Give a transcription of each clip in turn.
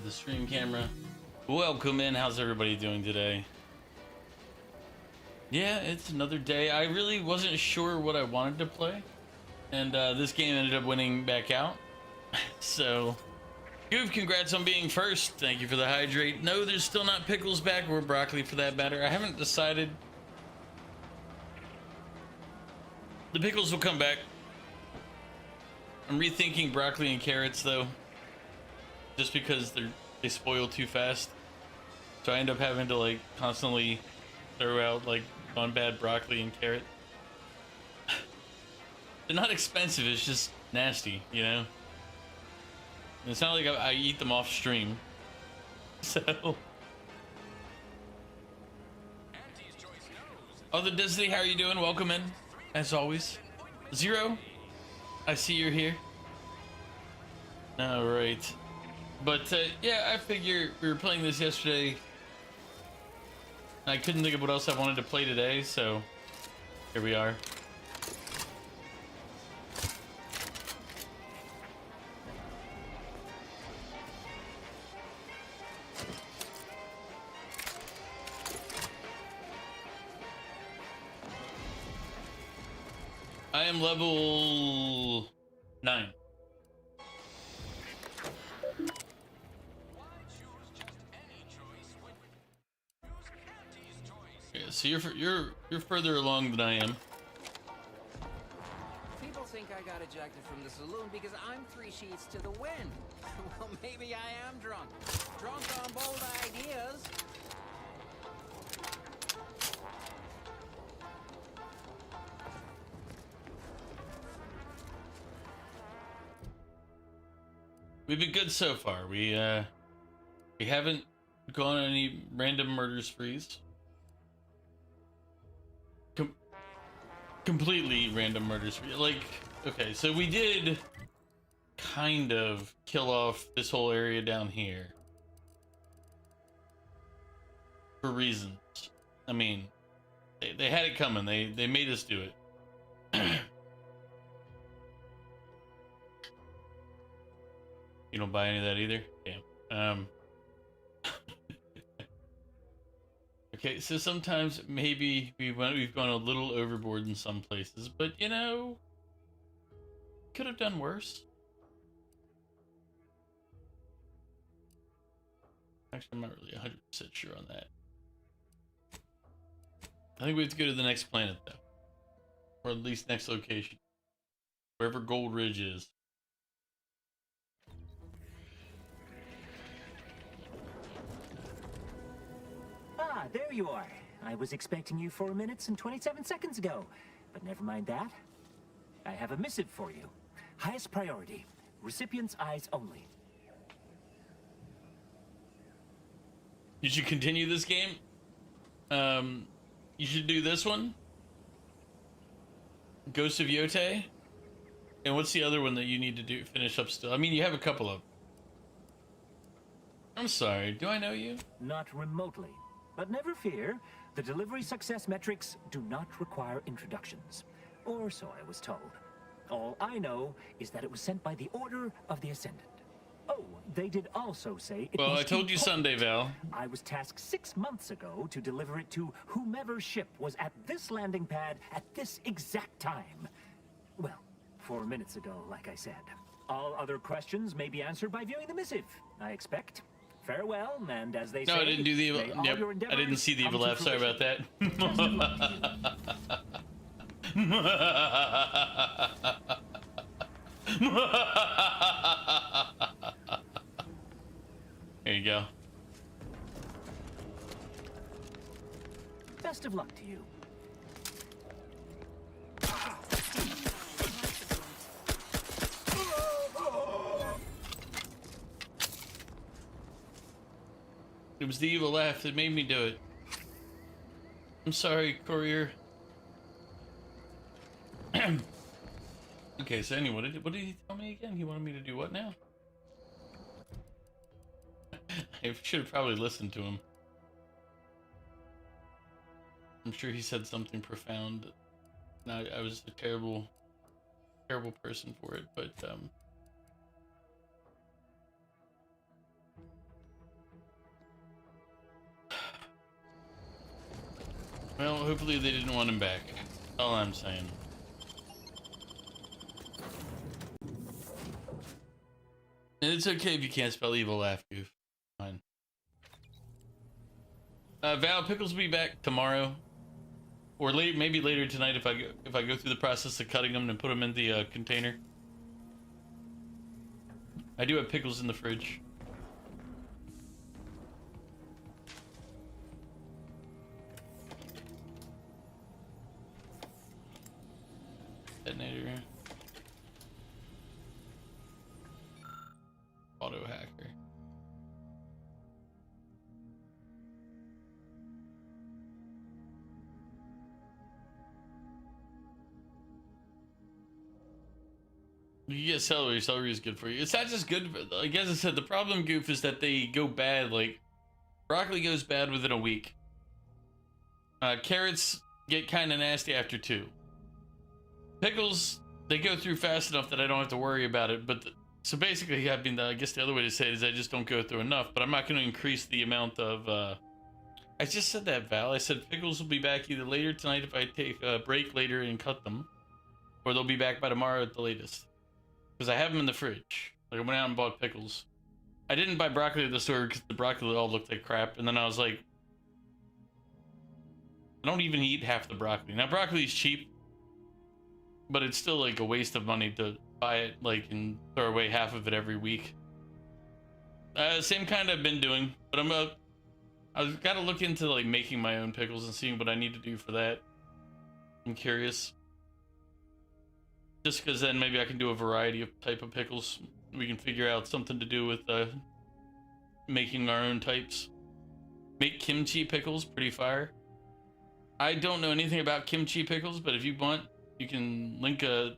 the stream camera. Welcome in. How's everybody doing today? Yeah, it's another day. I really wasn't sure what I wanted to play, and this game ended up winning back out. So, Goof, congrats on being first. Thank you for the hydrate. No, there's still not pickles back, or broccoli for that matter. I haven't decided. The pickles will come back. I'm rethinking broccoli and carrots though, just because they spoil too fast. So I end up having to like constantly throw out like one bad broccoli and carrot. They're not expensive, it's just nasty, you know? And it's not like I eat them off stream. So. Other Disney, how are you doing? Welcome in, as always. Zero, I see you're here. All right. But yeah, I figure we were playing this yesterday. I couldn't think of what else I wanted to play today, so here we are. I am level 9. Yeah, so you're further along than I am. People think I got ejected from the saloon because I'm 3 sheets to the wind. Well, maybe I am drunk. Drunk on bold ideas. We've been good so far. We haven't gone on any random murder sprees. Completely random murder spree. Like, okay, so we did kind of kill off this whole area down here for reasons. I mean, they had it coming. They made us do it. You don't buy any of that either? Damn. Okay, so sometimes maybe we've gone a little overboard in some places, but you know, could have done worse. Actually, I'm not really 100% sure on that. I think we have to go to the next planet though, or at least next location, wherever Gold Ridge is. Ah, there you are. I was expecting you 4 minutes and 27 seconds ago, but never mind that. I have a missive for you. Highest priority. Recipient's eyes only. You should continue this game. You should do this one. Ghost of Yote. And what's the other one that you need to do finish up still? I mean, you have a couple of. I'm sorry, do I know you? Not remotely. But never fear, the delivery success metrics do not require introductions. Or so I was told. All I know is that it was sent by the order of the Ascendant. Oh, they did also say it Well, was I told you Sunday, Val. I was tasked 6 months ago to deliver it to whomever ship was at this landing pad at this exact time. Well, 4 minutes ago, like I said. All other questions may be answered by viewing the missive, I expect. Farewell, and as they say... No, I didn't do the evil... Yep, I didn't see the evil laugh. Sorry about that. There you go. Best of luck to you. It was the evil laugh that made me do it. I'm sorry, courier. Okay, so anyway, what did he tell me again? He wanted me to do what now? I should have probably listened to him. I'm sure he said something profound. No, I was a terrible person for it, but Well, hopefully they didn't want him back. All I'm saying. And it's okay if you can't spell evil, laugh, goof. Fine. Val, Pickles will be back tomorrow, or late, maybe later tonight if I go through the process of cutting them and put them in the container. I do have pickles in the fridge. Detonator. Auto hacker. You get celery. Celery is good for you. It's not just good. Like as I said, the problem, Goof, is that they go bad. Like broccoli goes bad within a week. Carrots get kind of nasty after 2. Pickles, they go through fast enough that I don't have to worry about it. But so basically, I mean, I guess the other way to say it is I just don't go through enough. But I'm not going to increase the amount of. I just said that, Val. I said pickles will be back either later tonight if I take a break later and cut them, or they'll be back by tomorrow at the latest. Because I have them in the fridge. Like I went out and bought pickles. I didn't buy broccoli at the store because the broccoli all looked like crap. And then I was like, I don't even eat half the broccoli. Now broccoli's cheap, but it's still like a waste of money to buy it like and throw away half of it every week. Same kind I've been doing, but I've got to look into like making my own pickles and seeing what I need to do for that. I'm curious. Just because then maybe I can do a variety of type of pickles. We can figure out something to do with making our own types. Make kimchi pickles, pretty fire. I don't know anything about kimchi pickles, but if you want, you can link a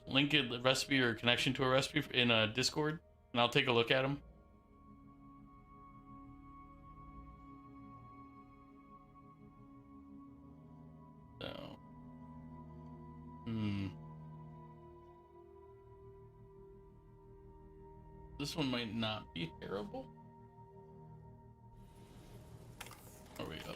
recipe or a connection to a recipe in a Discord, and I'll take a look at them. So, this one might not be terrible. There we go.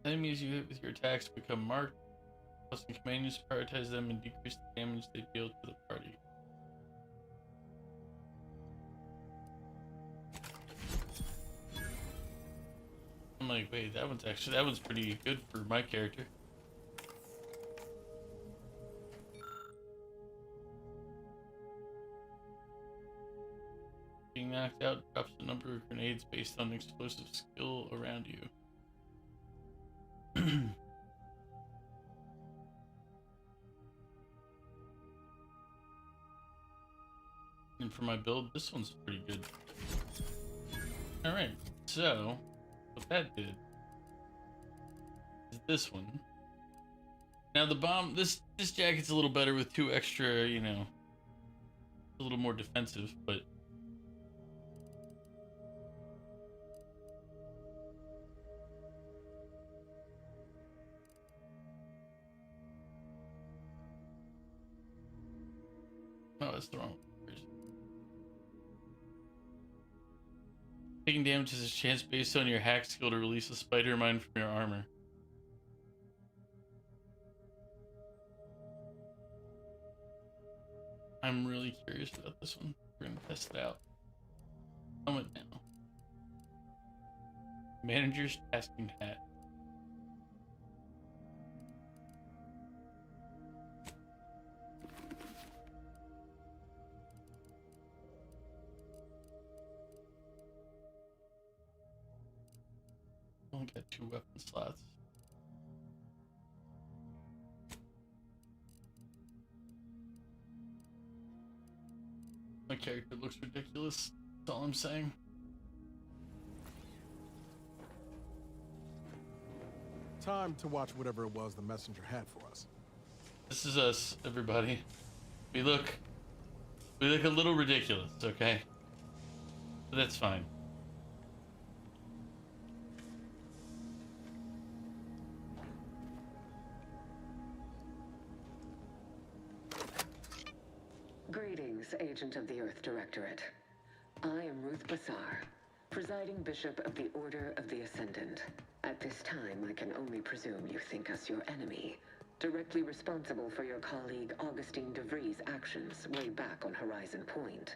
Enemies you hit with your attacks become marked. Custom companions prioritize them and decrease the damage they deal to the party. I'm like, wait, that one's pretty good for my character. Being knocked out drops the number of grenades based on explosive skill around you. And for my build, this one's pretty good. Alright, so what that did is this one. Now the bomb, this jacket's a little better with 2 extra, you know, a little more defensive, but no, that's the wrong version. Taking damage is a chance based on your hack skill to release a spider mine from your armor. I'm really curious about this one. We're gonna test it out. Helmet now. Manager's tasking hat. Only got 2 weapon slots. My character looks ridiculous. That's all I'm saying. Time to watch whatever it was the messenger had for us. This is us, everybody. We look a little ridiculous, okay? But that's fine. Greetings, Agent of the Earth Directorate. I am Ruth Bassar, presiding bishop of the Order of the Ascendant. At this time, I can only presume you think us your enemy, directly responsible for your colleague Augustine de Vries' actions way back on Horizon Point.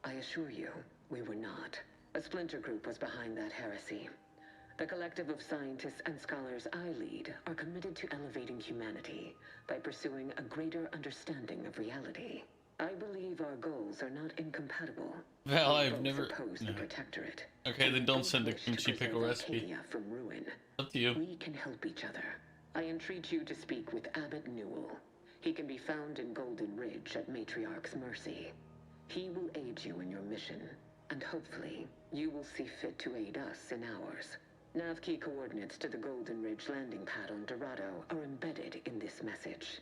I assure you, we were not. A splinter group was behind that heresy. The collective of scientists and scholars I lead are committed to elevating humanity by pursuing a greater understanding of reality. I believe our goals are not incompatible. Val, We I've both never. oppose No. the Protectorate. Okay, then We don't both send the wish to kimchi pickle preserve recipe. Arcadia from ruin. Up to you. We can help each other. I entreat you to speak with Abbot Newell. He can be found in Golden Ridge at Matriarch's mercy. He will aid you in your mission, and hopefully, you will see fit to aid us in ours. Nav key coordinates to the Golden Ridge landing pad on Dorado are embedded in this message.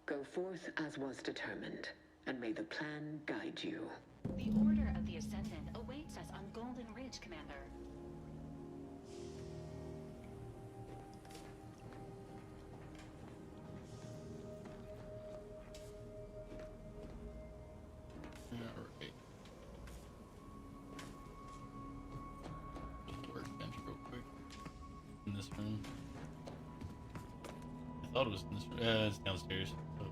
Go forth as was determined, and may the plan guide you. The Order of the Ascendant awaits us on Golden Ridge, Commander. Alright. Just workbench real quick. In this room. I thought it was in this room. It's downstairs. Oh.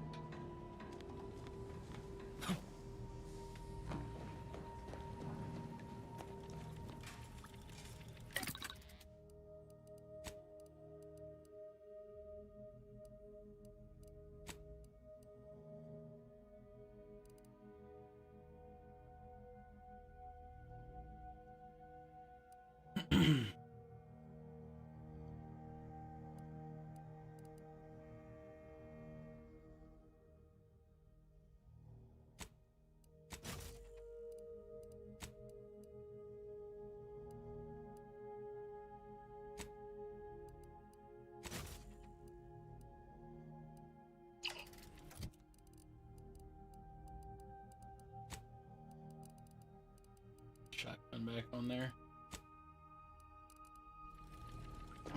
Shotgun back on there.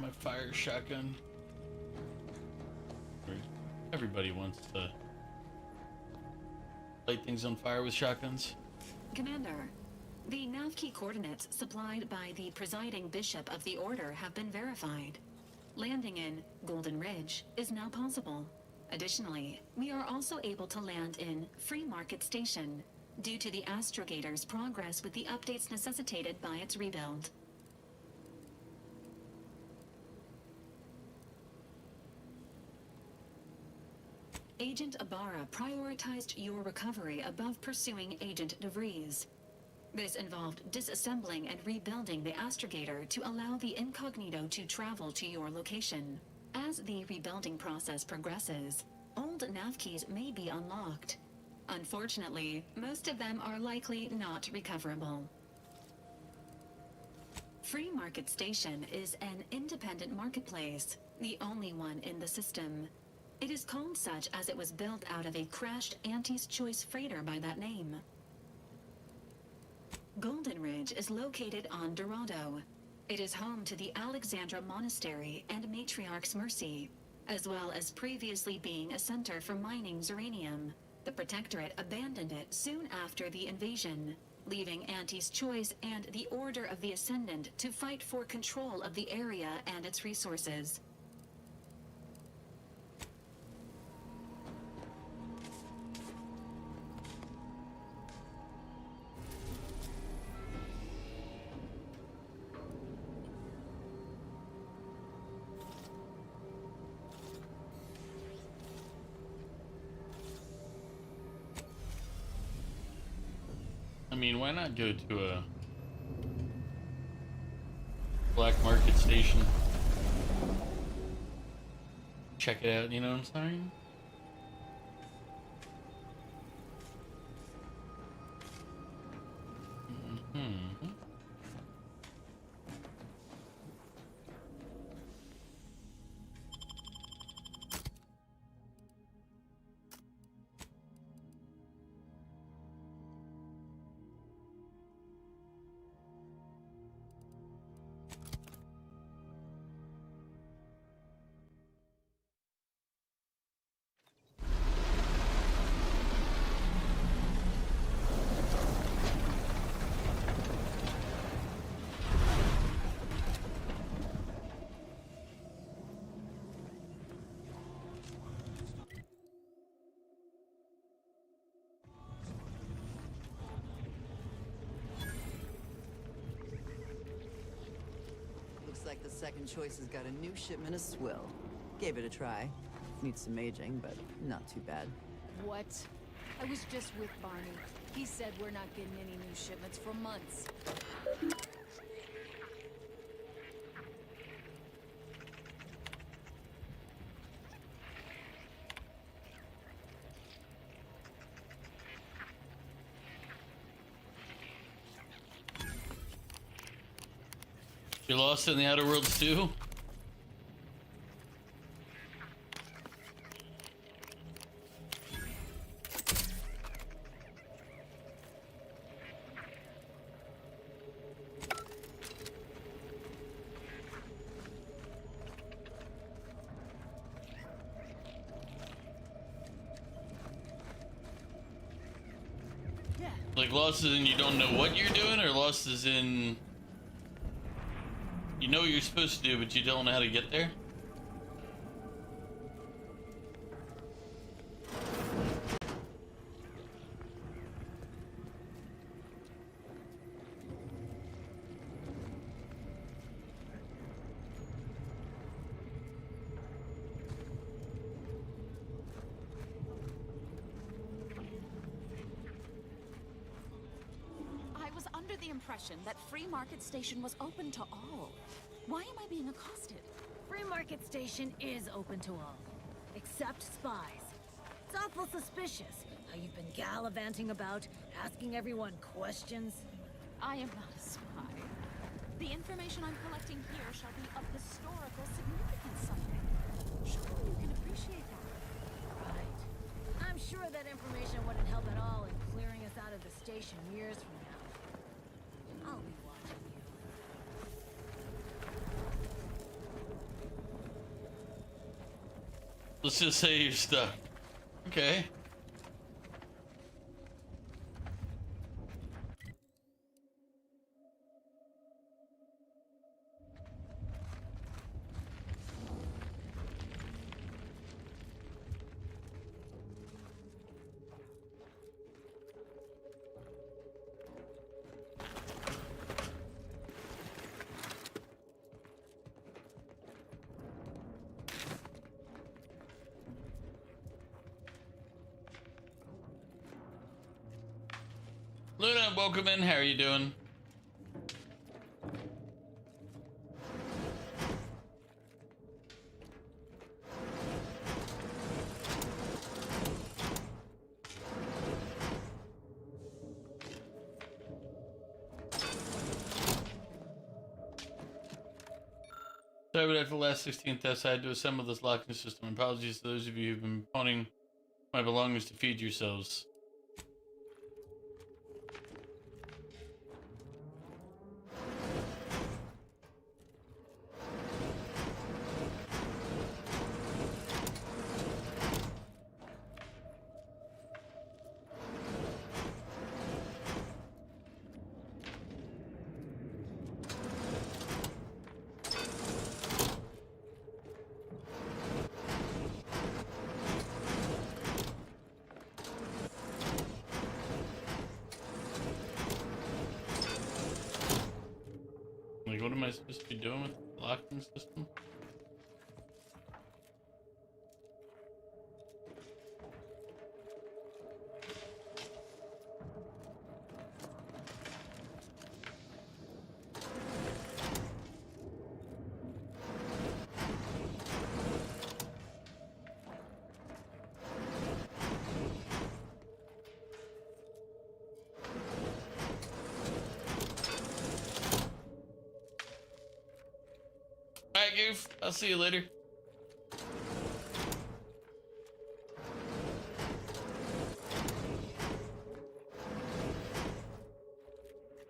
My fire shotgun. Everybody wants to light things on fire with shotguns. Commander, the nav key coordinates supplied by the presiding bishop of the Order have been verified. Landing in Golden Ridge is now possible. Additionally, we are also able to land in Free Market Station, due to the Astrogator's progress with the updates necessitated by its rebuild. Agent Ibarra prioritized your recovery above pursuing Agent de Vries. This involved disassembling and rebuilding the Astrogator to allow the incognito to travel to your location. As the rebuilding process progresses, old nav keys may be unlocked. Unfortunately, most of them are likely not recoverable. Free Market Station is an independent marketplace, the only one in the system. It is called such as it was built out of a crashed Auntie's Choice freighter by that name. Golden Ridge is located on Dorado. It is home to the Alexandra Monastery and Matriarch's Mercy, as well as previously being a center for mining Zeranium. The Protectorate abandoned it soon after the invasion, leaving Auntie's Choice and the Order of the Ascendant to fight for control of the area and its resources. I mean, why not go to a black market station? Check it out, you know what I'm saying? like the second choice has got a new shipment of swill. Gave it a try. Needs some aging, but not too bad. What? I was just with Barney. He said we're not getting any new shipments for months. You're lost in the Outer Worlds too? Yeah. Like lost as in you don't know what you're doing, or lost as in you know what you're supposed to do, but you don't know how to get there? I was under the impression that Free Market Station was open to all. Why am I being accosted? Free Market Station is open to all. Except spies. It's awful suspicious how you've been gallivanting about, asking everyone questions. I am not a spy. The information I'm collecting here shall be of historical significance someday. Surely you can appreciate that. Right. I'm sure that information wouldn't help at all in clearing us out of the station years from now. I'll be watching you. Let's just say you're stuck. Okay. Luna, welcome in. How are you doing? Sorry, but after the last 16 tests, I had to assemble this locking system. Apologies to those of you who've been pawning my belongings to feed yourselves. Like, what am I supposed to be doing with the locking system? Alright, Goof. I'll see you later.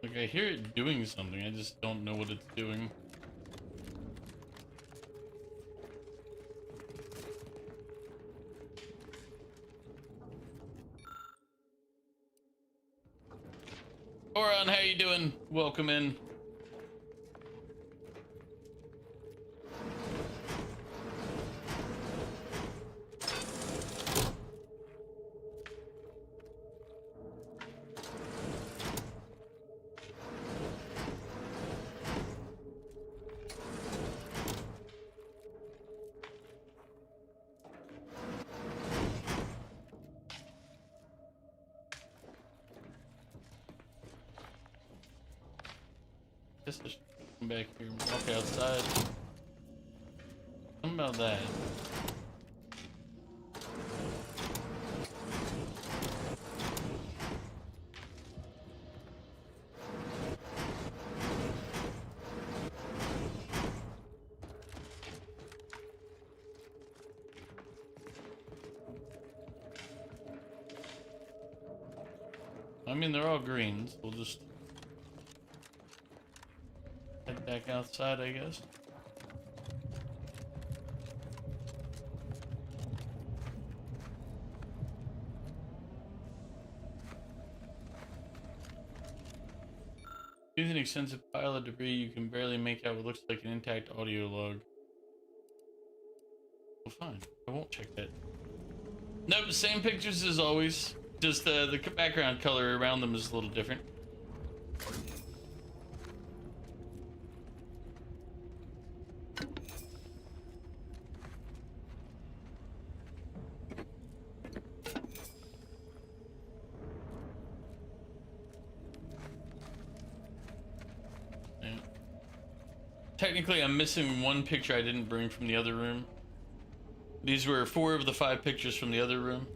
Like, I hear it doing something, I just don't know what it's doing. Oron, how you doing? Welcome in. guess I should come back here and walk outside. Something about that. I mean, they're all greens. We'll just head back outside, I guess. Using an extensive pile of debris, you can barely make out what looks like an intact audio log. Well, fine. I won't check that. Nope, same pictures as always. Just the background color around them is a little different. Yeah. Technically, I'm missing one picture I didn't bring from the other room. These were 4 of the 5 pictures from the other room.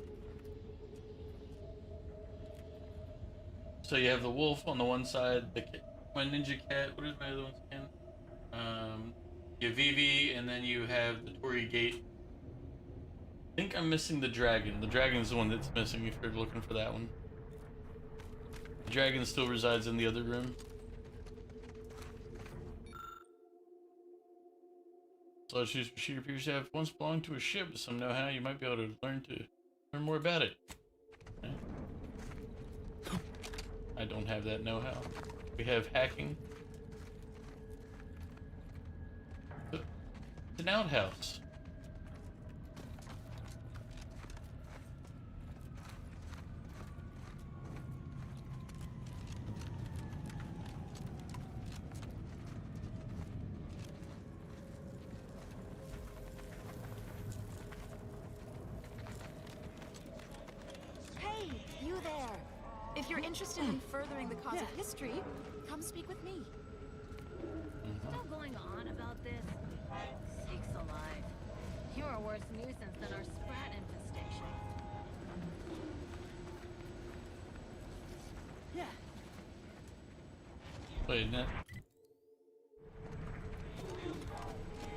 So you have the wolf on the one side, the my ninja cat. What is my other one's again? You have Vivi, and then you have the Torii Gate. I think I'm missing the dragon. The dragon's the one that's missing if you're looking for that one. The dragon still resides in the other room. So she's she appears to have once belonged to a ship with some know-how. You might be able to learn more about it. Okay. I don't have that know-how. We have hacking. It's an outhouse. Hey, you there! If you're interested in furthering the cause of history, come speak with me. Still going on about this? Sakes alive. You're a worse nuisance than our sprat infestation. Yeah. Wait, no.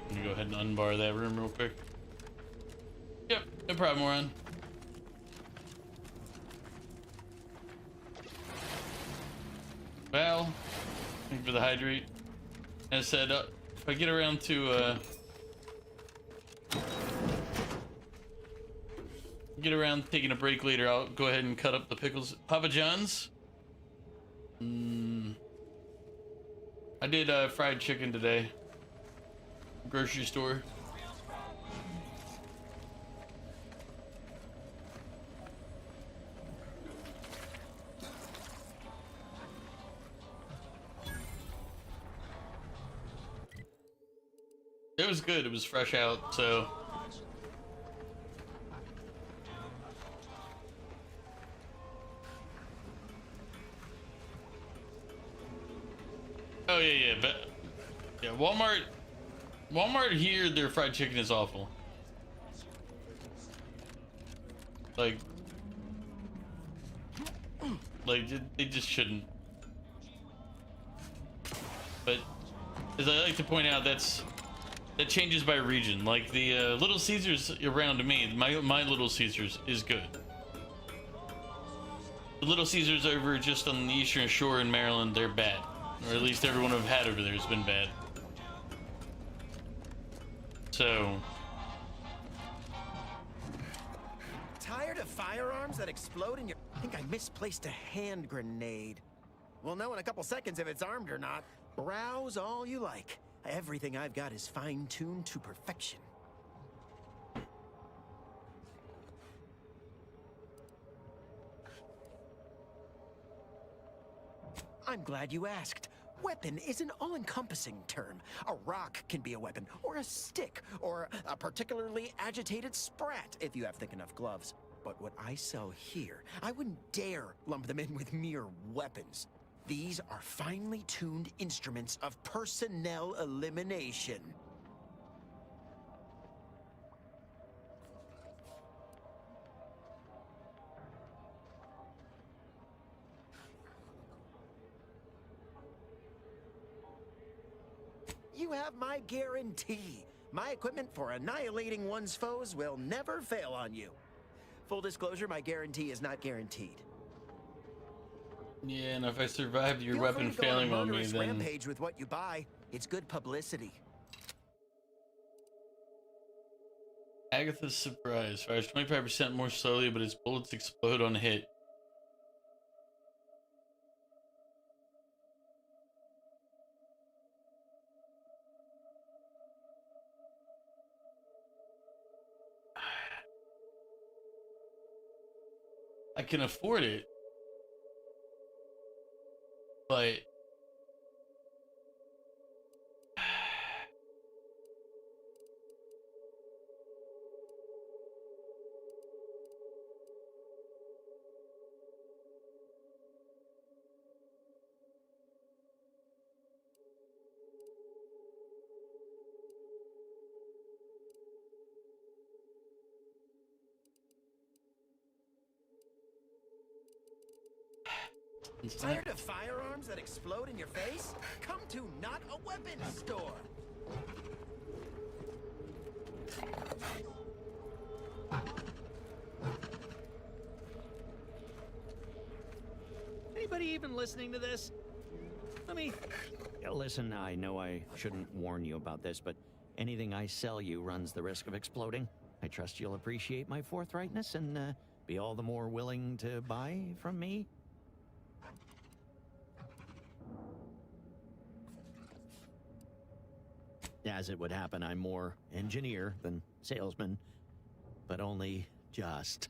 Let me go ahead and unbar that room real quick. Yep, no problem, Moron. Well, thank you for the hydrate. As I said, if I get around to taking a break later, I'll go ahead and cut up the pickles. Papa John's. I did fried chicken today. Grocery store. It was good. It was fresh out, so. Oh yeah, but yeah, Walmart here, their fried chicken is awful. Like they just shouldn't. But as I like to point out, that changes by region. Like the Little Caesars around me, my Little Caesars is good. The Little Caesars over just on the Eastern Shore in Maryland, they're bad. Or at least everyone I've had over there has been bad. So. Tired of firearms that explode in your... I think I misplaced a hand grenade. We'll know in a couple seconds if it's armed or not. Browse all you like. Everything I've got is fine-tuned to perfection. I'm glad you asked. Weapon is an all-encompassing term. A rock can be a weapon, or a stick, or a particularly agitated sprat if you have thick enough gloves. But what I sell here, I wouldn't dare lump them in with mere weapons. These are finely tuned instruments of personnel elimination. You have my guarantee. My equipment for annihilating one's foes will never fail on you. Full disclosure, my guarantee is not guaranteed. Yeah, and if I survived your Feel weapon free to go on a failing on me, murderous then rampage with what you buy. It's good publicity. Agatha's surprise fires 25% more slowly, but its bullets explode on hit. I can afford it, but Tired of firearms that explode in your face? Come to Not a Weapons Store. Anybody even listening to this? Listen, I know I shouldn't warn you about this, but anything I sell you runs the risk of exploding. I trust you'll appreciate my forthrightness and be all the more willing to buy from me. As it would happen, I'm more engineer than salesman, but only just.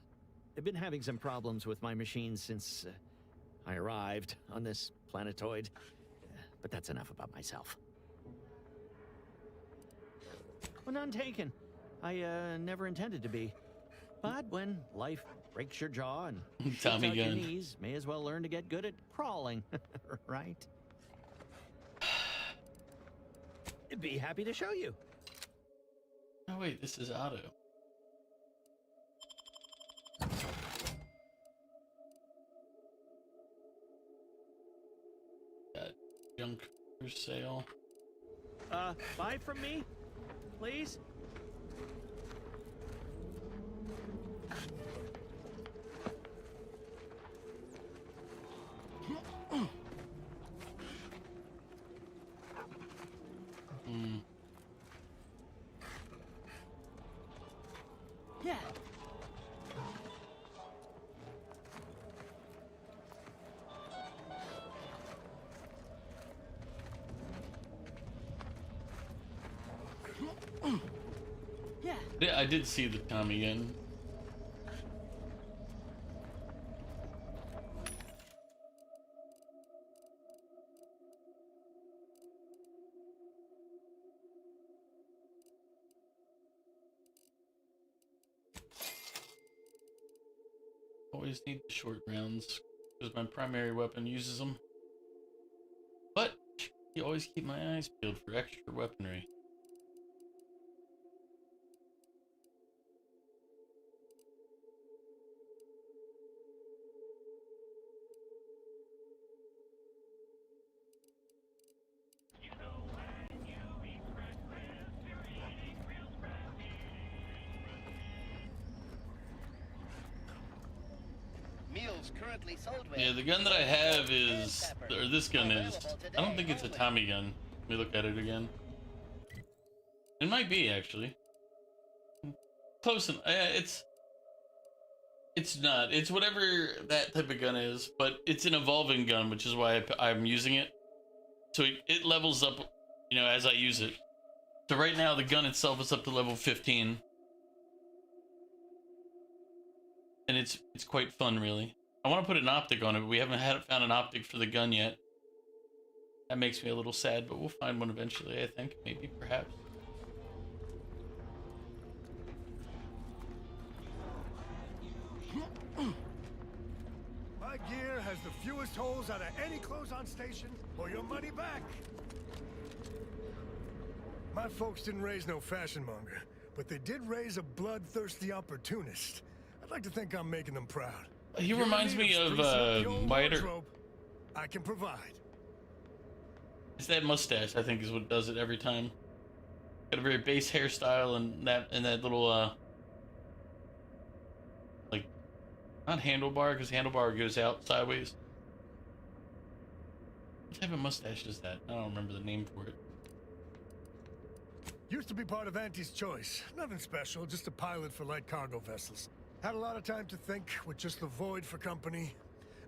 I've been having some problems with my machines since I arrived on this planetoid, but that's enough about myself. Well, none taken. I never intended to be. But when life breaks your jaw and Tommy out your gun. knees, may as well learn to get good at crawling, right? Be happy to show you. Oh wait, this is auto. Got junk for sale. Buy from me, please. Yeah. Yeah, I did see the Tommy gun. Always need the short rounds because my primary weapon uses them. But you always keep my eyes peeled for extra weaponry. Currently sold with. Yeah, the gun that I have is, or this gun is, I don't think it's a Tommy gun. Let me look at it again. It might be, actually. Close enough. It's not. It's whatever that type of gun is, but it's an evolving gun, which is why I'm using it. So it levels up, you know, as I use it. So right now, the gun itself is up to level 15. And it's quite fun, really. I want to put an optic on it, but we haven't found an optic for the gun yet. That makes me a little sad, but we'll find one eventually, I think. Maybe, perhaps. my gear has the fewest holes out of any clothes-on station, or your money back. My folks didn't raise no fashion monger, but they did raise a bloodthirsty opportunist. I'd like to think I'm making them proud. He reminds me of Miter. I can provide. It's that mustache, I think, is what does it every time. Got a very base hairstyle and that little like, not handlebar, because handlebar goes out sideways. What type of mustache is that? I don't remember the name for it. Used to be part of Auntie's choice. Nothing special, just a pilot for light cargo vessels. Had a lot of time to think, with just the void for company.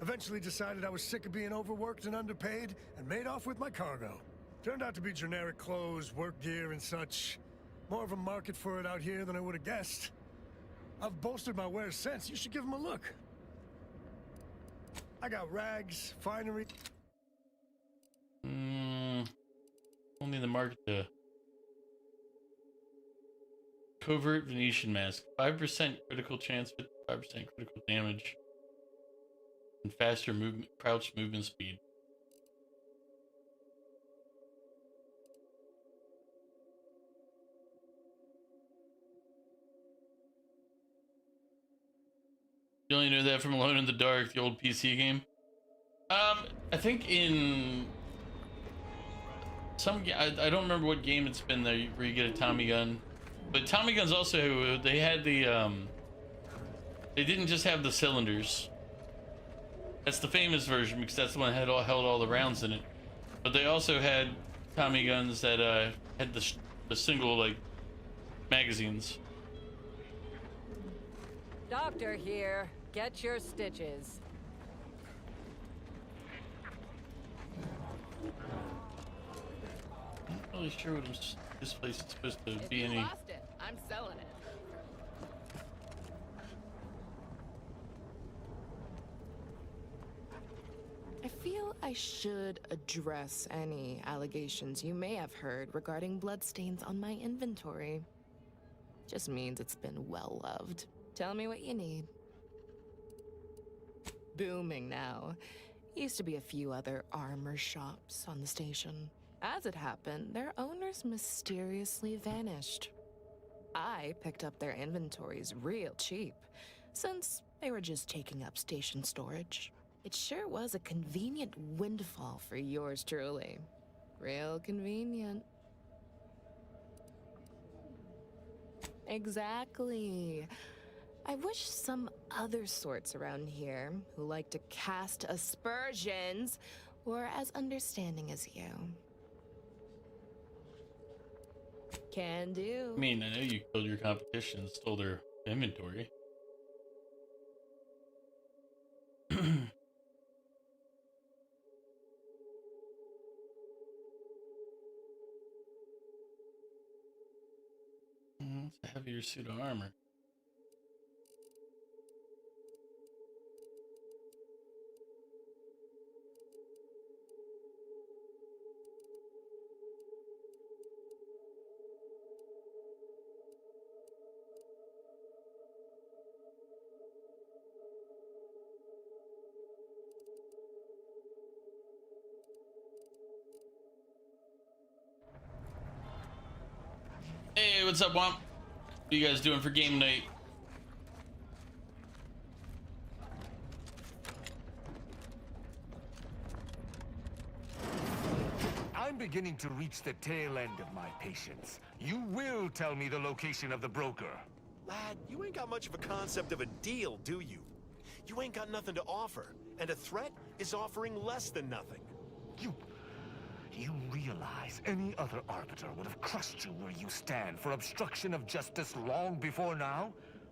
Eventually decided I was sick of being overworked and underpaid, and made off with my cargo. Turned out to be generic clothes, work gear, and such. More of a market for it out here than I would have guessed. I've bolstered my wares since. You should give them a look. I got rags, finery. Only the market to covert Venetian mask, 5% critical chance, 55% critical damage, and faster movement, crouch movement speed. You only know that from Alone in the Dark, the old PC game. I think in some, I don't remember what game it's been there where you get a Tommy gun, but Tommy guns also, they had the they didn't just have the cylinders. That's the famous version because that's the one that had held all the rounds in it. But they also had Tommy guns that had the single like magazines. Doctor here. Get your stitches. I'm not really sure what this place is supposed to be any. Lost it. I'm selling it. I feel I should address any allegations you may have heard regarding bloodstains on my inventory. Just means it's been well loved. Tell me what you need. Booming now. Used to be a few other armor shops on the station. As it happened, their owners mysteriously vanished. I picked up their inventories real cheap, since they were just taking up station storage. It sure was a convenient windfall for yours truly. Real convenient. Exactly. I wish some other sorts around here who like to cast aspersions were as understanding as you. Can do. I mean, I know you killed your competition and stole their inventory. It's a heavier suit of armor. Hey, what's up, Womp? What are you guys doing for game night? I'm beginning to reach the tail end of my patience. You will tell me the location of the broker. Lad, you ain't got much of a concept of a deal, do you? You ain't got nothing to offer, and a threat is offering less than nothing. You realize any other arbiter would have crushed you where you stand for obstruction of justice long before now?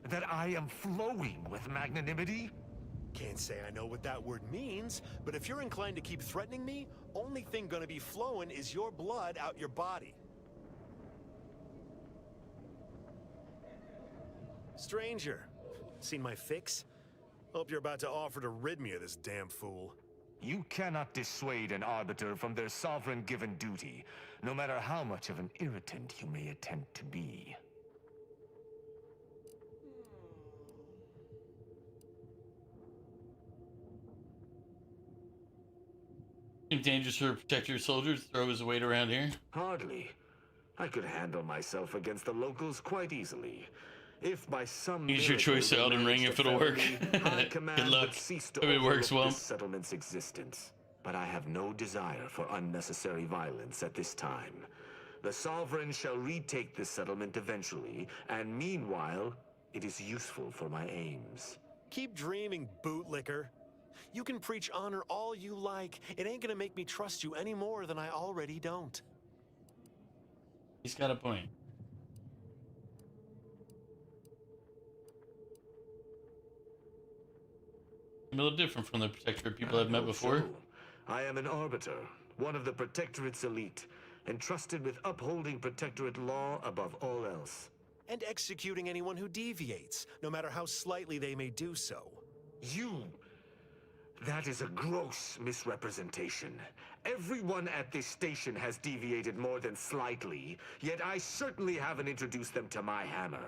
That I am flowing with magnanimity? Can't say I know what that word means, but if you're inclined to keep threatening me, only thing gonna be flowing is your blood out your body. Stranger, seen my fix? Hope you're about to offer to rid me of this damn fool. You cannot dissuade an arbiter from their sovereign-given duty, no matter how much of an irritant you may attempt to be. Seems dangerous for a protector soldier to throw his weight around here. Hardly. I could handle myself against the locals quite easily. If by some Use your miracle choice they of Elden Ring managed if to it'll fell work. me, High Command Good luck. would cease to If it works overlook well. this settlement's existence. But I have no desire for unnecessary violence at this time. The Sovereign shall retake this settlement eventually, and meanwhile, it is useful for my aims. Keep dreaming, bootlicker. You can preach honor all you like. It ain't gonna make me trust you any more than I already don't. He's got a point. A little different from the Protectorate people I've met before. So, I am an Arbiter, one of the Protectorate's elite, entrusted with upholding Protectorate law above all else. And executing anyone who deviates, no matter how slightly they may do so. That is a gross misrepresentation. Everyone at this station has deviated more than slightly, yet I certainly haven't introduced them to my hammer.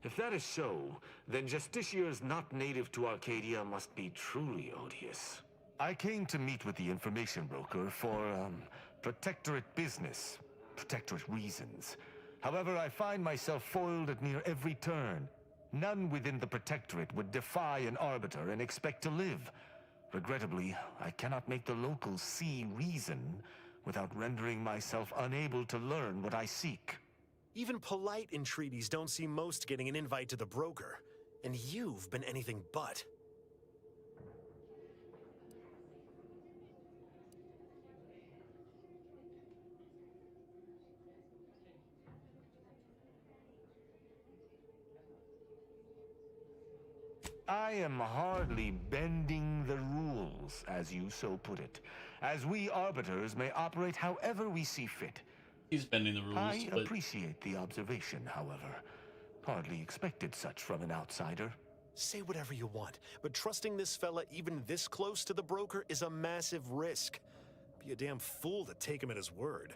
If that is so, then Justiciars not native to Arcadia must be truly odious. I came to meet with the information broker for, Protectorate business, Protectorate reasons. However, I find myself foiled at near every turn. None within the Protectorate would defy an Arbiter and expect to live. Regrettably, I cannot make the locals see reason without rendering myself unable to learn what I seek. Even polite entreaties don't see most getting an invite to the broker. And you've been anything but. I am hardly bending the rules, as you so put it, as we Arbiters may operate however we see fit. He's bending the rules. I appreciate the observation, however. Hardly expected such from an outsider. Say whatever you want, but trusting this fella even this close to the broker is a massive risk. Be a damn fool to take him at his word.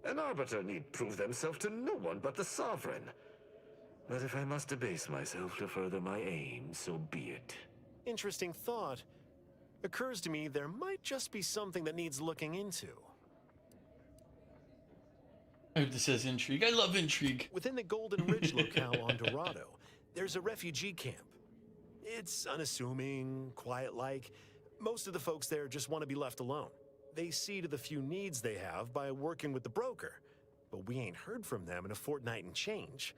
An Arbiter need prove themselves to no one but the Sovereign. But if I must debase myself to further my aim, so be it. Interesting thought. Occurs to me there might just be something that needs looking into. I hope this says intrigue. I love intrigue. Within the Golden Ridge locale on Dorado, there's a refugee camp. It's unassuming, quiet-like. Most of the folks there just want to be left alone. They see to the few needs they have by working with the broker. But we ain't heard from them in a fortnight and change.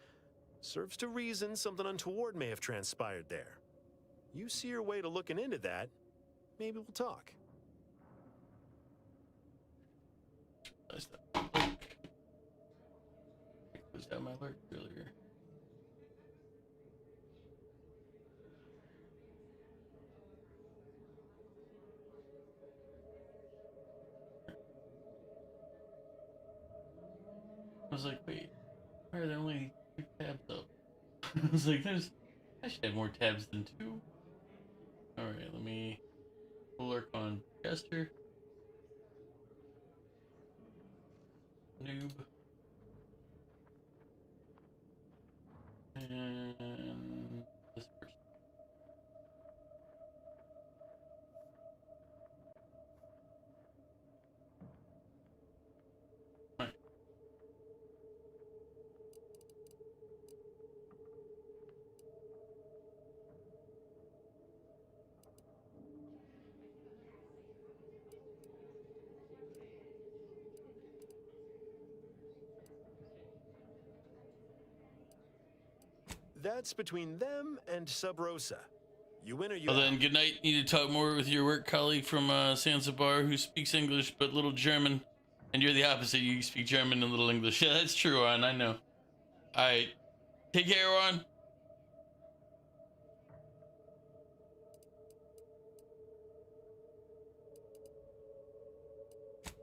Serves to reason something untoward may have transpired there. You see your way to looking into that, maybe we'll talk. Was that my alert earlier? I was like, wait, why are there only 2 tabs up? I was like, I should have more tabs than 2. Alright, let me lurk on Jester. Noob. And this person. Alright. That's between them and Sub Rosa. You win or you Well then, out. good night. Need to talk more with your work colleague from Zanzibar who speaks English but little German. And you're the opposite. You speak German and little English. Yeah, that's true, Ron. I know. Alright. Take care, Ron.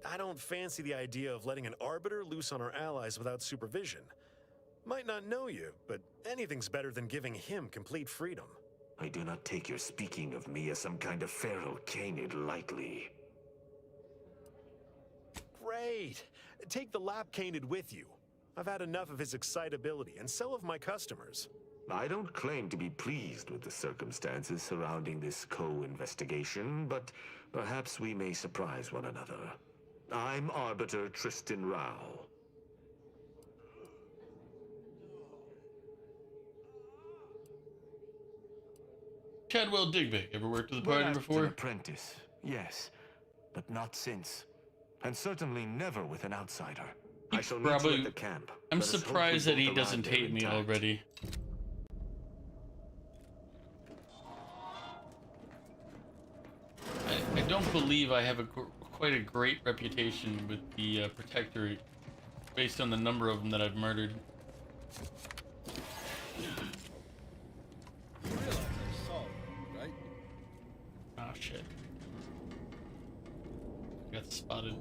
I don't fancy the idea of letting an Arbiter loose on our allies without supervision. Might not know you, but anything's better than giving him complete freedom. I do not take your speaking of me as some kind of feral canid lightly. Great! Take the lap canid with you. I've had enough of his excitability, and so have my customers. I don't claim to be pleased with the circumstances surrounding this co-investigation, but perhaps we may surprise one another. I'm Arbiter Tristan Rao. Chadwell Digbick, ever worked with the Well, party as before? an apprentice, yes, but not since. And certainly never with an outsider. I shall meet you at the camp. I'm Let us hope we surprised that both he arrive doesn't there hate me intact. already. I don't believe I have quite a great reputation with the Protectorate, based on the number of them that I've murdered. You realize I saw them, right? Oh shit. Got spotted.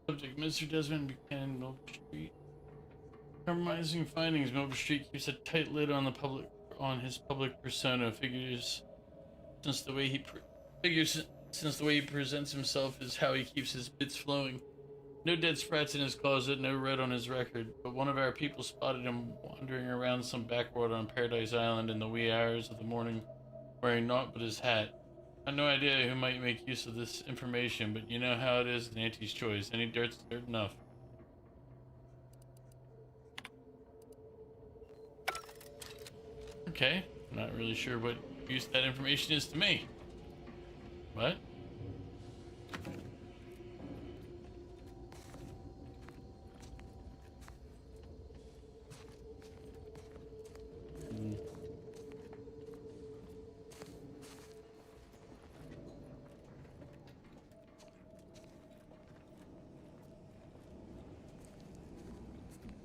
Subject, Mr. Desmond Buchanan, Milk Street. Compromising findings. Milk Street keeps a tight lid on his public persona. Figures since the way he presents himself is how he keeps his bits flowing. No dead sprats in his closet, no red on his record. But one of our people spotted him wandering around some backwater on Paradise Island in the wee hours of the morning, wearing naught but his hat. I have no idea who might make use of this information, but you know how it is with Auntie's choice. Any dirt's dirt enough. Okay, I'm not really sure what use that information is to me. What?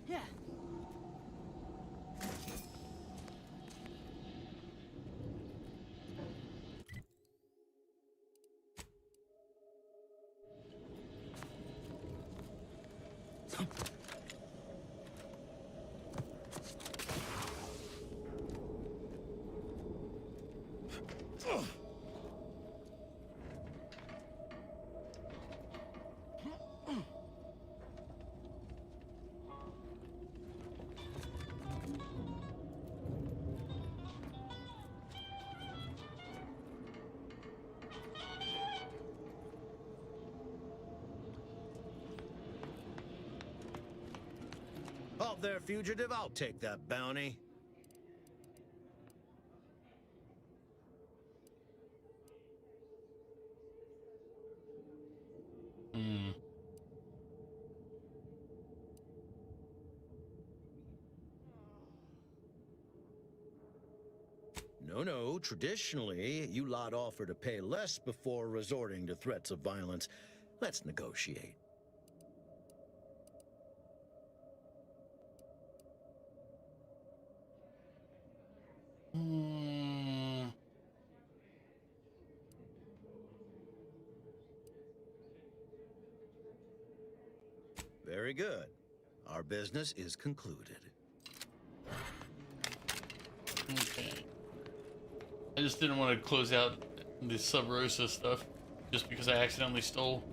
Yeah. Halt there, fugitive. I'll take that bounty. No. Traditionally, you lot offer to pay less before resorting to threats of violence. Let's negotiate. Very good. Our business is concluded. Okay. I just didn't want to close out the Sub Rosa stuff just because I accidentally stole.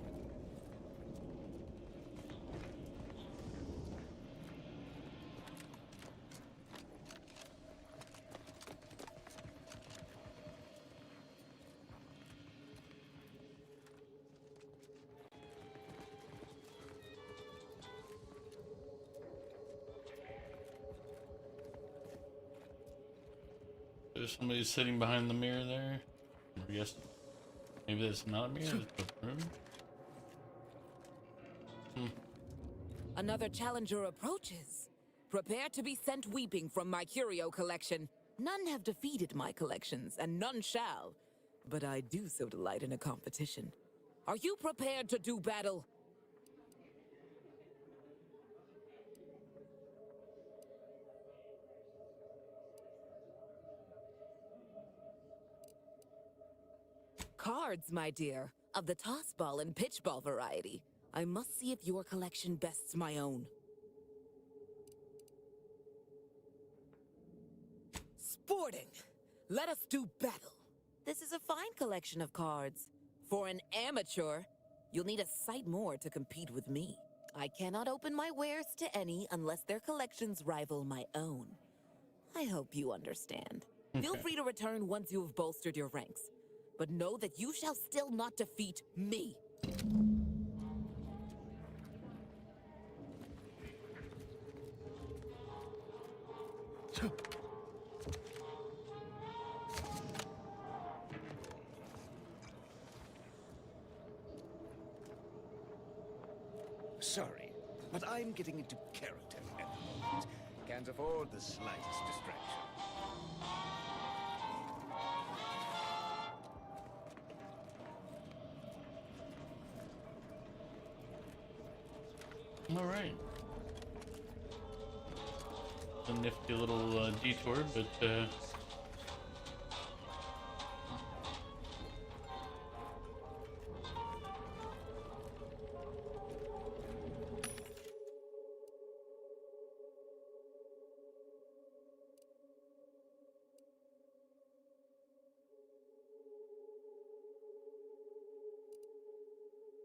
There's somebody sitting behind the mirror there. I guess maybe that's not a mirror. That's a room. Another challenger approaches. Prepare to be sent weeping from my curio collection. None have defeated my collections, and none shall. But I do so delight in a competition. Are you prepared to do battle? Cards, my dear, of the toss ball and pitch ball variety. I must see if your collection bests my own. Sporting! Let us do battle. This is a fine collection of cards. For an amateur, you'll need a sight more to compete with me. I cannot open my wares to any unless their collections rival my own. I hope you understand. Feel free to return once you have bolstered your ranks. But know that you shall still not defeat me. Sorry, but I'm getting into character at the moment. Can't afford the slightest distraction. All right. A nifty little detour, but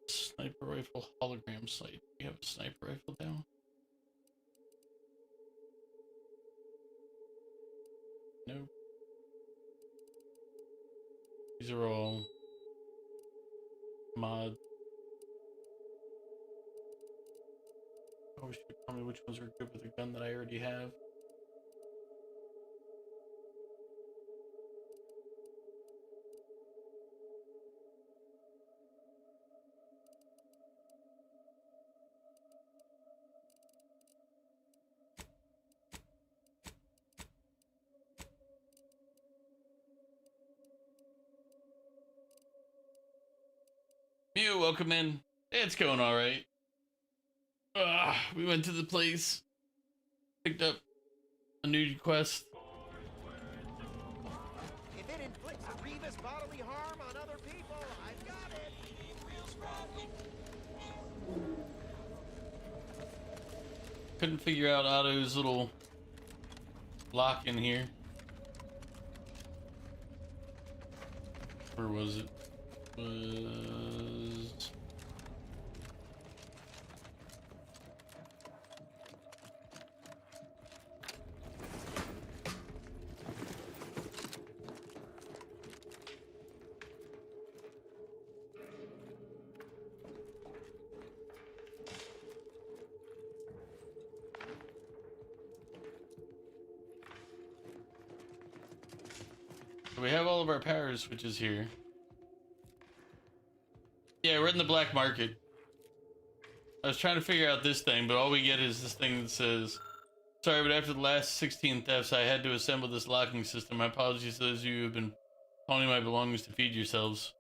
sniper rifle hologram sight. We have a sniper rifle now. Nope. These are all mod. Oh, should tell me which ones are good with a gun that I already have. Mew, welcome in. It's going all right. We went to the place, picked up a new quest. If it inflicts a grievous bodily harm on other people, I've got it. Couldn't figure out Otto's little lock in here. Where was it? We have all of our power switches here. Yeah, we're in the black market. I was trying to figure out this thing, but all we get is this thing that says, sorry, but after the last 16 thefts, I had to assemble this locking system. My apologies to those of you who have been pawning my belongings to feed yourselves.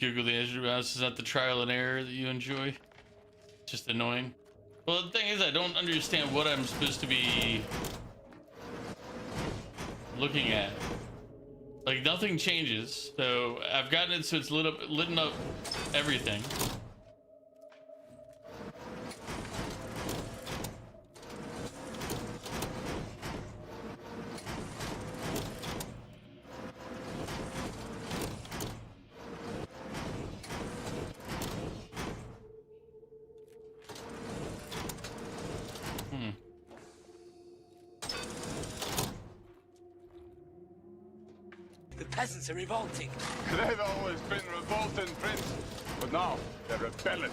Google the answer. This is not the trial and error that you enjoy. Just annoying. Well, the thing is, I don't understand what I'm supposed to be looking at. Like, nothing changes. So I've gotten it so it's lit up everything. The peasants are revolting. They've always been revolting, Prince, but now they're rebelling.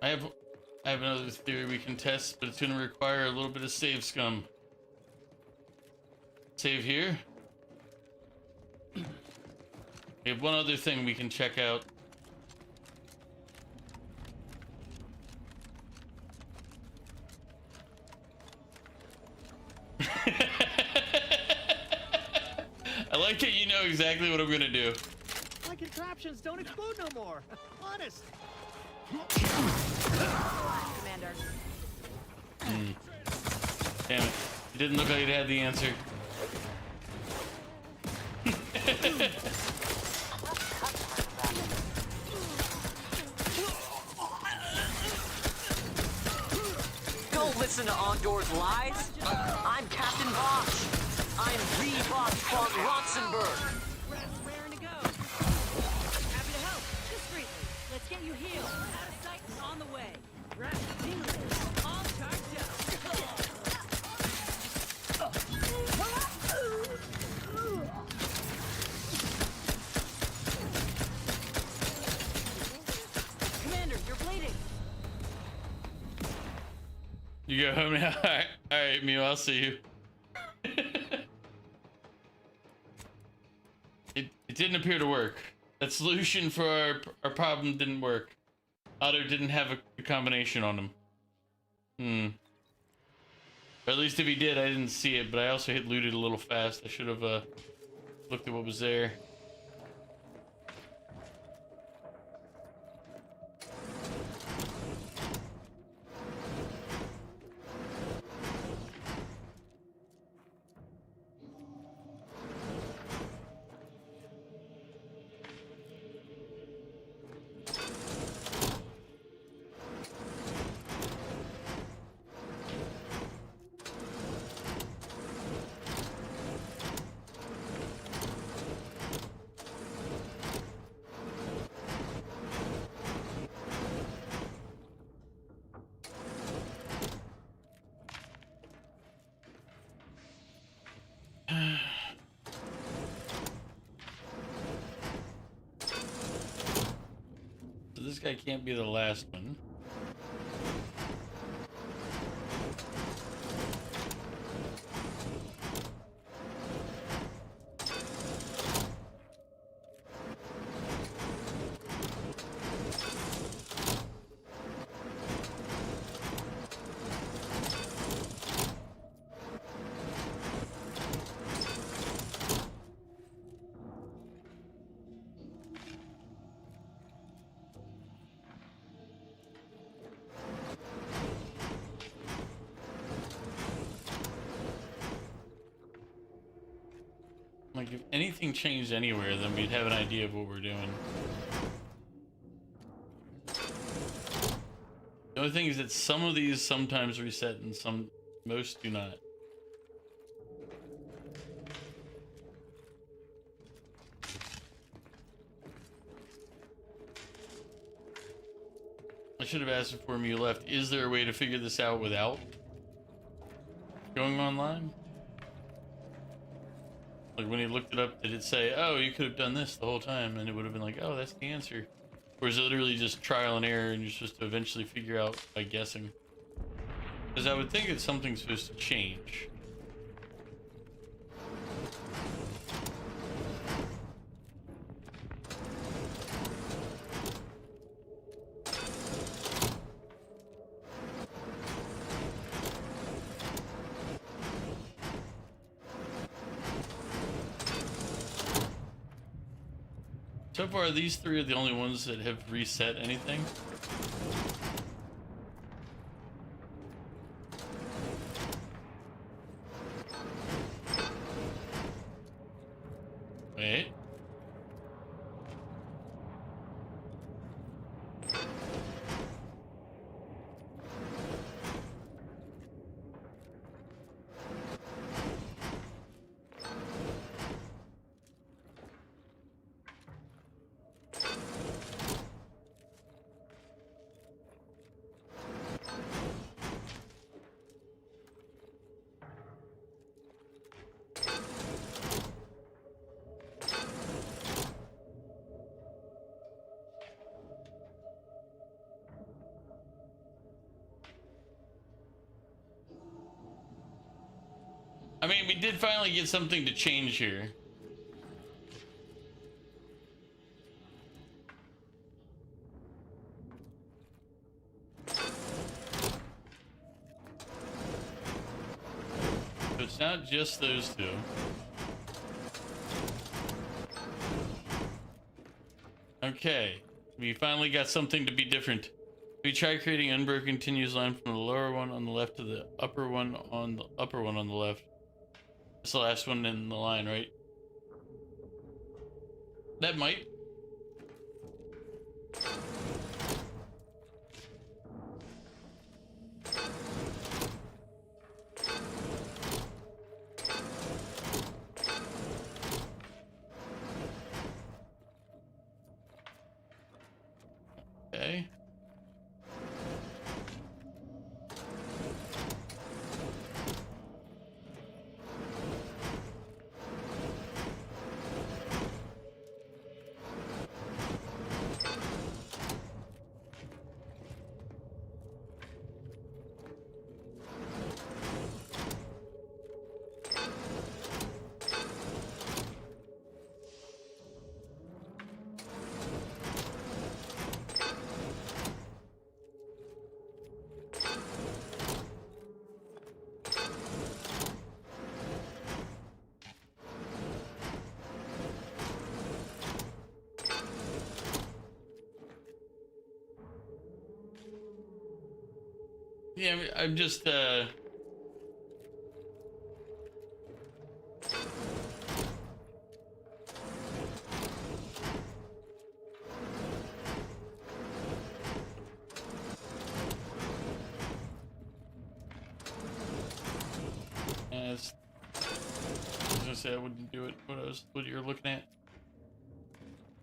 I have another theory we can test, but it's going to require a little bit of save scum. Save here. We have one other thing we can check out. I like that you know exactly what I'm going to do. My contraptions don't explode no more. Honest. Commander. Damn it. It didn't look like it had the answer. Don't listen to Ondor's lies. I'm Captain Bosch. I'm the Bosch von Rotzenberg. Raring to go. Happy to help. Discreetly. Let's get you healed. Out of sight and on the way. Rats, tingles, all charged up. Commander, you're bleeding. You go home now? Alright, Mew, I'll see you. It didn't appear to work. That solution for our problem didn't work. Otto didn't have a combination on him. Or at least if he did, I didn't see it, but I also hit looted a little fast. I should have looked at what was there. So this guy can't be the last one. Like, if anything changed anywhere, then we'd have an idea of what we're doing. The only thing is that some of these sometimes reset and most do not. I should have asked before you left, is there a way to figure this out without going online? Like when he looked it up, did it say, oh, you could have done this the whole time, and it would have been like, oh, that's the answer? Or is it literally just trial and error and you're supposed to eventually figure out by guessing? Because I would think it's something supposed to change. So far, these three are the only ones that have reset anything. Wait. I mean, we did finally get something to change here. So it's not just those two. Okay, we finally got something to be different. We try creating unbroken continuous line from the lower one on the left to the upper one on the left. It's the last one in the line, right? That might. Okay. Yeah, I'm just, as I was gonna say I wouldn't do it. What you're looking at?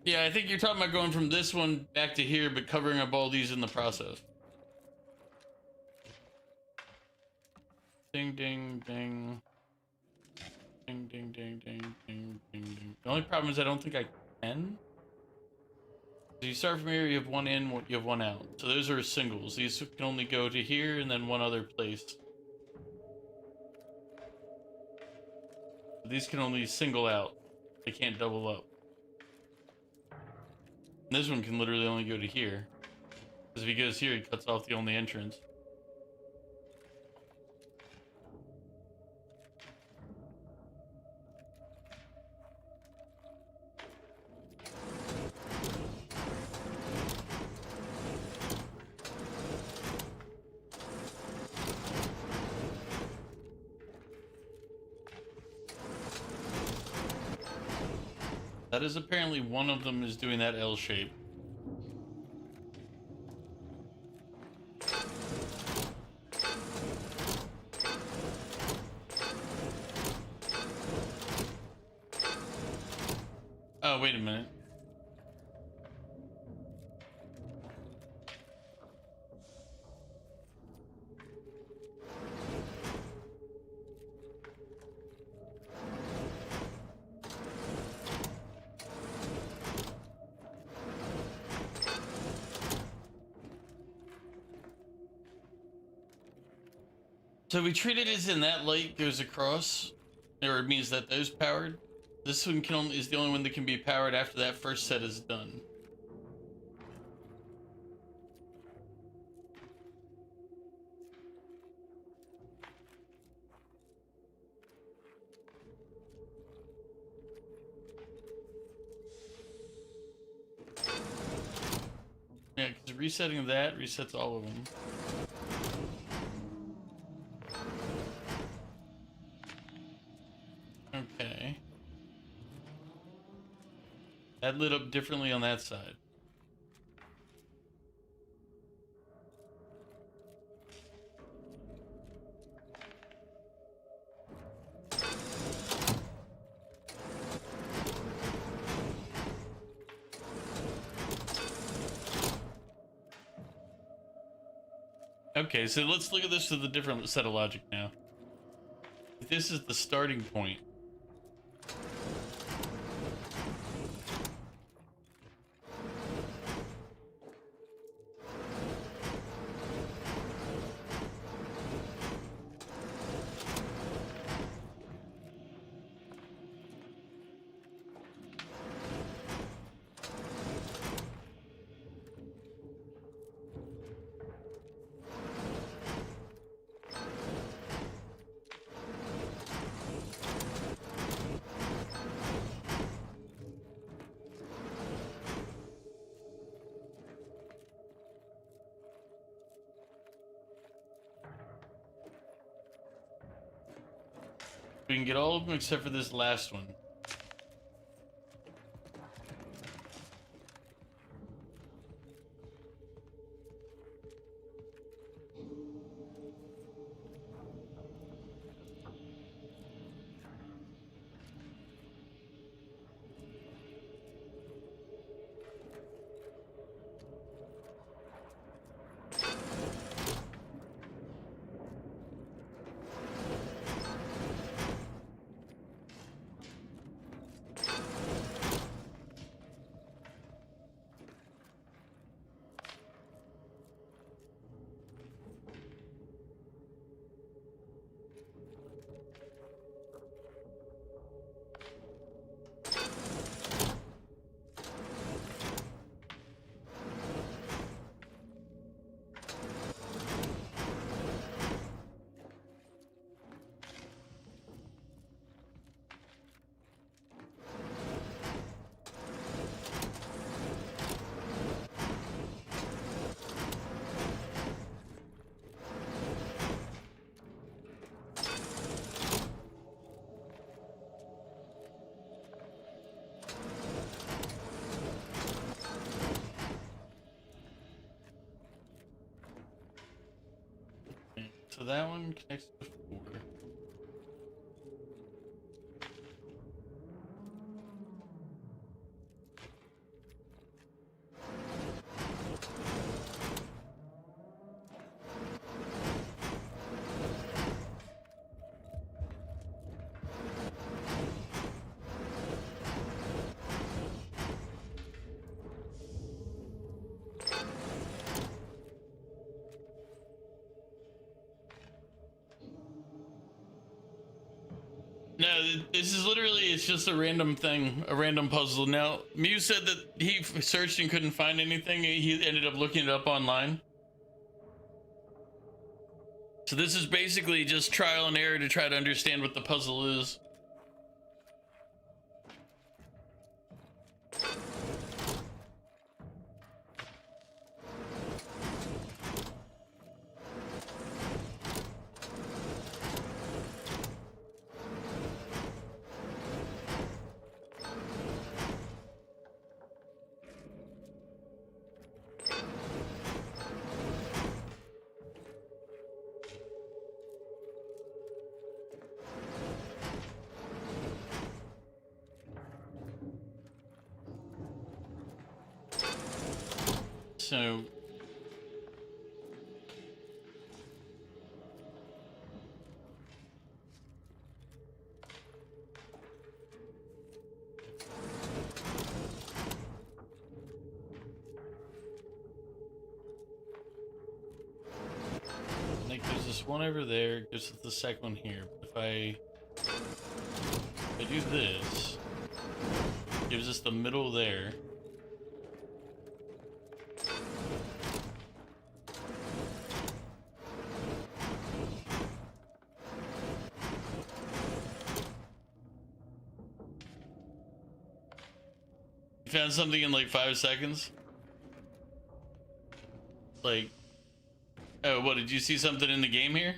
Yeah, I think you're talking about going from this one back to here, but covering up all these in the process. Ding, ding, ding. Ding, ding, ding, ding, ding, ding, ding. The only problem is I don't think I can. So you start from here, you have one in, you have one out. So those are singles. These can only go to here and then one other place. These can only single out. They can't double up. And this one can literally only go to here. Because if he goes here, he cuts off the only entrance. That is apparently one of them is doing that L shape. Oh, wait a minute. So we treat it as in that light goes across, or it means that those powered. This one is the only one that can be powered after that first set is done. Yeah, because resetting that resets all of them. Okay. That lit up differently on that side. Okay, so let's look at this with a different set of logic now. If this is the starting point. We can get all of them except for this last one. So that one connects to 4. No, this is literally, it's just a random thing, a random puzzle. Now, Mew said that he searched and couldn't find anything. He ended up looking it up online. So this is basically just trial and error to try to understand what the puzzle is. So like there's this one over there, gives us the second one here. But if I do this, gives us the middle there. You found something in like 5 seconds? Like, oh, what, did you see something in the game here?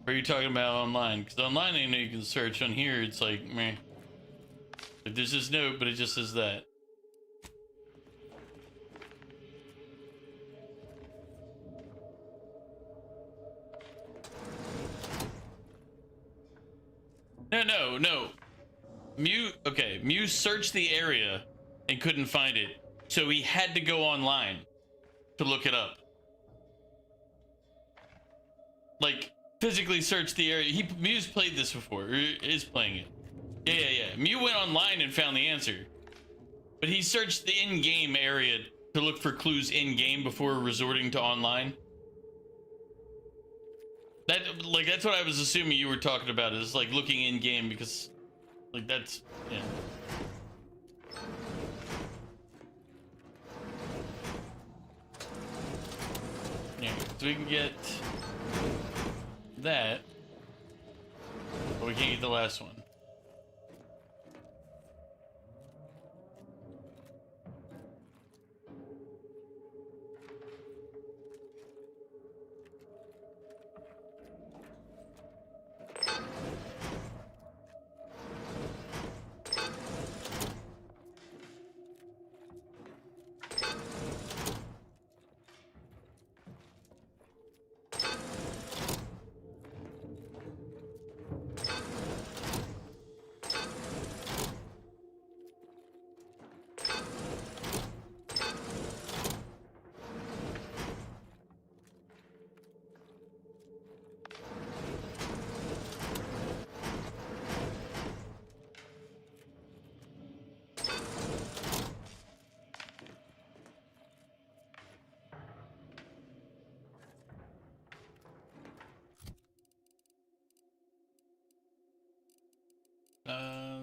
Or are you talking about online? Because online, I know you can search. On here, it's like, meh. Like, there's this note, but it just says that. No. Mew searched the area and couldn't find it. So he had to go online to look it up. Like, physically search the area. Mew's played this before, or is playing it. Yeah. Mew went online and found the answer. But he searched the in-game area to look for clues in-game before resorting to online. That's what I was assuming you were talking about, is like looking in-game, because like that's, yeah. Yeah, so we can get that, but we can't get the last one.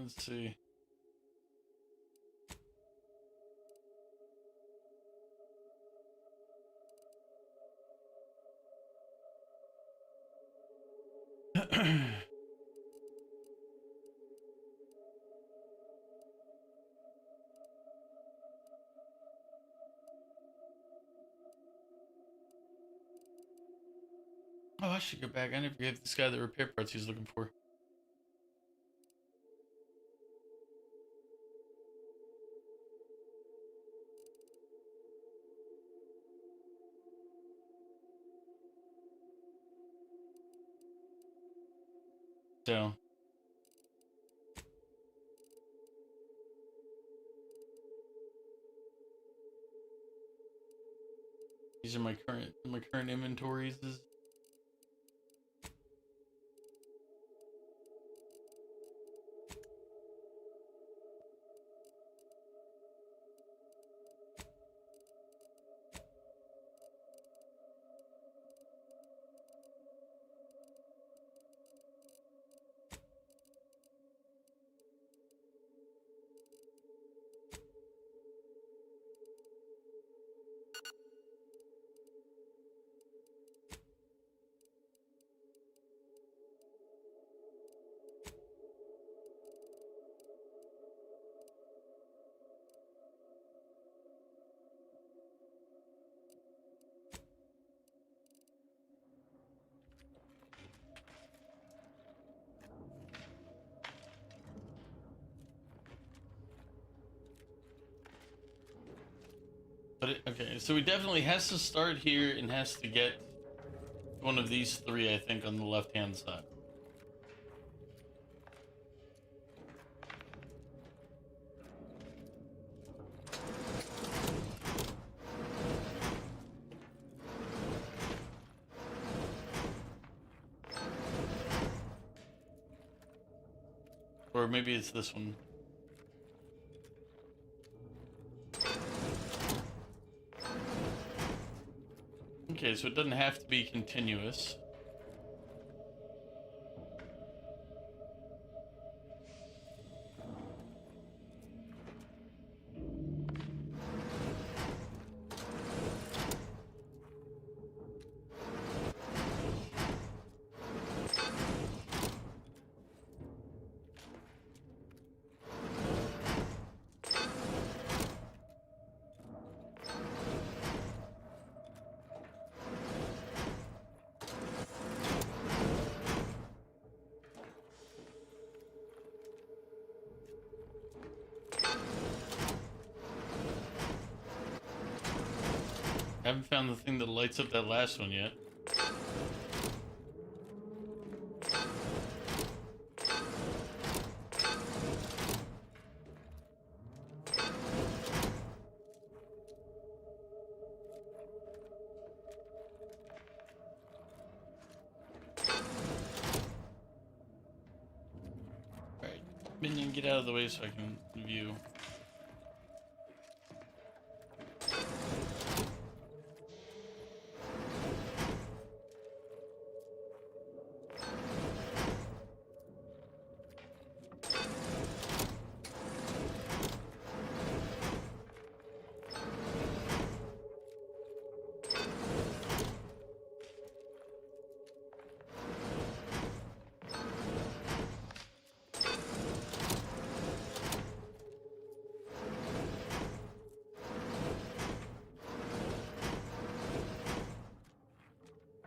Let's see. Oh, I should go back. I never gave this guy the repair parts he was looking for. So these are my current inventories. But okay, so he definitely has to start here and has to get one of these three, I think, on the left-hand side. Or maybe it's this one. Okay, so it doesn't have to be continuous. I haven't found the thing that lights up that last one yet. Alright, minion, get out of the way so I can view.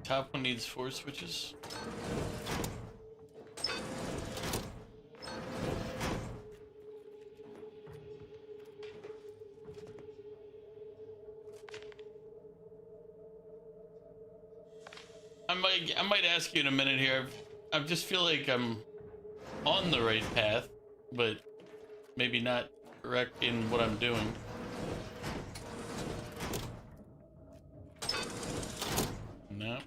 Top one needs 4 switches. I might ask you in a minute here. I just feel like I'm on the right path, but maybe not correct in what I'm doing. No.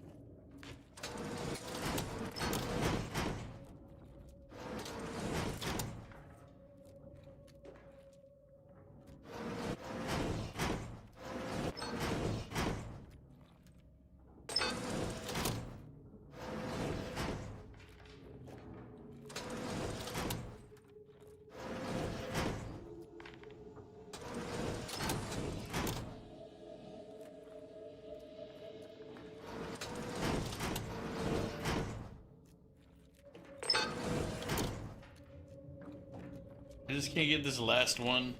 I just can't get this last one.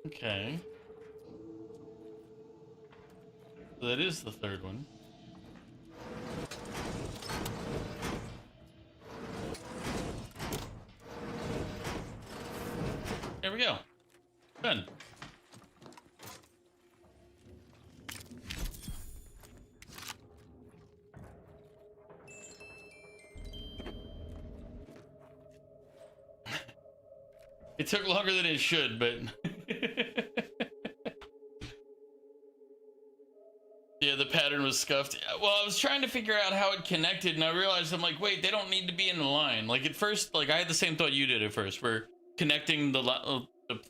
Okay. So that is the third one. There we go. Done. It took longer than it should, but yeah, the pattern pattern was scuffed. Well, I was trying to figure out how it connected, and I realized I'm like, wait, they don't need to be in a line. Like at first, like I had the same thought you did at first, where connecting the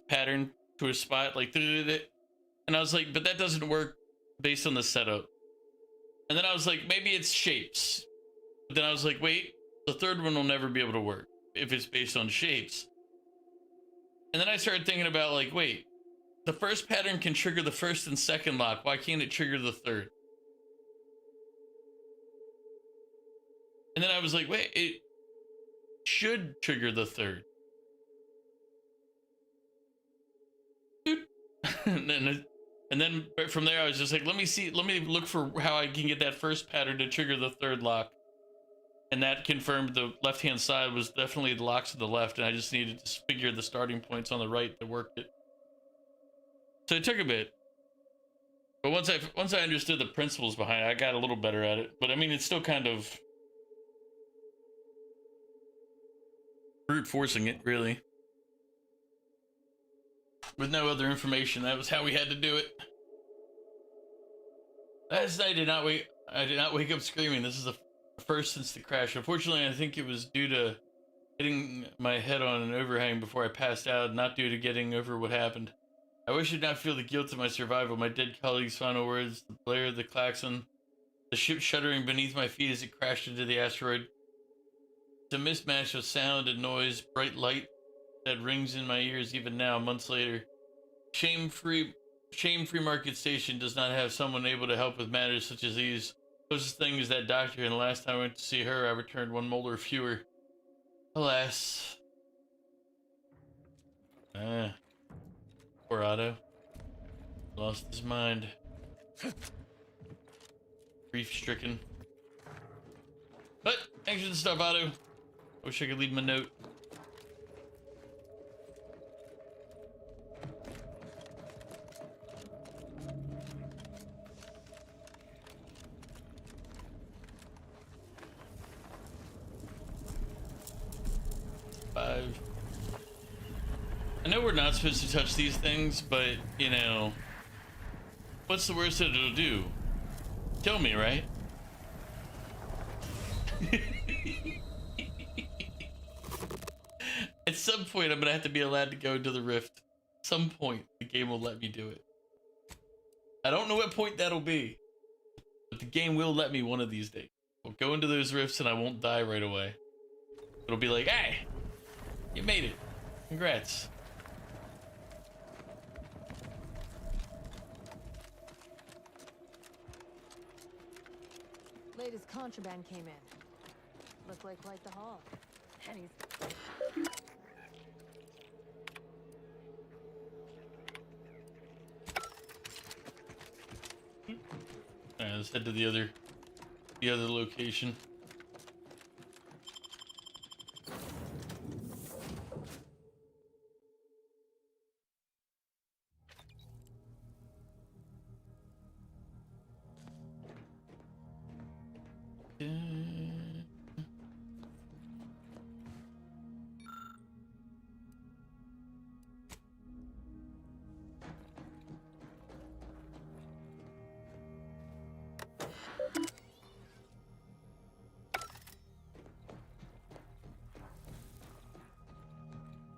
pattern to a spot, like, and I was like, but that doesn't work based on the setup. And then I was like, maybe it's shapes. But then I was like, wait, the third one will never be able to work if it's based on shapes. And then I started thinking about like, wait, the first pattern can trigger the first and second lock. Why can't it trigger the third? And then I was like, wait, it should trigger the third. and then from there I was just like, let me look for how I can get that first pattern to trigger the third lock. And that confirmed the left-hand side was definitely the locks to the left, and I just needed to figure the starting points on the right that worked it. So it took a bit. But once I understood the principles behind it, I got a little better at it. But I mean, it's still kind of brute forcing it, really. With no other information, that was how we had to do it. Last night I did not wake up screaming. This is the first since the crash. Unfortunately, I think it was due to hitting my head on an overhang before I passed out, not due to getting over what happened. I wish I did not feel the guilt of my survival. My dead colleagues' final words, the blare of the klaxon, the ship shuddering beneath my feet as it crashed into the asteroid. It's a mismatch of sound and noise, bright light that rings in my ears even now, months later. Shame-free Market Station does not have someone able to help with matters such as these. Closest thing is that doctor, and the last time I went to see her, I returned one molar fewer. Alas. Poor Otto. Lost his mind. Grief-stricken. But, thanks for the stuff, Otto. Wish I could leave him a note. I know we're not supposed to touch these things, but, you know, what's the worst that it'll do? Kill me, right? At some point, I'm gonna have to be allowed to go into the rift. At some point, the game will let me do it. I don't know what point that'll be, but the game will let me one of these days. I'll go into those rifts and I won't die right away. It'll be like, hey, you made it. Congrats. Latest contraband came in. Looked like quite the haul. Pennies. Alright, let's head to the other location.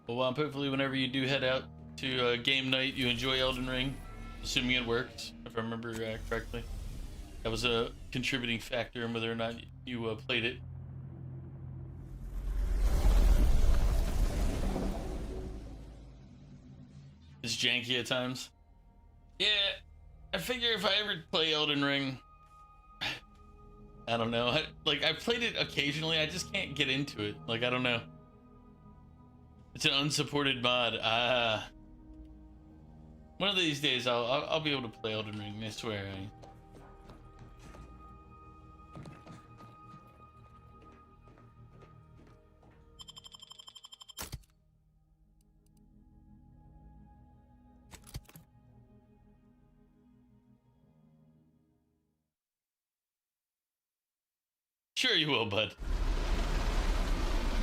Well, hopefully whenever you do head out to game night, you enjoy Elden Ring, assuming it works, if I remember correctly. That was a contributing factor in whether or not you played it. It's janky at times. Yeah, I figure if I ever play Elden Ring, I don't know. I've played it occasionally, I just can't get into it. Like, I don't know. It's an unsupported mod. One of these days I'll be able to play Elden Ring, I swear. Sure you will, bud.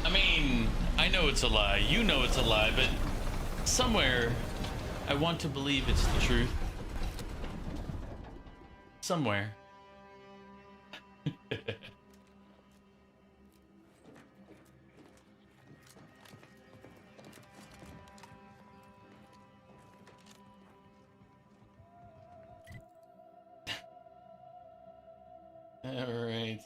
I mean, I know it's a lie, you know it's a lie, but somewhere I want to believe it's the truth. Somewhere. All right.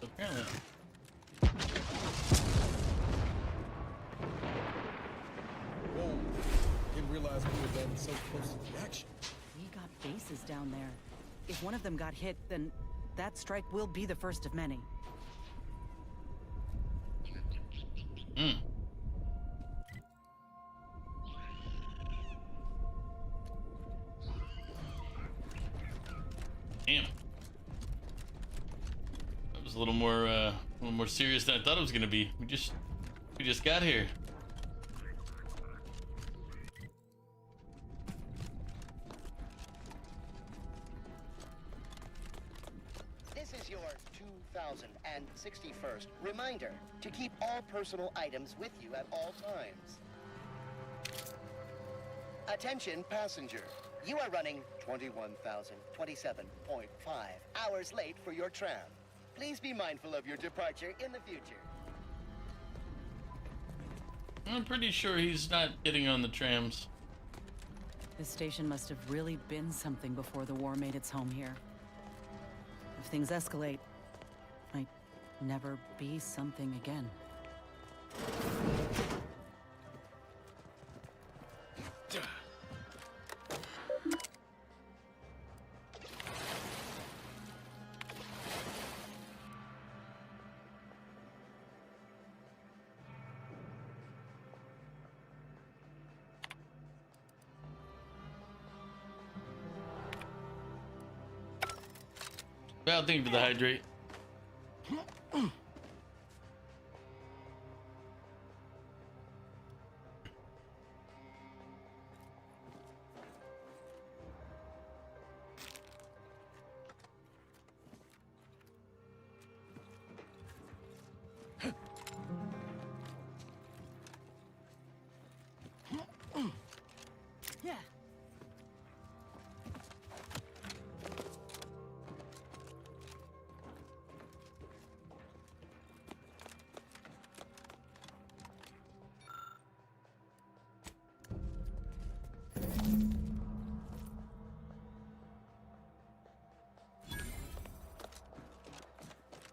Apparently. Whoa. Didn't realize we were that so close to the action. We got bases down there. If one of them got hit, then that strike will be the first of many. Hmm. Damn. That was a little more serious than I thought it was gonna be. We just got here. This is your 2061st reminder to keep all personal items with you at all times. Attention passenger, you are running 21,027.5 hours late for your tram. Please be mindful of your departure in the future. I'm pretty sure he's not getting on the trams. This station must have really been something before the war made its home here. If things escalate, might never be something again. Bad thing to the hydrate. Yeah.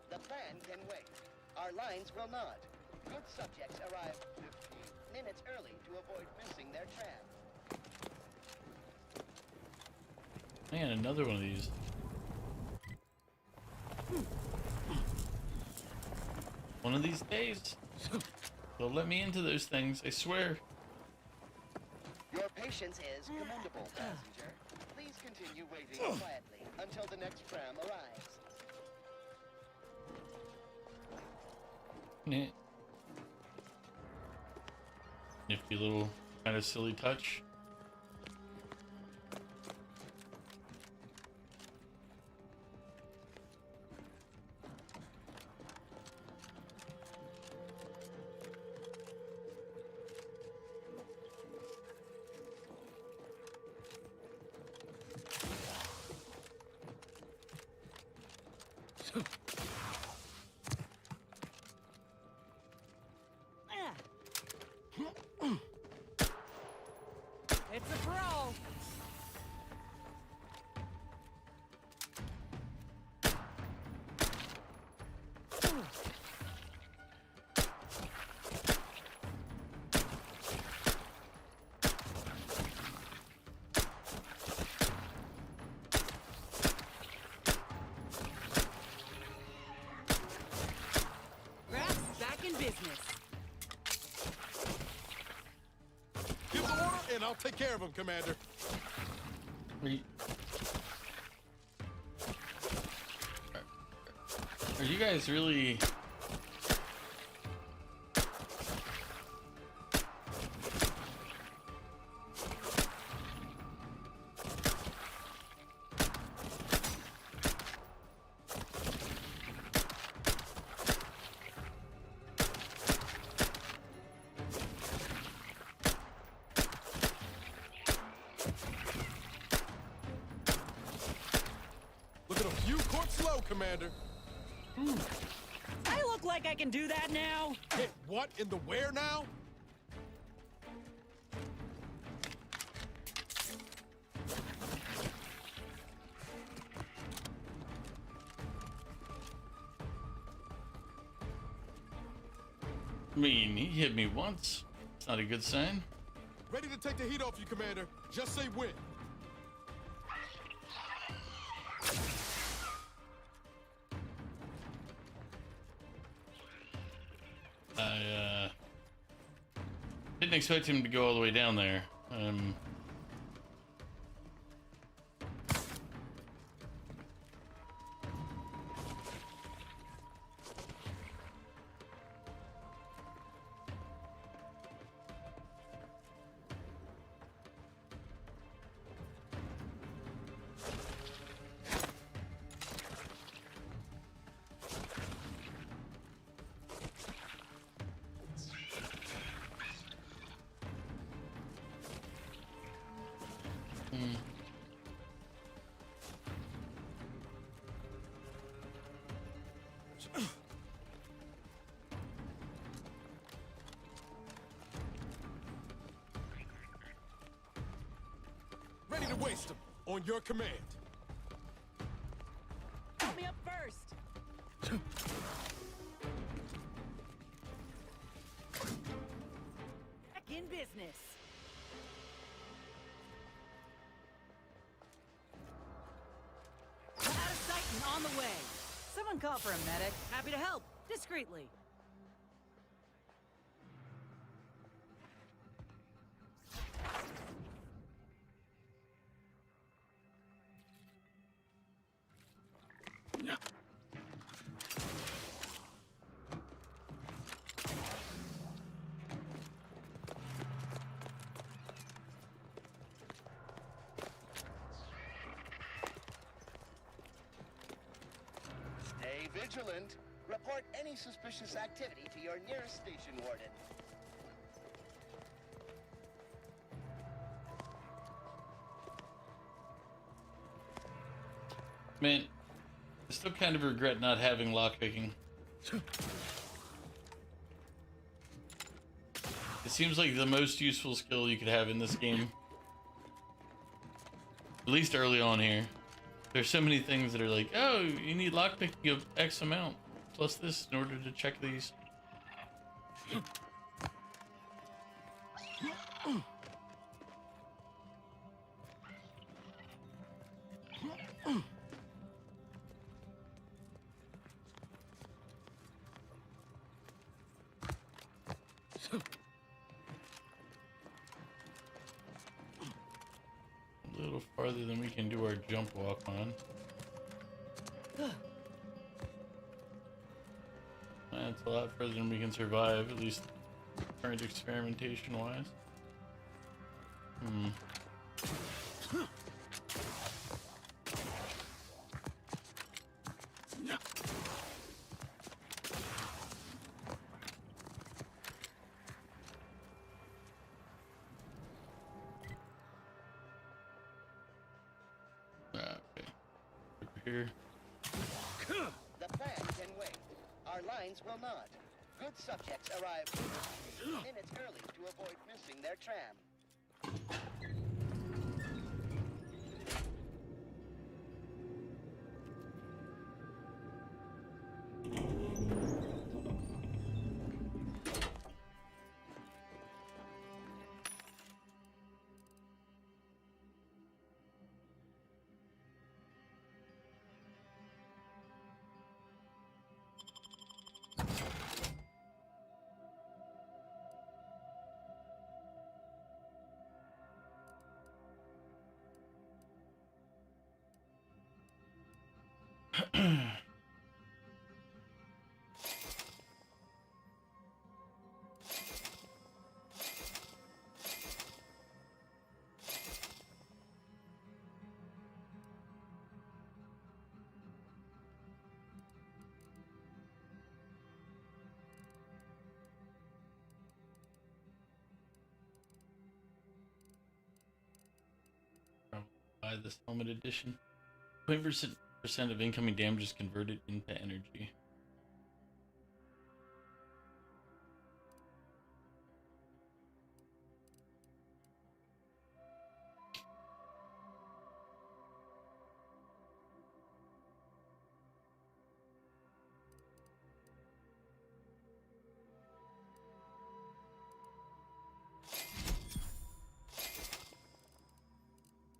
The plan can wait. Our lines will not. Good subjects arrive 15 minutes early to avoid missing their tram. Man, another one of these. One of these days, they'll let me into those things, I swear. Your patience is commendable, passenger. Please continue waiting quietly until the next tram arrives. Yeah. Nifty little kind of silly touch. It's a pro! Grab's back in business. Give the order, and I'll take care of him, Commander. Are you guys really Commander. I look like I can do that now? Hit what in the where now? I mean, he hit me once. It's not a good sign. Ready to take the heat off you, Commander. Just say when. I didn't expect him to go all the way down there. Ready to waste them. On your command. Put me up first. Back in business. Out of sight and on the way. Someone call for a medic. Happy to help. Discreetly. Stay vigilant. Report any suspicious activity to your nearest station warden. Man, I still kind of regret not having lockpicking. It seems like the most useful skill you could have in this game. At least early on here. There's so many things that are like, oh, you need lockpicking of X amount plus this in order to check these. A little farther than we can do our jump walk on. That's a lot further than we can survive, at least current experimentation wise. Okay. Over here. The plan can wait. Our lines will not. Good subjects arrive minutes early to avoid missing their tram. Buy this helmet edition. 20% % of incoming damage is converted into energy.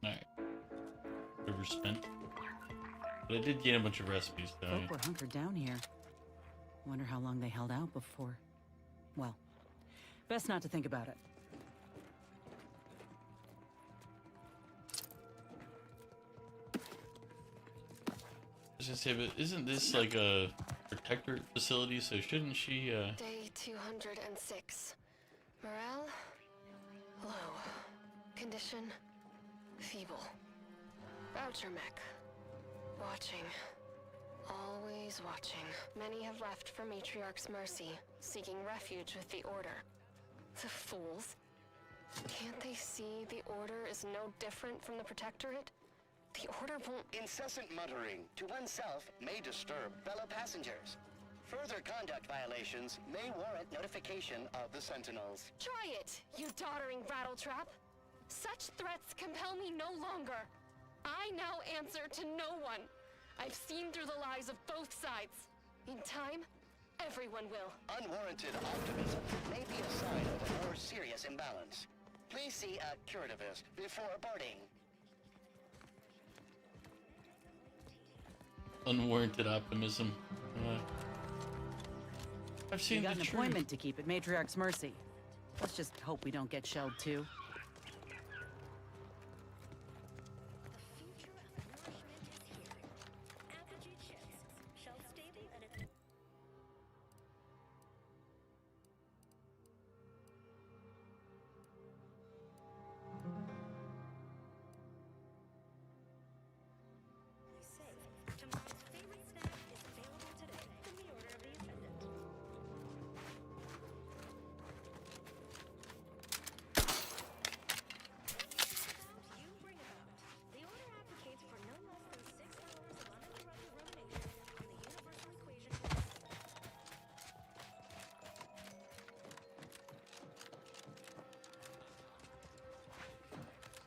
Alright. Overspent. But I did gain a bunch of recipes, though. Folk were hunkered down here. Wonder how long they held out before. Well, best not to think about it. I was gonna say, but isn't this like a protectorate facility? So shouldn't she? Day 206. Morale low. Condition feeble. Voucher mech. Watching. Always watching. Many have left for Matriarch's mercy, seeking refuge with the Order. The fools. Can't they see the Order is no different from the Protectorate? The Order won't... Incessant muttering to oneself may disturb fellow passengers. Further conduct violations may warrant notification of the Sentinels. Try it, you doddering rattletrap! Such threats compel me no longer. I now answer to no one. I've seen through the lies of both sides. In time, everyone will. Unwarranted optimism may be a sign of a more serious imbalance. Please see a curativist before boarding. Unwarranted optimism. I've seen We got the an truth. appointment to keep at Matriarch's mercy. Let's just hope we don't get shelled too.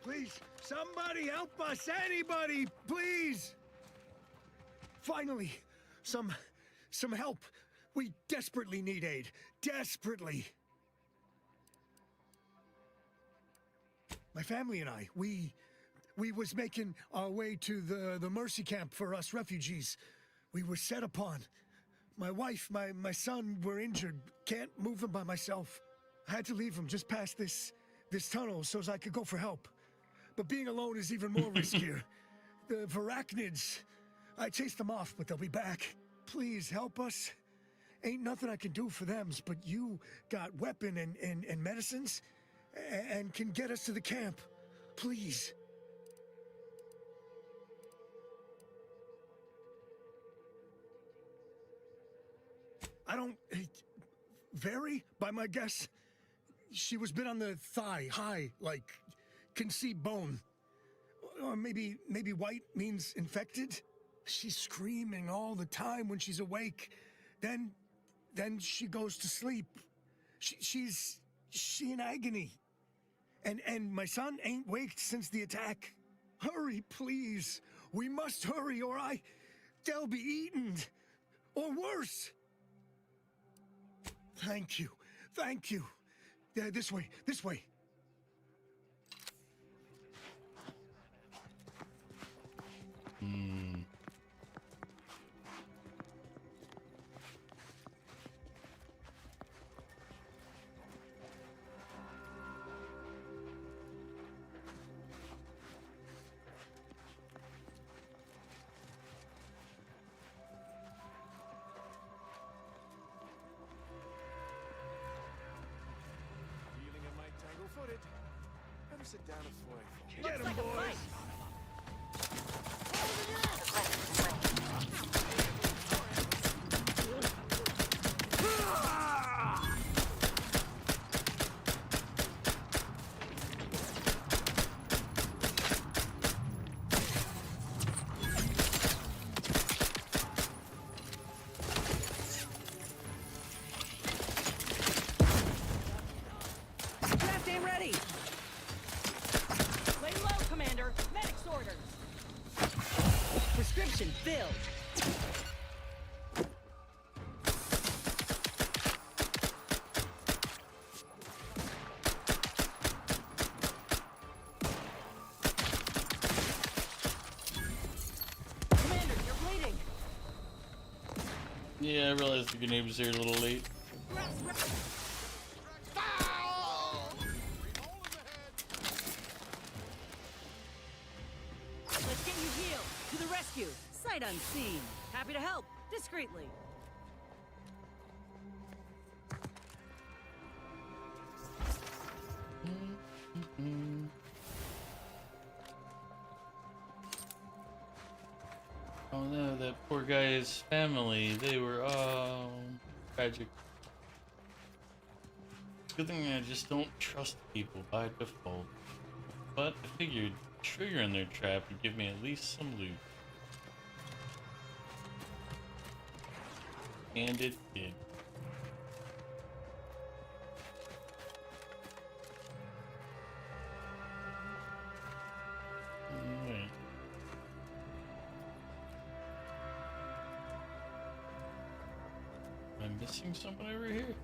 Please, somebody help us! Anybody, please! Finally, some help. We desperately need aid. Desperately. My family and I, we was making our way to the mercy camp for us refugees. We were set upon. My wife, my son were injured. Can't move them by myself. I had to leave them just past this tunnel so as I could go for help. But being alone is even more riskier. The arachnids, I chased them off, but they'll be back. Please help us. Ain't nothing I can do for them, but you got weapon and medicines and can get us to the camp. Please. I don't... Vary, by my guess. She was bit on the thigh, high, like... can see bone. Or maybe white means infected? She's screaming all the time when she's awake. Then she goes to sleep. She in agony. And my son ain't waked since the attack. Hurry, please. We must hurry or they'll be eaten. Or worse. Thank you. Thank you. This way. Feeling I might tangle-footed. Better sit down and fly. Get him, boys! Yeah, I realized the grenade was there a little late. Let's get you healed. To the rescue. Sight unseen. Happy to help. Discreetly. Oh no, that poor guy's family. They were all tragic. It's a good thing I just don't trust people by default. But I figured trigger in their trap would give me at least some loot. And it did. Alright. Am I missing someone over here?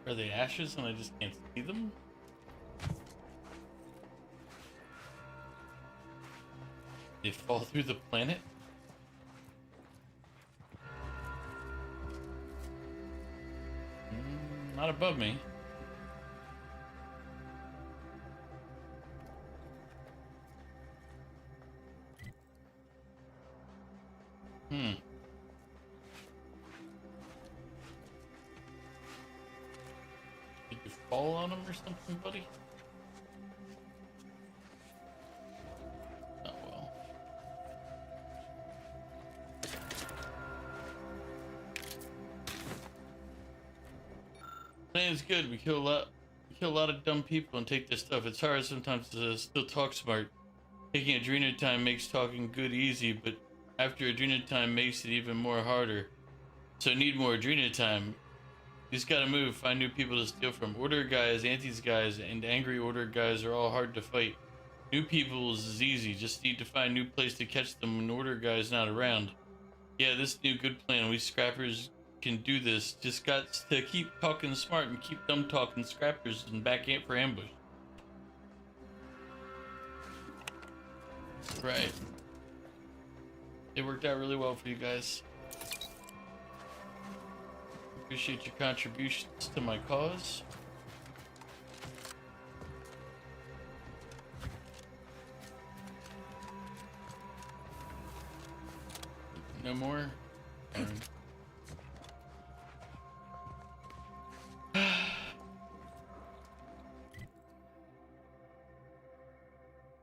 Are they ashes and I just can't see them? They fall through the planet? Not above me. Did you fall on them or something, buddy? Oh well. Plan's good. We kill a lot of dumb people and take their stuff. It's hard sometimes to still talk smart. Taking Adrena time makes talking good easy, but after Adrena time makes it even more harder. So need more Adrena time. You just gotta move, find new people to steal from. Order guys, antis guys, and angry order guys are all hard to fight. New people is easy, just need to find a new place to catch them when order guy's not around. Yeah, this new good plan, we scrappers can do this. Just got to keep talking smart and keep dumb talking scrappers and back in for ambush. Right. It worked out really well for you guys. Appreciate your contributions to my cause. No more?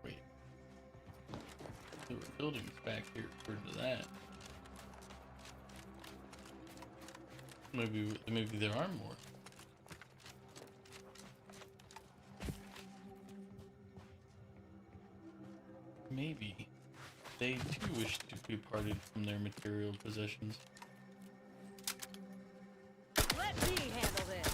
Wait. There were buildings back here according to that. Maybe there are more. Maybe they too wish to be parted from their material possessions. Let me handle this.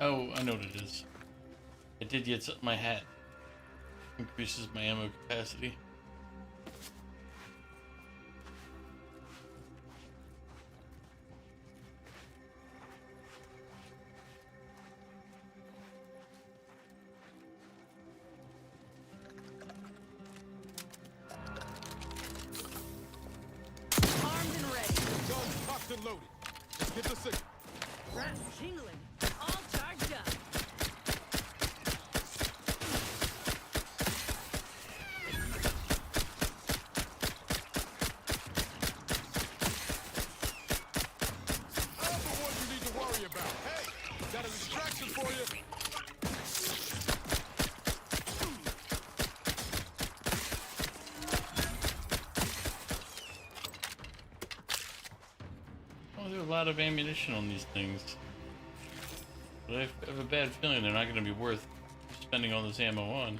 Oh, I know what it is. I did get my hat. Increases my ammo capacity. and loaded. Let's get the signal. Brass tingling. All charged up. I'm the one you need to worry about. Hey, got a distraction for you. Oh, there's a lot of ammunition on these things. But I have a bad feeling they're not going to be worth spending all this ammo on.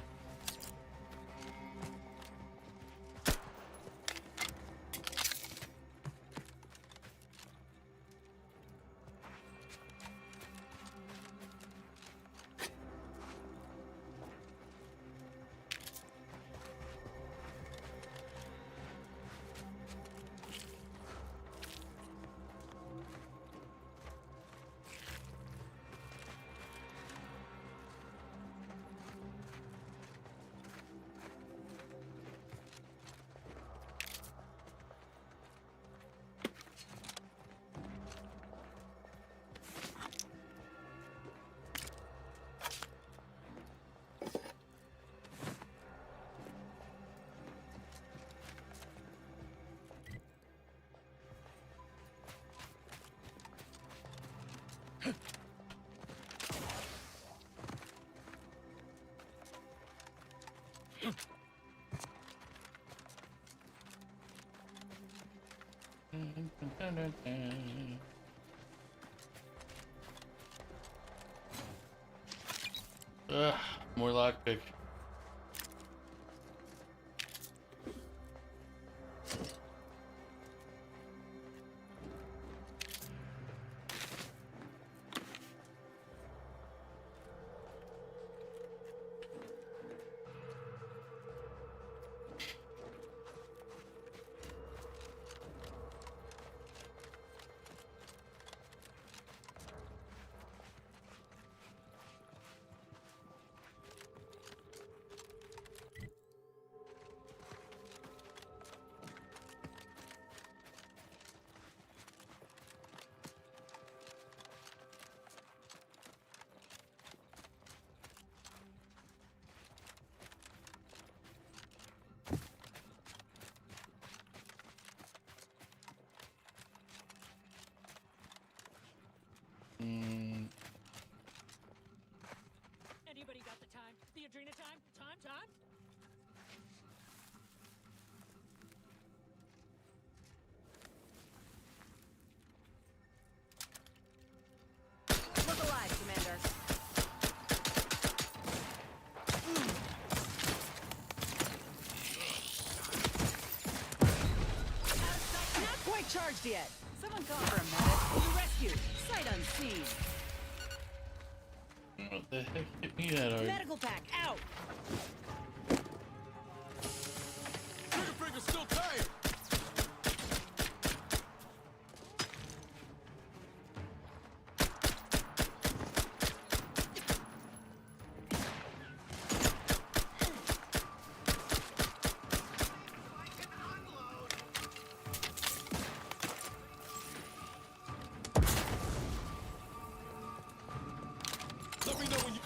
Ugh, more lockpick. Anybody got the time? The Adrena time? Time? Look alive, Commander. Not quite charged yet. Someone call for a medic. To the rescue. Sight unseen. What the heck hit me that hard? Medical pack out. Trigger finger's still tired. Let me know when you...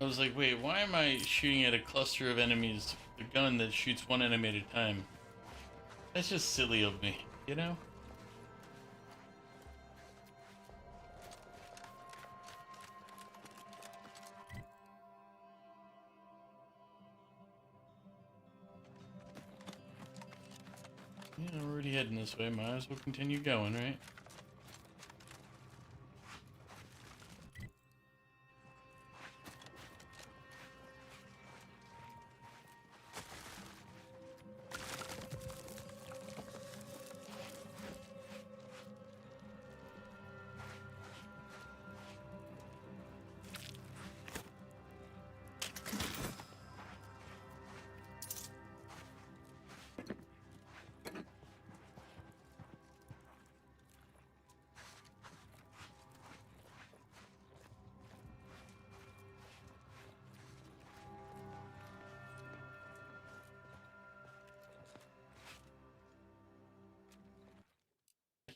I was like, wait, why am I shooting at a cluster of enemies with a gun that shoots one enemy at a time? That's just silly of me, you know? Yeah, we're already heading this way. Might as well continue going, right?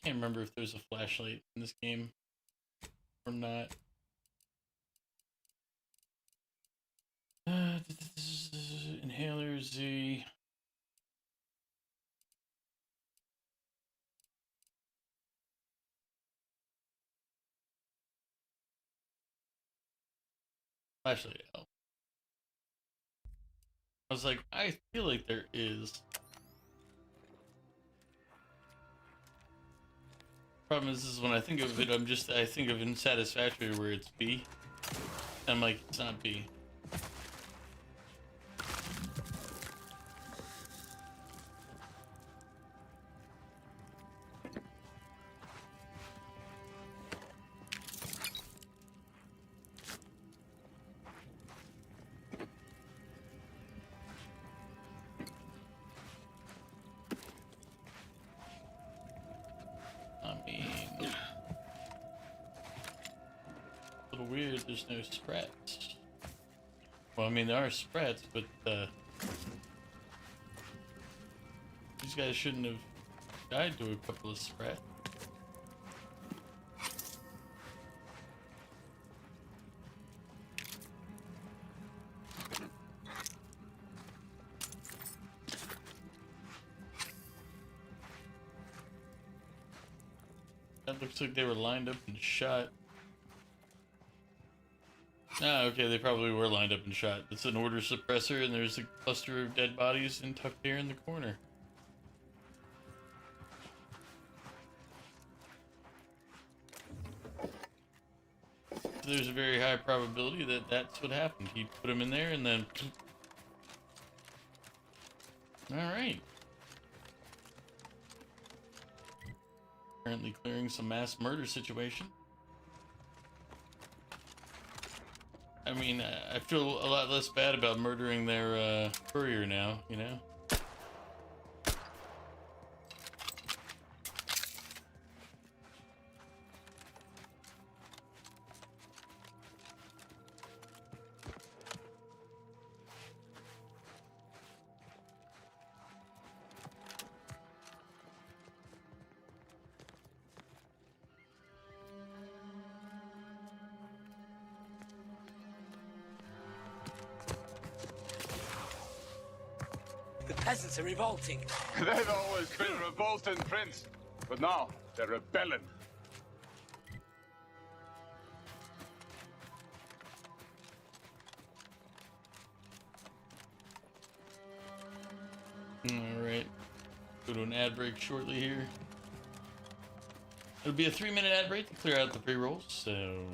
can't remember if there's a flashlight in this game or not. Inhaler Z. Flashlight L. I was like, I feel like there is. Problem is when I think of it, I think of Unsatisfactory where it's B. I'm like, it's not B. Weird, there's no sprats. Well, I mean, there are sprats, but these guys shouldn't have died to a couple of sprats. That looks like they were lined up and shot. Ah, okay, they probably were lined up and shot. It's an order suppressor, and there's a cluster of dead bodies tucked here in the corner. So there's a very high probability that that's what happened. He put them in there, and then... Alright. Currently clearing some mass murder situation. I mean, I feel a lot less bad about murdering their courier now, you know? The peasants are revolting. They've always been revolting, Prince. But now, they're rebelling. Alright. Go to an ad break shortly here. It'll be a 3-minute ad break to clear out the pre-rolls, so...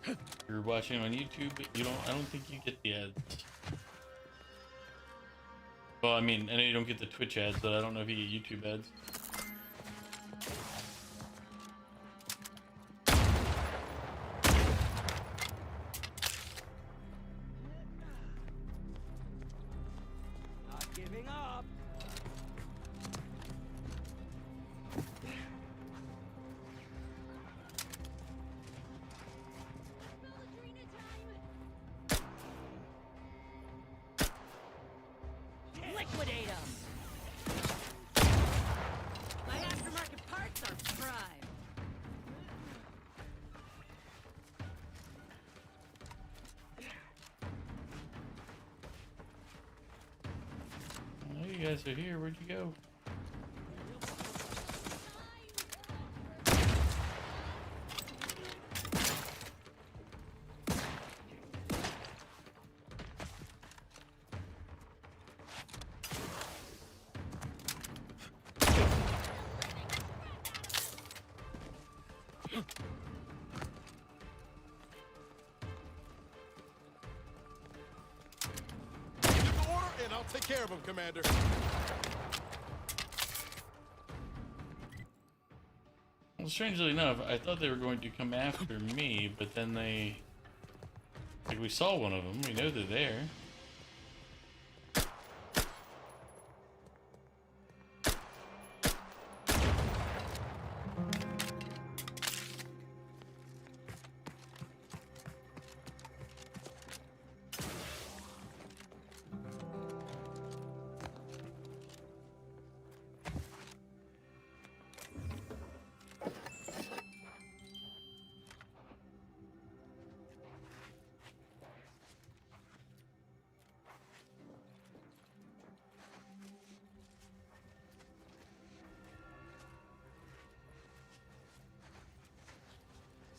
If you're watching on YouTube, I don't think you get the ads. Well, I mean, I know you don't get the Twitch ads, but I don't know if you get YouTube ads. Not giving up. Liquidate them! My aftermarket parts are prime. Oh, you guys are here. Where'd you go? Give the order, and I'll take care of them, Commander. Well, strangely enough, I thought they were going to come after me, but then they... Like, we saw one of them. We know they're there.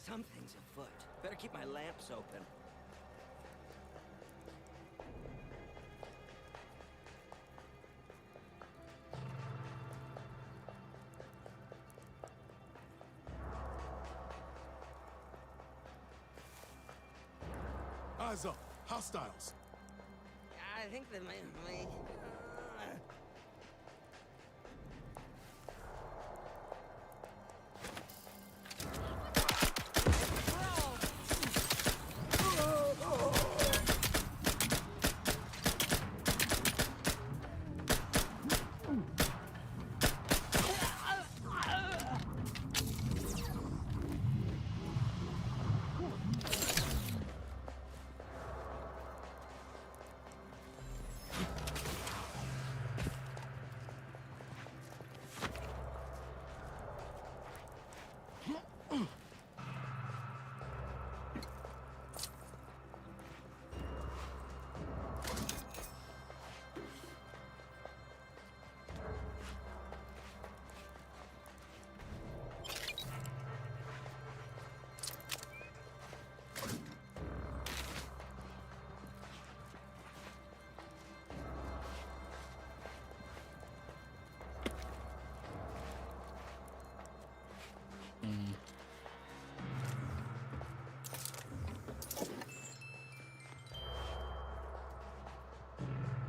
Something's afoot. Better keep my lamps open. Eyes up. Hostiles. I think they may...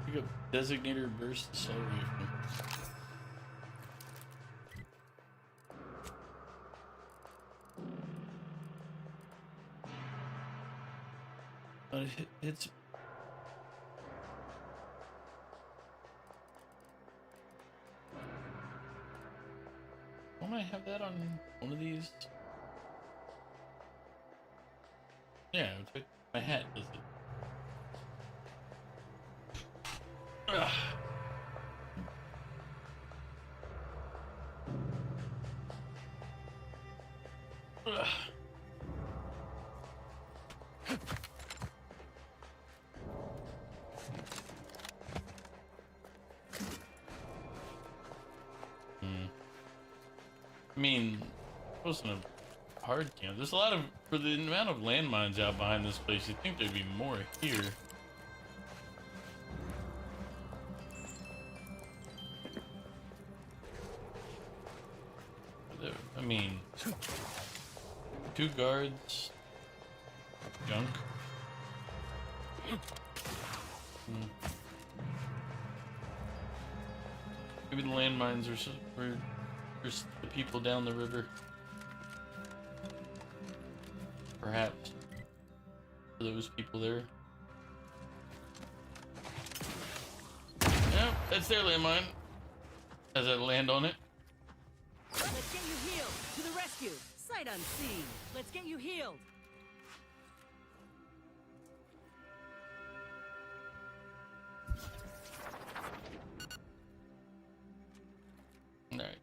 Pick up designator burst assault rifle. But it's don't I have that on one of these? Yeah, it's like my hat does it. Ugh. Ugh. I mean, it wasn't a hard camp. There's a lot of, for the amount of landmines out behind this place, you'd think there'd be more here. I mean, 2 guards, junk. Maybe the landmines are just the people down the river. Perhaps for those people there. Yep, that's their landmine. As I land on it. Let's get you healed. To the rescue. Sight unseen. Let's get you healed. All right.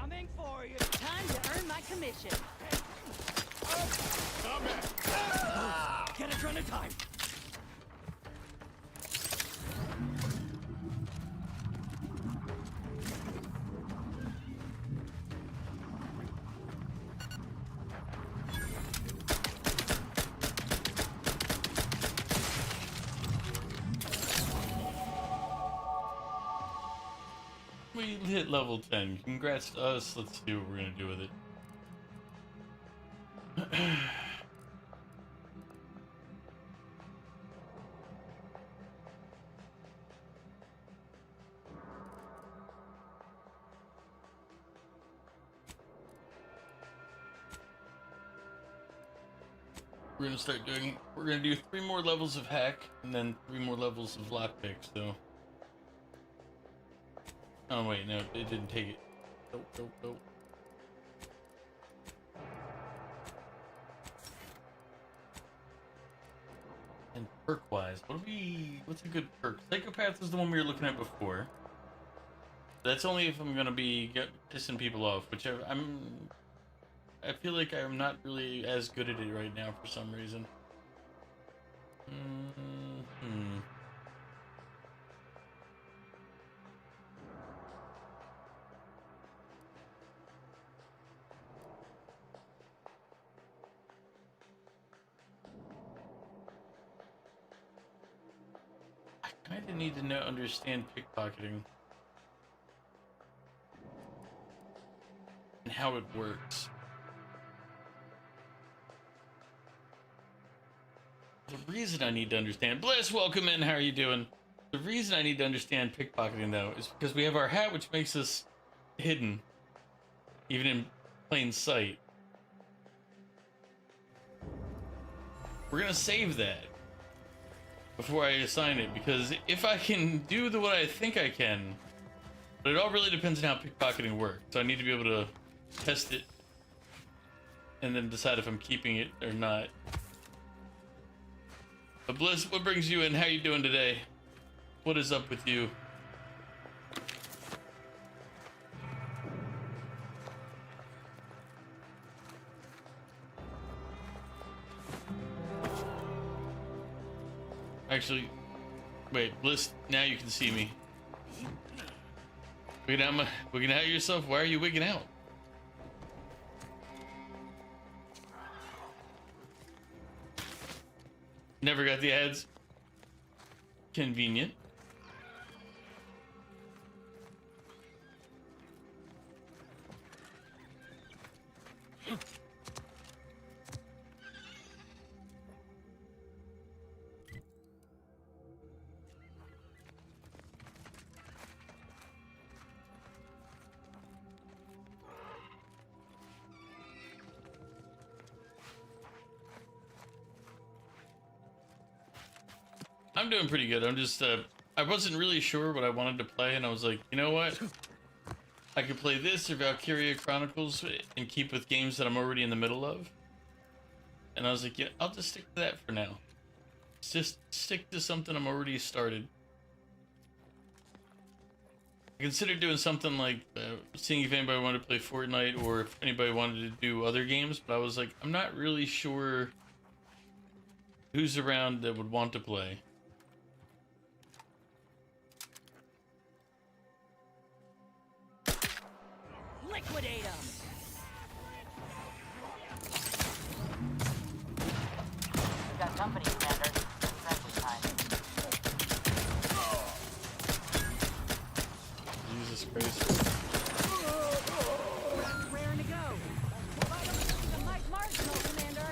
Coming for you. Time to earn my commission. Get a run of time. We hit level 10. Congrats to us. Let's see what we're gonna do with it. we're gonna start doing. We're gonna do 3 more levels of hack and then 3 more levels of lockpick. So. Oh wait, no, it didn't take it. Nope. And perk-wise, what's a good perk? Psychopath is the one we were looking at before. That's only if I'm gonna be pissing people off, which I feel like I'm not really as good at it right now for some reason. I kind of need to understand pickpocketing and how it works. The reason I need to understand... Bliss, welcome in. How are you doing? The reason I need to understand pickpocketing, though, is because we have our hat, which makes us hidden, even in plain sight. We're gonna save that before I assign it, because if I can do what I think I can, but it all really depends on how pickpocketing works. So I need to be able to test it and then decide if I'm keeping it or not. But Bliss, what brings you in? How you doing today? What is up with you? Actually, wait, Bliss, now you can see me. Wigging out yourself? Why are you wigging out? Never got the ads. Convenient. I'm doing pretty good. I'm just, I wasn't really sure what I wanted to play, and I was like, you know what? I could play this or Valkyria Chronicles and keep with games that I'm already in the middle of. And I was like, yeah, I'll just stick to that for now. Just stick to something I'm already started. I considered doing something like seeing if anybody wanted to play Fortnite or if anybody wanted to do other games, but I was like, I'm not really sure who's around that would want to play. Liquidate them! We got company, Commander. Friendly time. Jesus Christ. Raring to go. Vital to the Mike Marginal, Commander.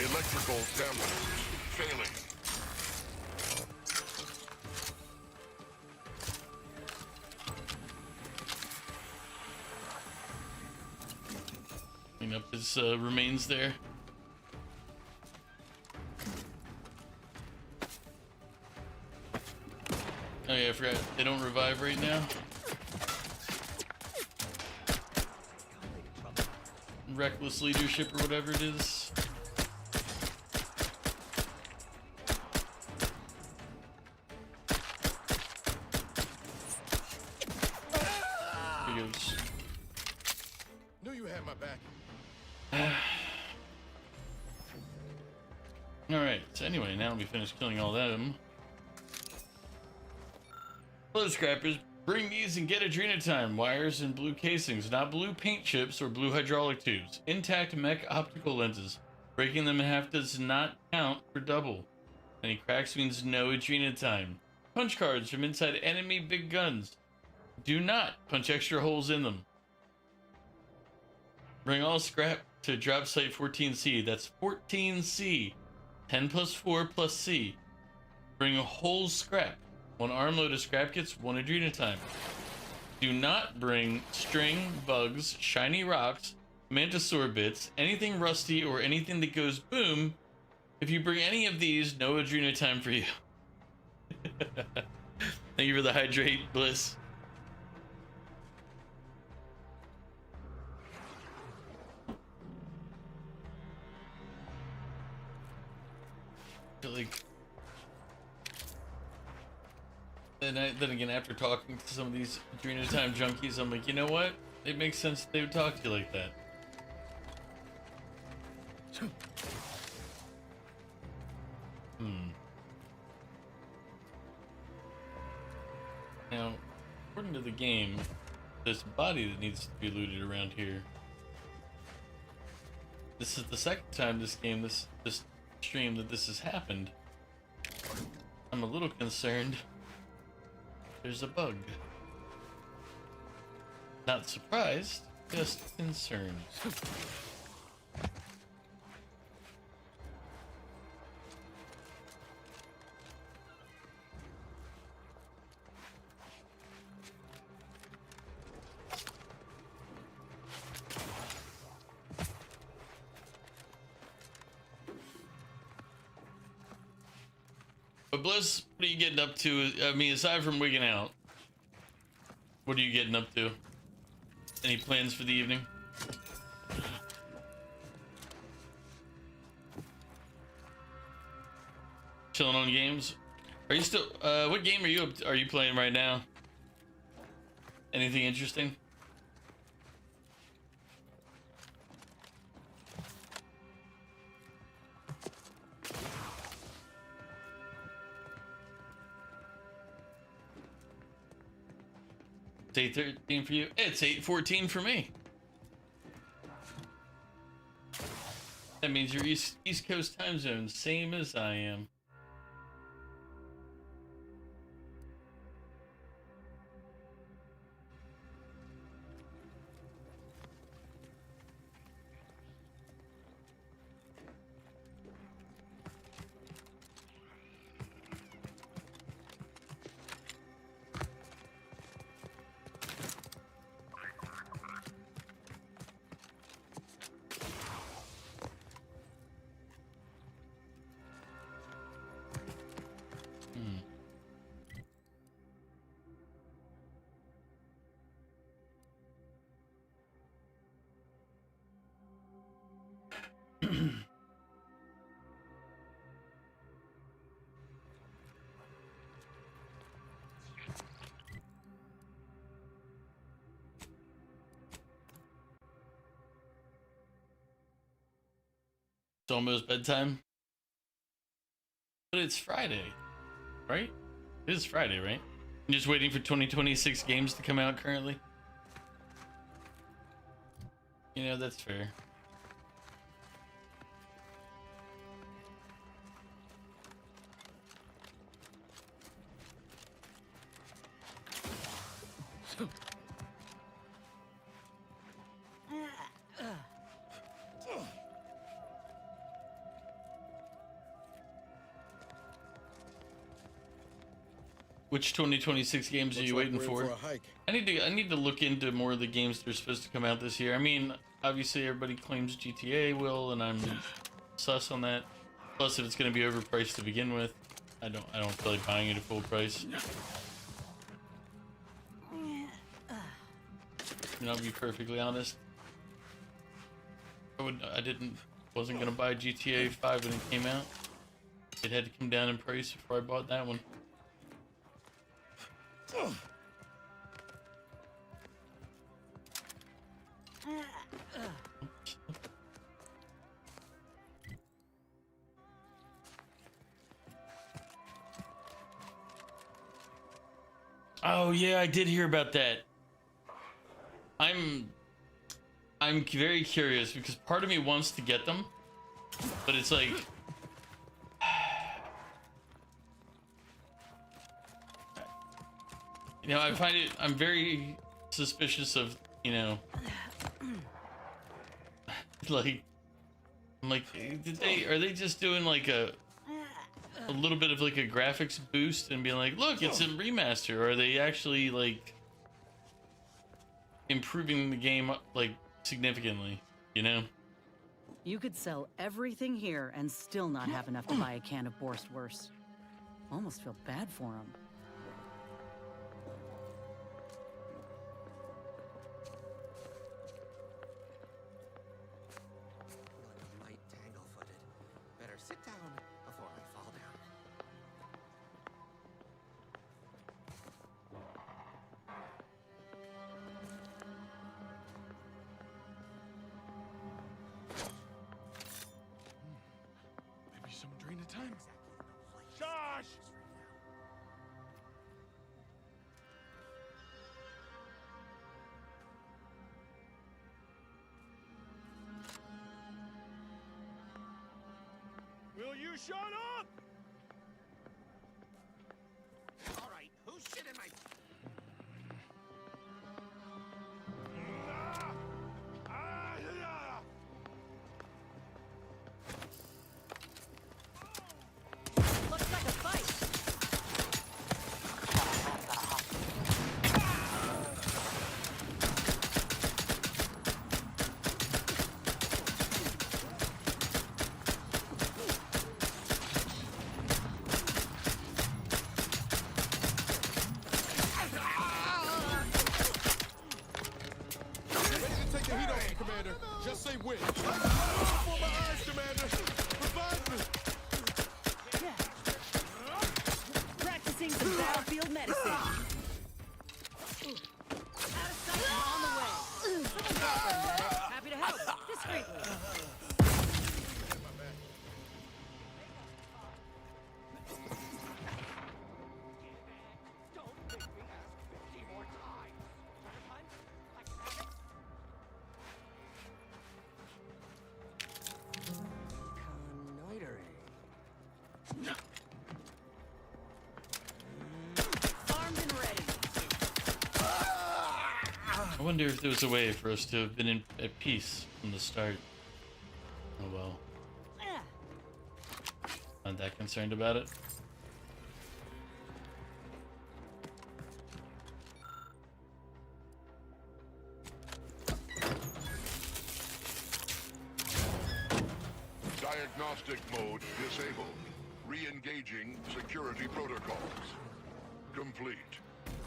Electrical damage. Failing. Clean up his remains there. Oh yeah, I forgot. They don't revive right now. Reckless leadership or whatever it is. Here goes. Knew you had my back. Alright, so anyway, now we finished killing all them. Hello, scrappers. Bring these and get Adrena time. Wires and blue casings, not blue paint chips or blue hydraulic tubes. Intact mech optical lenses. Breaking them in half does not count for double. Any cracks means no Adrena time. Punch cards from inside enemy big guns. Do not punch extra holes in them. Bring all scrap to drop site 14C. That's 14C. 10 plus 4 plus C. Bring a whole scrap. 1 armload of scrap gets 1 Adrena time. Do not bring string, bugs, shiny rocks, mantisaur bits, anything rusty, or anything that goes boom. If you bring any of these, no Adrena time for you. Thank you for the hydrate, Bliss. I feel like then again, after talking to some of these Adrena time junkies, I'm like, you know what? It makes sense they would talk to you like that. Now, according to the game, there's a body that needs to be looted around here. This is the second time this stream that this has happened. I'm a little concerned. There's a bug. Not surprised, just concerned. But Bliss, what are you getting up to? I mean, aside from wigging out, what are you getting up to? Any plans for the evening? Chilling on games? Are you still? What game are you playing right now? Anything interesting? It's 8:13 for you. It's 8:14 for me. That means you're East Coast time zone, same as I am. It's almost bedtime. But it's Friday, right? It is Friday, right? I'm just waiting for 2026 games to come out currently. You know, that's fair. Which 2026 games are you waiting for? I need to look into more of the games that are supposed to come out this year. I mean, obviously everybody claims GTA will, and I'm sus on that. Plus, if it's going to be overpriced to begin with, I don't feel like buying it at full price. And I'll be perfectly honest. Wasn't gonna buy GTA 5 when it came out. It had to come down in price before I bought that one. Oh yeah, I did hear about that. I'm very curious because part of me wants to get them, but it's like you know, I'm very suspicious of, you know, Like, I'm like, are they just doing like a little bit of like a graphics boost and being like, look, it's a remaster, or are they actually like improving the game like significantly, you know? You could sell everything here and still not have enough to buy a can of Borstwurst. Almost feel bad for him. A mite tangle-footed. Better sit down before I fall down. Maybe some drain of time. Josh! Will you shut up? All right, who's shit in my... Looks like a fight. Ready to take the heat off you, Commander. Just say when. For my eyes, Commander. Revive me. Practicing some battlefield medicine. Out of sight and on the way. Someone call for a medic. Happy to help. Discreetly. Armed and ready. I wonder if there was a way for us to have been at peace from the start. Oh well. Not that concerned about it. Diagnostic mode disabled. Re-engaging security protocols. Complete.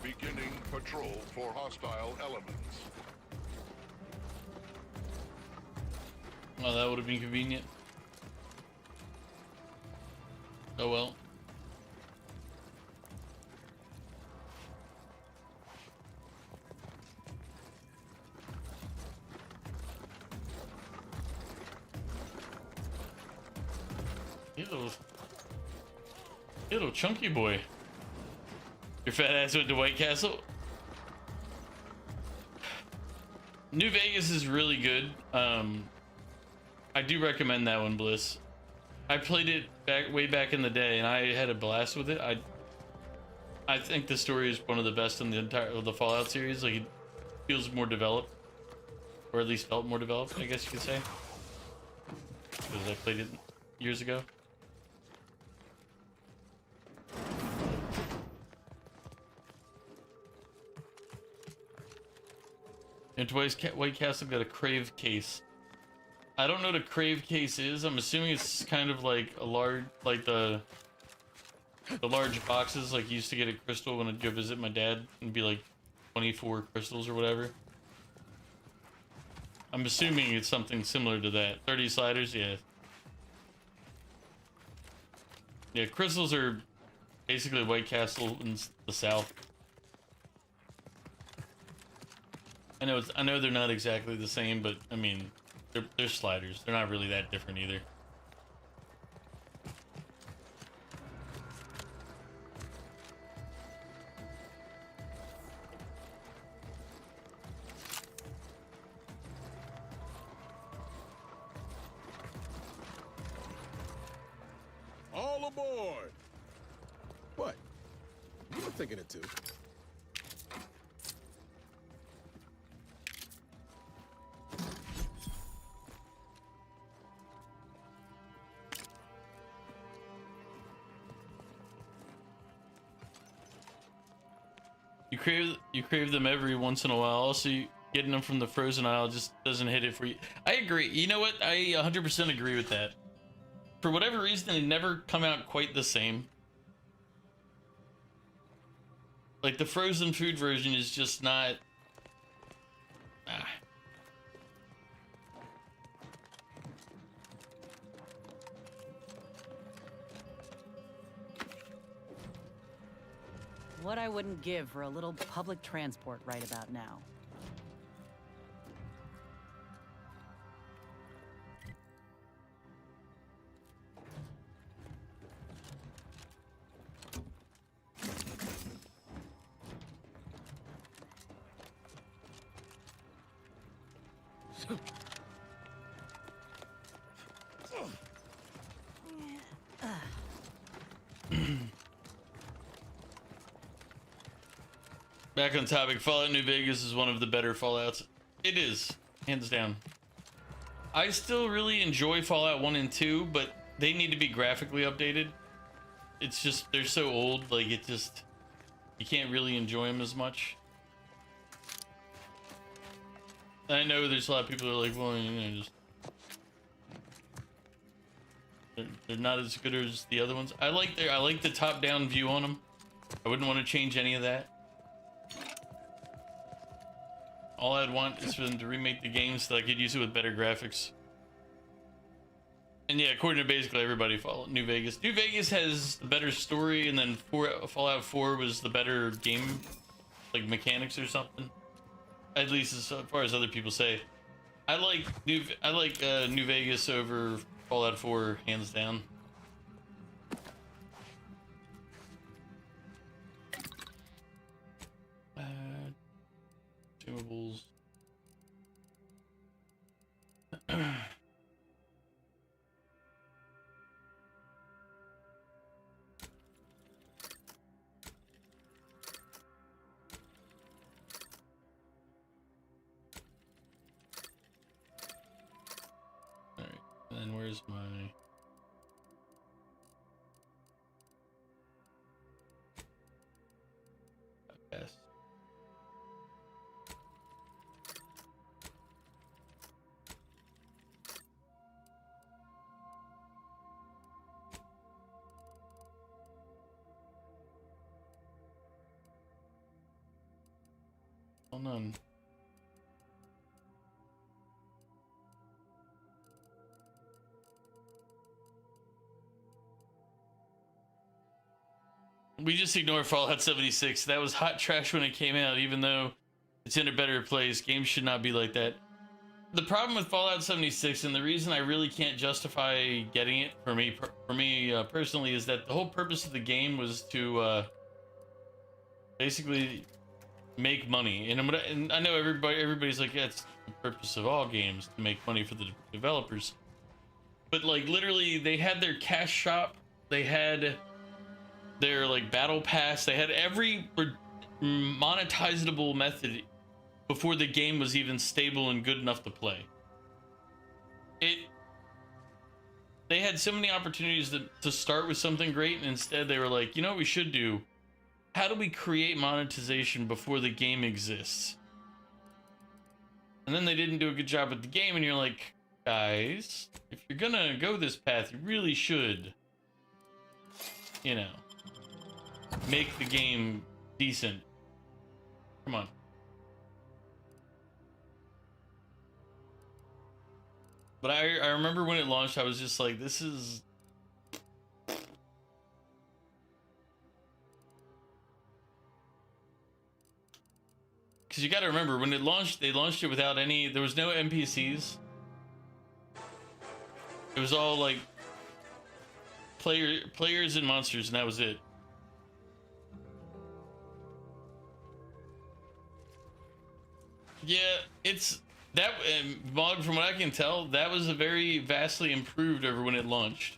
Beginning patrol for hostile elements. Well, that would have been convenient. Oh well. Little chunky boy. Your fat ass went to White Castle. New Vegas is really good. I do recommend that one, Bliss. I played it way back in the day, and I had a blast with it. I think the story is one of the best in the entire the Fallout series. Like, it feels more developed, or at least felt more developed, I guess you could say. Because I played it years ago. And White Castle got a crave case. I don't know what a crave case is. I'm assuming it's kind of like a large, like the large boxes like you used to get at Crystal when I'd go visit my dad, and be like 24 crystals or whatever. I'm assuming it's something similar to that. 30 sliders, yeah. Yeah, crystals are basically White Castle in the South. I know they're not exactly the same, but I mean, they're sliders. They're not really that different either. All aboard! What? You were thinking it too. crave them every once in a while. Also, getting them from the frozen aisle just doesn't hit it for you. I agree. You know what? I 100% agree with that. For whatever reason, they never come out quite the same. Like the frozen food version is just not. What I wouldn't give for a little public transport right about now. Back on topic, Fallout New Vegas is one of the better Fallouts. It is, hands down. I still really enjoy Fallout 1 and 2, but they need to be graphically updated. It's just, they're so old, like it just, you can't really enjoy them as much. I know there's a lot of people that are like, well, you know, just... They're not as good as the other ones. I like the top-down view on them. I wouldn't want to change any of that. All I'd want is for them to remake the game so that I could use it with better graphics. And yeah, according to basically everybody, New Vegas. New Vegas has the better story, and then Fallout 4 was the better game, like mechanics or something. At least as far as other people say. I like New Vegas over Fallout 4 hands down. Consumables. Alright, and then where's my... Yes. Oh, none. We just ignore Fallout 76. That was hot trash when it came out, even though it's in a better place. Games should not be like that. The problem with Fallout 76, and the reason I really can't justify getting it for me personally, is that the whole purpose of the game was to basically make money. And I know everybody's like, yeah, it's the purpose of all games to make money for the developers. But like literally, they had their cash shop, they had their like battle pass, they had every monetizable method before the game was even stable and good enough to play. They had so many opportunities to start with something great, and instead they were like, you know what we should do? How do we create monetization before the game exists? And then they didn't do a good job with the game, and you're like, guys, if you're gonna go this path, you really should, you know, make the game decent. Come on. But I remember when it launched, I was just like, this is... Because you got to remember, when it launched, they launched it without any... There was no NPCs. It was all like players and monsters, and that was it. Yeah, it's... That, Mog, from what I can tell, that was a very vastly improved over when it launched.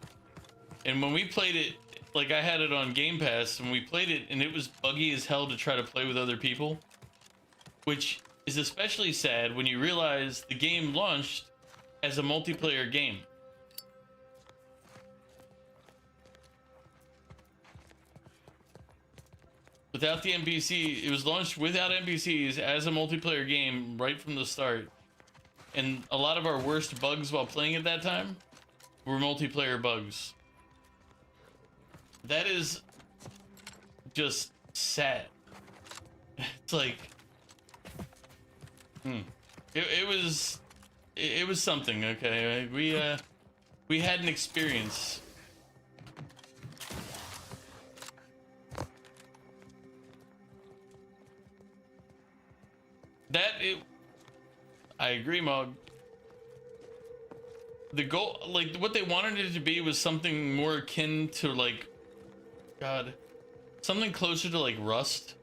And when we played it, like I had it on Game Pass, and we played it, and it was buggy as hell to try to play with other people. Which is especially sad when you realize the game launched as a multiplayer game. But without the NPC. It was launched without NPCs as a multiplayer game right from the start. And a lot of our worst bugs while playing at that time were multiplayer bugs. That is just sad. It's like, it was something. Okay, we had an experience. I agree, Mog. The goal, like what they wanted it to be, was something more akin to like, God, something closer to like Rust.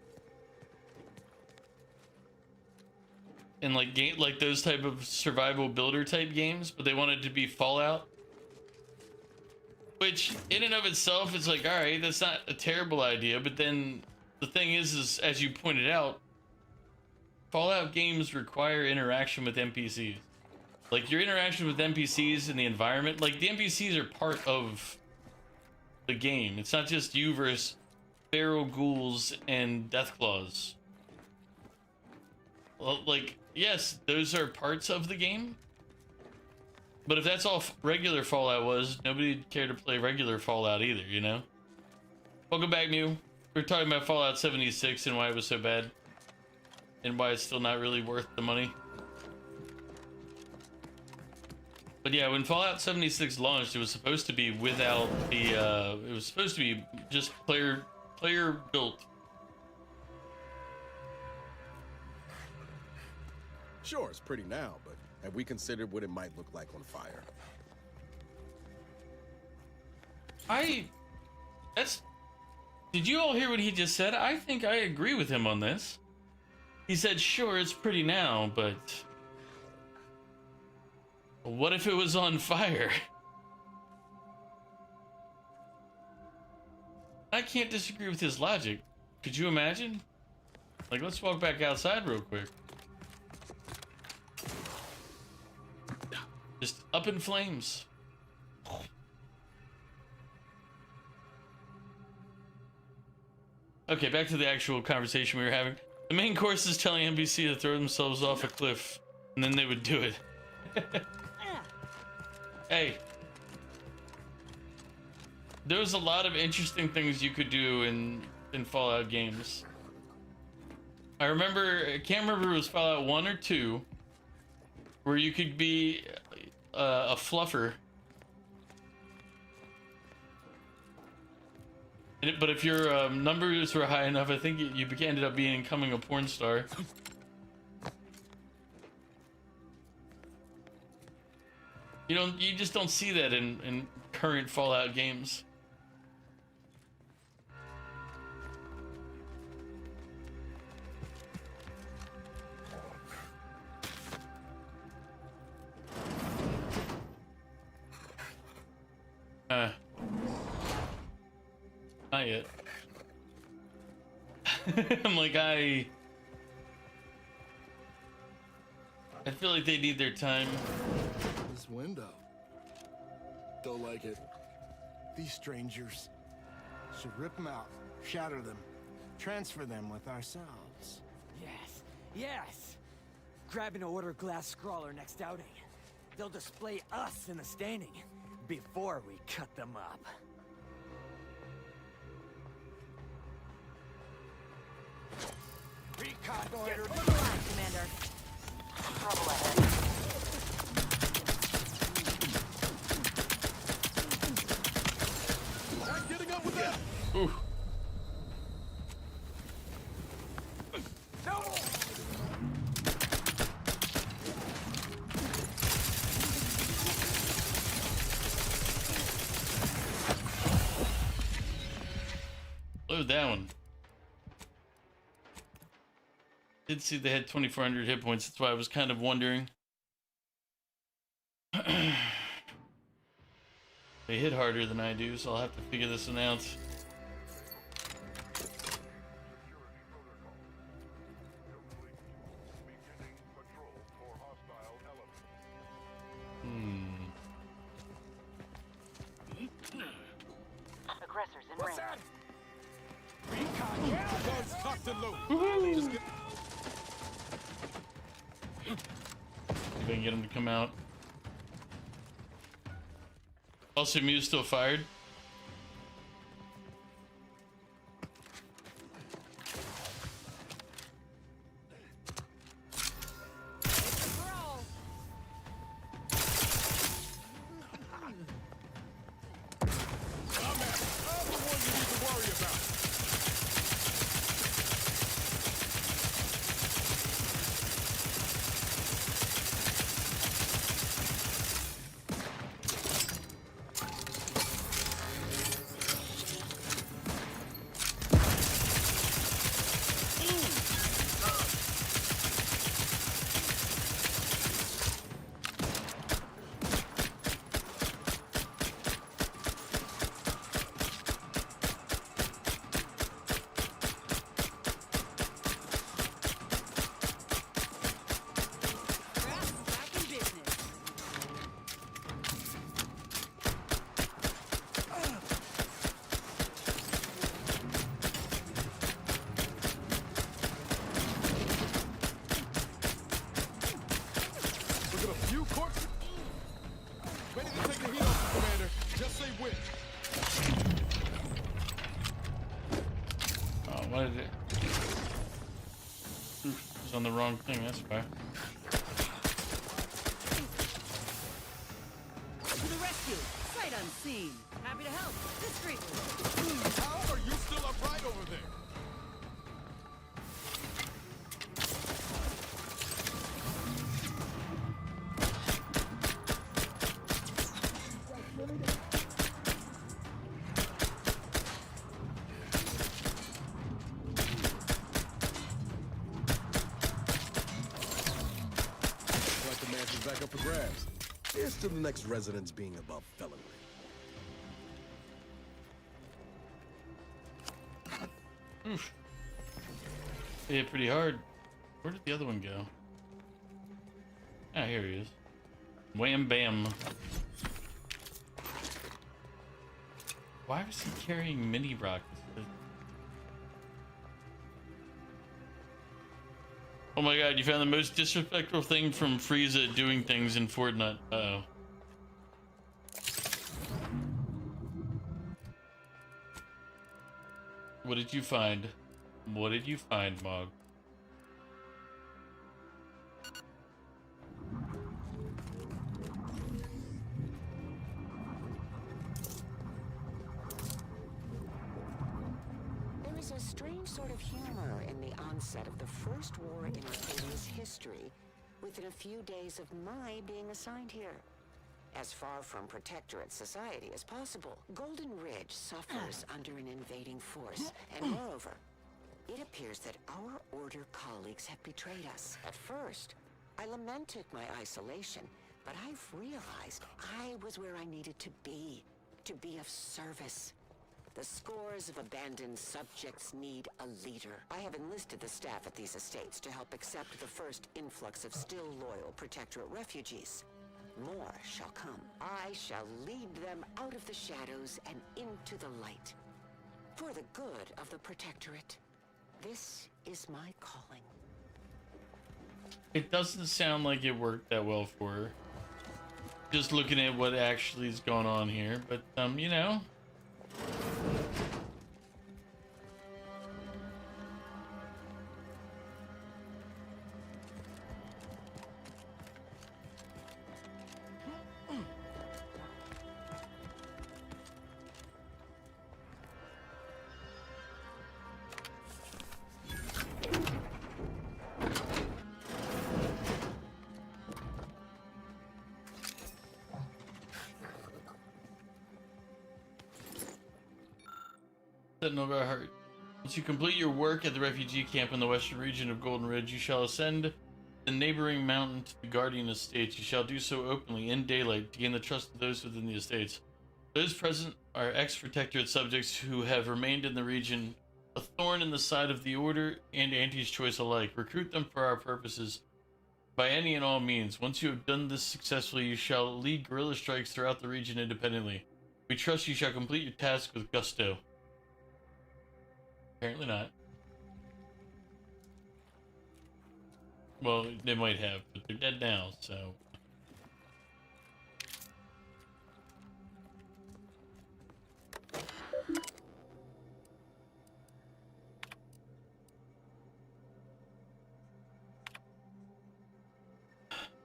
And like like those type of survival builder type games, but they wanted to be Fallout. Which in and of itself is like, all right, that's not a terrible idea, but then the thing is as you pointed out, Fallout games require interaction with NPCs. Like your interaction with NPCs in the environment, like the NPCs are part of the game. It's not just you versus feral ghouls and deathclaws. Well, like, yes, those are parts of the game. But if that's all regular Fallout was, nobody'd care to play regular Fallout either, you know? Welcome back, Mew. We're talking about Fallout 76 and why it was so bad. And why it's still not really worth the money. But yeah, when Fallout 76 launched, it was supposed to be without the, it was supposed to be just player built. Sure, it's pretty now, but have we considered what it might look like on fire? Did you all hear what he just said? I think I agree with him on this. He said, sure, it's pretty now, but what if it was on fire? I can't disagree with his logic. Could you imagine? Like, let's walk back outside real quick. Just up in flames. Okay, back to the actual conversation we were having. The main course is telling NPC to throw themselves off a cliff, and then they would do it. Hey. There was a lot of interesting things you could do in Fallout games. I can't remember if it was Fallout 1 or 2, where you could be a fluffer. But if your numbers were high enough, I think you ended up becoming a porn star. You just don't see that in current Fallout games. Not yet. I'm like, I feel like they need their time. This window. Don't like it. These strangers. Should rip them out, shatter them, transfer them with ourselves. Yes, yes! Grab an order glass scrawler next outing. They'll display us in the standing before we cut them up. Recon order. Hold the line, Commander. Trouble ahead. Not getting up with that. Ooh. Load that one. Did see they had 2,400 hit points. That's why I was kind of wondering. They hit harder than I do, so I'll have to figure this one out. Aggressors in range. Recon Guns cocked and loaded. Just get... See if I can get him to come out. Also, Mew's still fired. What did it? It was on the wrong thing, that's why. To the rescue! Sight unseen! Happy to help! Discreetly! How are you still upright over there? Back up for grabs. Here's to the next residents being above felonry. Oof. They hit pretty hard. Where did the other one go? Ah, here he is. Wham bam. Why was he carrying mini rockets? Oh my god, you found the most disrespectful thing from Frieza doing things in Fortnite. Uh-oh. What did you find? What did you find, Mog? There is a strange sort of humor in the onset of the first war in Arcadia's history, within a few days of my being assigned here. As far from protectorate society as possible, Golden Ridge suffers under an invading force, and moreover, it appears that our Order colleagues have betrayed us. At first, I lamented my isolation, but I've realized I was where I needed to be of service. The scores of abandoned subjects need a leader. I have enlisted the staff at these estates to help accept the first influx of still loyal Protectorate refugees. More shall come. I shall lead them out of the shadows and into the light. For the good of the Protectorate. This is my calling. It doesn't sound like it worked that well for her. Just looking at what actually is going on here, but you know. Sentinel Heart. Once you complete your work at the refugee camp in the western region of Golden Ridge, you shall ascend the neighboring mountain to the Guardian Estates. You shall do so openly, in daylight, to gain the trust of those within the estates. Those present are ex-Protectorate subjects who have remained in the region, a thorn in the side of the Order and Auntie's choice alike. Recruit them for our purposes by any and all means. Once you have done this successfully, you shall lead guerrilla strikes throughout the region independently. We trust you shall complete your task with gusto. Apparently not. Well, they might have, but they're dead now, so...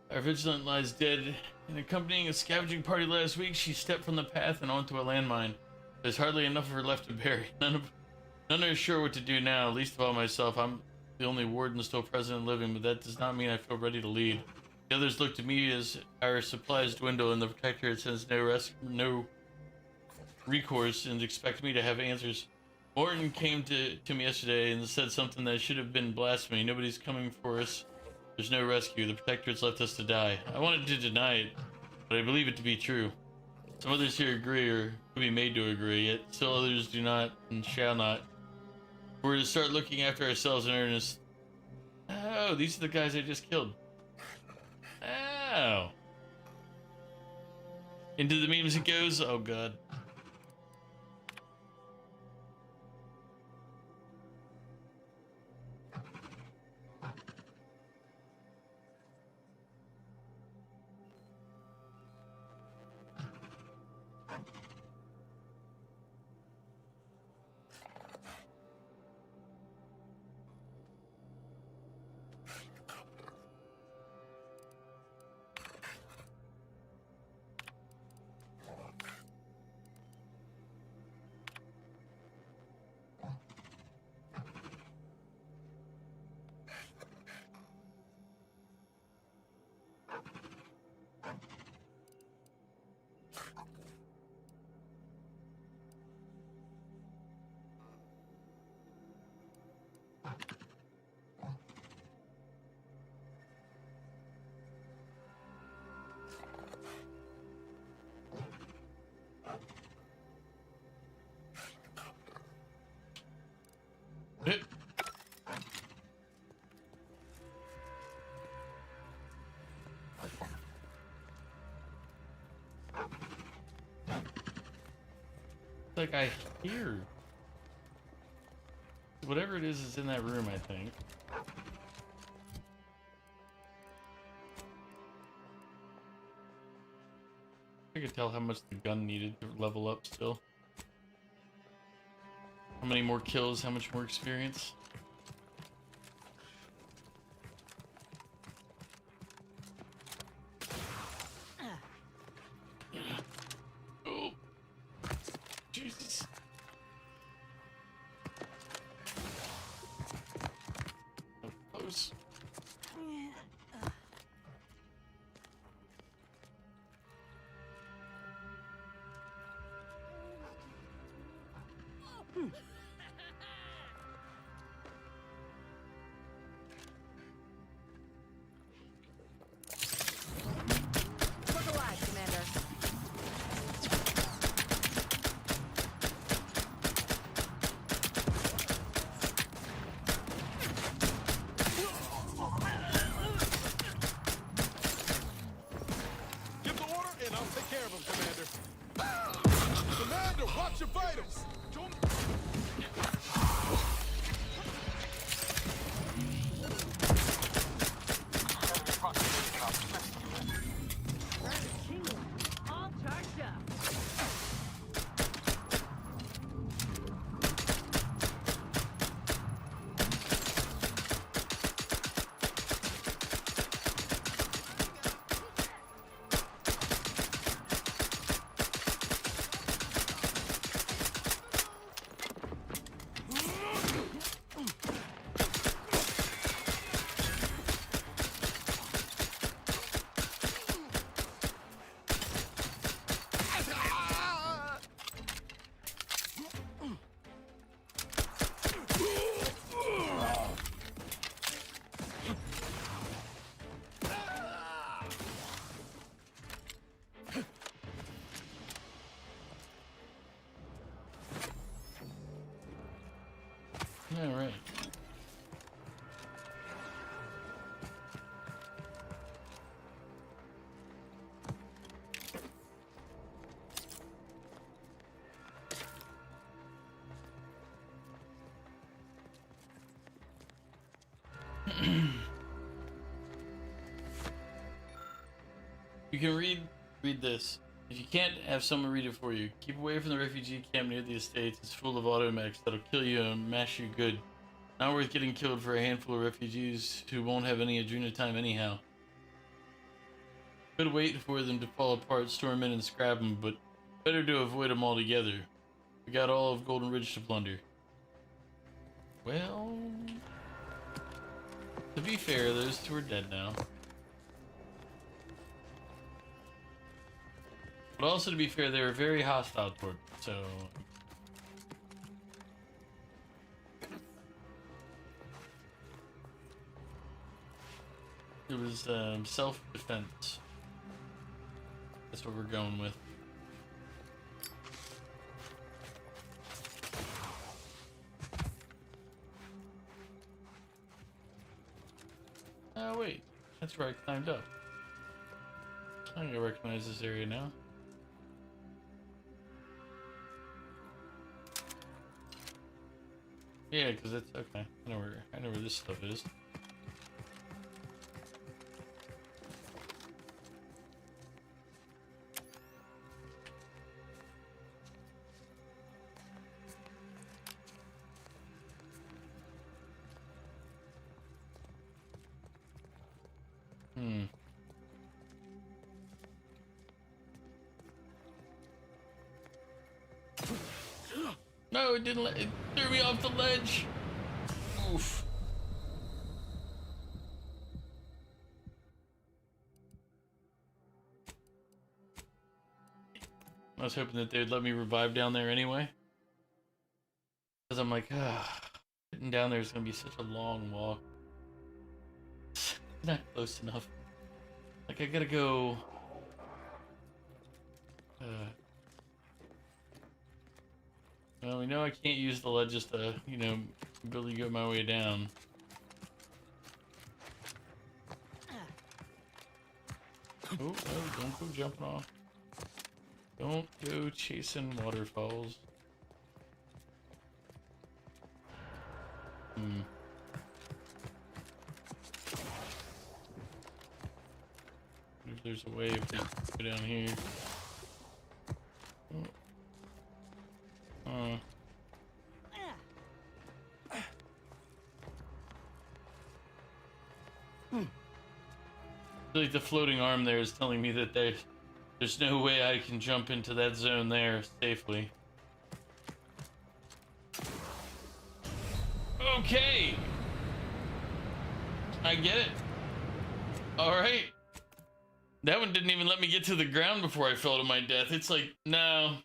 Our vigilant lies dead. In accompanying a scavenging party last week, she stepped from the path and onto a landmine. There's hardly enough of her left to bury. None are sure what to do now, least of all myself. I'm the only warden still present and living, but that does not mean I feel ready to lead. The others look to me as our supplies dwindle and the Protectorate sends no recourse and expect me to have answers. Morton came to me yesterday and said something that should have been blasphemy. Nobody's coming for us. There's no rescue. The Protectorate's left us to die. I wanted to deny it, but I believe it to be true. Some others here agree or could be made to agree, yet still others do not and shall not. We're to start looking after ourselves in earnest. Oh, these are the guys I just killed. Oh. Into the memes it goes? Oh god. Like I hear whatever it is in that room, I think. I could tell how much the gun needed to level up still. How many more kills, how much more experience. Oh, Jesus. So close. Look alive, Commander. Give the order, and I'll take care of him, Commander. Commander, watch your vitals! All charged up. All right. You can read this. If you can't have someone read it for you, keep away from the refugee camp near the estates. It's full of automechs that'll kill you and mash you good. Not worth getting killed for a handful of refugees who won't have any Adrena time anyhow. Could wait for them to fall apart, storm in and scrap them, but better to avoid them altogether. We got all of Golden Ridge to plunder. Well, to be fair, those two are dead now. But also to be fair, they were very hostile toward me, so... It was self-defense. That's what we're going with. Oh wait, that's where I climbed up. I think I recognize this area now. Yeah, because it's okay. I know where this stuff is. No, it didn't let it threw me off the ledge. Oof. I was hoping that they'd let me revive down there anyway. Because I'm like, getting down there is going to be such a long walk. Not close enough. Like, I gotta go... well, we know I can't use the ledges to, you know, really get my way down. Oh, oh, don't go jumping off. Don't go chasing waterfalls. If there's a way if we go down here. I feel like the floating arm there is telling me that there's no way I can jump into that zone there safely. Okay! I get it. Alright. That one didn't even let me get to the ground before I fell to my death. It's like, no.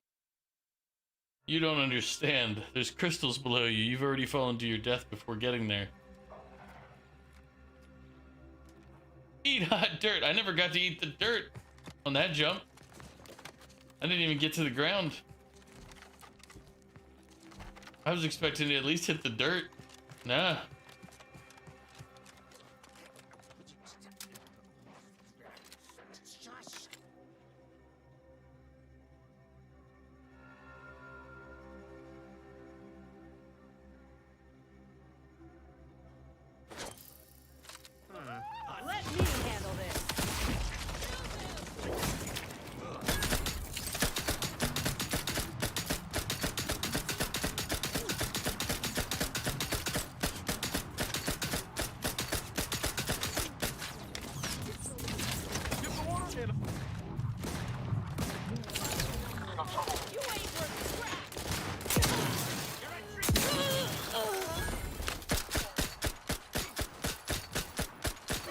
You don't understand. There's crystals below you. You've already fallen to your death before getting there. Eat hot dirt. I never got to eat the dirt on that jump. I didn't even get to the ground. I was expecting to at least hit the dirt. Nah. Let me handle this.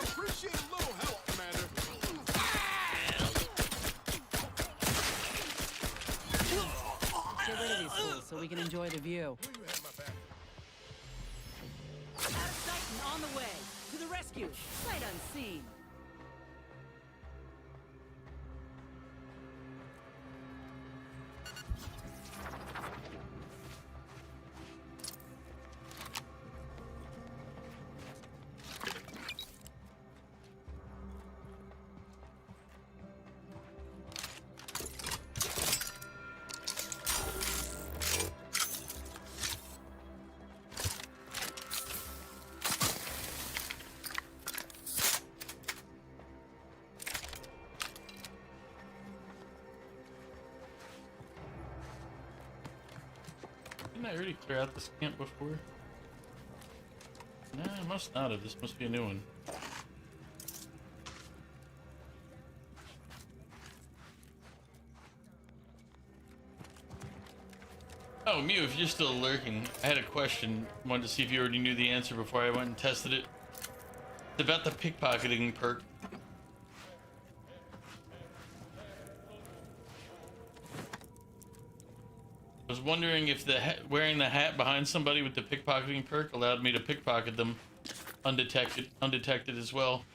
Appreciate a little help, Commander. Get rid of these fools so we can enjoy the view. Out of sight and on the way. To the rescue. Sight unseen. Didn't I already clear out this camp before? Nah, I must not have. This must be a new one. Oh, Mew, if you're still lurking, I had a question. Wanted to see if you already knew the answer before I went and tested it. It's about the pickpocketing perk. I was wondering if the wearing the hat behind somebody with the pickpocketing perk allowed me to pickpocket them undetected as well.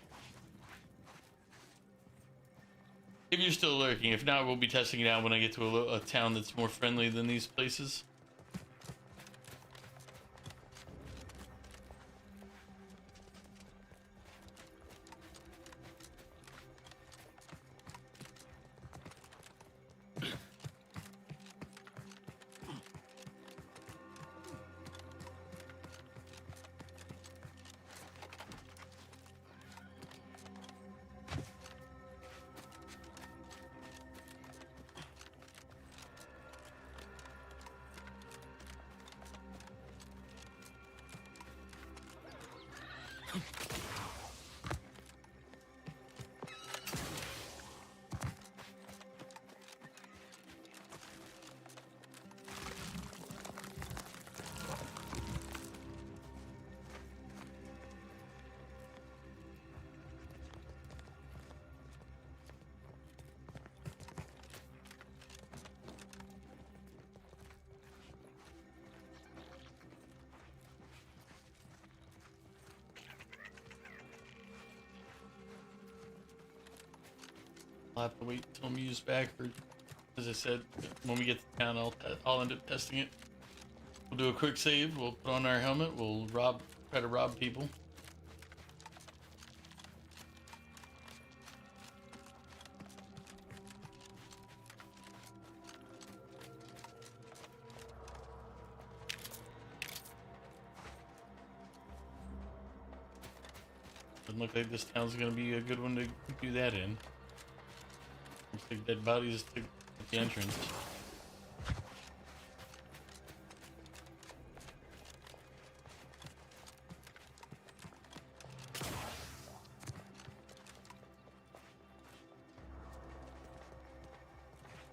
If you're still lurking, if not, we'll be testing it out when I get to a town that's more friendly than these places. I'll have to wait till Mew's back, or as I said, when we get to town, I'll end up testing it. We'll do a quick save. We'll put on our helmet. We'll try to rob people. Doesn't look like this town's gonna be a good one to do that in. Looks like dead bodies at the entrance.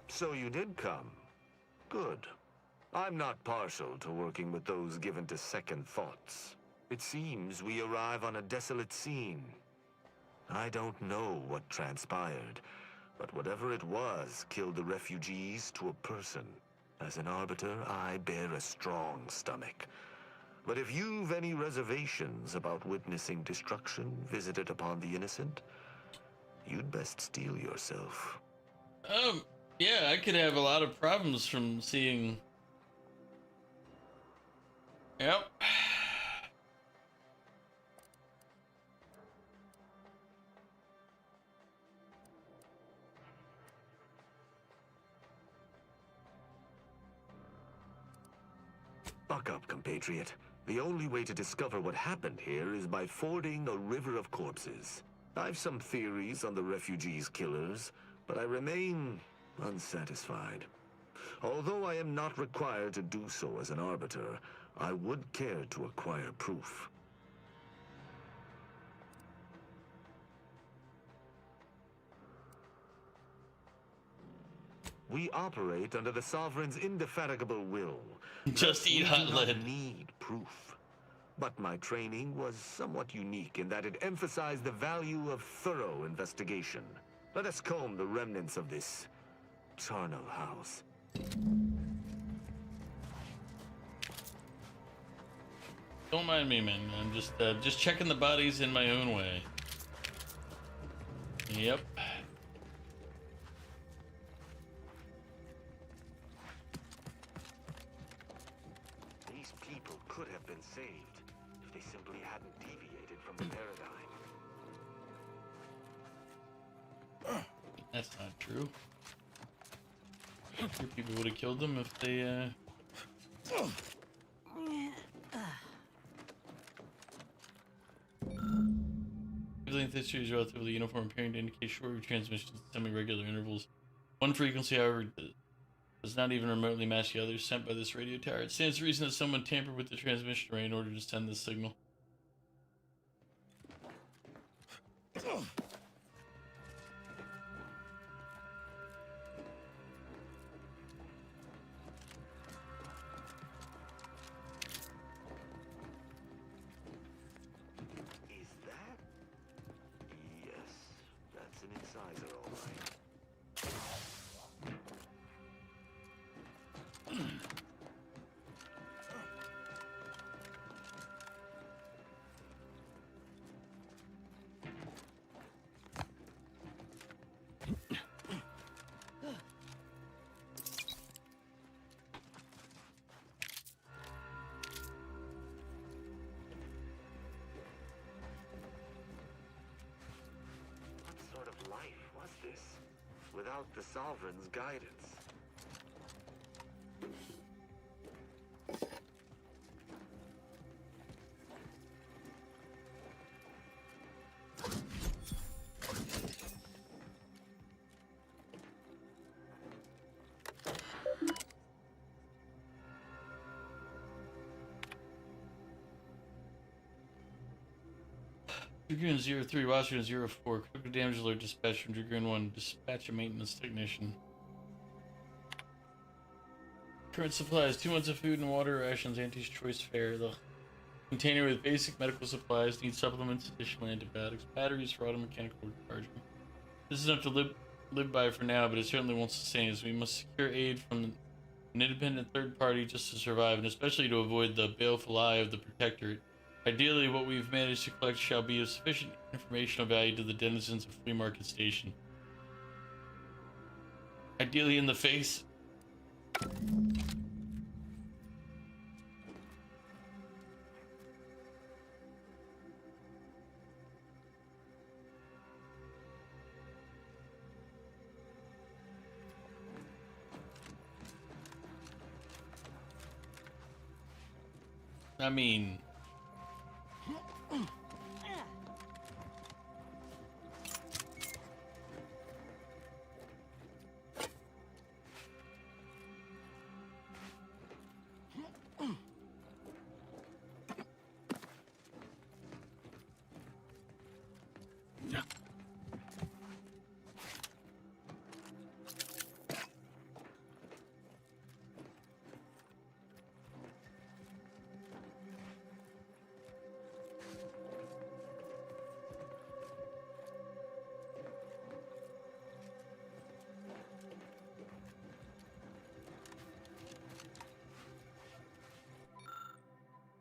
So you did come. Good. I'm not partial to working with those given to second thoughts. It seems we arrive on a desolate scene. I don't know what transpired, but whatever it was killed the refugees to a person. As an arbiter, I bear a strong stomach. But if you've any reservations about witnessing destruction visited upon the innocent, you'd best steel yourself. Yeah, I could have a lot of problems from seeing... Yep. Buck up, compatriot. The only way to discover what happened here is by fording a river of corpses. I've some theories on the refugees' killers, but I remain unsatisfied. Although I am not required to do so as an arbiter, I would care to acquire proof. We operate under the Sovereign's indefatigable will. Just eat hot lead. We do not need proof. But my training was somewhat unique in that it emphasized the value of thorough investigation. Let us comb the remnants of this charnel house. Don't mind me, man. I'm just checking the bodies in my own way. Yep. These people could have been saved if they simply hadn't deviated from the paradigm. That's not true. Your people would have killed them if they, Wavelength history is relatively uniform, appearing to indicate short transmissions at semi-regular intervals. One frequency, however, does not even remotely match the others sent by this radio tower. It stands to reason that someone tampered with the transmission array in order to send this signal. Is that? Yes, that's an incisor, all right. What sort of life was this? Without the Sovereign's guidance. Dragoon 03, Washington 04. Critical damage alert dispatch from Dragoon 1. Dispatch a maintenance technician. Current supplies: 2 months of food and water rations, Auntie's choice fare. The container with basic medical supplies. Needs supplements, additional antibiotics, batteries for auto mechanical recharging. This is enough to live by for now, but it certainly won't sustain us. We must secure aid from an independent third party just to survive, and especially to avoid the baleful eye of the Protectorate. Ideally, what we've managed to collect shall be of sufficient informational value to the denizens of Flea Market Station. Ideally in the face. I mean...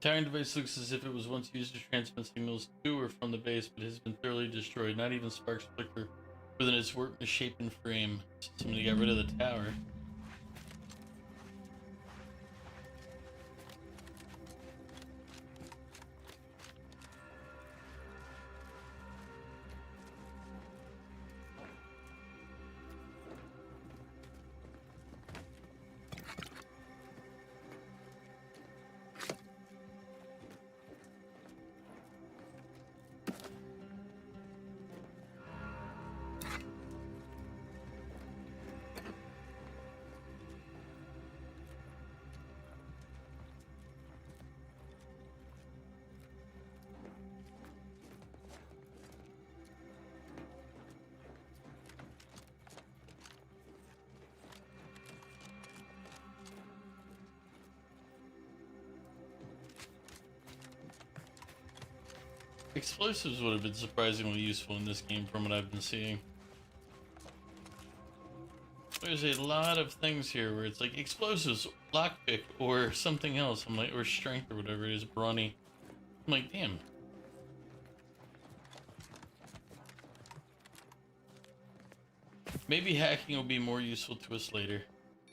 Towering device looks as if it was once used to transmit signals to or from the base, but has been thoroughly destroyed. Not even sparks flicker within its warped misshapen frame. Somebody got rid of the tower. Explosives would have been surprisingly useful in this game from what I've been seeing. There's a lot of things here where it's like explosives, lockpick, or something else. I'm like, or strength or whatever it is, brawny. I'm like, damn. Maybe hacking will be more useful to us later.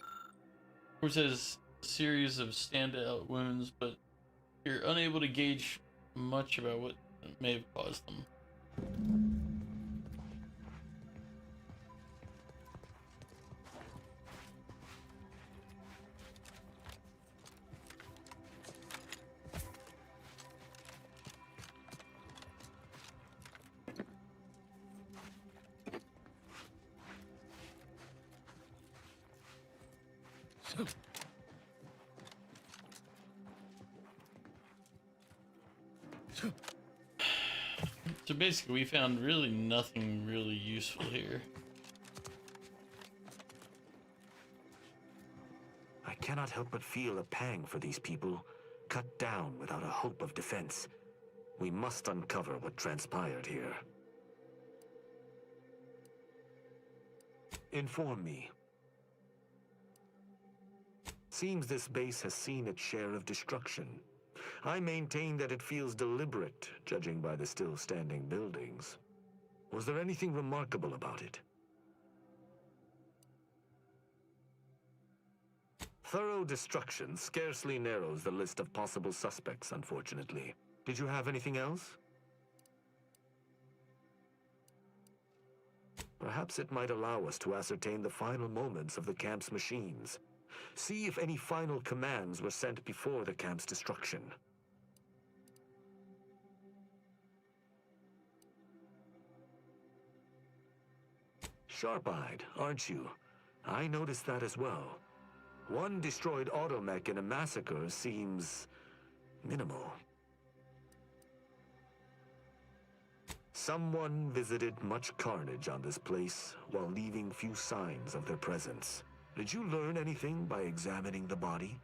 Of course, it has a series of standout wounds, but you're unable to gauge much about what may have caused them. So basically, we found really nothing really useful here. I cannot help but feel a pang for these people, cut down without a hope of defense. We must uncover what transpired here. Inform me. Seems this base has seen its share of destruction. I maintain that it feels deliberate, judging by the still standing buildings. Was there anything remarkable about it? Thorough destruction scarcely narrows the list of possible suspects, unfortunately. Did you have anything else? Perhaps it might allow us to ascertain the final moments of the camp's machines. See if any final commands were sent before the camp's destruction. Sharp-eyed, aren't you? I noticed that as well. One destroyed automech in a massacre seems minimal. Someone visited much carnage on this place while leaving few signs of their presence. Did you learn anything by examining the body?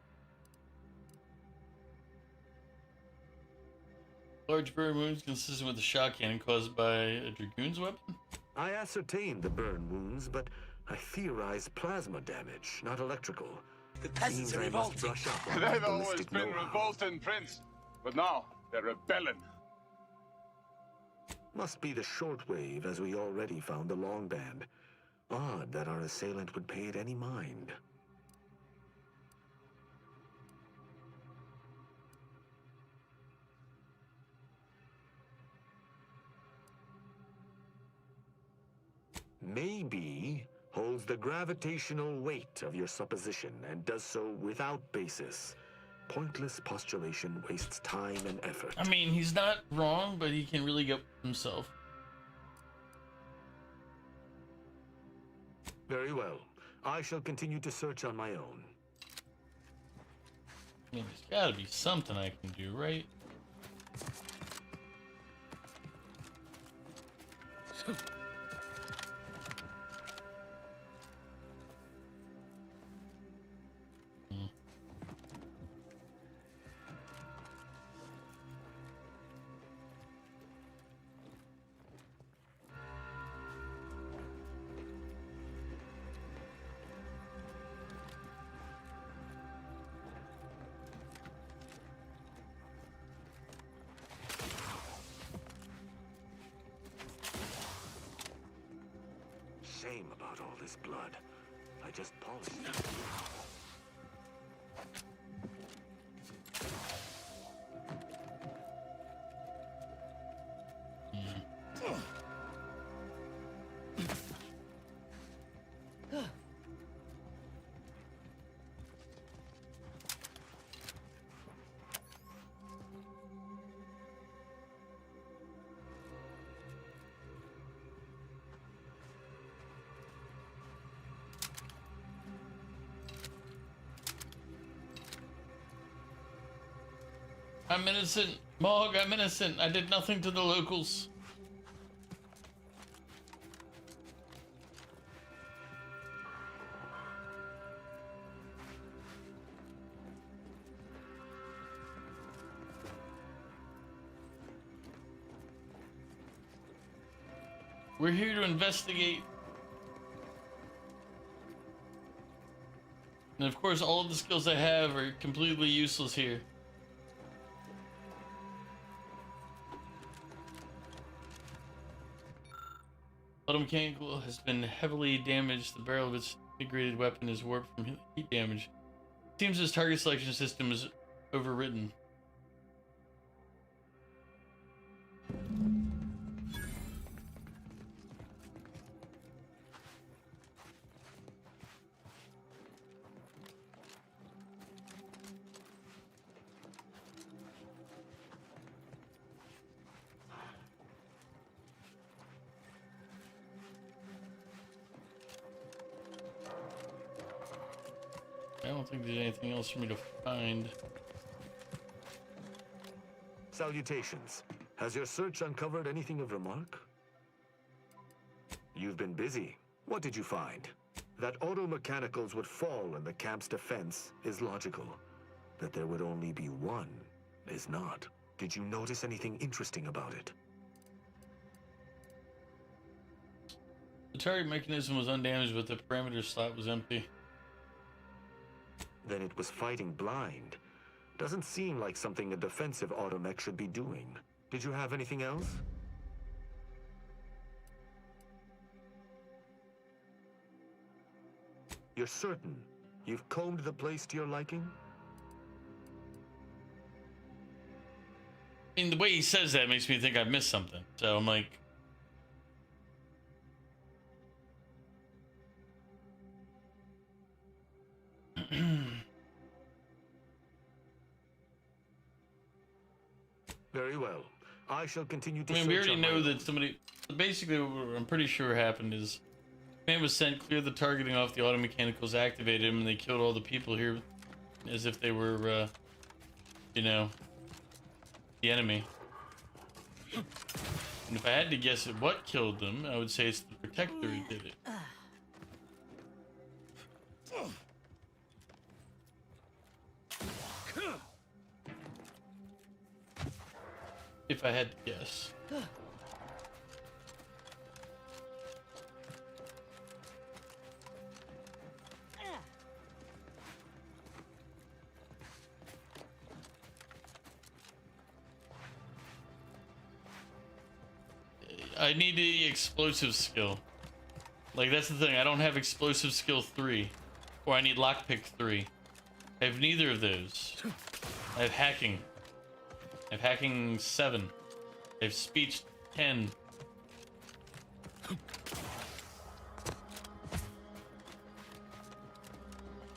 Large burn wounds consistent with a shot cannon caused by a dragoon's weapon? I ascertained the burn wounds, but I theorized plasma damage, not electrical. The peasants Seems are I must revolting. brush up on my They've always ballistic been know-how. revolting, Prince. But now, they're rebelling. Must be the shortwave, as we already found the long band. Odd that our assailant would pay it any mind. Maybe holds the gravitational weight of your supposition and does so without basis. Pointless postulation wastes time and effort. I mean, he's not wrong, but he can really go himself. Very well. I shall continue to search on my own. I mean, there's gotta be something I can do, right? Shame about all this blood. I just polished it. I'm innocent. Mog, I'm innocent. I did nothing to the locals. We're here to investigate. And of course, all of the skills I have are completely useless here. Automechanical has been heavily damaged. The barrel of its integrated weapon is warped from heat damage. Seems this target selection system is overridden. I don't think there's anything else for me to find. Salutations. Has your search uncovered anything of remark? You've been busy. What did you find? That auto mechanicals would fall in the camp's defense is logical. That there would only be one is not. Did you notice anything interesting about it? The target mechanism was undamaged, but the parameter slot was empty. Then it was fighting blind. Doesn't seem like something a defensive automech should be doing. Did you have anything else? You're certain you've combed the place to your liking? I mean, the way he says that makes me think I've missed something. So I'm like... Very well. I shall continue to I mean, search we already on my know own. that somebody... Basically, what I'm pretty sure happened is... Man was sent, cleared the targeting off, the auto mechanicals, activated him, and they killed all the people here as if they were, you know, the enemy. And if I had to guess at what killed them, I would say it's the Protector who did it. If I had to guess. I need the explosive skill. Like, that's the thing. I don't have explosive skill 3. Or I need lockpick 3. I have neither of those. I have hacking. I have hacking 7. I have speech 10.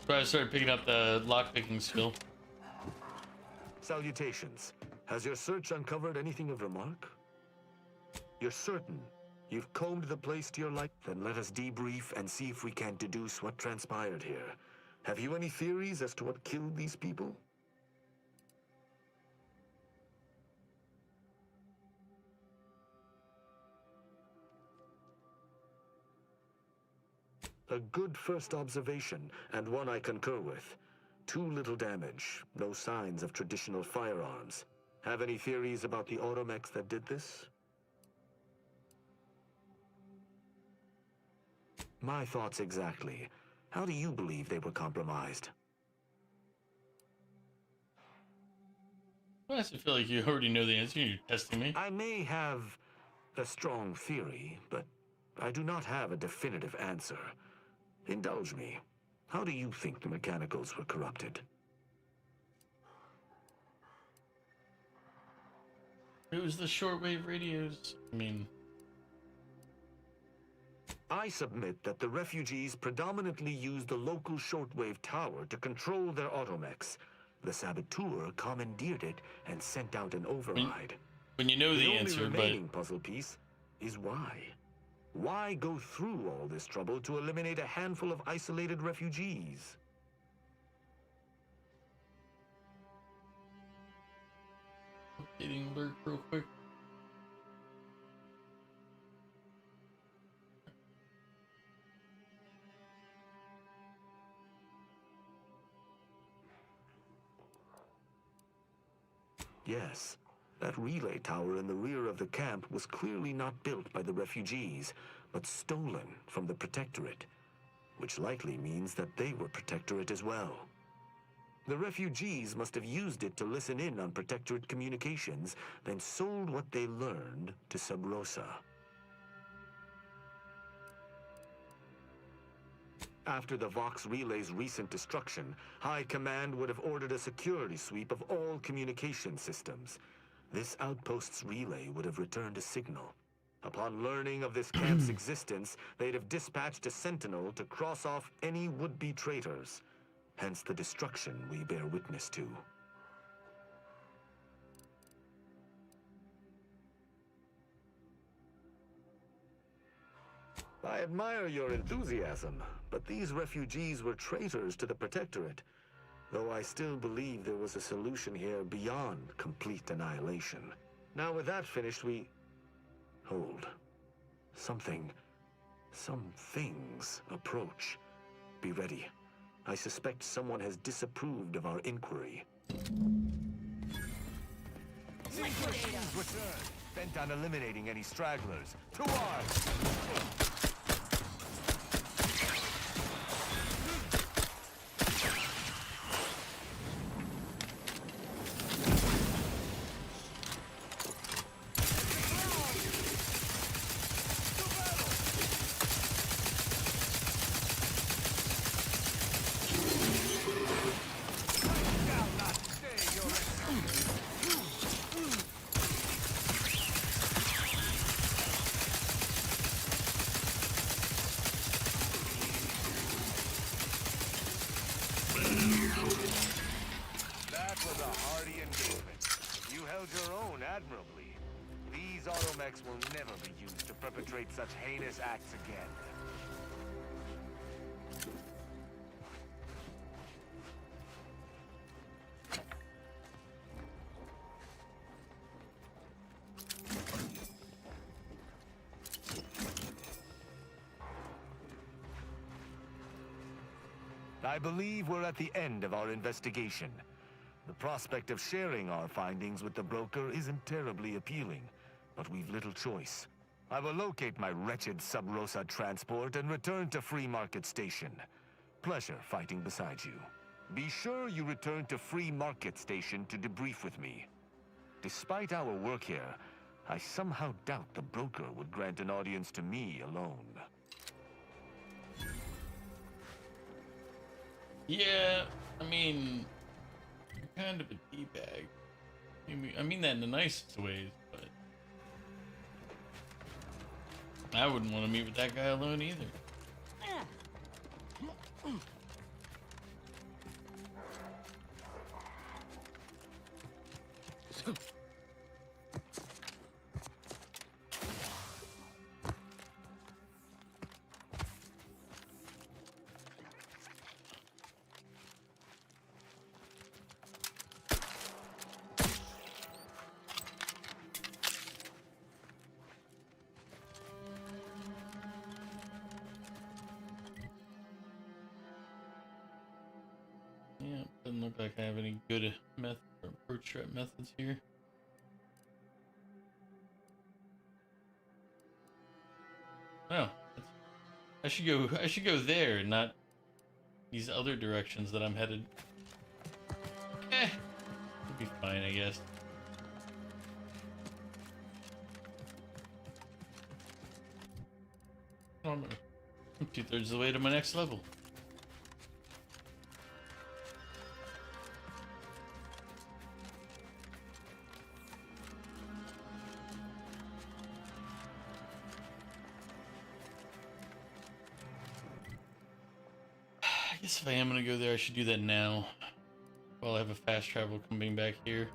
So I started picking up the lockpicking skill. Salutations. Has your search uncovered anything of remark? You're certain you've combed the place to your liking? Then let us debrief and see if we can deduce what transpired here. Have you any theories as to what killed these people? A good first observation, and one I concur with. Too little damage, no signs of traditional firearms. Have any theories about the automechs that did this? My thoughts exactly. How do you believe they were compromised? Well, I feel like you already know the answer. You're testing me. I may have a strong theory, but I do not have a definitive answer. Indulge me. How do you think the mechanicals were corrupted? It was the shortwave radios. I mean... I submit that the refugees predominantly used the local shortwave tower to control their automechs. The saboteur commandeered it and sent out an override. When you know the answer, only remaining puzzle piece is why. Why go through all this trouble to eliminate a handful of isolated refugees? Updating alert real quick. Yes, that relay tower in the rear of the camp was clearly not built by the refugees, but stolen from the Protectorate, which likely means that they were Protectorate as well. The refugees must have used it to listen in on Protectorate communications, then sold what they learned to Sub Rosa. After the Vox Relay's recent destruction, High Command would have ordered a security sweep of all communication systems. This outpost's relay would have returned a signal. Upon learning of this camp's existence, they'd have dispatched a sentinel to cross off any would-be traitors. Hence the destruction we bear witness to. I admire your enthusiasm, but these refugees were traitors to the Protectorate. Though I still believe there was a solution here beyond complete annihilation. Now with that finished, we... Hold. Some things approach. Be ready. I suspect someone has disapproved of our inquiry. Return, bent on eliminating any stragglers. To arms! That was a hardy engagement. You held your own admirably. These automechs will never be used to perpetrate such heinous acts again. I believe we're at the end of our investigation. The prospect of sharing our findings with the broker isn't terribly appealing, but we've little choice. I will locate my wretched Sub Rosa transport and return to Free Market Station. Pleasure fighting beside you. Be sure you return to Free Market Station to debrief with me. Despite our work here, I somehow doubt the broker would grant an audience to me alone. Yeah, I mean, you're kind of a D-bag. I mean that in the nicest ways, but I wouldn't want to meet with that guy alone either. Yeah, doesn't look like I have any good method or approach trap methods here. Oh, I should go there, not these other directions that I'm headed. It'll be fine, I guess. I'm 2/3 of the way to my next level. I guess if I am gonna go there, I should do that now, while I have a fast travel coming back here.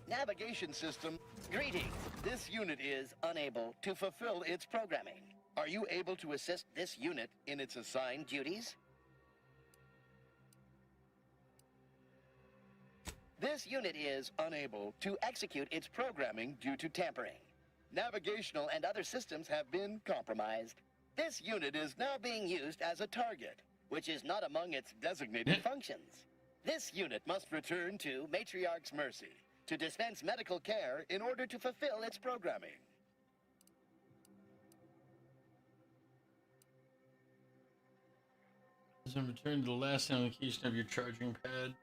Navigation system. Greetings. This unit is unable to fulfill its programming. Are you able to assist this unit in its assigned duties? This unit is unable to execute its programming due to tampering. Navigational and other systems have been compromised. This unit is now being used as a target, which is not among its designated functions. This unit must return to Matriarch's mercy to dispense medical care in order to fulfill its programming. Then return to the last location of your charging pad.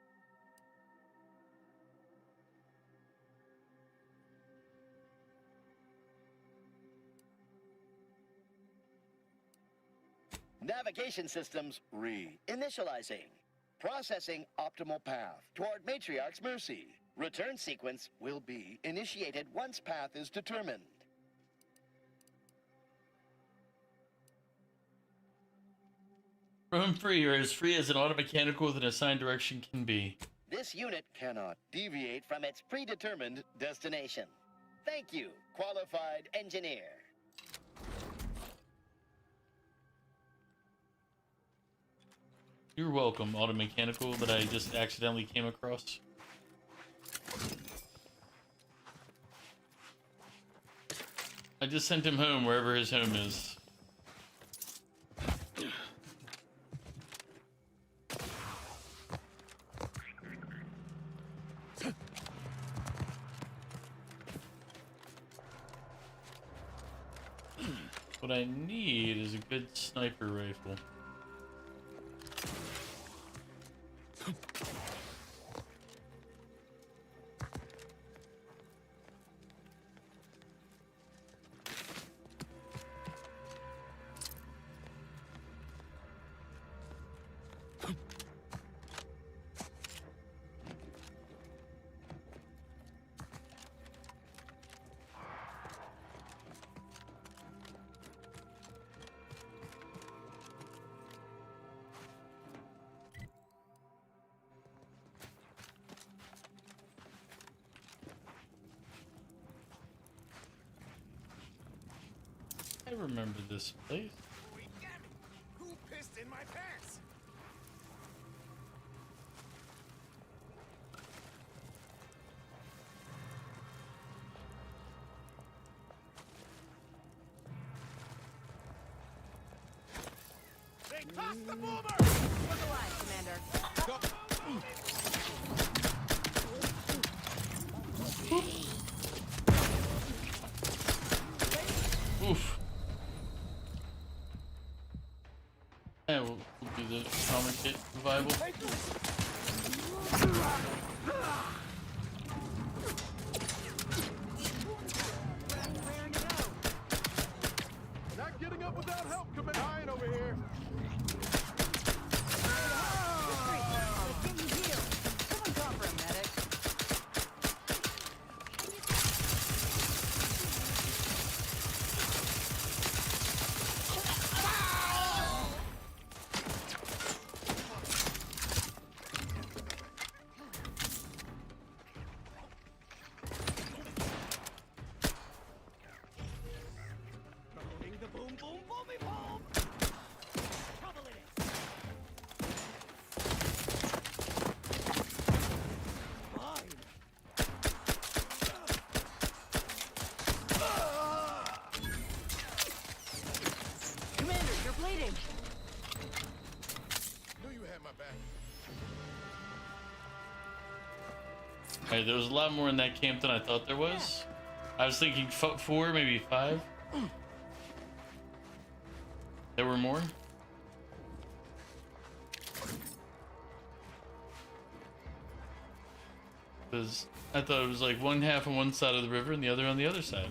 Navigation systems re-initializing. Processing optimal path toward Matriarch's mercy. Return sequence will be initiated once path is determined. Roam free, or as free as an automechanical with an assigned direction can be. This unit cannot deviate from its predetermined destination. Thank you, qualified engineer. You're welcome, automechanical that I just accidentally came across. I just sent him home wherever his home is. What I need is a good sniper rifle. I remember this place. Who pissed in my pants? They tossed the boomer! Look alive, Commander. Oof. Yeah, we'll do the trauma kit revival. Not getting up without help, Commander. Dying over here. Someone call for a medic. Commander, you're bleeding. Knew you had my back. Alright, there was a lot more in that camp than I thought there was. I was thinking 4, maybe 5. There were more. Because I thought it was like one half on one side of the river and the other on the other side.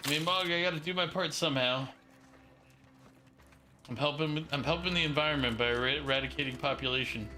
I mean, Mog, I gotta do my part somehow. I'm helping the environment by eradicating population.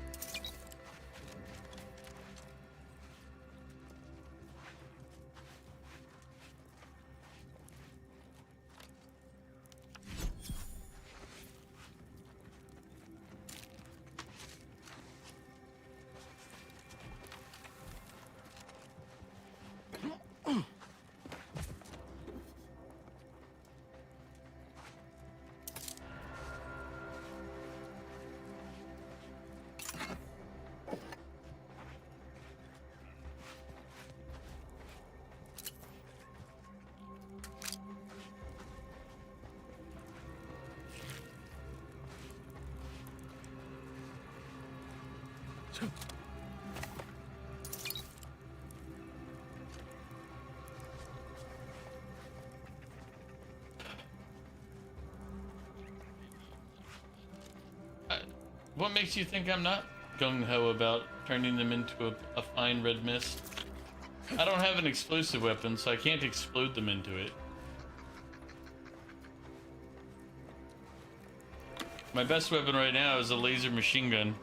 What makes you think I'm not gung-ho about turning them into a fine red mist. I don't have an explosive weapon, so I can't explode them into it. My best weapon right now is a laser machine gun.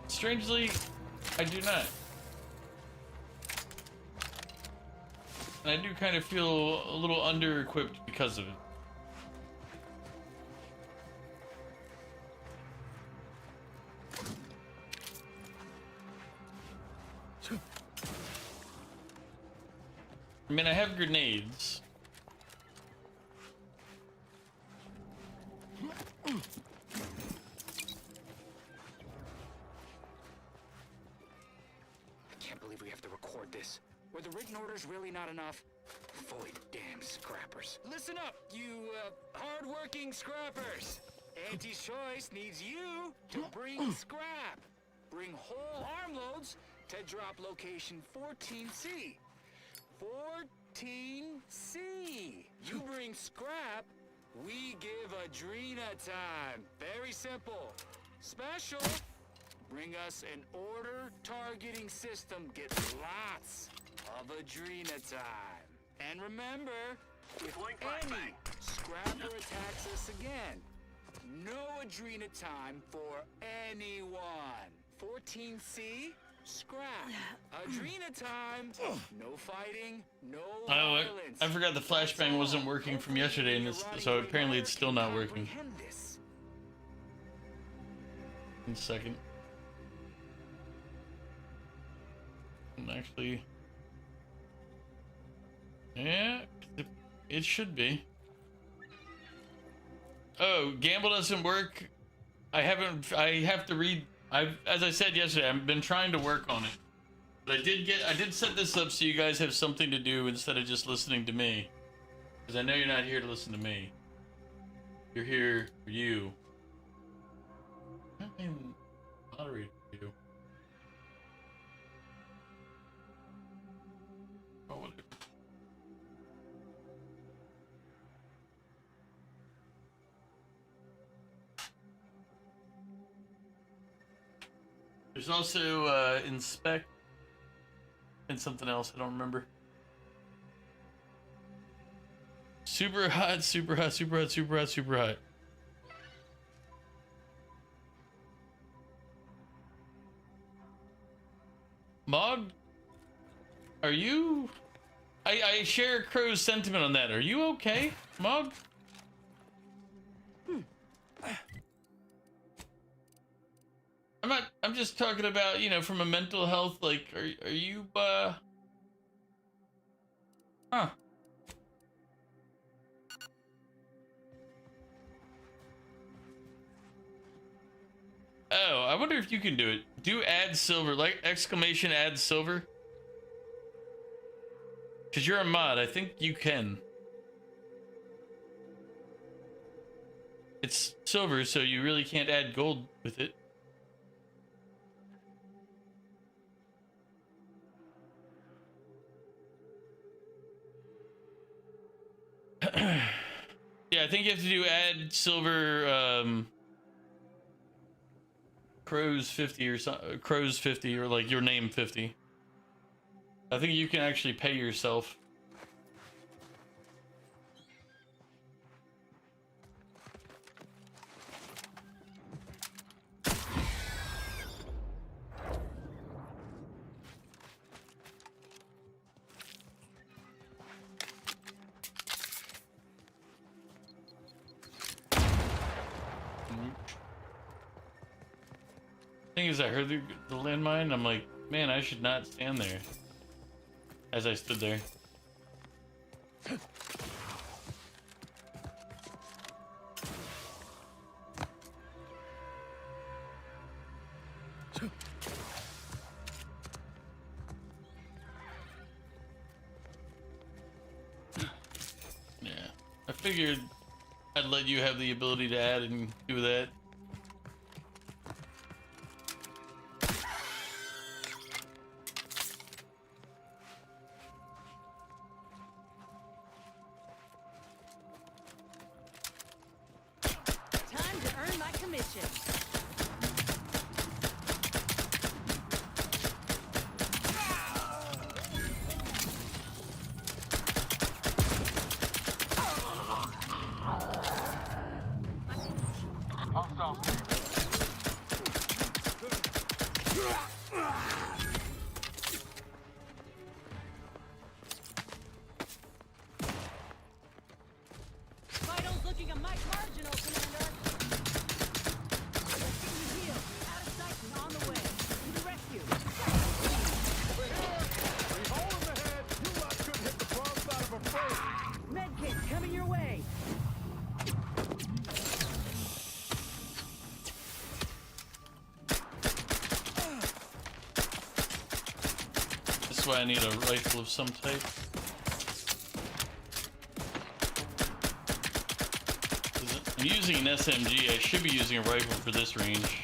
Strangely, I do not. And I do kind of feel a little under-equipped because of it. I mean, I have grenades. I can't believe we have to record this. Were the written orders really not enough? Void damn scrappers. Listen up, you, hard-working scrappers. Anti-Choice needs you to bring scrap. Bring whole armloads to drop location 14C. 14C. You bring scrap, we give Adrena time. Very simple. Special. Bring us an order targeting system. Get lots of Adrena time. And remember, if any scrapper attacks us again, no Adrena time for anyone. 14C, scrap. Adrena time, no fighting, no violence. I forgot the flashbang wasn't working from yesterday, and so apparently it's still not working. In a second. And actually, yeah, it should be. Oh, gamble doesn't work. I have to read. As I said yesterday, I've been trying to work on it. But I did set this up so you guys have something to do instead of just listening to me. Because I know you're not here to listen to me. You're here for you. I mean, moderate you. Oh, whatever. There's also inspect and something else I don't remember. Super hot, super hot, super hot, super hot, super hot. Mog, are you? I share Crow's sentiment on that. Are you okay, Mog? I'm just talking about, you know, from a mental health, like, are you, huh. Oh, I wonder if you can do it. Do add silver, like, exclamation add silver. Because you're a mod, I think you can. It's silver, so you really can't add gold with it. Yeah, I think you have to do add silver, Crow's 50 or something. Crow's 50 or like your name 50. I think you can actually pay yourself. Thing is, I heard the landmine. I'm like, man, I should not stand there. As I stood there. Yeah, I figured I'd let you have the ability to add and do that. mission. Vitals looking a mite marginal, Commander. Looking to heal. Out of sight and on the way. To the rescue. Over here! We hole in the head! You lot couldn't hit the bomb side of a freight! Medkit coming your way. This is why I need a rifle of some type. I'm using an SMG. I should be using a rifle for this range.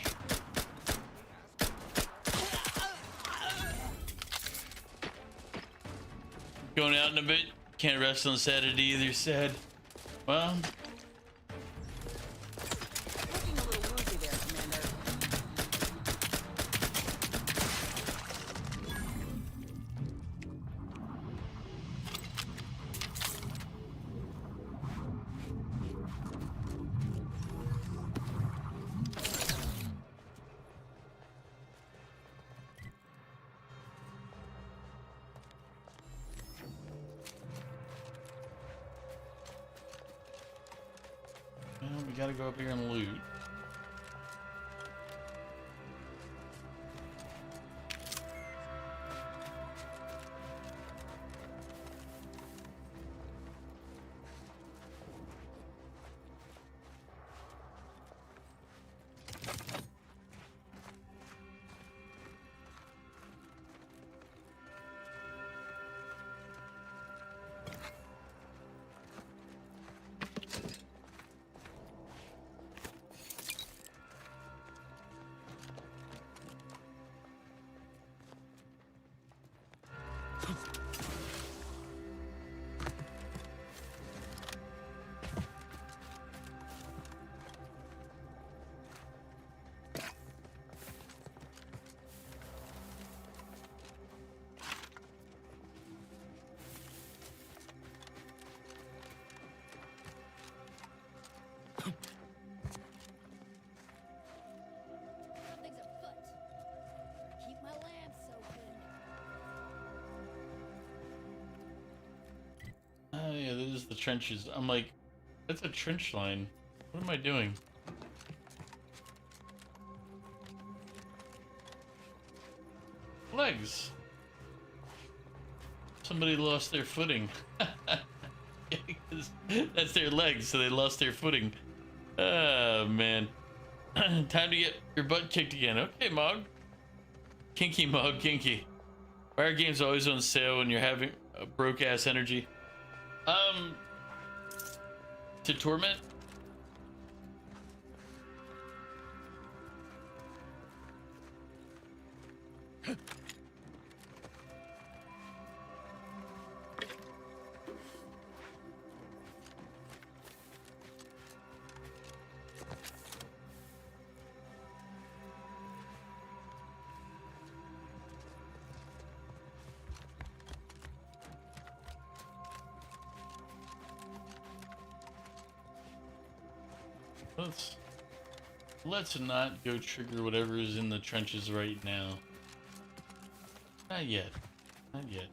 Going out in a bit. Can't rest on Saturday either. Sad. Well. Looking a little woozy there, Commander. Well, we gotta go up here and loot. Something's afoot. Keep my lamps open. Oh yeah, this is the trenches. I'm like, that's a trench line. What am I doing? Legs. Somebody lost their footing. That's their legs, so they lost their footing. Oh man. Time to get your butt kicked again. Okay, Mog. Kinky, Mog, kinky. Fire game's always on sale when you're having a broke ass energy. To Torment? Let's not go trigger whatever is in the trenches right now. Not yet. Not yet.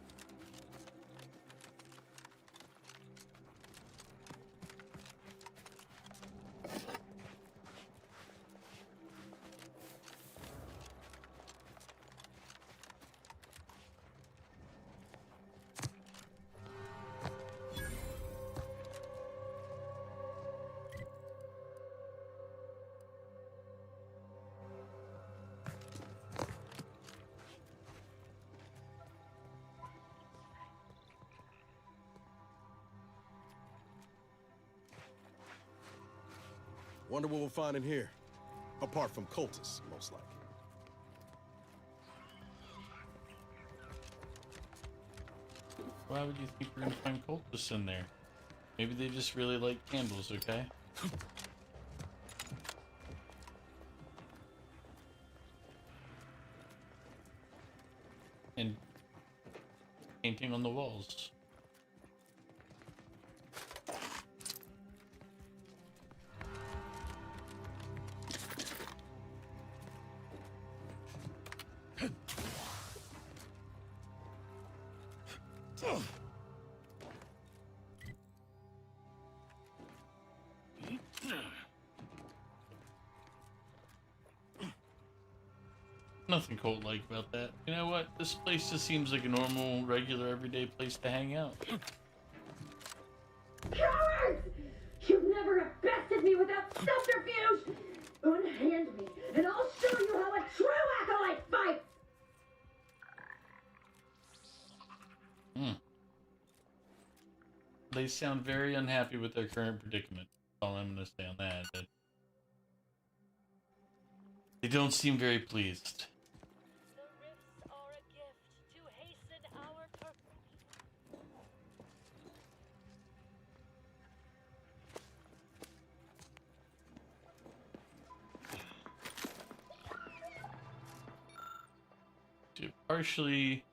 Wonder what we'll find in here. Apart from cultists, most likely. Why would you think we're gonna find cultists in there? Maybe they just really like candles, okay? And painting on the walls. Nothing cult-like about that. You know what? This place just seems like a normal, regular, everyday place to hang out. Cowards! You never have bested me without subterfuge! Unhand me, and I'll show you how a true acolyte fights! They sound very unhappy with their current predicament. That's all I'm going to say on that. They don't seem very pleased. To partially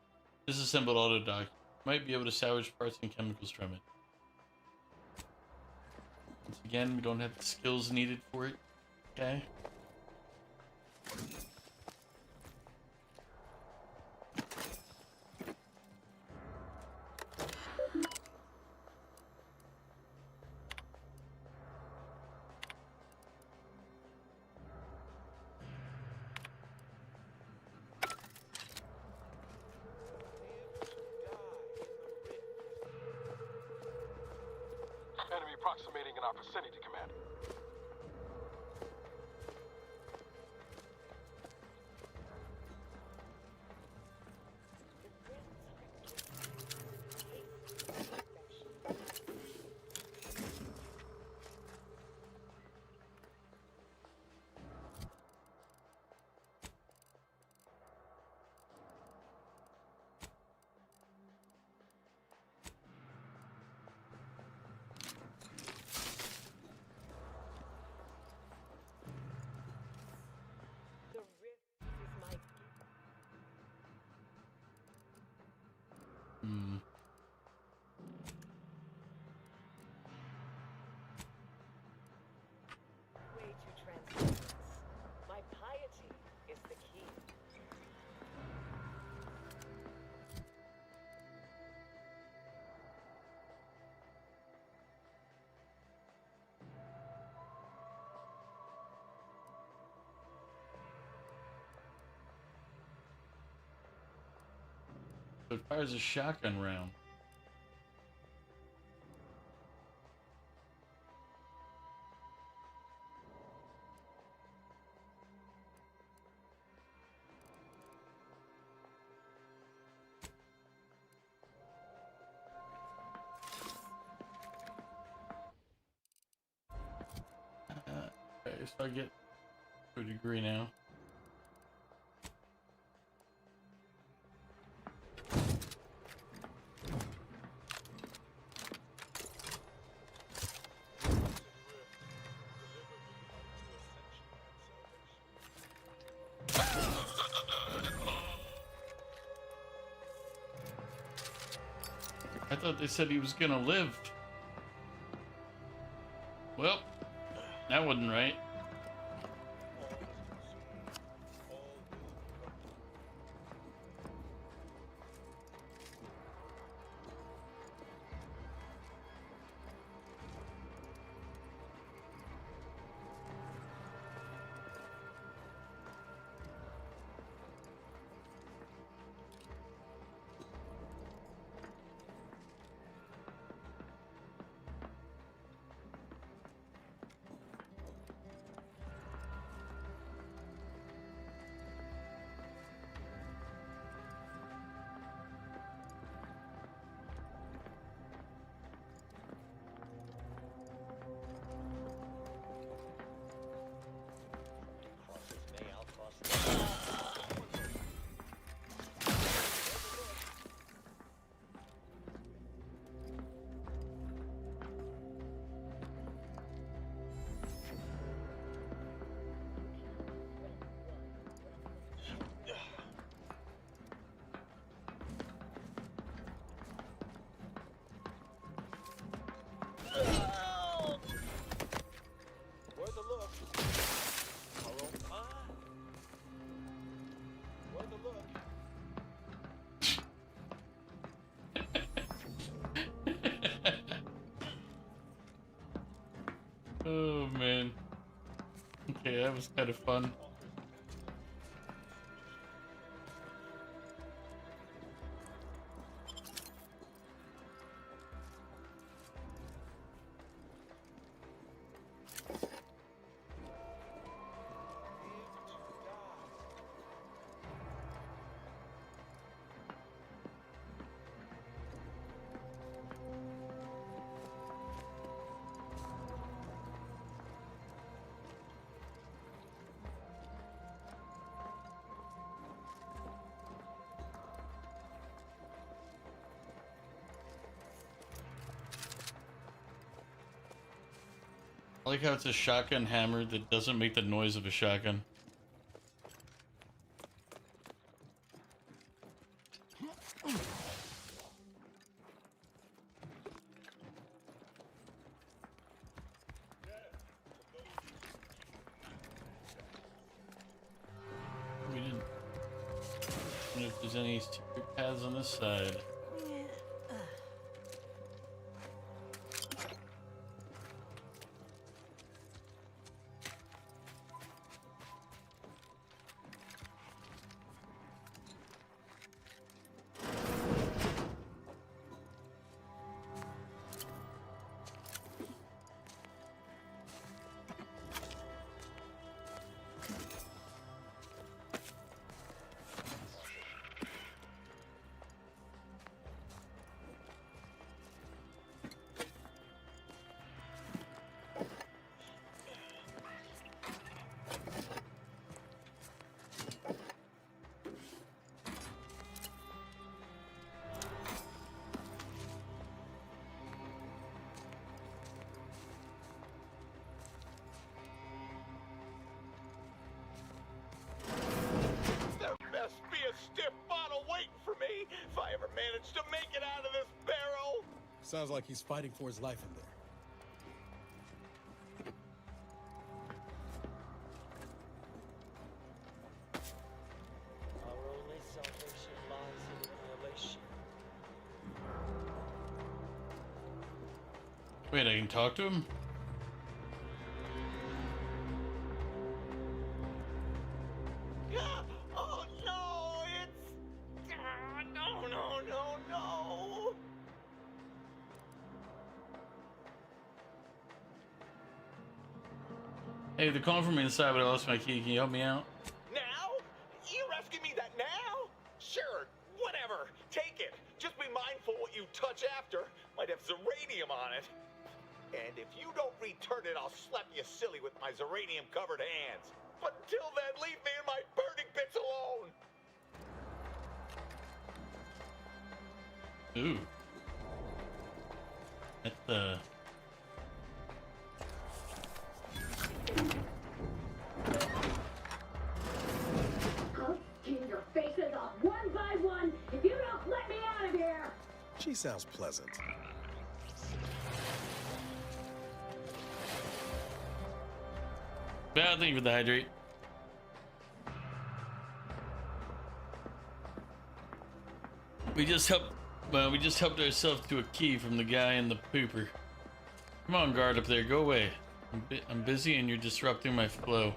disassembled autodoc, might be able to salvage parts and chemicals from it. Once again, we don't have the skills needed for it. Okay. Enemy approximating in our vicinity, Commander. Way to transcend this. My piety is the key. So it fires a shotgun round. Okay, so I get to a degree now. I thought they said he was gonna live. Well, that wasn't right. Okay, that was kind of fun. I like how it's a shotgun hammer that doesn't make the noise of a shotgun. We didn't. I wonder if there's any secret paths on this side. Sounds like he's fighting for his life in there. Our only salvation lies in annihilation. Wait, I can talk to him? Oh no, it's... no, no, no, no. Hey, they're calling from inside, but I lost my key. Can you help me out? Now? You're asking me that now? Sure, whatever. Take it. Just be mindful what you touch after. Might have zeranium on it. And if you don't return it, I'll slap you silly with my zeranium-covered hands. But until then, leave me and my burning bits alone. Ooh. That's I'll skin your faces off one by one if you don't let me out of here! She sounds pleasant. bad thing for the hydrate. We just helped ourselves to a key from the guy in the pooper. Come on, guard up there, go away. I'm busy and you're disrupting my flow.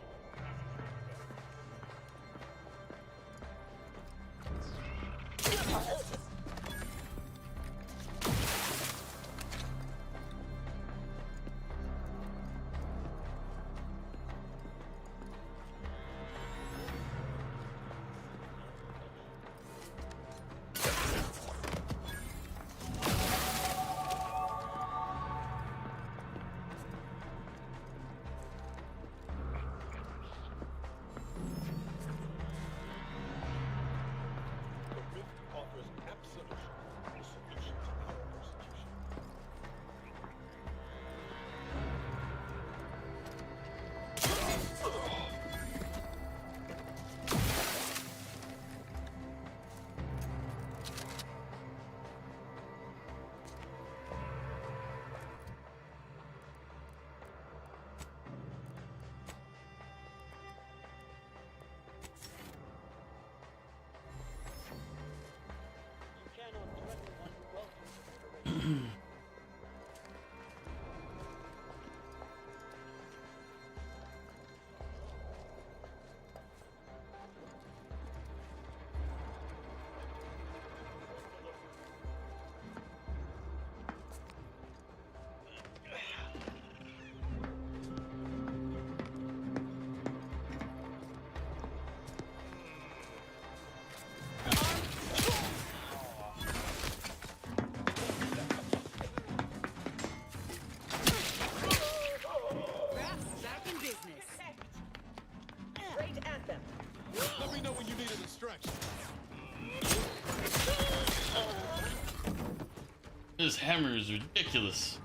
This hammer is ridiculous.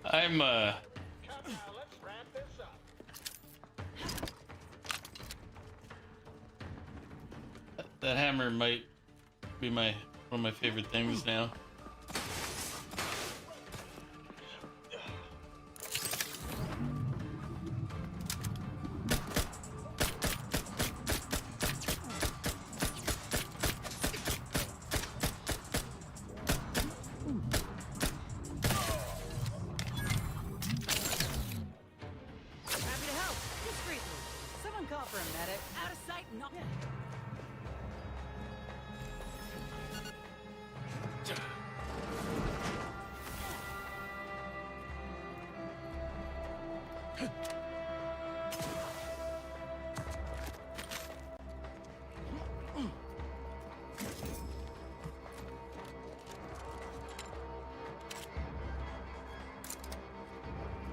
I'm Come now, let's wrap this up. that hammer might be one of my favorite things now. Happy to help. Discreetly. Someone call for a medic. Out of sight, not.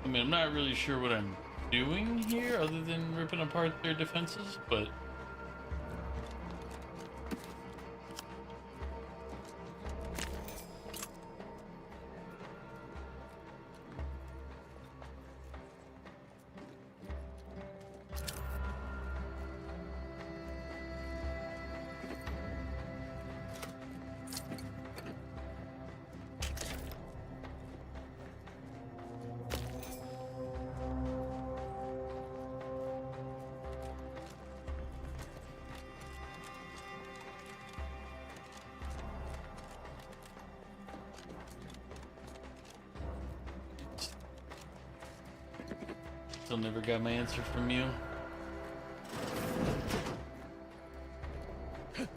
I mean, I'm not really sure what I'm doing here other than ripping apart their defenses, but still never got my answer from you. But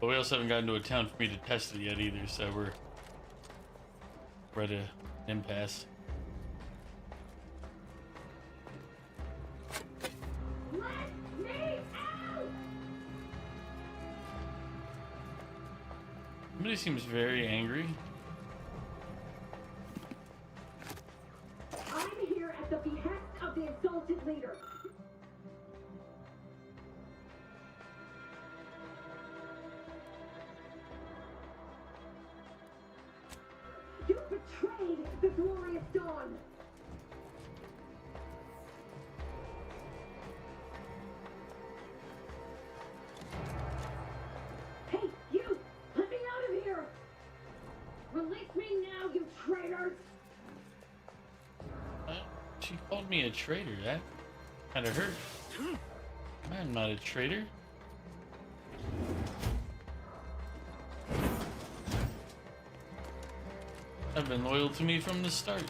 we also haven't gotten to a town for me to test it yet either, so we're at an impasse. Somebody seems very angry. I'm here at the behest of the exalted leader. You betrayed the glorious dawn. Hey, you! Let me out of here! Release me now, you traitors! She called me a traitor. That kind of hurt. I'm not a traitor. I've been loyal to me from the start.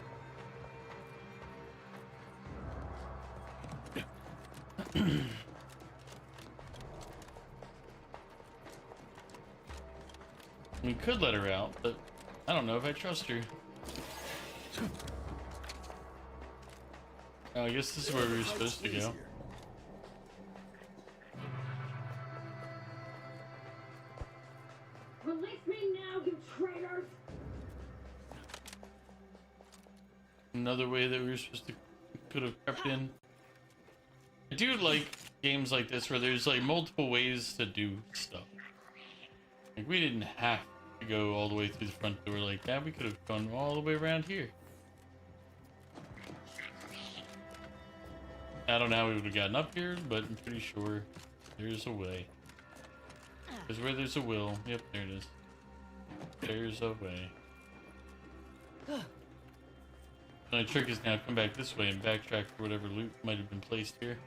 We could let her out, but I don't know if I trust her. Oh, I guess this is where we were supposed to go. Release me now, you traitors! Another way that we were supposed to could have crept in. I do like games like this where there's like multiple ways to do stuff. Like we didn't have to go all the way through the front door like that. We could have gone all the way around here. I don't know how we would have gotten up here, but I'm pretty sure there's a way. Because where there's a will, yep, there it is. There's a way. The only trick is now come back this way and backtrack for whatever loot might have been placed here.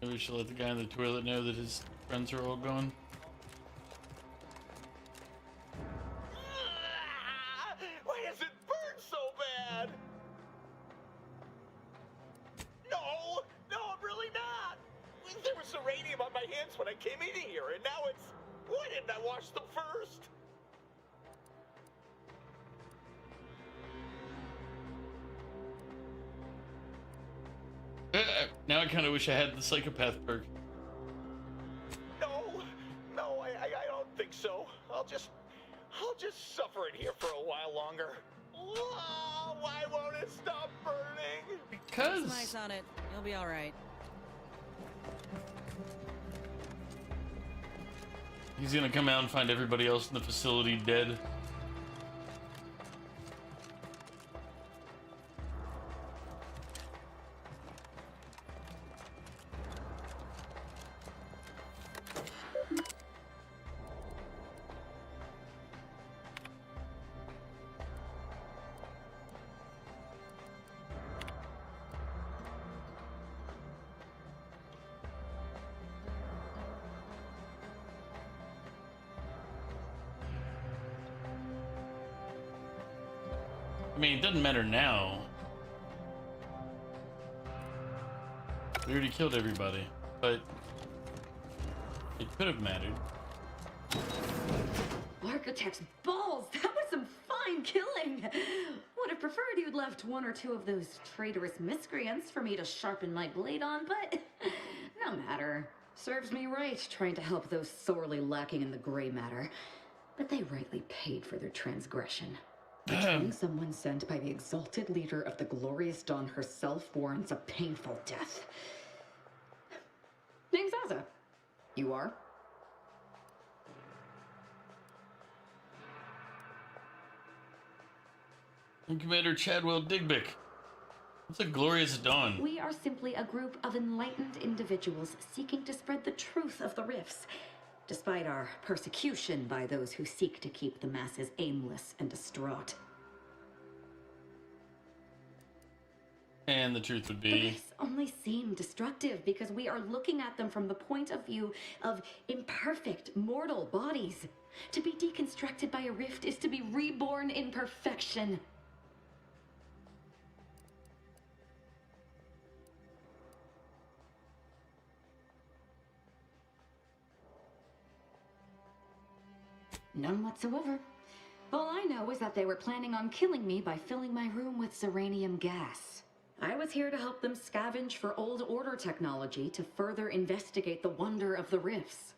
Maybe we should let the guy in the toilet know that his friends are all gone. Why does it burn so bad? No, I'm really not. There was uranium on my hands when I came in here, and now it's... Why didn't I wash them first? Now I kind of wish I had the psychopath perk. No, I don't think so. I'll just suffer it here for a while longer. Oh, why won't it stop burning? Put some ice on it. You'll be all right. He's gonna come out and find everybody else in the facility dead. I mean, it doesn't matter now. We already killed everybody, but it could have mattered. Architect's balls! That was some fine killing! Would have preferred you'd left one or two of those traitorous miscreants for me to sharpen my blade on, but no matter. Serves me right trying to help those sorely lacking in the gray matter. But they rightly paid for their transgression. Betraying someone sent by the exalted leader of the glorious dawn herself warrants a painful death. Name's Asa. You are? I'm Commander Chadwell Digbick. What's a glorious dawn? We are simply a group of enlightened individuals seeking to spread the truth of the rifts, despite our persecution by those who seek to keep the masses aimless and distraught. And the truth would The be... rifts only seem destructive because we are looking at them from the point of view of imperfect, mortal bodies. To be deconstructed by a rift is to be reborn in perfection. None whatsoever. All I know is that they were planning on killing me by filling my room with uranium gas. I was here to help them scavenge for old order technology to further investigate the wonder of the rifts.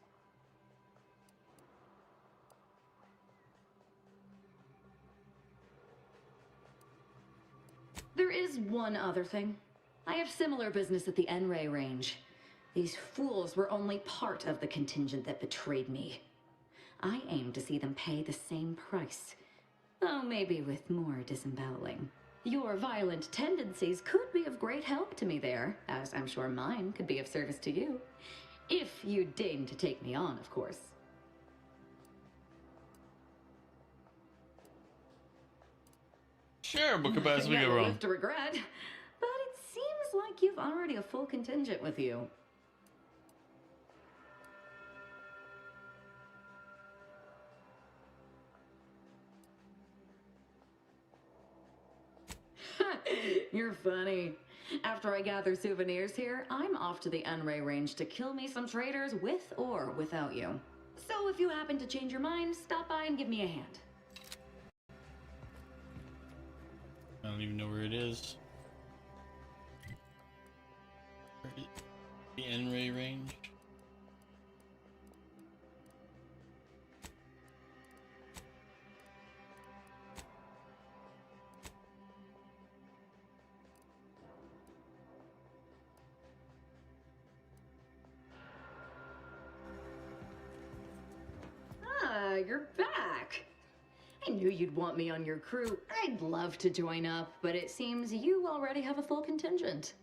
There is one other thing. I have similar business at the N-Ray range. These fools were only part of the contingent that betrayed me. I aim to see them pay the same price, though maybe with more disemboweling. Your violent tendencies could be of great help to me there, as I'm sure mine could be of service to you. If you deign to take me on, of course. Sure, what could possibly Nothing go that will wrong? live to regret, but it seems like you've already a full contingent with you. You're funny. After I gather souvenirs here, I'm off to the N-Ray range to kill me some traitors with or without you. So if you happen to change your mind, stop by and give me a hand. I don't even know where it is. Where is the N-ray range? Ah, you're back. I knew you'd want me on your crew. I'd love to join up, but it seems you already have a full contingent.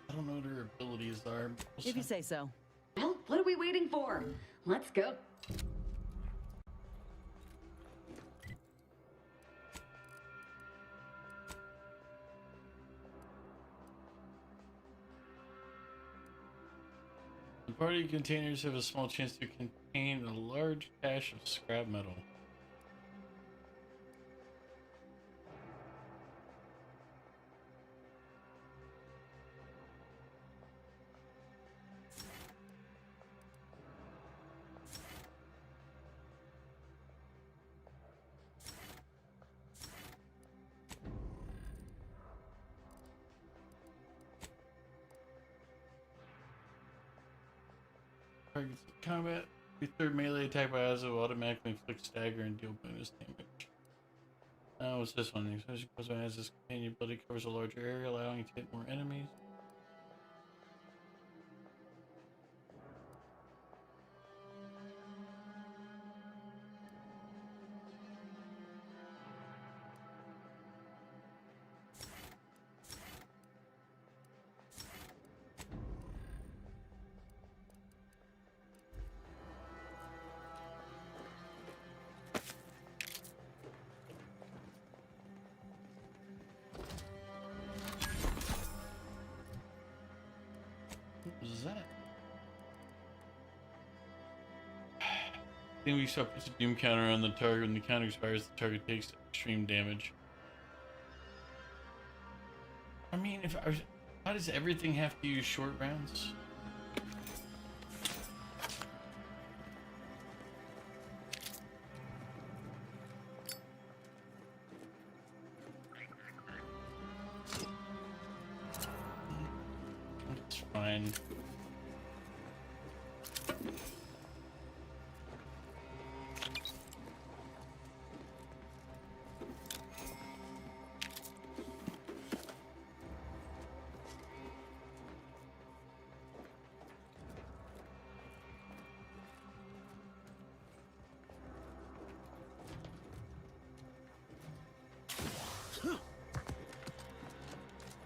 I don't know what her abilities are. If you say so. Well, what are we waiting for? Let's go. The party containers have a small chance to contain a large cache of scrap metal. Targets in combat. Your third melee attack by Azza will automatically inflict stagger and deal bonus damage. Oh, what's this one? The explosion caused by Azza's companion ability covers a larger area, allowing you to hit more enemies. What was that? I think we saw puts a doom counter on the target. When the counter expires, the target takes extreme damage. I mean, how does everything have to use short rounds? It's fine.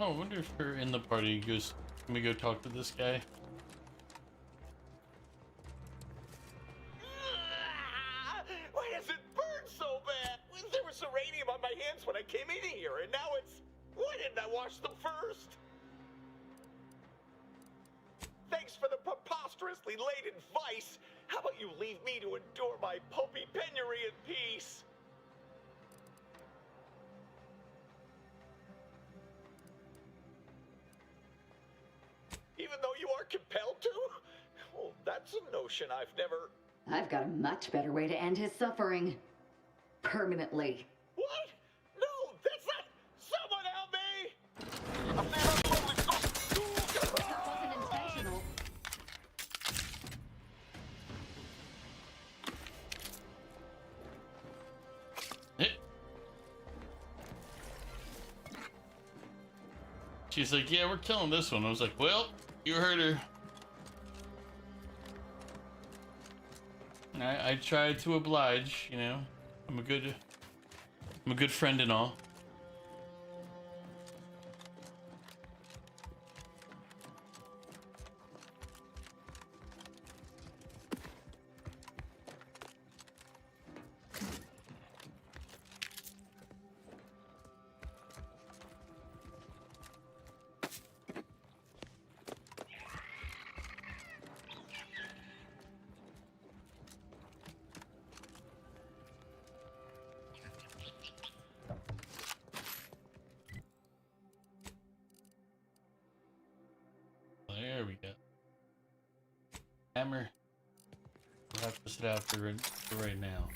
Oh, I wonder if we're in the party. He goes, can we go talk to this guy? Why does it burn so bad? There was uranium on my hands when I came in here, and now it's... Why didn't I wash them first? Thanks for the preposterously late advice. How about you leave me to endure my pulpy penury in peace? Even though you are compelled to? Well, that's a notion I've never... I've got a much better way to end his suffering. Permanently. What? No, that's not... Someone help me! That wasn't intentional. She's like, yeah, we're killing this one. I was like, well, you heard her. I tried to oblige, you know. I'm a good friend and all. There we go. Hammer. We'll have to sit out for right now.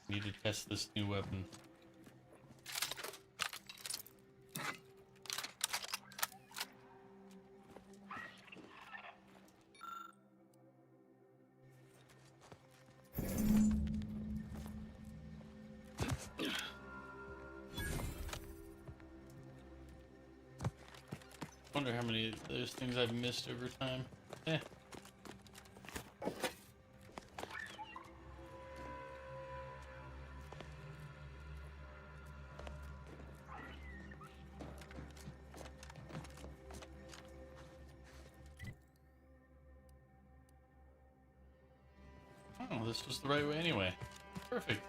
Need to test this new weapon. Wonder how many of those things I've missed over time. Eh. Oh, this was the right way anyway. Perfect.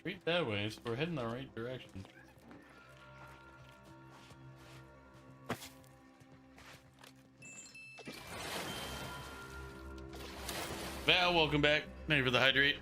straight that way, so we're heading the right direction. Val, welcome back. Thank you for the hydrate.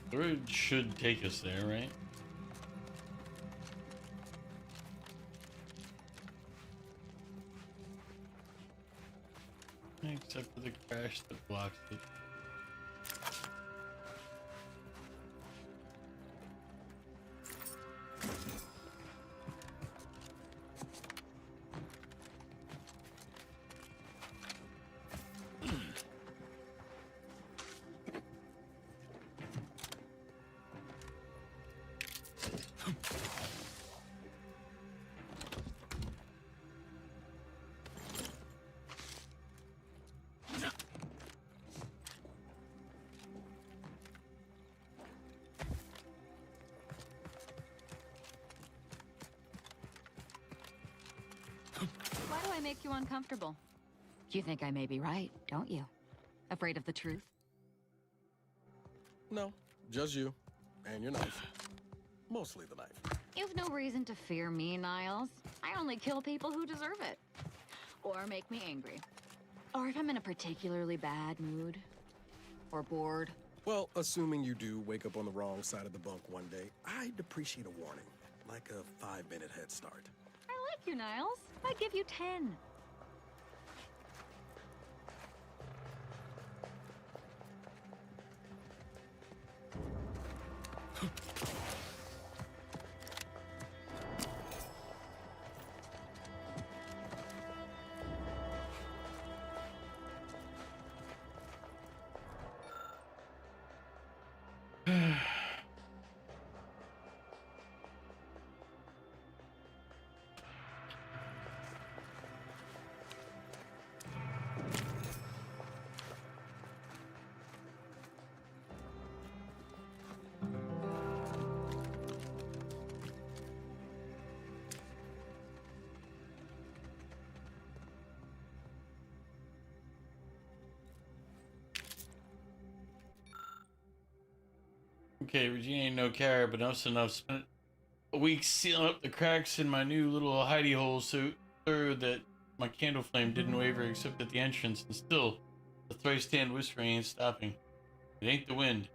The road should take us there, right? Except for the crash that blocks it. Why do I make you uncomfortable? You think I may be right, don't you? Afraid of the truth? No, just you. And your knife. Mostly the knife. You've no reason to fear me, Niles. I only kill people who deserve it. Or make me angry. Or if I'm in a particularly bad mood. Or bored. Well, assuming you do wake up on the wrong side of the bunk one day, I'd appreciate a warning. Like a 5-minute head start. I like you, Niles. I'd give you 10. Okay, Regina ain't no carrot, but enough's enough. Spent a week sealing up the cracks in my new little hidey hole so thorough that my candle flame didn't waver except at the entrance, and still, the thrice-stand whispering ain't stopping. It ain't the wind.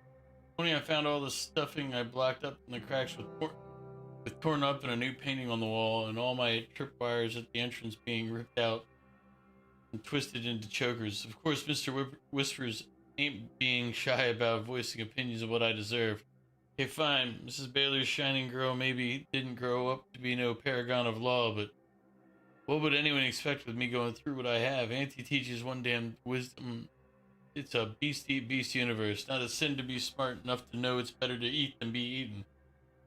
Only I found all the stuffing I blocked up in the cracks with torn up and a new painting on the wall, and all my tripwires at the entrance being ripped out and twisted into chokers. Of course, Mr. Whispers ain't being shy about voicing opinions of what I deserve. Okay, fine. Mrs. Baylor's shining girl maybe didn't grow up to be no paragon of law, but what would anyone expect with me going through what I have? Auntie teaches one damn wisdom. It's a beast-eat-beast universe. Not a sin to be smart enough to know it's better to eat than be eaten.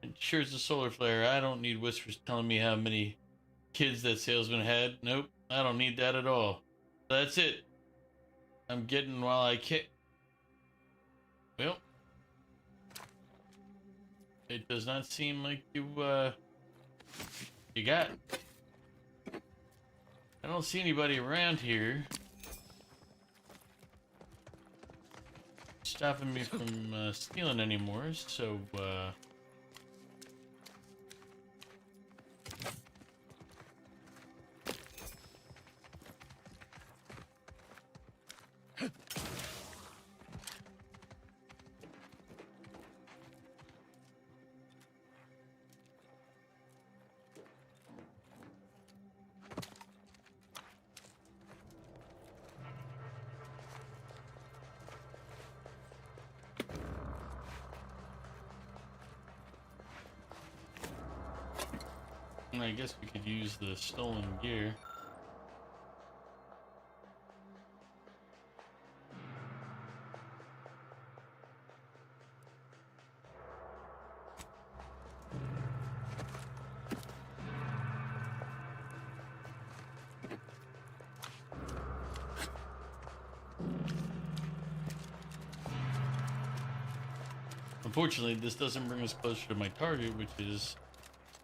And sure as a solar flare, I don't need whispers telling me how many kids that salesman had. Nope, I don't need that at all. That's it. I'm getting while I can. Well, it does not seem like you got. I don't see anybody around here stopping me from stealing anymore, so I guess we could use the stolen gear. Unfortunately, this doesn't bring us closer to my target, which is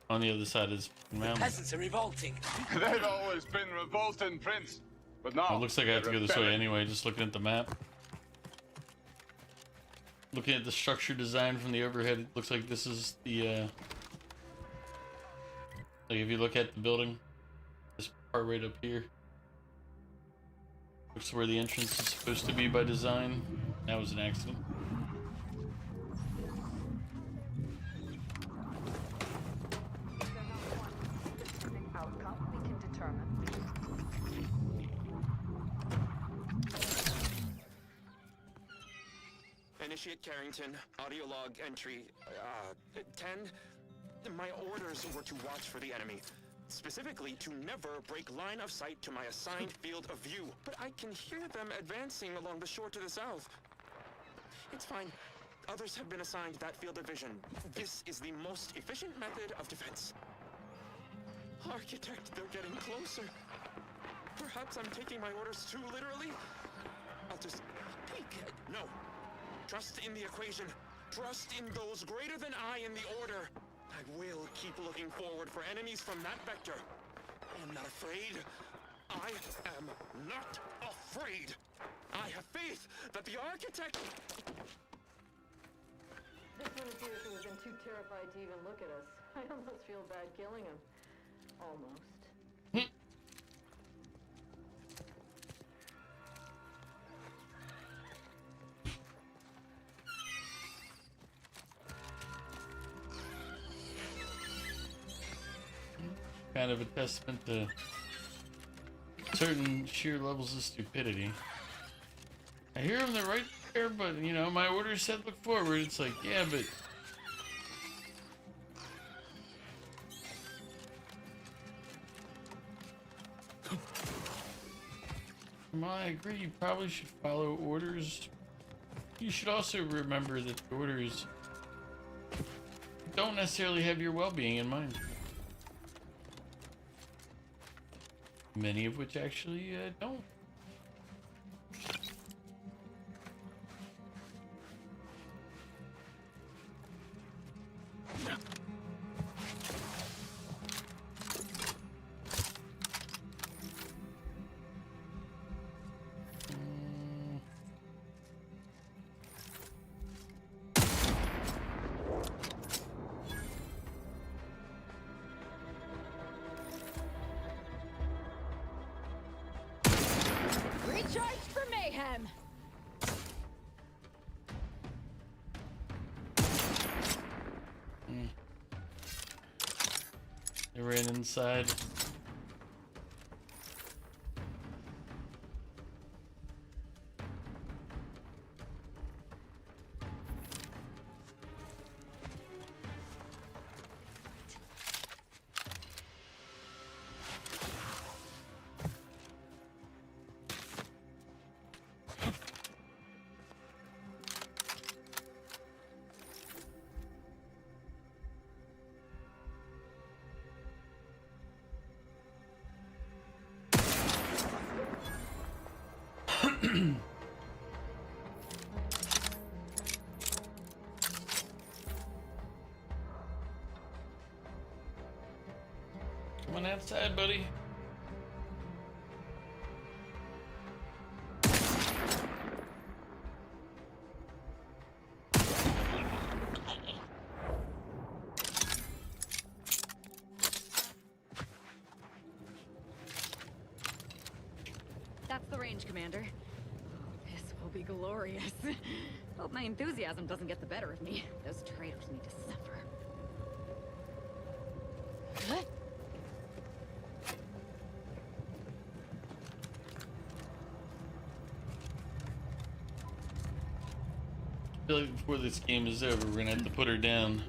on the other side of this mountain. Peasants are revolting. They've always been revolting, Prince. But now, It looks like I have to go this way rebelling. anyway, just looking at the map. Looking at the structure design from the overhead, it looks like this is the, like if you look at the building, this part right up here, looks where the entrance is supposed to be by design. That was an accident. Initiate Carrington, audio log entry, 10. My orders were to watch for the enemy. Specifically, to never break line of sight to my assigned field of view. But I can hear them advancing along the shore to the south. It's fine. Others have been assigned that field of vision. This is the most efficient method of defense. Architect, they're getting closer. Perhaps I'm taking my orders too literally. I'll just peek. No. Trust in the equation. Trust in those greater than I in the order. I will keep looking forward for enemies from that vector. I am not afraid. I am not afraid. I have faith that the architect... This one appears to have been too terrified to even look at us. I almost feel bad killing him. Almost. Kind of a testament to certain sheer levels of stupidity. I hear them, they're right there, but you know, my order said look forward. It's like, yeah, but well, I agree, you probably should follow orders. You should also remember that the orders don't necessarily have your well-being in mind. Many of which actually don't. Recharge for mayhem. They ran inside. Come on outside, buddy. That's the range, Commander. Oh, this will be glorious. Hope my enthusiasm doesn't get the better of me. Those traitors need to suffer. Huh? I feel like before this game is over, we're gonna have to put her down.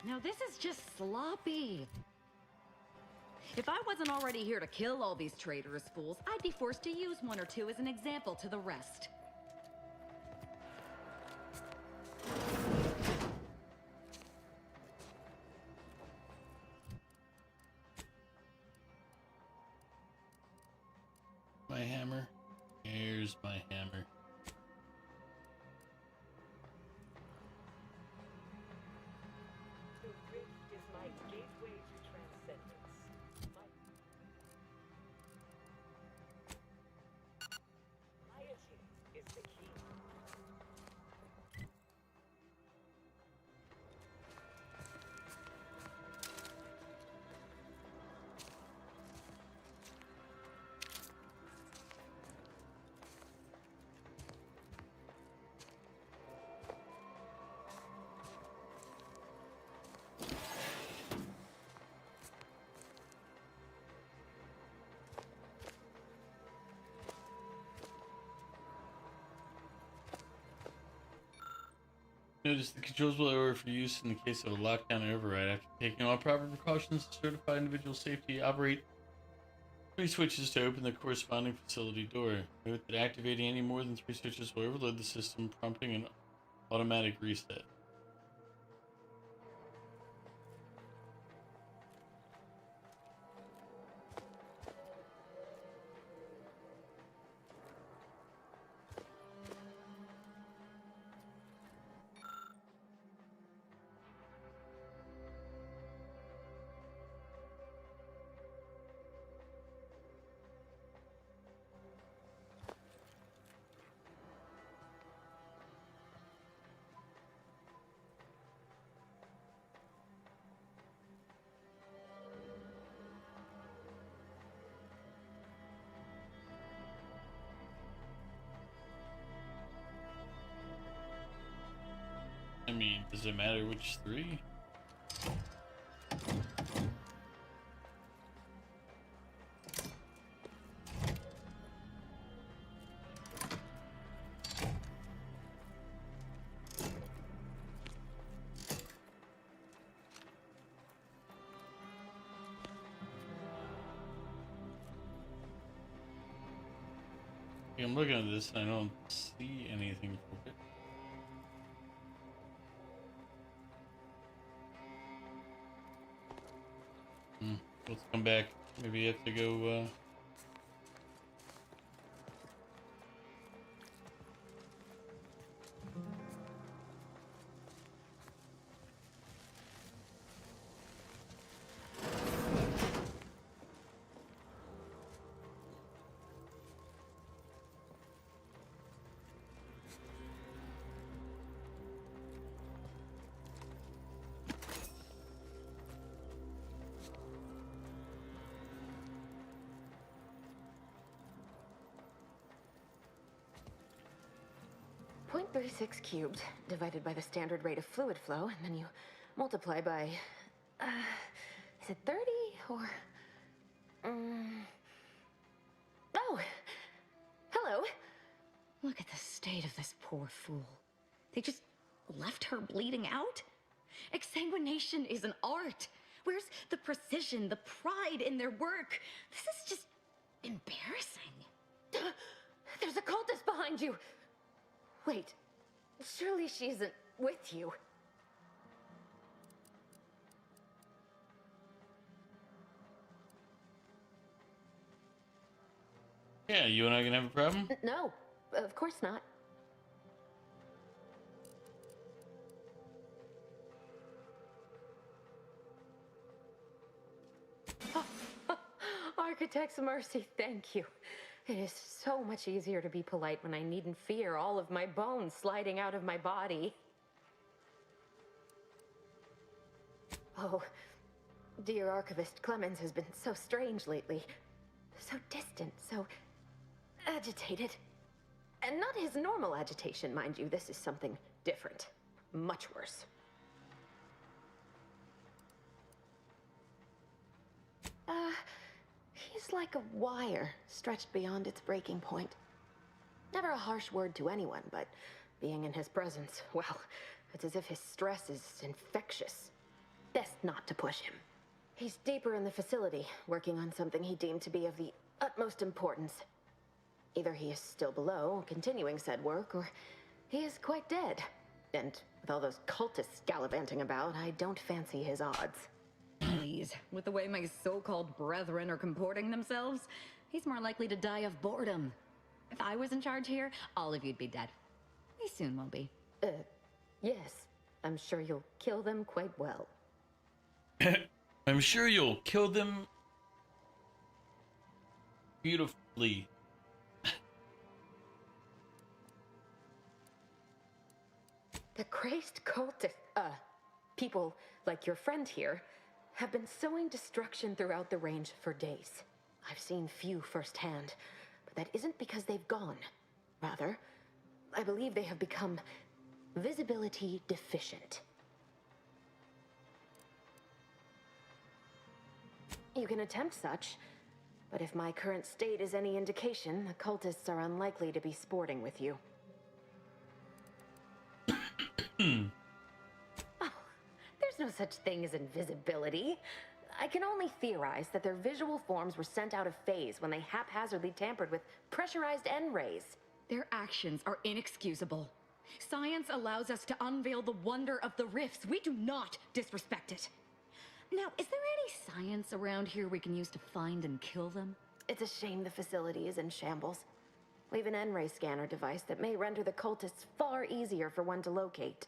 Now this is just sloppy. If I wasn't already here to kill all these traitorous fools, I'd be forced to use one or two as an example to the rest. My hammer. Here's my hammer. The rift is my gateway to transcendence. My piety is the key. Notice the controls will order for use in the case of a lockdown and override. After taking all proper precautions to certify individual safety, operate 3 switches to open the corresponding facility door. Note that activating any more than 3 switches will overload the system, prompting an automatic reset. I mean, does it matter which 3? I'm looking at this and I don't see anything for it. Let's come back. Maybe you have to go, .36 cubed divided by the standard rate of fluid flow, and then you multiply by, is it 30 or, oh, hello. Look at the state of this poor fool. They just left her bleeding out? Exsanguination is an art. Where's the precision, the pride in their work? This is just embarrassing. There's a cultist behind you. Wait, surely she isn't with you. yeah, you and I gonna have a problem? No, of course not. Architect's mercy, thank you. It is so much easier to be polite when I needn't fear all of my bones sliding out of my body. Oh, dear Archivist Clemens has been so strange lately. So distant, so agitated. And not his normal agitation, mind you. This is something different. Much worse. He's like a wire stretched beyond its breaking point. Never a harsh word to anyone, but being in his presence, well, it's as if his stress is infectious. best not to push him. He's deeper in the facility, working on something he deemed to be of the utmost importance. Either he is still below, continuing said work, or he is quite dead. And with all those cultists gallivanting about, I don't fancy his odds. Please, with the way my so-called brethren are comporting themselves, he's more likely to die of boredom. If I was in charge here, all of you'd be dead. He soon will be. Yes. I'm sure you'll kill them quite well. I'm sure you'll kill them beautifully. The crazed cultist, people like your friend here, have been sowing destruction throughout the range for days. I've seen few firsthand, but that isn't because they've gone. Rather, I believe they have become visibility deficient. You can attempt such, but if my current state is any indication, the cultists are unlikely to be sporting with you. Oh, there's no such thing as invisibility. I can only theorize that their visual forms were sent out of phase when they haphazardly tampered with pressurized N-rays. Their actions are inexcusable. Science allows us to unveil the wonder of the rifts. We do not disrespect it. Now, is there any science around here we can use to find and kill them? It's a shame the facility is in shambles. We have an N-ray scanner device that may render the cultists far easier for one to locate.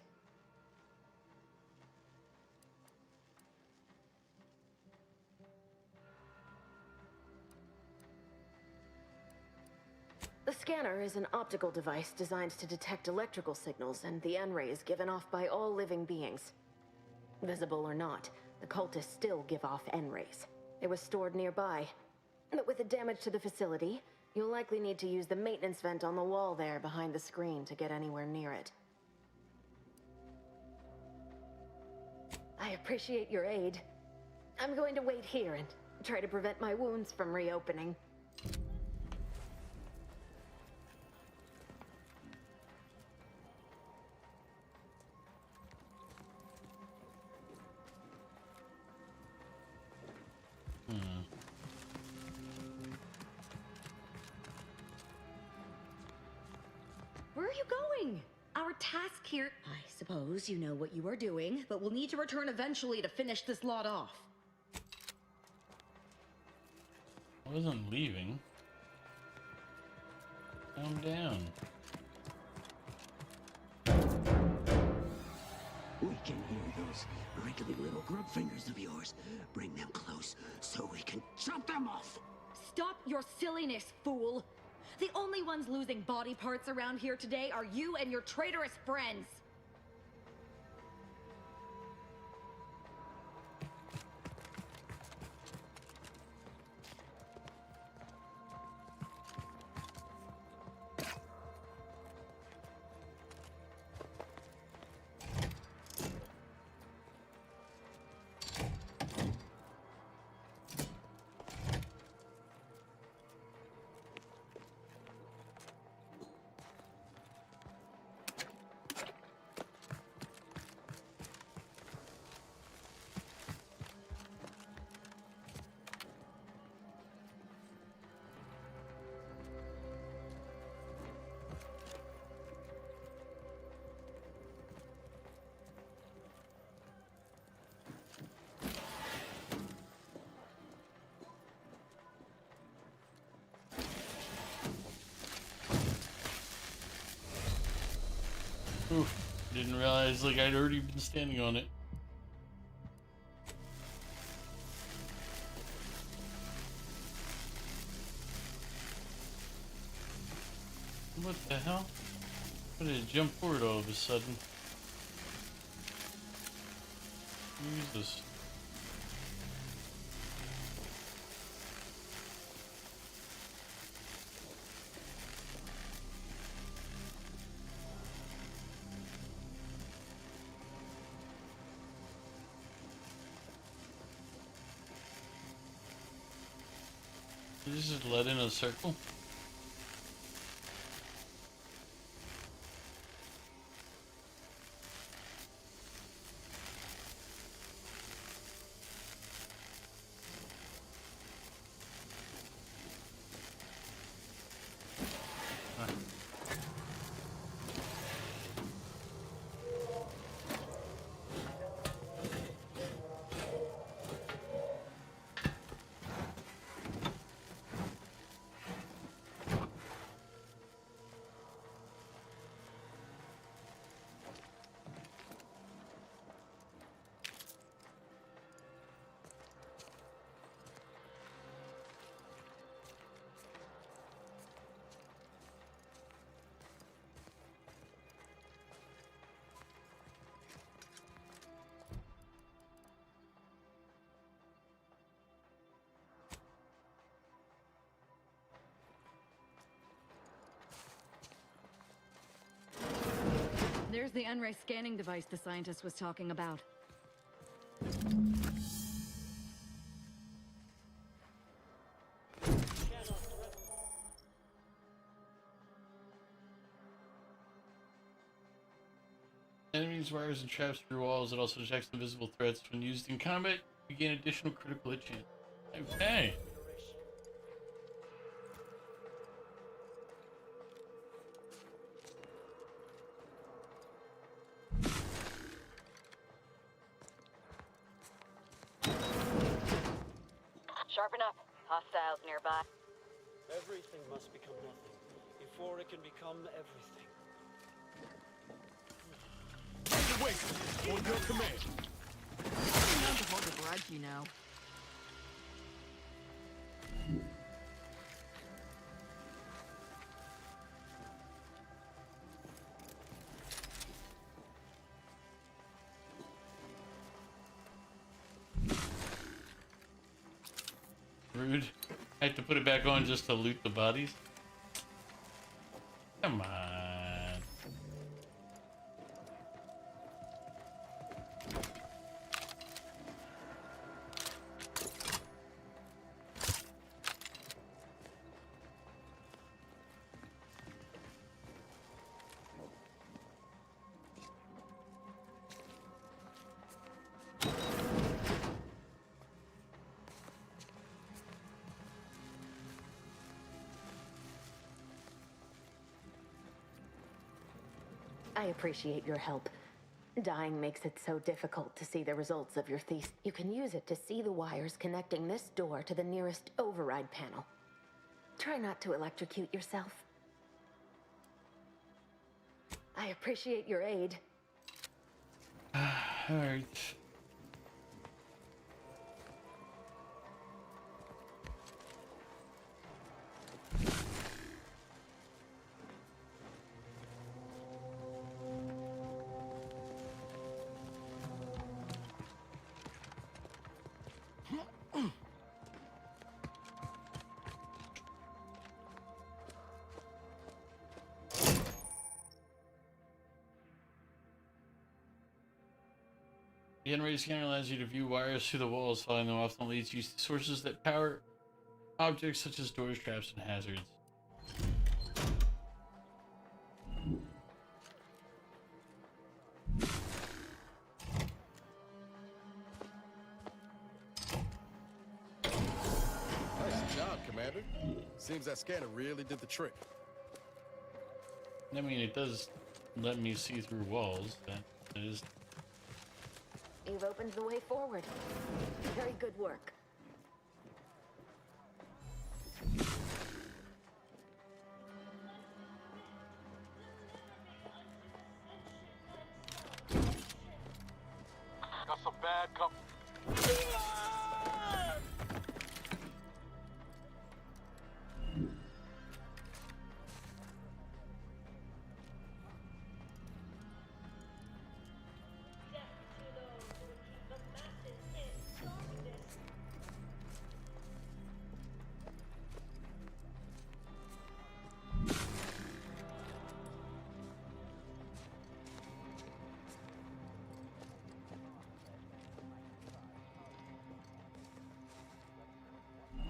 The scanner is an optical device designed to detect electrical signals and the N-rays given off by all living beings. Visible or not, the cultists still give off N-rays. It was stored nearby, but with the damage to the facility, you'll likely need to use the maintenance vent on the wall there behind the screen to get anywhere near it. I appreciate your aid. I'm going to wait here and try to prevent my wounds from reopening. Where are you going? Our task here... I suppose you know what you are doing, but we'll need to return eventually to finish this lot off. I wasn't leaving. Calm down. We can hear those wriggly little grub fingers of yours. Bring them close so we can chop them off. Stop your silliness, fool! The only ones losing body parts around here today are you and your traitorous friends. Oof, didn't realize like I'd already been standing on it. What the hell? Why did it jump forward all of a sudden? Use this. Did you just let in a circle? the N-ray scanning device the scientist was talking about? Enemies, wires, and traps through walls. It also detects invisible threats. When used in combat, you gain additional critical hit chance. Okay. Sharpen up. Hostiles nearby. Everything must become nothing before it can become everything. Wait, on your command. I'm known to hold a grudge, you know. Rude. I have to put it back on just to loot the bodies. Come on. I appreciate your help. Dying makes it so difficult to see the results of your thesis. You can use it to see the wires connecting this door to the nearest override panel. Try not to electrocute yourself. I appreciate your aid. Alright. The N-ray scanner allows you to view wires through the walls. Following them often leads you to sources that power objects such as doors, traps, and hazards. Nice job, Commander. Seems that scanner really did the trick. I mean, it does let me see through walls. That is. You've opened the way forward. Very good work. Got some bad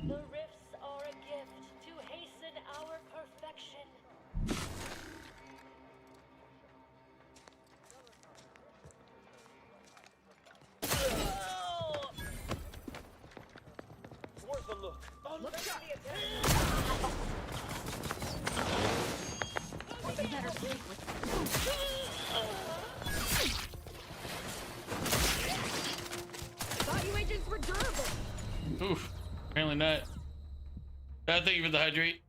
The rifts are a gift to hasten our perfection. Worth a look. Look sharp. You better sleep with Thought you agents were durable. Oof. Apparently not. Thank you for the hydrate.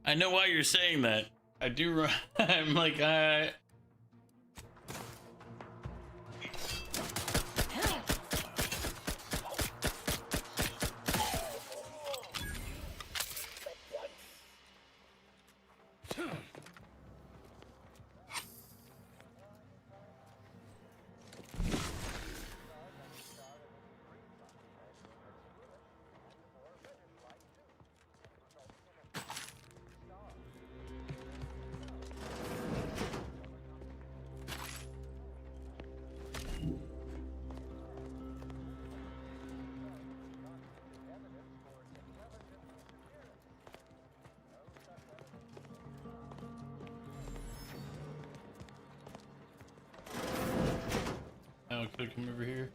I know why you're saying that. I do. I'm like, Could come over here.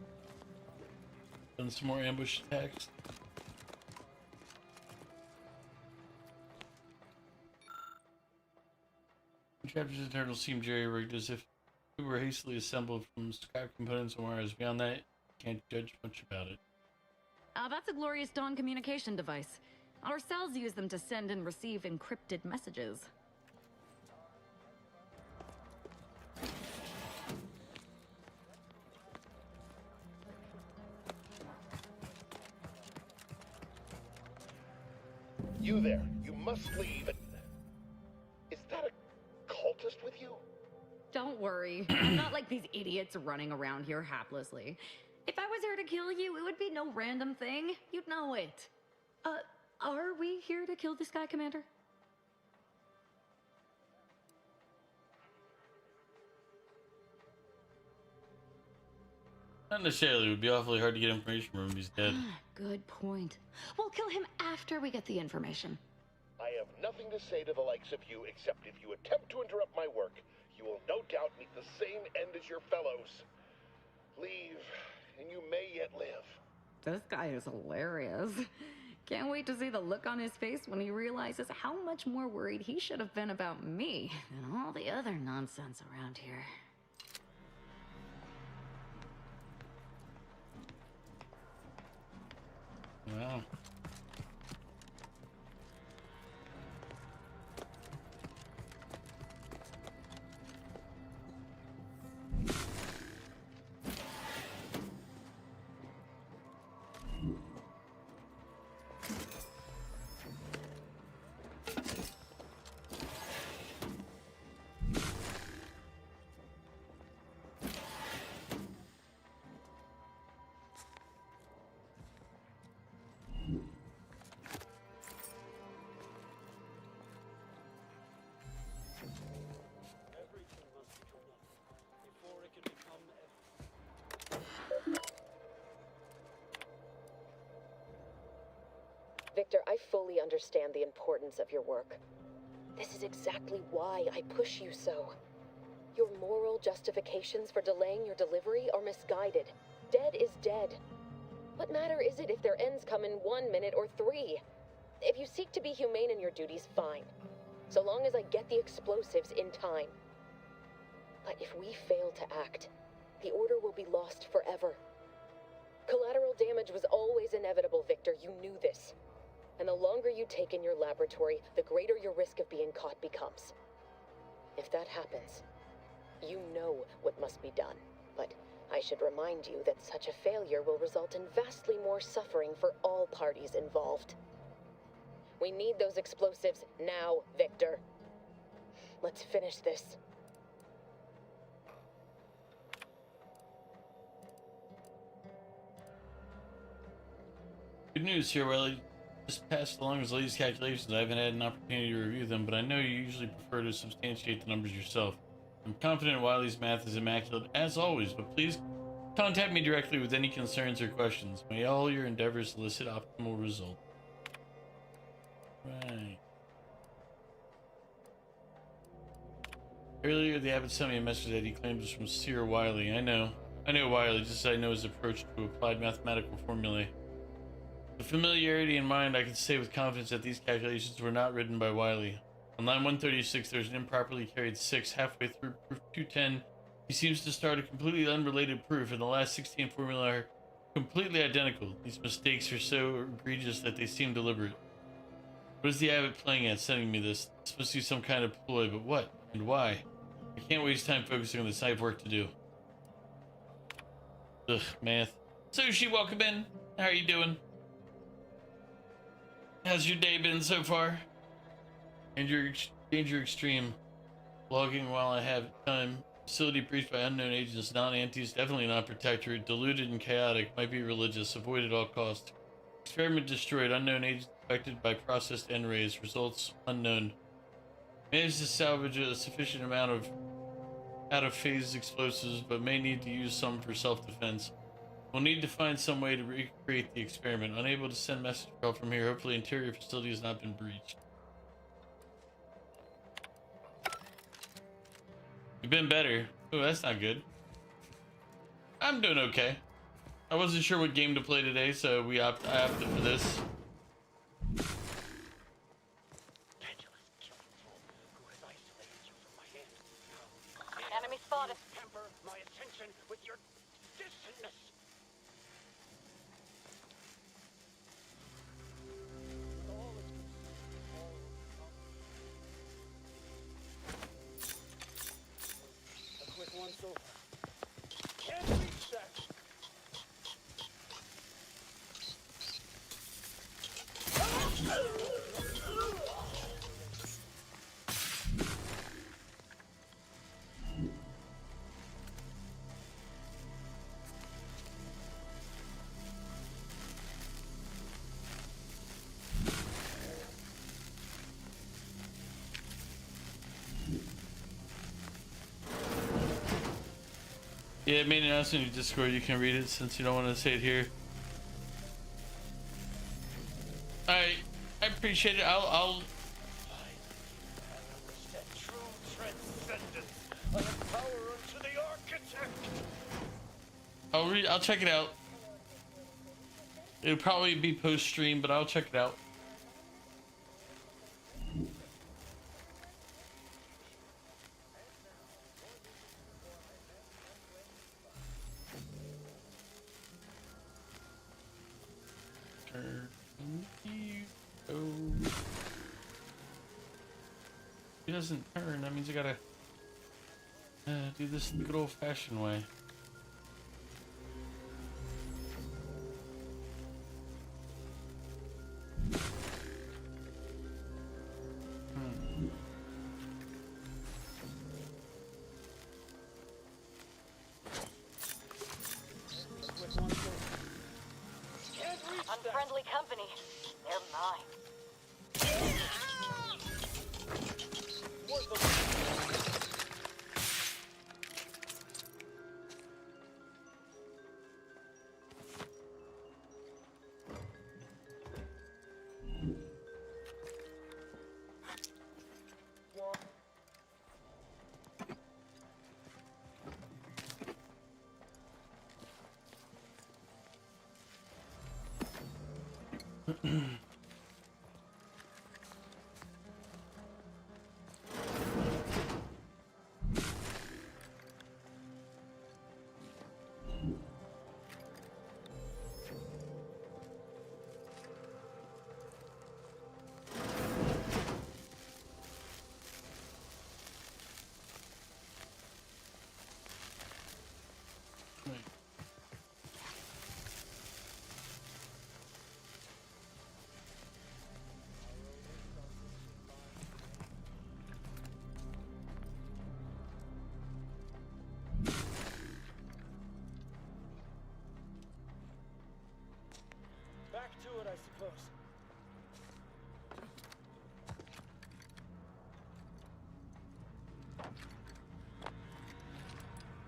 Done some more ambush attacks. Chapters and turtles seem jerry-rigged as if we were hastily assembled from scrap components and wires. Beyond that, can't judge much about it. That's a Glorious Dawn communication device. Our cells use them to send and receive encrypted messages. You there, you must leave. Is that a cultist with you? Don't worry. I'm not like these idiots running around here haplessly. If I was here to kill you, it would be no random thing. You'd know it. Are we here to kill this guy, Commander? Not necessarily. It would be awfully hard to get information from him. He's dead. Good point. We'll kill him after we get the information. I have nothing to say to the likes of you, except if you attempt to interrupt my work, you will no doubt meet the same end as your fellows. Leave, and you may yet live. This guy is hilarious. Can't wait to see the look on his face when he realizes how much more worried he should have been about me than all the other nonsense around here. Wow. Everything must become nothing before it can become Victor, I fully understand the importance of your work. This is exactly why I push you so. Your moral justifications for delaying your delivery are misguided. Dead is dead. What matter is it if their ends come in 1 minute or 3? If you seek to be humane in your duties, fine. So long as I get the explosives in time. But if we fail to act, the order will be lost forever. Collateral damage was always inevitable, Victor. You knew this. And the longer you take in your laboratory, the greater your risk of being caught becomes. If that happens, you know what must be done. But I should remind you that such a failure will result in vastly more suffering for all parties involved. We need those explosives now, Victor. Let's finish this. Good news here, Willie. Just passed along his latest calculations. I haven't had an opportunity to review them, but I know you usually prefer to substantiate the numbers yourself. I'm confident Wiley's math is immaculate, as always, but please contact me directly with any concerns or questions. May all your endeavors elicit optimal result. Right. Earlier, the abbot sent me a message that he claimed was from Sir Wiley. I know Wiley, just as I know his approach to applied mathematical formulae. With familiarity in mind, I can say with confidence that these calculations were not written by Wiley. On line 136, there's an improperly carried 6 halfway through proof 210. He seems to start a completely unrelated proof, and the last 16 formulae are completely identical. These mistakes are so egregious that they seem deliberate. What is the abbot playing at sending me this? This must be some kind of ploy, but what and why? I can't waste time focusing on this. I have work to do. Ugh, math. Sushi, welcome in. How are you doing? How's your day been so far? Danger extreme. Logging while I have time. Facility breached by unknown agents. Non-antis, definitely not protectorate. Diluted and chaotic. Might be religious. Avoid at all costs. Experiment destroyed. Unknown agents affected by processed N-rays. Results unknown. Managed to salvage a sufficient amount of out-of-phase explosives, but may need to use some for self-defense. We'll need to find some way to recreate the experiment. Unable to send message call from here. Hopefully interior facility has not been breached. You've been better. Oh, that's not good. I'm doing okay. I wasn't sure what game to play today, so I opted for this. Enemy spotted. Temper my attention with your distantness. A quick once over. Can't reach that. Yeah, it made an announcement in your Discord. You can read it since you don't want to say it here. I appreciate it. I'll That true transcendence. I have power unto the architect. I'll check it out. It'll probably be post stream, but I'll check it out. He doesn't turn. That means I gotta do this the good old-fashioned way. Unfriendly company. They're mine. Back to it, I suppose.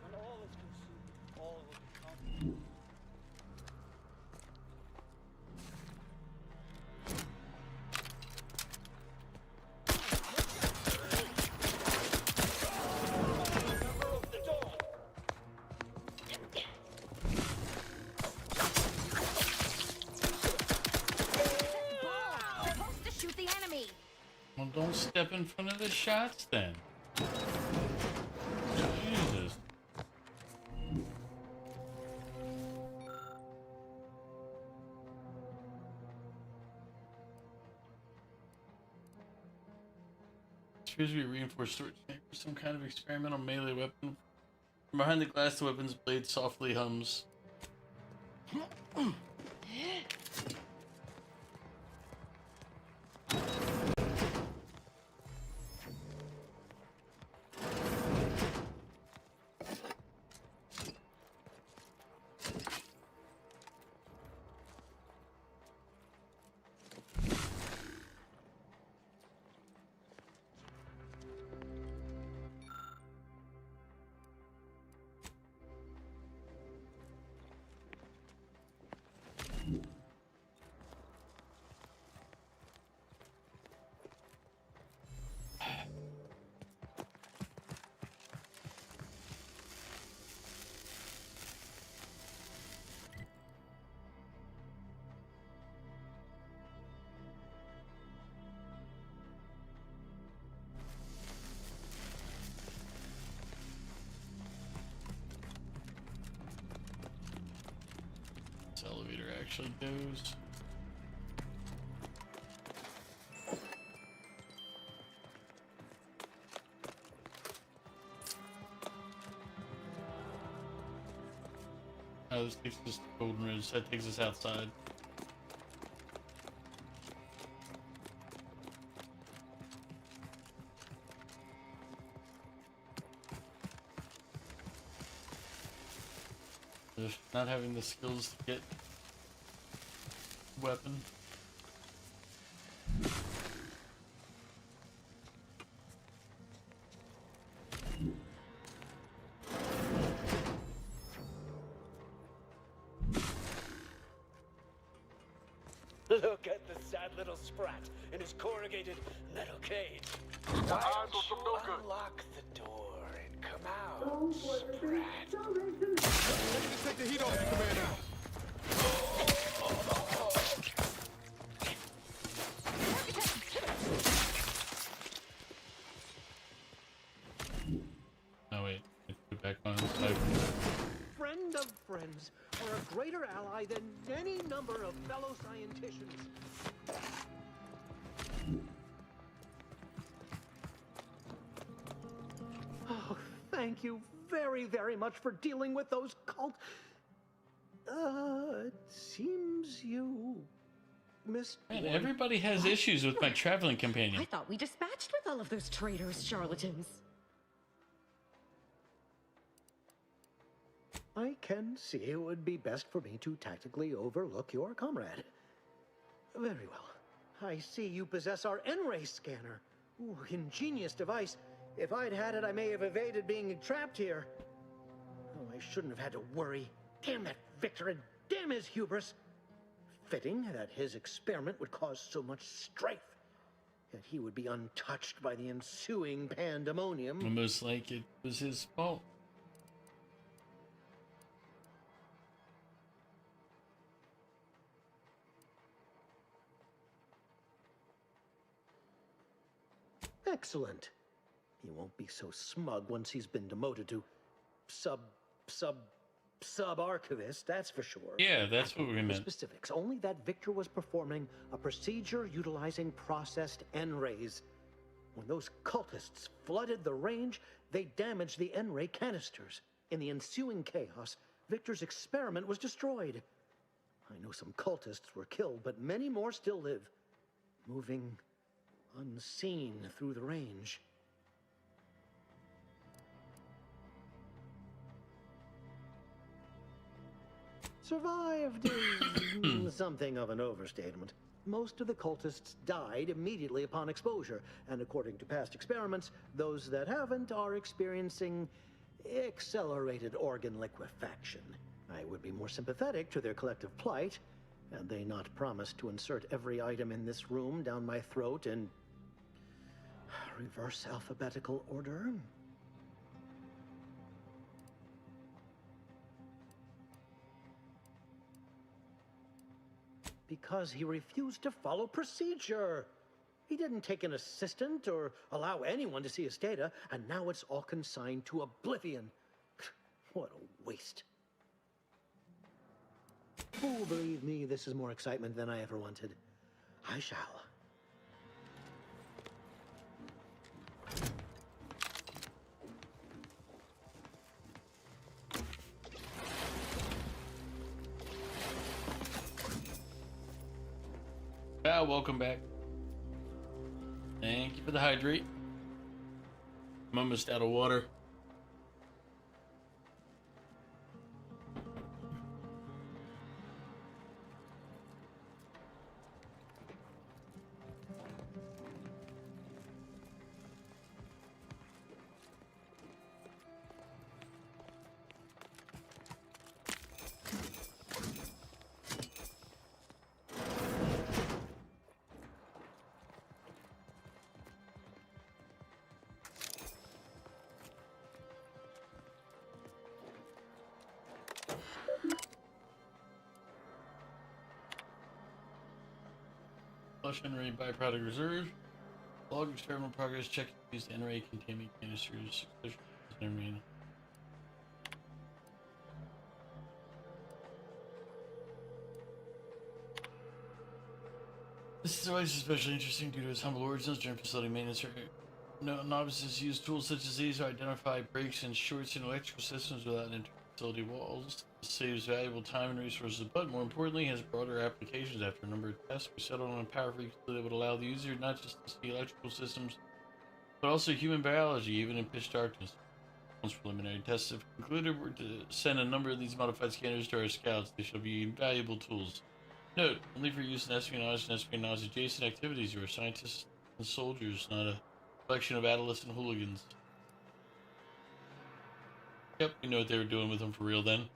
When all is consumed, all will become. Well, don't step in front of the shots then. Jesus. Appears to be a reinforced storage chamber, some kind of experimental melee weapon. From behind the glass, the weapon's blade softly hums. actually goes. Oh, this takes us to Golden Ridge. That takes us outside. Just not having the skills to get weapon. Look at the sad little sprat in his corrugated metal cage. Why don't you unlock the door and come out, sprat? Ready to take the heat off you, Commander. Oh wait, let's put back on his side. Friend of friends, or a greater ally than any number of fellow scienticians. Oh, thank you very, very much for dealing with those cult... it seems you missed... Man, everybody has issues with my traveling companion. I thought we dispatched with all of those traitors, charlatans. I can see it would be best for me to tactically overlook your comrade. Very well. I see you possess our N-ray scanner. Ooh, ingenious device. If I'd had it, I may have evaded being trapped here. Oh, I shouldn't have had to worry. Damn that Victor and damn his hubris. Fitting that his experiment would cause so much strife. Yet he would be untouched by the ensuing pandemonium. Almost like it was his fault. Excellent. He won't be so smug once he's been demoted to sub-archivist, that's for sure. Yeah, that's what we meant. Specifics, only that Victor was performing a procedure utilizing processed N-rays. When those cultists flooded the range, they damaged the N-ray canisters. In the ensuing chaos, Victor's experiment was destroyed. I know some cultists were killed, but many more still live, moving unseen through the range. Survived is something of an overstatement. Most of the cultists died immediately upon exposure, and according to past experiments, those that haven't are experiencing accelerated organ liquefaction. I would be more sympathetic to their collective plight, had they not promised to insert every item in this room down my throat in reverse alphabetical order. Because he refused to follow procedure. He didn't take an assistant or allow anyone to see his data, and now it's all consigned to oblivion. What a waste. Oh, believe me, this is more excitement than I ever wanted. I shall. Welcome back. Thank you for the hydrate. I'm almost out of water. Flush N-ray byproduct reserve. Log experiment progress. Check used N-ray containing canisters. This device is especially interesting due to its humble origins. During facility maintenance, novices use tools such as these to identify breaks and shorts in electrical systems without entering facility walls. This saves valuable time and resources, but more importantly, has broader applications. After a number of tests, we settled on a power frequency that would allow the user not just to see electrical systems, but also human biology, even in pitch darkness. Once preliminary tests have concluded, we're to send a number of these modified scanners to our scouts. They shall be invaluable tools. Note, only for use in espionage and espionage-adjacent activities. You are scientists and soldiers, not a collection of adolescent hooligans. Yep, we know what they were doing with them for real then.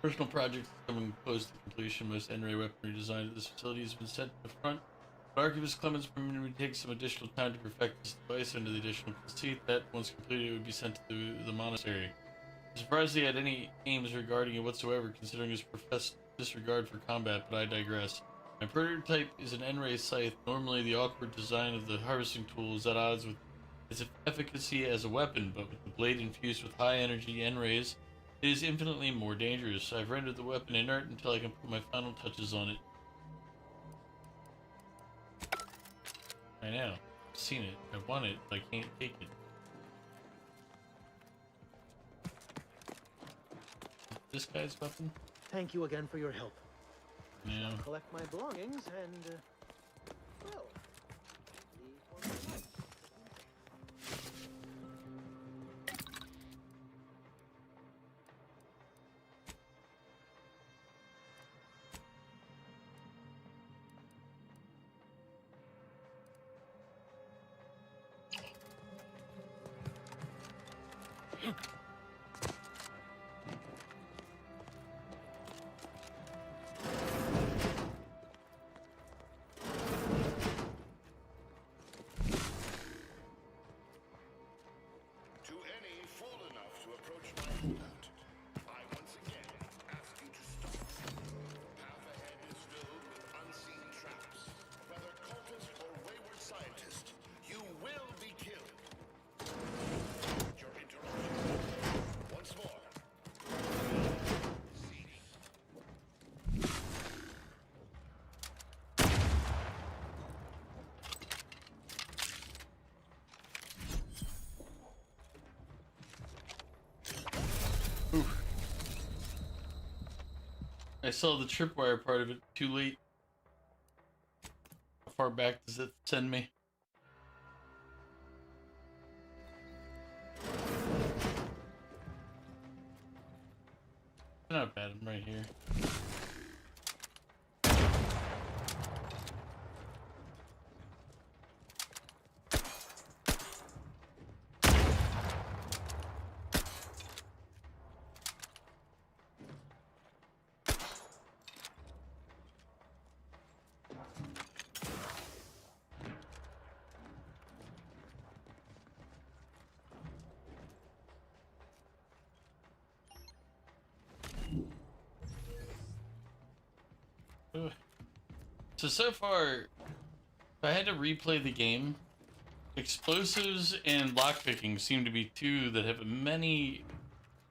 Personal projects coming close to completion. Most N-ray weaponry designed at this facility has been sent to the front. But Archivist Clemens permitted me to take some additional time to perfect this device under the additional conceit that, once completed, it would be sent to the monastery. I'm surprised he had any aims regarding it whatsoever, considering his professed disregard for combat, but I digress. My prototype is an N-ray scythe. Normally, the awkward design of the harvesting tool is at odds with its efficacy as a weapon, but with the blade infused with high-energy N-rays, it is infinitely more dangerous. I've rendered the weapon inert until I can put my final touches on it. I know. I've seen it. I want it, but I can't take it. This guy's weapon? Thank you again for your help. Yeah. I'll collect my belongings and, well, leave for my life. Oof. I saw the tripwire part of it too late. How far back does it send me? Not bad, I'm right here. So far, if I had to replay the game, explosives and lockpicking seem to be two that have many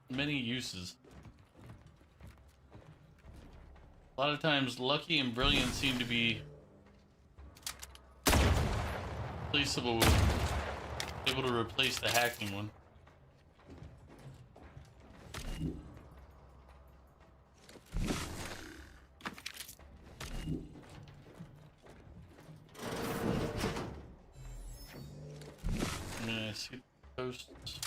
uses. A lot of times, lucky and brilliant seem to be replaceable with, able to replace the hacking one. See the posts.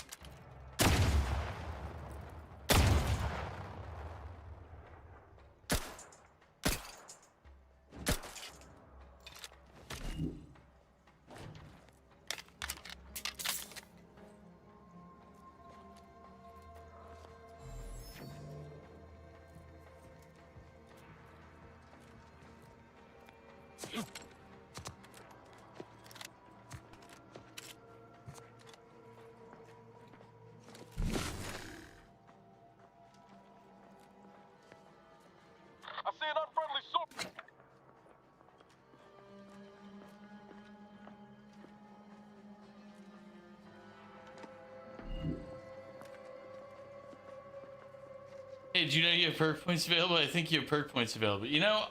Hey, do you know you have perk points available? I think you have perk points available. You know,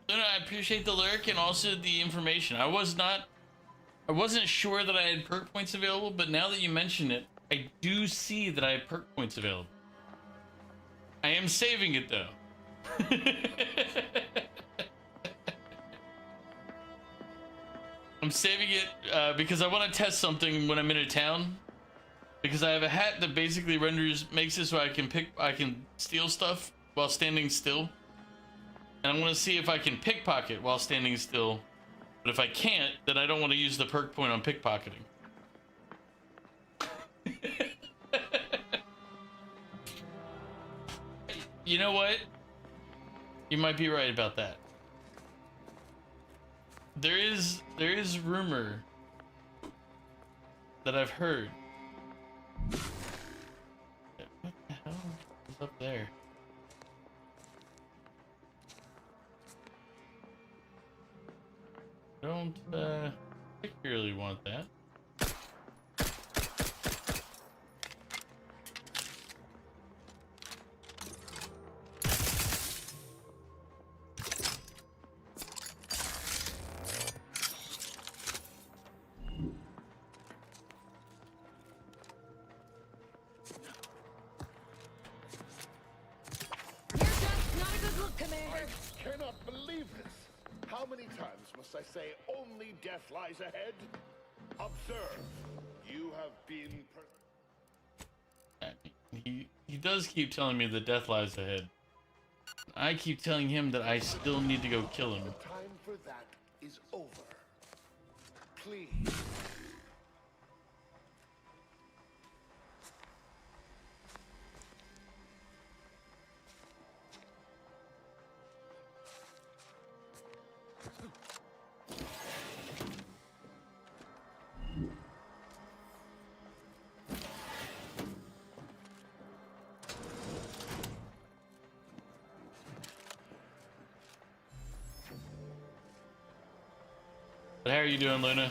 Luna, I appreciate the lurk and also the information. I wasn't sure that I had perk points available, but now that you mention it, I do see that I have perk points available. I am saving it though. I'm saving it because I want to test something when I'm in a town. Because I have a hat that basically makes it so I can steal stuff while standing still. And I want to see if I can pickpocket while standing still. But if I can't, then I don't want to use the perk point on pickpocketing. You know what? You might be right about that. There is rumor that I've heard. What the hell is up there? Don't particularly want that. I cannot believe this. How many times must I say only death lies ahead? Observe. You have been... He does keep telling me that death lies ahead. I keep telling him that I still need to go kill him. The time for that is over. Please. But how are you doing, Luna?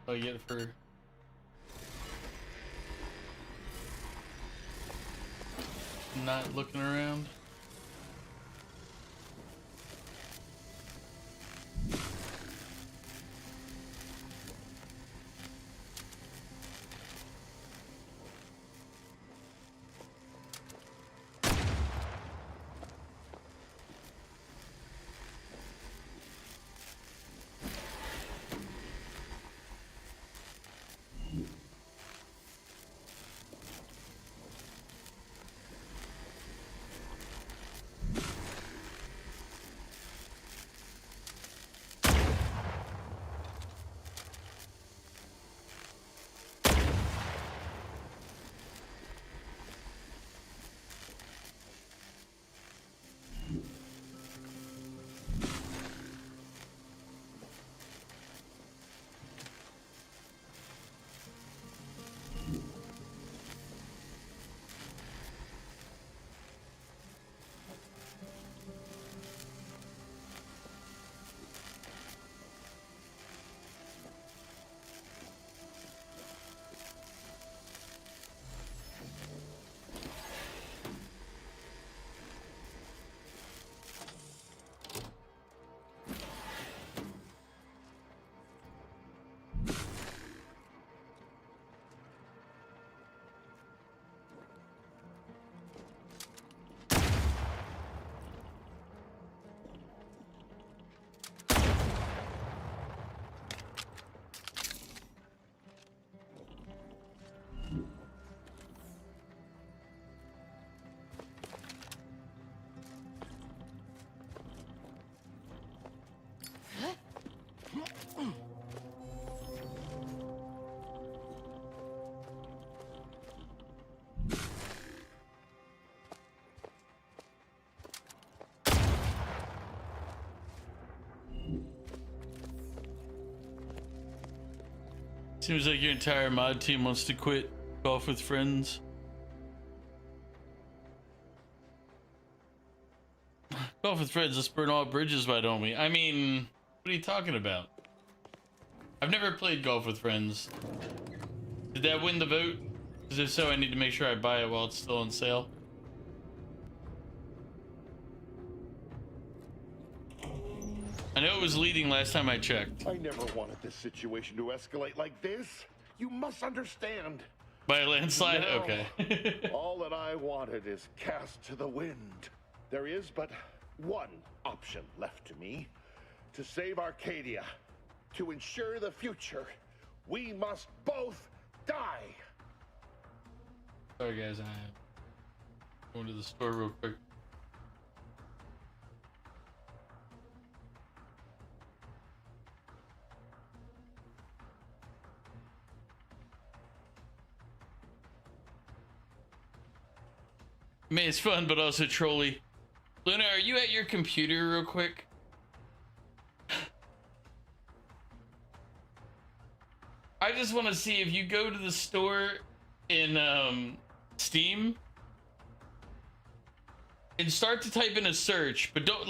I get for not looking around. Seems like your entire mod team wants to quit golf with friends. Golf with friends, let's burn all bridges, why don't we? I mean, what are you talking about? I've never played golf with friends. Did that win the vote? Because if so, I need to make sure I buy it while it's still on sale. I know it was leading last time I checked. I never wanted this situation to escalate like this. You must understand. By a landslide? Now, Okay. all that I wanted is cast to the wind. There is but one option left to me. To save Arcadia, to ensure the future, we must both die. Sorry guys, I'm going to the store real quick. I mean, it's fun, but also trolly. Luna, are you at your computer real quick? I just want to see if you go to the store in Steam and start to type in a search, but don't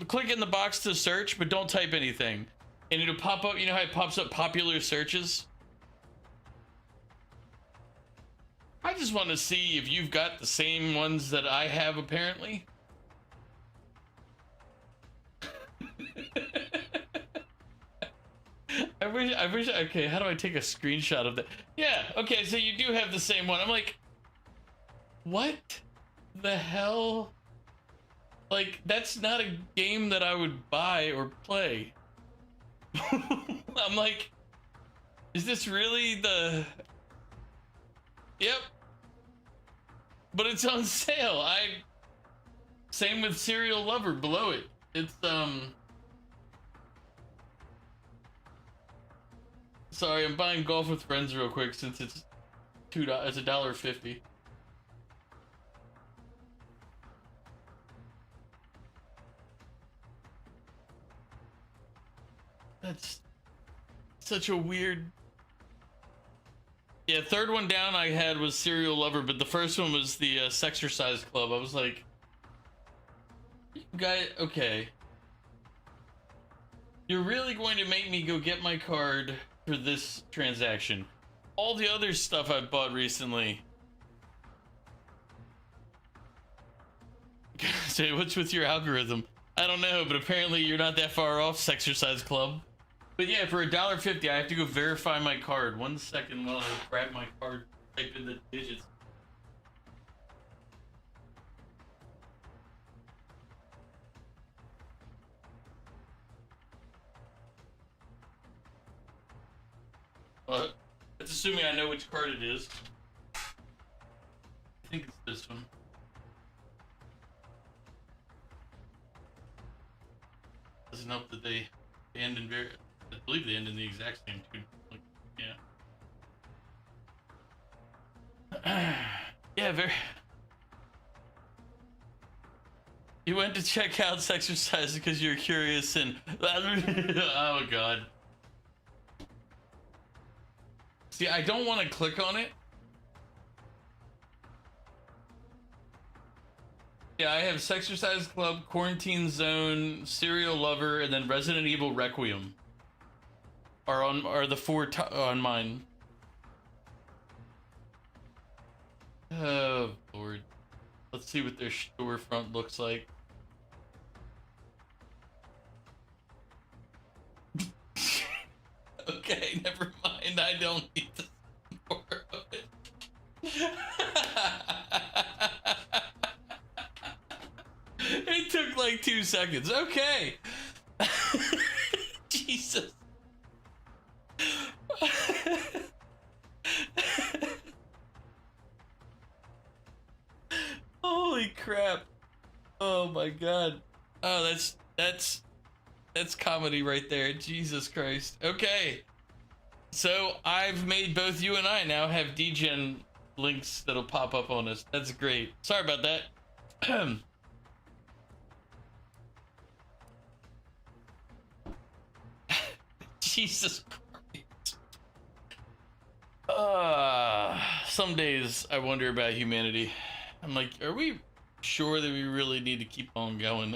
click in the box to search, but don't type anything. And it'll pop up, you know how it pops up popular searches? I just want to see if you've got the same ones that I have, apparently. I wish, okay, how do I take a screenshot of that? Yeah, okay, so you do have the same one. I'm like, what the hell? Like, that's not a game that I would buy or play. I'm like, is this really the... Yep. But it's on sale. Same with Serial Lover below it. It's sorry, I'm buying Golf with Friends real quick since it's it's $1.50. That's such a weird. Yeah, third one down I had was Serial Lover, but the first one was the Sexercise Club. I was like, guy, okay. You're really going to make me go get my card for this transaction. All the other stuff I've bought recently. Say, what's with your algorithm? I don't know, but apparently you're not that far off, Sexercise Club. But yeah, for $1.50, I have to go verify my card. 1 second while I grab my card, type in the digits. That's assuming I know which card it is. I think it's this one. Doesn't help that they end in very... I believe they end in the exact same tune. Like, yeah. Yeah, very... You went to check out Sexercise because you're curious and... Oh, God. See, I don't want to click on it. Yeah, I have Sexercise Club, Quarantine Zone, Serial Lover, and then Resident Evil Requiem are the four on mine. Oh Lord, let's see what their storefront looks like. Okay, never mind. I don't need to see more of it. It took like 2 seconds. Okay. Jesus. Holy crap. Oh my God. Oh, that's comedy right there. Jesus Christ. Okay. So I've made both you and I now have degen links that'll pop up on us. That's great. Sorry about that. Jesus Christ. Some days I wonder about humanity. I'm like, are we sure that we really need to keep on going?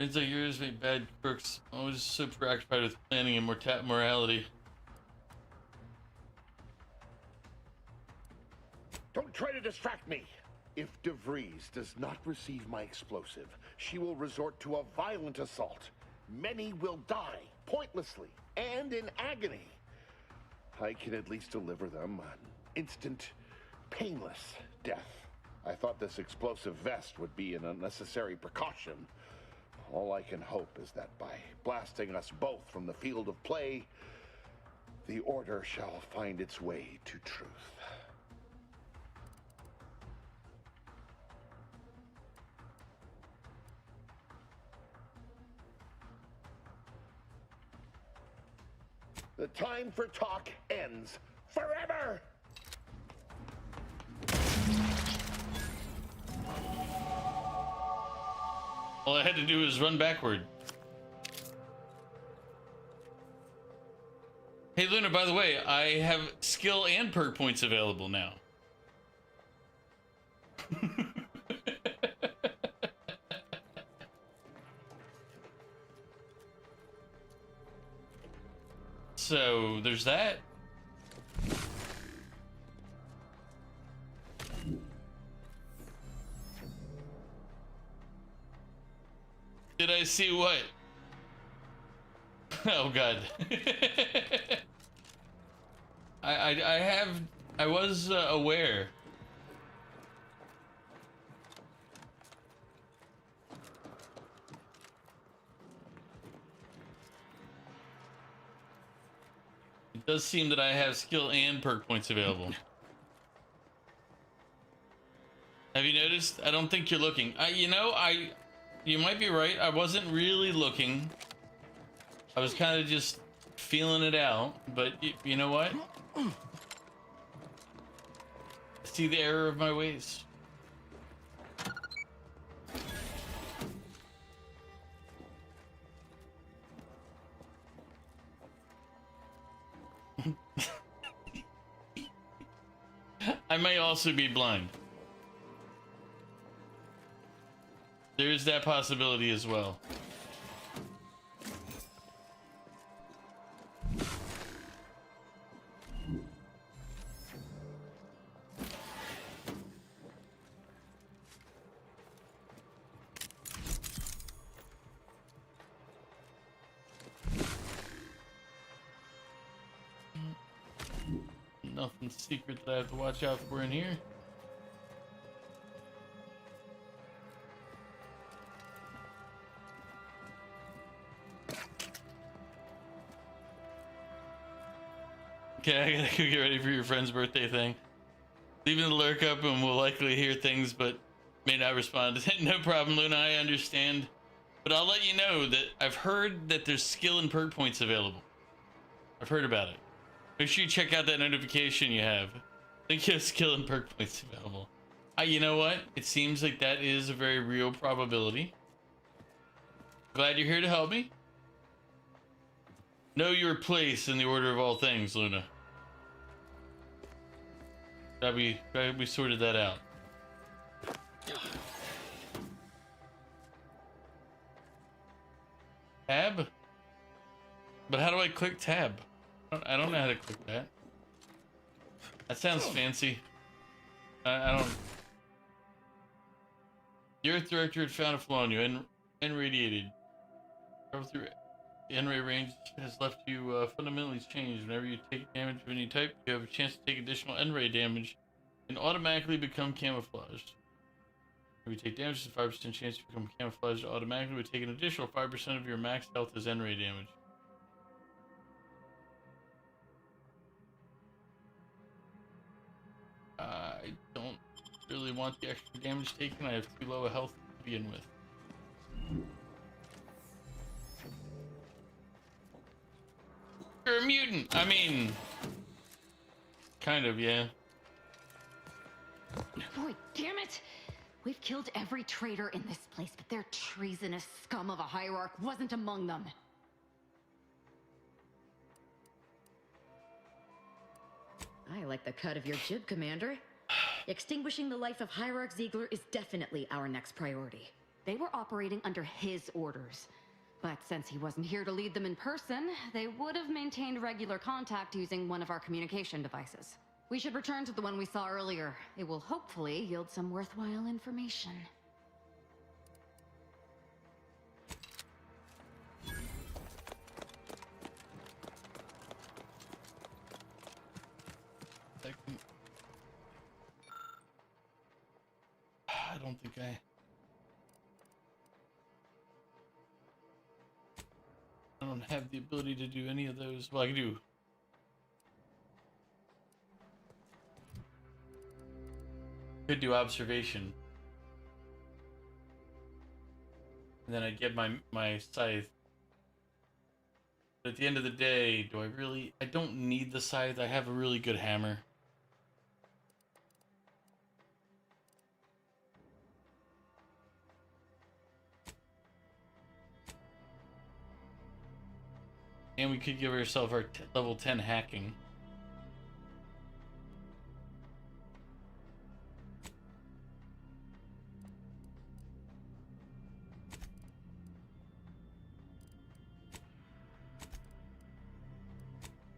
It's like yours make bad crooks. I was so preoccupied with planning and morality. Don't try to distract me! If DeVries does not receive my explosive, she will resort to a violent assault. Many will die, pointlessly, and in agony. I can at least deliver them an instant, painless death. I thought this explosive vest would be an unnecessary precaution. All I can hope is that by blasting us both from the field of play, the Order shall find its way to truth. The time for talk ends forever! All I had to do was run backward. Hey Luna, by the way, I have skill and perk points available now. So there's that. Did I see what? Oh god. I was aware. It does seem that I have skill and perk points available. Have you noticed? I don't think you're looking. You might be right. I wasn't really looking. I was kind of just feeling it out. But you know what? I see the error of my ways. I may also be blind. There's that possibility as well. Nothing secret that I have to watch out for in here. Okay, I gotta go get ready for your friend's birthday thing. Leaving the lurk up and we'll likely hear things but may not respond. No problem, Luna, I understand. But I'll let you know that I've heard that there's skill and perk points available. I've heard about it. Make sure you check out that notification you have. I think you have skill and perk points available. You know what? It seems like that is a very real probability. Glad you're here to help me. Know your place in the order of all things, Luna. Glad we sorted that out. Tab? But how do I click tab? I don't know how to click that. That sounds fancy. I don't... The Earth Director had found a flaw in you and radiated. Travel through the N-ray range has left you fundamentally changed. Whenever you take damage of any type, you have a chance to take additional N-ray damage and automatically become camouflaged. If you take damage, there's a 5% chance to become camouflaged automatically. Would take an additional 5% of your max health as N-ray damage. I don't really want the extra damage taken. I have too low a health to begin with. You're a mutant. I mean, kind of, yeah. Boy, damn it! We've killed every traitor in this place, but their treasonous scum of a hierarch wasn't among them. I like the cut of your jib, Commander. Extinguishing the life of Hierarch Ziegler is definitely our next priority. They were operating under his orders. But since he wasn't here to lead them in person, they would have maintained regular contact using one of our communication devices. We should return to the one we saw earlier. It will hopefully yield some worthwhile information. I don't think I don't have the ability to do any of those. Well, I can do. Could do observation. And then I get my scythe. But at the end of the day, do I really? I don't need the scythe. I have a really good hammer. And we could give ourselves our level 10 hacking.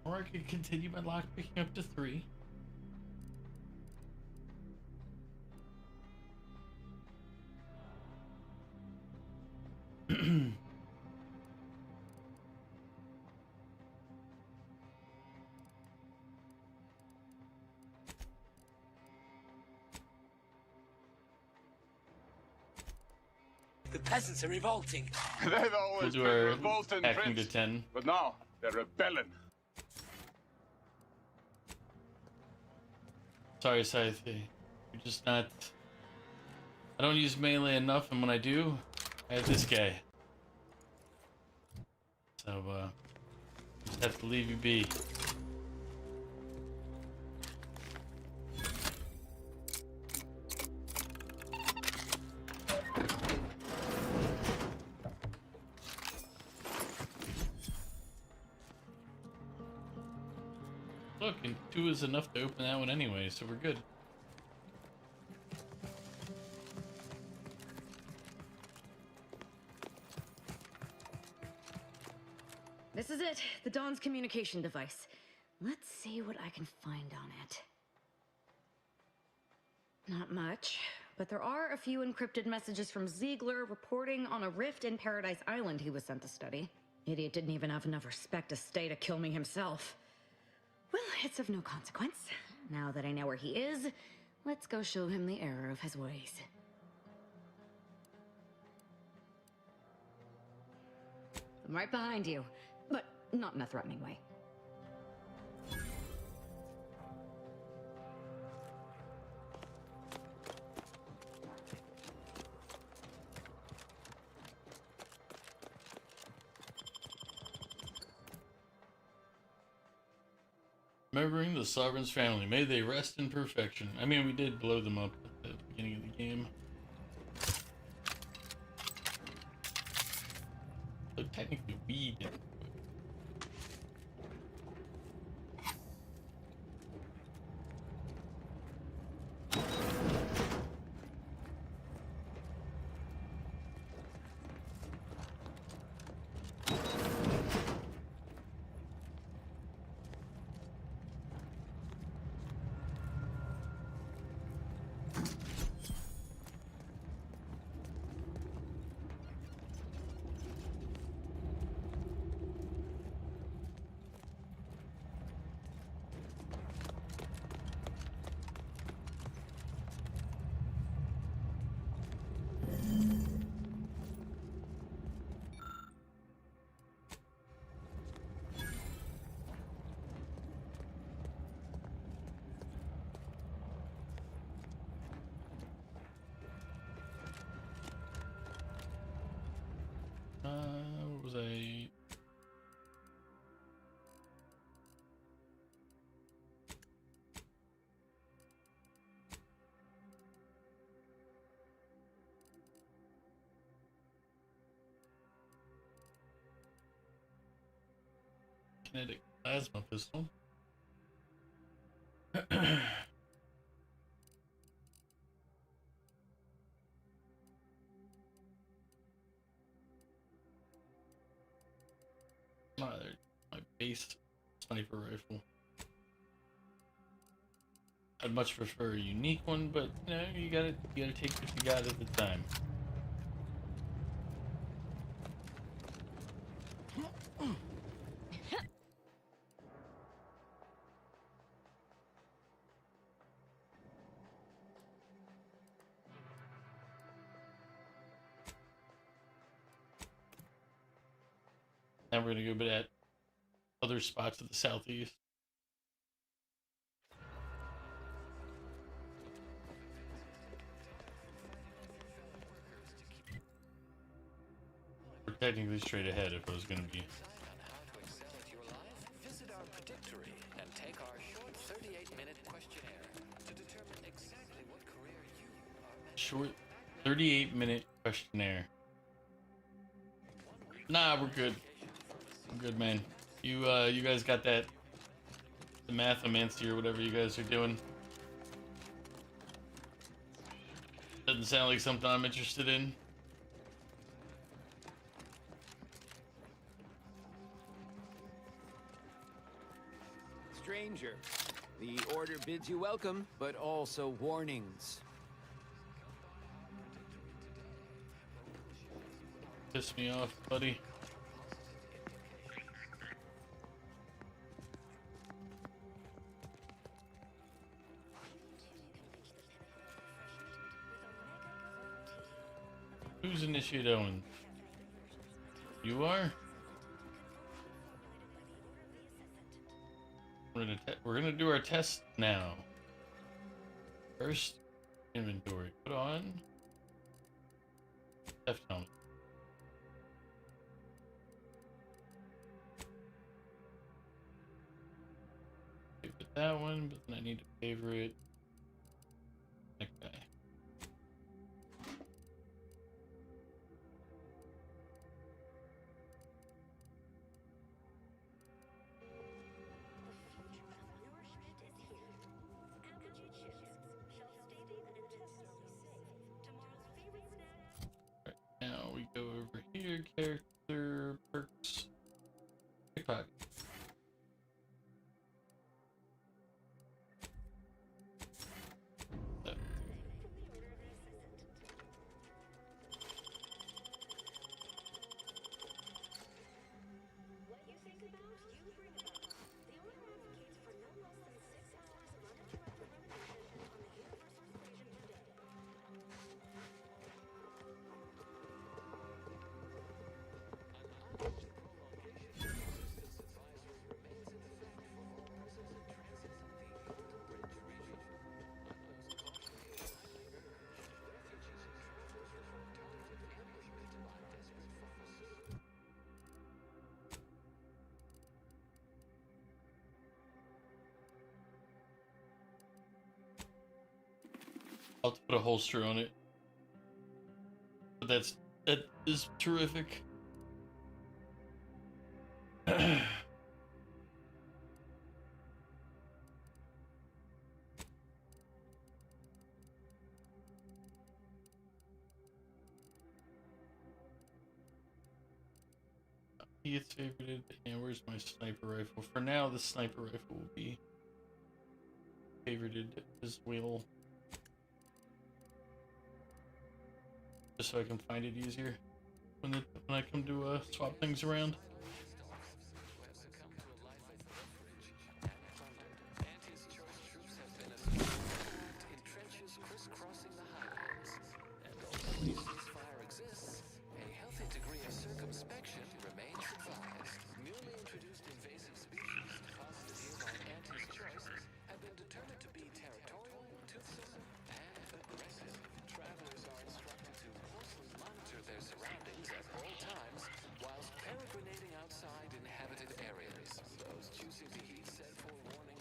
Or I could continue my lock picking up to 3. The peasants are revolting. They've We'll always do been our revolting, hacking to Prince. 10. But now they're rebelling. Sorry, Scythe. You're just not. I don't use melee enough, and when I do, I have this guy. So, just have to leave you be. Look, and 2 is enough to open that one anyway, so we're good. This is it, the Dawn's communication device. Let's see what I can find on it. Not much, but there are a few encrypted messages from Ziegler reporting on a rift in Paradise Island he was sent to study. Idiot didn't even have enough respect to stay to kill me himself. Well, it's of no consequence. Now that I know where he is, let's go show him the error of his ways. I'm right behind you, but not in a threatening way. Remembering the Sovereign's family, may they rest in perfection. I mean, we did blow them up at the beginning of the game. So technically we did. kinetic plasma pistol. My base sniper rifle. I'd much prefer a unique one, but you know, you gotta take what you got at the time. Now we're gonna go to that other spot to the southeast. We're technically straight ahead if I was gonna be. Visit our predictory and take our short 38-minute questionnaire to determine exactly what career you are. Short 38-minute questionnaire. Nah, we're good. I'm good, man. You guys got that, the mathomancy or whatever you guys are doing. Doesn't sound like something I'm interested in. Stranger, the order bids you welcome, but also warnings. Piss me off, buddy. Who's initiating? You are? We're gonna do our test now. First, inventory. Put on theft helmet. Favorite that one, but then I need to favorite that guy. Now we go over here, character, perks, pickpocket. I'll have to put a holster on it. But that is terrific. He gets favorited. And where's my sniper rifle? For now, the sniper rifle will be favorited as well. Just so I can find it easier when I come to swap things around.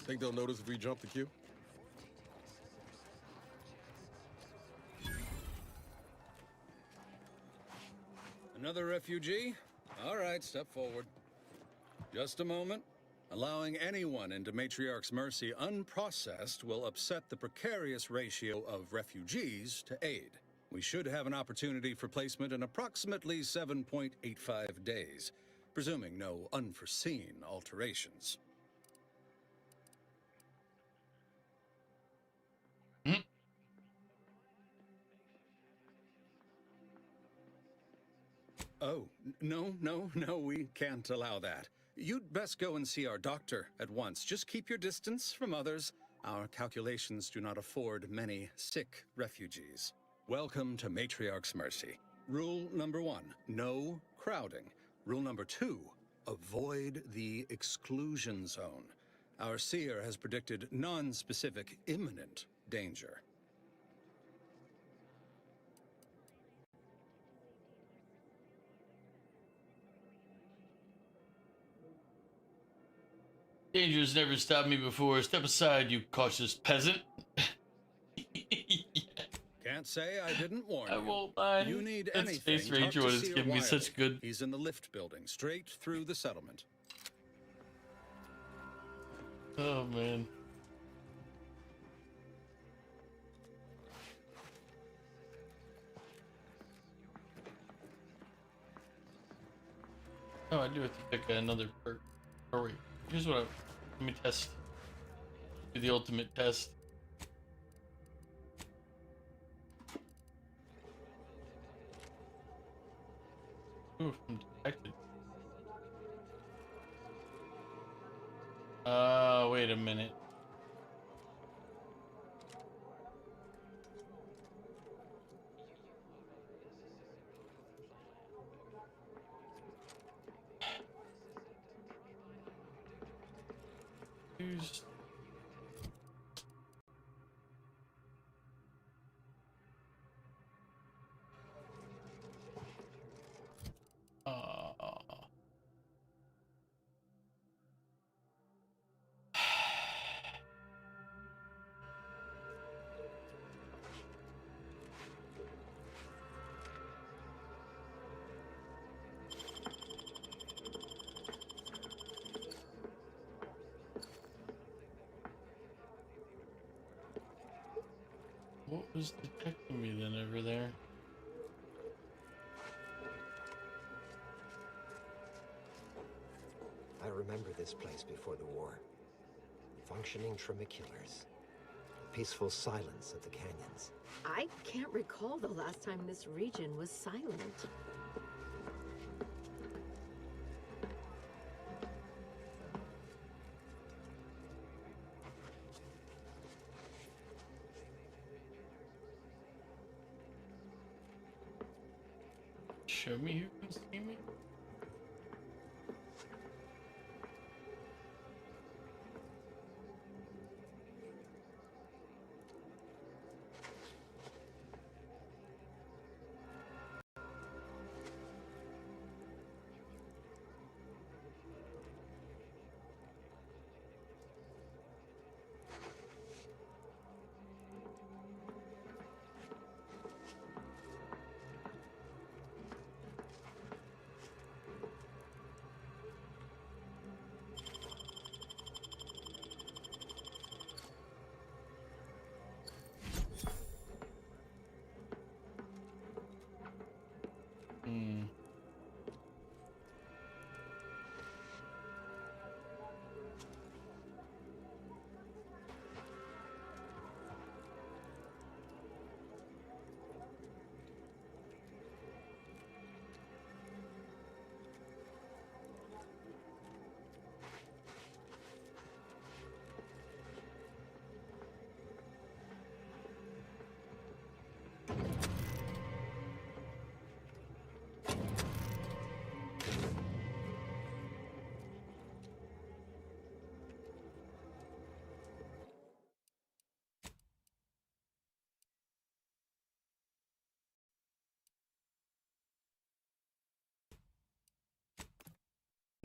Think they'll notice if we jump the queue? Another refugee? All right, step forward. Just a moment. Allowing anyone into Matriarch's Mercy unprocessed will upset the precarious ratio of refugees to aid. We should have an opportunity for placement in approximately 7.85 days, presuming no unforeseen alterations. Oh, no, we can't allow that. You'd best go and see our doctor at once. Just keep your distance from others. Our calculations do not afford many sick refugees. Welcome to Matriarch's Mercy. Rule number 1, no crowding. Rule number 2, avoid the exclusion zone. Our seer has predicted non-specific imminent danger. Danger has never stopped me before. Step aside, you cautious peasant. Can't say I didn't warn you. I won't lie. You need That anything, Space Ranger talk to was Seer giving me Wiley. such good. He's in the lift building, straight through the settlement. Oh man. Oh, I do have to pick another perk. Or wait, here's what let me test. Do the ultimate test. Ooh, I'm detected. Wait a minute. Use. What was detecting me then over there? I remember this place before the war. Functioning tramiculars. Peaceful silence of the canyons. I can't recall the last time this region was silent. Show me who can see me.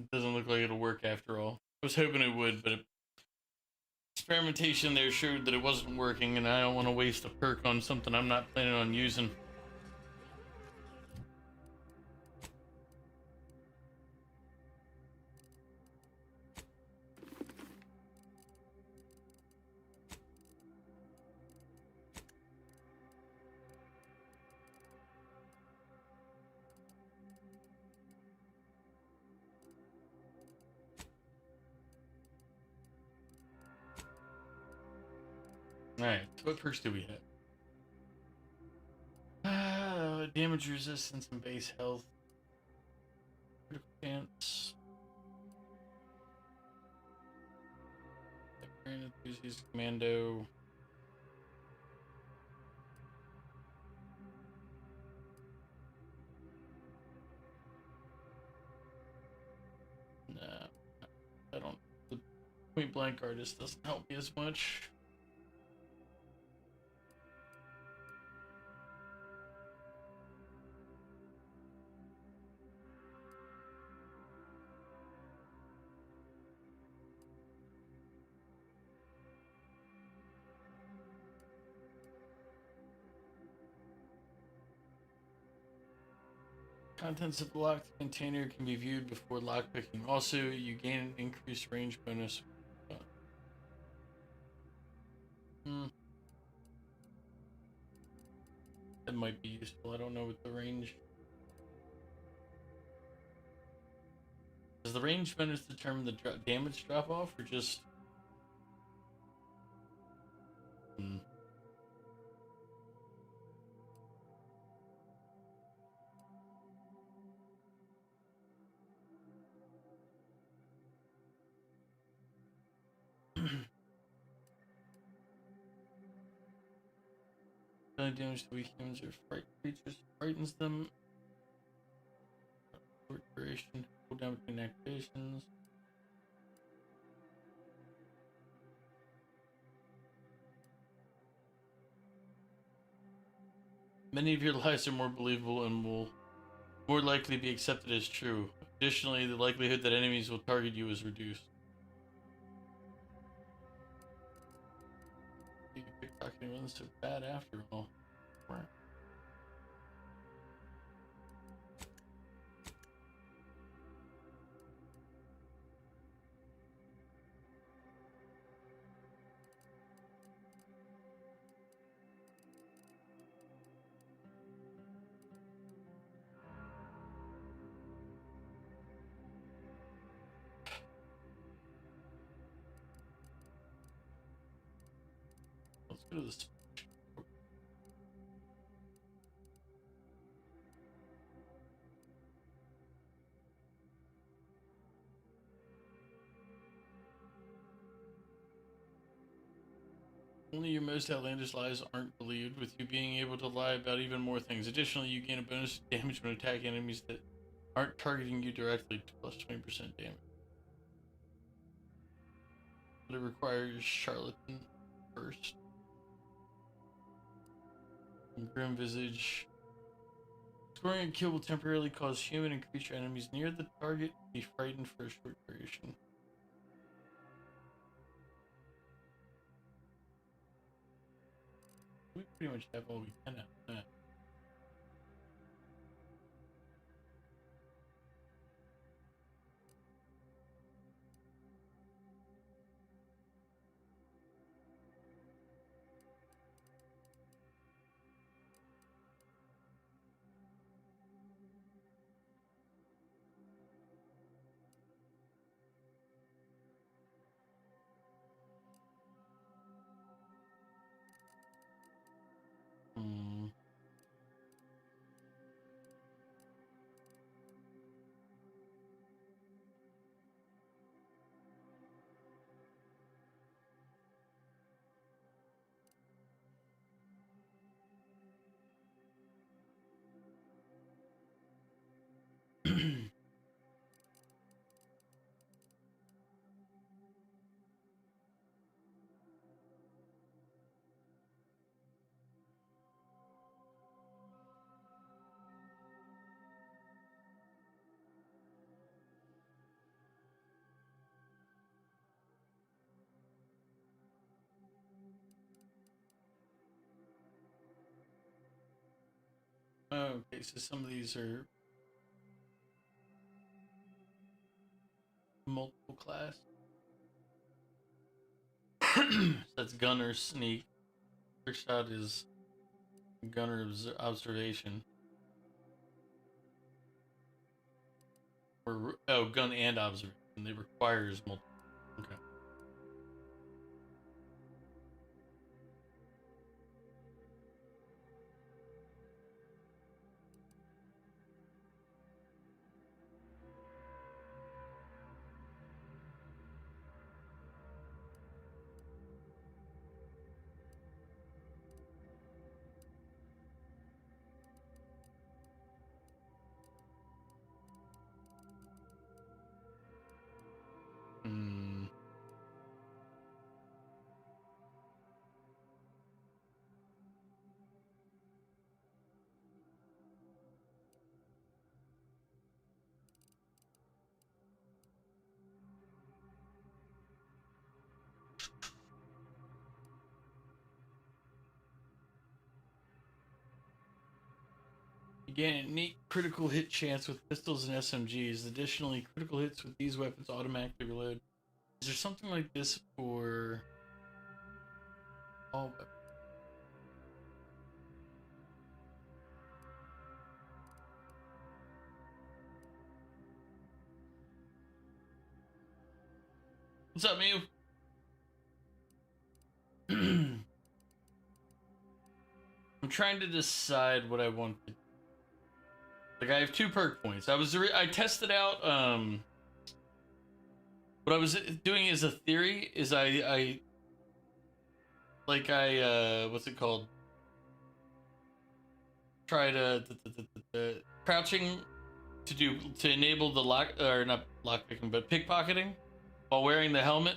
It doesn't look like it'll work after all. I was hoping it would, but experimentation there showed that it wasn't working, and I don't want to waste a perk on something I'm not planning on using. Alright, what perks do we have? Damage resistance and base health. Critical chance. Enthusiast commando. No, I don't. The point blank artist doesn't help me as much. Contents of the locked container can be viewed before lockpicking. Also, you gain an increased range bonus. That might be useful. I don't know what the range. Does the range bonus determine the damage drop off or just? Dealing damage to weak humans or fright creatures frightens them. Short duration, cooldown between activations. Many of your lies are more believable and will more likely be accepted as true. Additionally, the likelihood that enemies will target you is reduced. Pickpocketing wasn't so bad after all. Let's go to this. Only your most outlandish lies aren't believed, with you being able to lie about even more things. Additionally, you gain a bonus damage when attacking enemies that aren't targeting you directly, plus 20% damage. But it requires Charlatan first. And Grim Visage. Scoring a kill will temporarily cause human and creature enemies near the target to be frightened for a short duration. We pretty much have all we can out of that. Okay, so some of these are multiple class. That's gunner sneak. First shot is gunner observation. Or gun and observation. It requires multiple. Okay. You gain a neat critical hit chance with pistols and SMGs. Additionally, critical hits with these weapons automatically reload. Is there something like this for all weapons? What's up, Mew? I'm trying to decide what I want. Like, I have 2 perk points. I tested out what I was doing as a theory is I what's it called? Try to crouching to enable the lock, or not lockpicking, but pickpocketing while wearing the helmet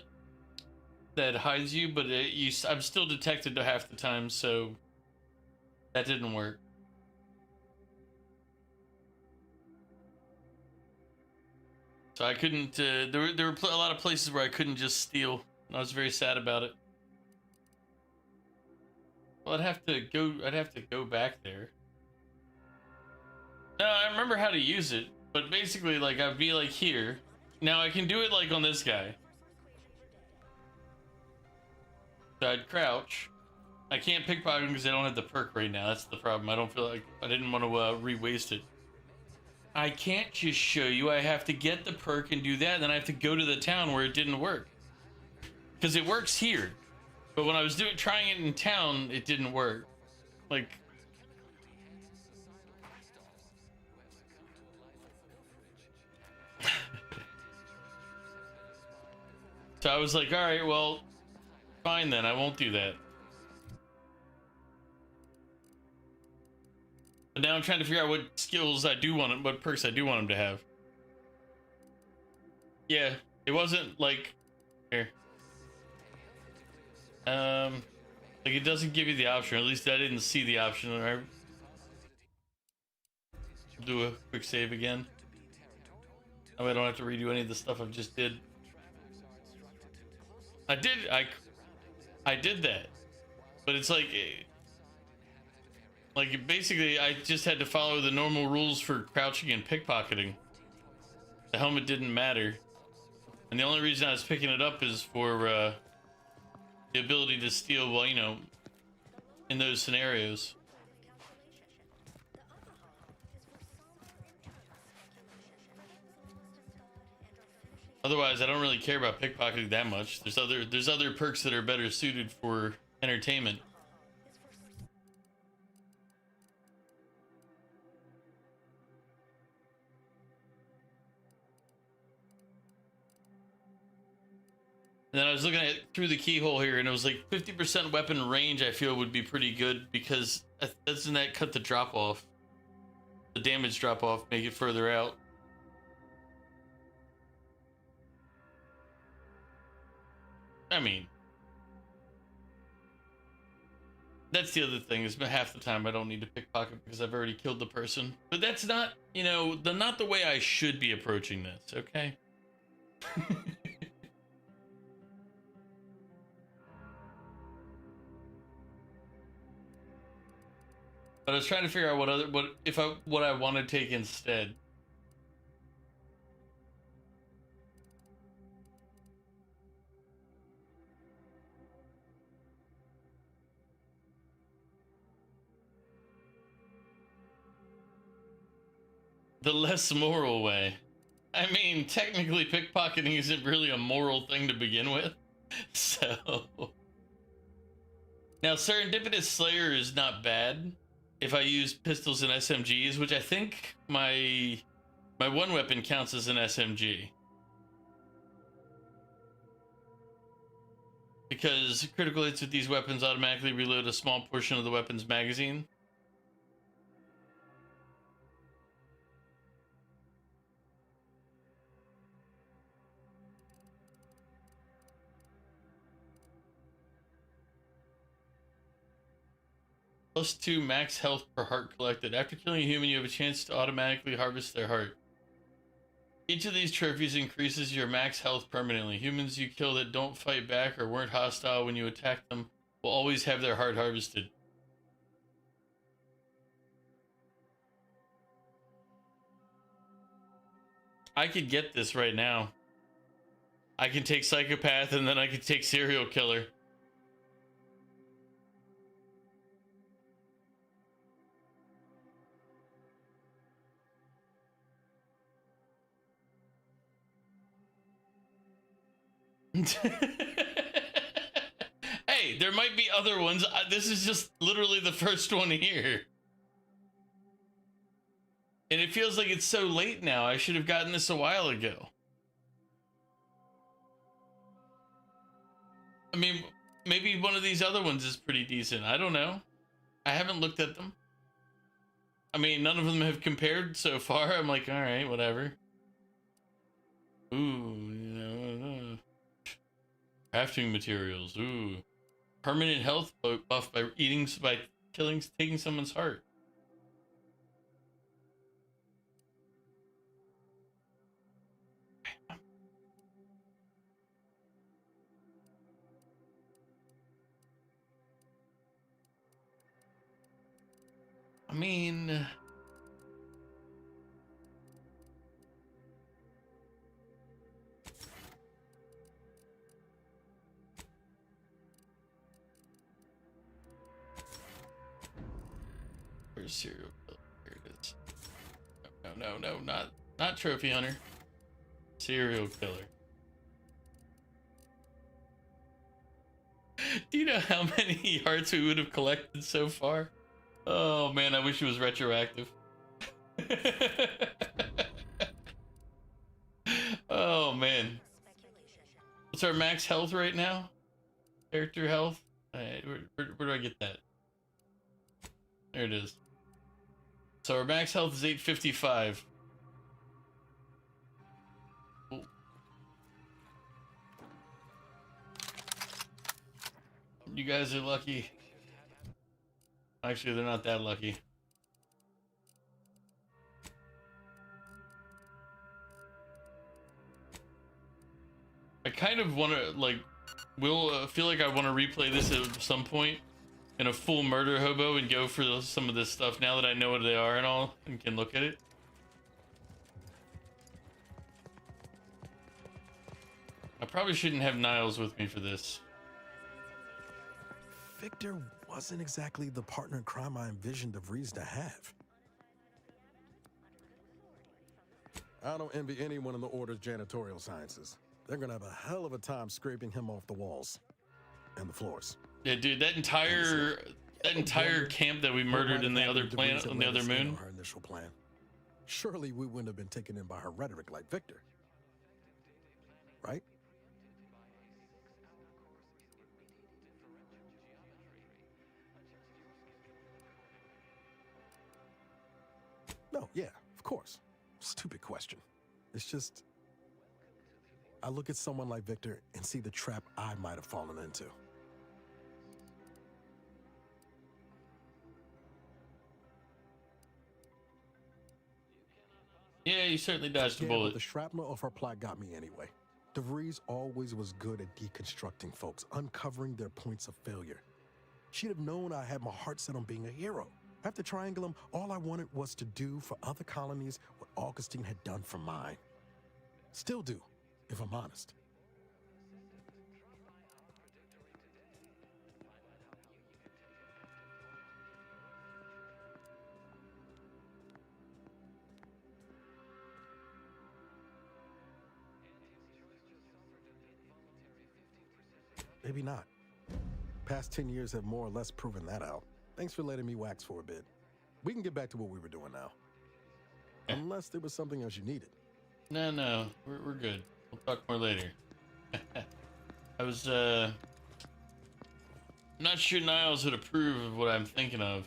that hides you, but I'm still detected half the time, so that didn't work. So I couldn't. There were a lot of places where I couldn't just steal, and I was very sad about it. Well, I'd have to go back there. No, I remember how to use it, but basically, like, I'd be like here. Now I can do it like on this guy. So I'd crouch. I can't pickpocket because I don't have the perk right now. That's the problem. I don't feel like I didn't want to re-waste it. I can't just show you. I have to get the perk and do that. Then I have to go to the town where it didn't work. Because it works here. But when I was trying it in town, it didn't work. Like... So I was like, alright, well, fine then. I won't do that. But now I'm trying to figure out what skills I do want, what perks I do want him to have. Yeah, it wasn't like here. Like it doesn't give you the option. Or at least I didn't see the option. All right. Do a quick save again. I don't have to redo any of the stuff I just did. I did that, but it's like basically I just had to follow the normal rules for crouching and pickpocketing. The helmet didn't matter, and the only reason I was picking it up is for the ability to steal, well, you know, in those scenarios. Otherwise, I don't really care about pickpocketing that much. There's other perks that are better suited for entertainment. And then I was looking at through the keyhole here, and it was like 50% weapon range. I feel would be pretty good because doesn't that cut the drop off, the damage drop off, make it further out. I mean, that's the other thing is half the time I don't need to pickpocket because I've already killed the person. But that's not, you know, not the way I should be approaching this. Okay. But I was trying to figure out what I want to take instead. The less moral way. I mean, technically pickpocketing isn't really a moral thing to begin with. So now Serendipitous Slayer is not bad if I use pistols and SMGs, which I think my one weapon counts as an SMG. Because critical hits with these weapons automatically reload a small portion of the weapon's magazine. +2 max health per heart collected. After killing a human, you have a chance to automatically harvest their heart. Each of these trophies increases your max health permanently. Humans you kill that don't fight back or weren't hostile when you attack them will always have their heart harvested. I could get this right now. I can take Psychopath and then I could take Serial Killer. Hey, there might be other ones. This is just literally the first one here. And it feels like it's so late now. I should have gotten this a while ago. I mean, maybe one of these other ones is pretty decent. I don't know. I haven't looked at them. I mean, none of them have compared so far. I'm like, all right, whatever. Ooh, you know, crafting materials. Ooh, permanent health buff by taking someone's heart. I mean, where's Serial Killer? Here it is. No, not Trophy Hunter. Serial Killer. Do you know how many hearts we would have collected so far? Oh man, I wish it was retroactive. Oh man. What's our max health right now? Character health? Where do I get that? There it is. So our max health is 855. Ooh. You guys are lucky. Actually, they're not that lucky. I kind of want to, like, feel like I want to replay this at some point in a full murder hobo and go for some of this stuff now that I know what they are and all and can look at it. I probably shouldn't have Niles with me for this. Victor wasn't exactly the partner in crime I envisioned DeVries to have. I don't envy anyone in the Order's janitorial sciences. They're gonna have a hell of a time scraping him off the walls and the floors. Yeah, dude, that entire camp that we murdered in the other planet, on the other moon. Her initial plan. Surely we wouldn't have been taken in by her rhetoric like Victor, right? No, yeah, of course. Stupid question. It's just, I look at someone like Victor and see the trap I might have fallen into. Yeah, you certainly dodged a bullet. But the shrapnel of her plot got me anyway. DeVries always was good at deconstructing folks, uncovering their points of failure. She'd have known I had my heart set on being a hero. After Triangulum, all I wanted was to do for other colonies what Augustine had done for mine. Still do, if I'm honest. Maybe not. Past 10 years have more or less proven that out. Thanks for letting me wax for a bit. We can get back to what we were doing now. Unless there was something else you needed. No, we're good. We'll talk more later. I was, not sure Niles would approve of what I'm thinking of.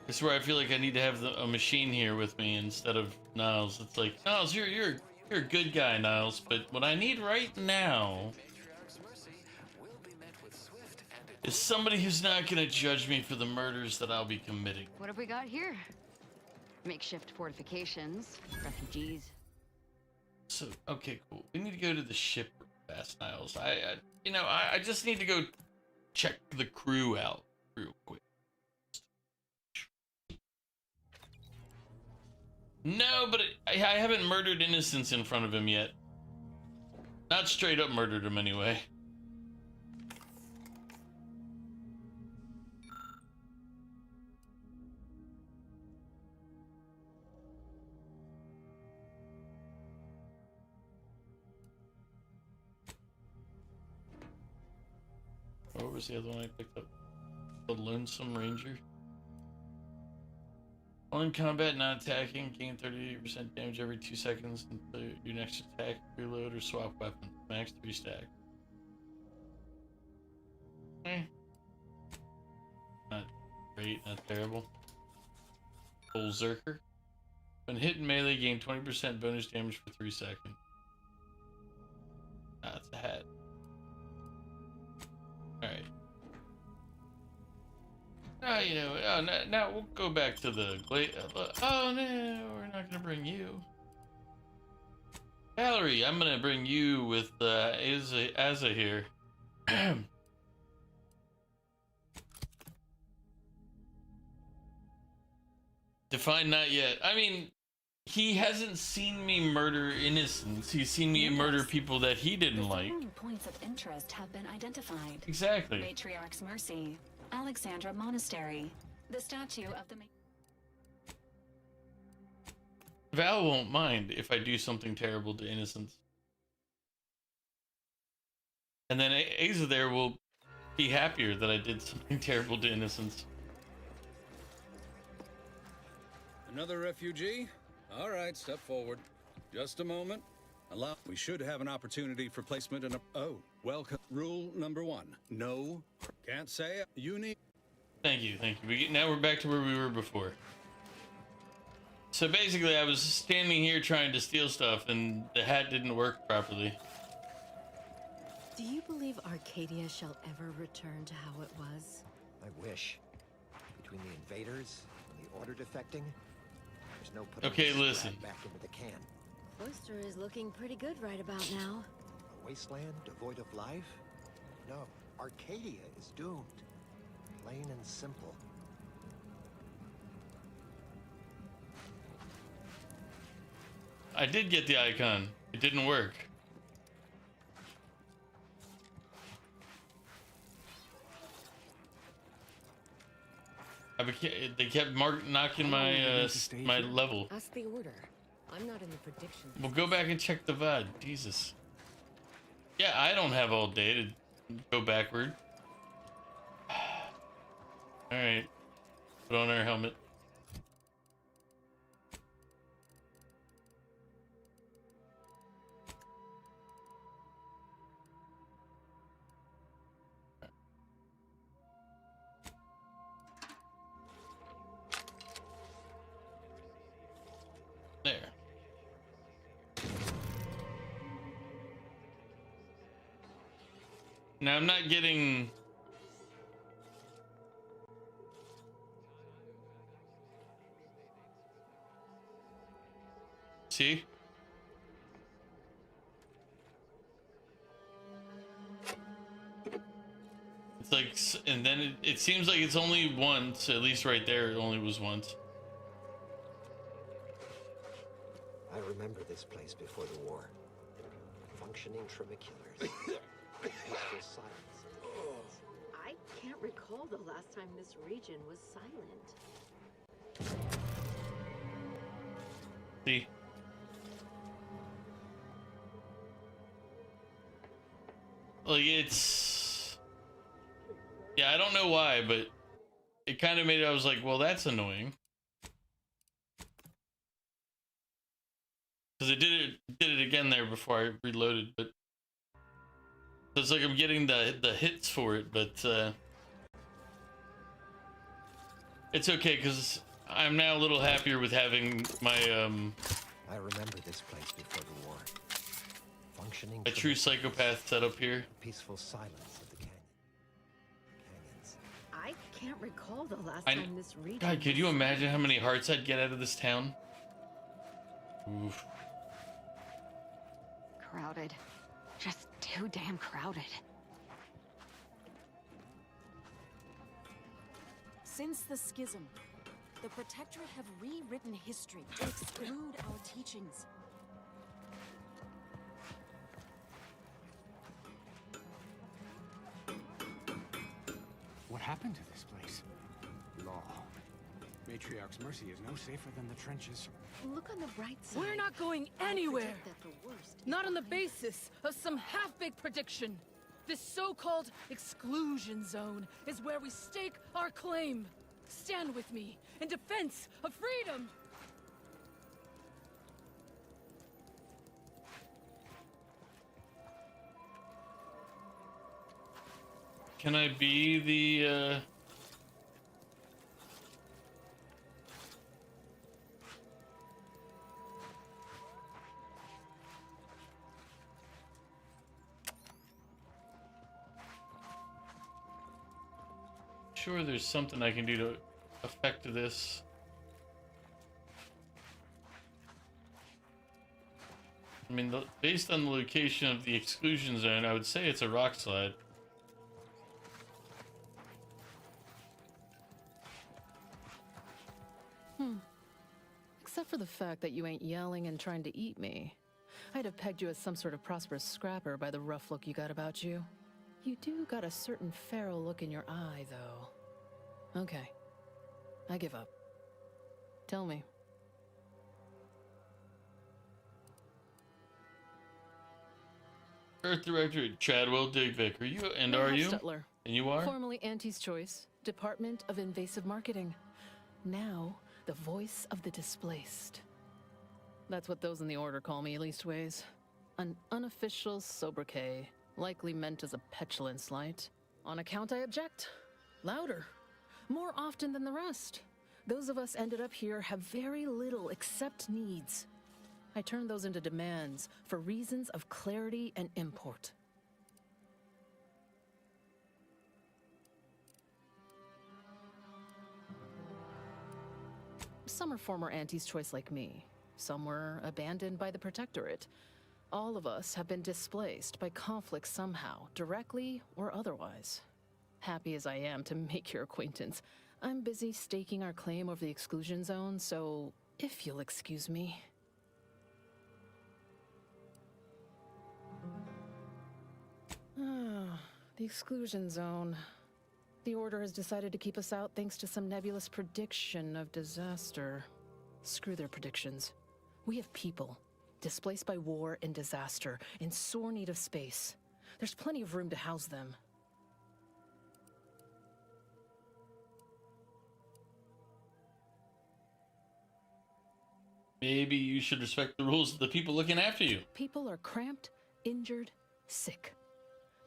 This is where I feel like I need to have a machine here with me instead of Niles. It's like, Niles, you're a good guy, Niles, but what I need right now is somebody who's not gonna judge me for the murders that I'll be committing. What have we got here? Makeshift fortifications, refugees. So, okay, cool. We need to go to the ship fast, Niles. I just need to go check the crew out real quick. No, but I haven't murdered innocents in front of him yet. Not straight up murdered him anyway. What was the other one I picked up? The Lonesome Ranger. While in combat, not attacking, gain 38% damage every 2 seconds until your next attack, reload, or swap weapon. Max 3 stack. Not great, not terrible. Berserker. When hit in melee, gain 20% bonus damage for 3 seconds. Ah, it's a hat. Alright. Now we'll go back to the oh no, we're not gonna bring you. Valerie, I'm gonna bring you with Asa here. Define not yet. I mean, he hasn't seen me murder innocents. He's seen me murder people that he didn't like. Points of interest have been identified. Exactly. Matriarch's Mercy, Alexandra Monastery, the statue of the. Val won't mind if I do something terrible to innocents. And then Asa there will be happier that I did something terrible to innocents. Another refugee? All right, step forward. Just a moment. We should have an opportunity for placement in a... Oh, welcome. Rule number 1. No. Can't say it. You need... Thank you. Now we're back to where we were before. So basically, I was standing here trying to steal stuff, and the hat didn't work properly. Do you believe Arcadia shall ever return to how it was? I wish. Between the invaders and the order defecting, there's no putting Okay, this listen. back into the can. Cloister is looking pretty good right about now. A wasteland devoid of life? No, Arcadia is doomed. Plain and simple. I did get the icon. It didn't work. They kept knocking my my level. Ask the order. I'm not in the prediction. We'll go back and check the VOD. Jesus. Yeah, I don't have all day to go backward. Alright. Put on our helmet. There. Now I'm not getting... See? It's like, and then it seems like it's only once, at least right there, it only was once. I remember this place before the war. Functioning trimiculars. Peaceful silence. I can't recall the last time this region was silent. See? Like, it's... Yeah, I don't know why, but it kind of made it, I was like, well, that's annoying. Because it did it again there before I reloaded, but... So it's like I'm getting the hits for it, but... It's okay, because I'm now a little happier with having my, I remember this place before the war. Functioning a true psychopath set up here. Peaceful silence of the canyon. can't recall the last I, time this region. God, could you imagine how many hearts I'd get out of this town? Oof. Crowded. Just too damn crowded. Since the schism, the Protectorate have rewritten history to exclude our teachings. What happened to this place? Law. Matriarch's mercy is no safer than the trenches. Look on the bright side. We're not going I anywhere. predict that the worst is Not on the behind us. basis of some half-baked prediction. This so-called exclusion zone is where we stake our claim. Stand with me in defense of freedom. Can I be the, Sure, there's something I can do to affect this. I mean, based on the location of the exclusion zone, I would say it's a rock slide. Except for the fact that you ain't yelling and trying to eat me. I'd have pegged you as some sort of prosperous scrapper by the rough look you got about you. You do got a certain feral look in your eye, though. Okay. I give up. Tell me. Earth Director Chadwell Digbick, are you? And are you? Hofstetler. And you are? Formerly Auntie's Choice, Department of Invasive Marketing. Now, the voice of the displaced. That's what those in the Order call me, leastways. An unofficial sobriquet, likely meant as a petulant slight. On account I object. Louder. More often than the rest. Those of us ended up here have very little except needs. I turn those into demands for reasons of clarity and import. Some are former Auntie's Choice like me. Some were abandoned by the Protectorate. All of us have been displaced by conflict somehow, directly or otherwise. Happy as I am to make your acquaintance, I'm busy staking our claim over the exclusion zone, so if you'll excuse me. The exclusion zone. The Order has decided to keep us out thanks to some nebulous prediction of disaster. Screw their predictions. We have people, displaced by war and disaster, in sore need of space. There's plenty of room to house them. Maybe you should respect the rules of the people looking after you. People are cramped, injured, sick.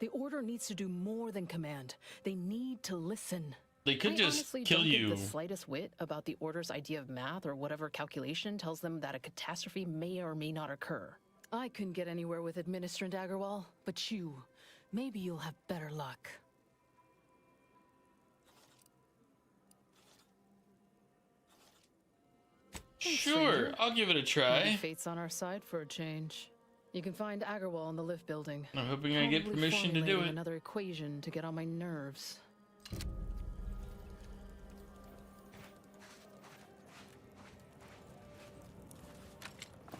The Order needs to do more than command. They need to listen. They could I just honestly kill don't you. give the slightest whit about the Order's idea of math or whatever calculation tells them that a catastrophe may or may not occur. I couldn't get anywhere with Administrant Agarwal, but you, maybe you'll have better luck. Thanks, Sure, stranger. I'll give it a Maybe try. fate's on our side for a change. You can find Agarwal in the lift building. I'm hoping I get Probably permission to do formulating it. Another equation to get on my nerves.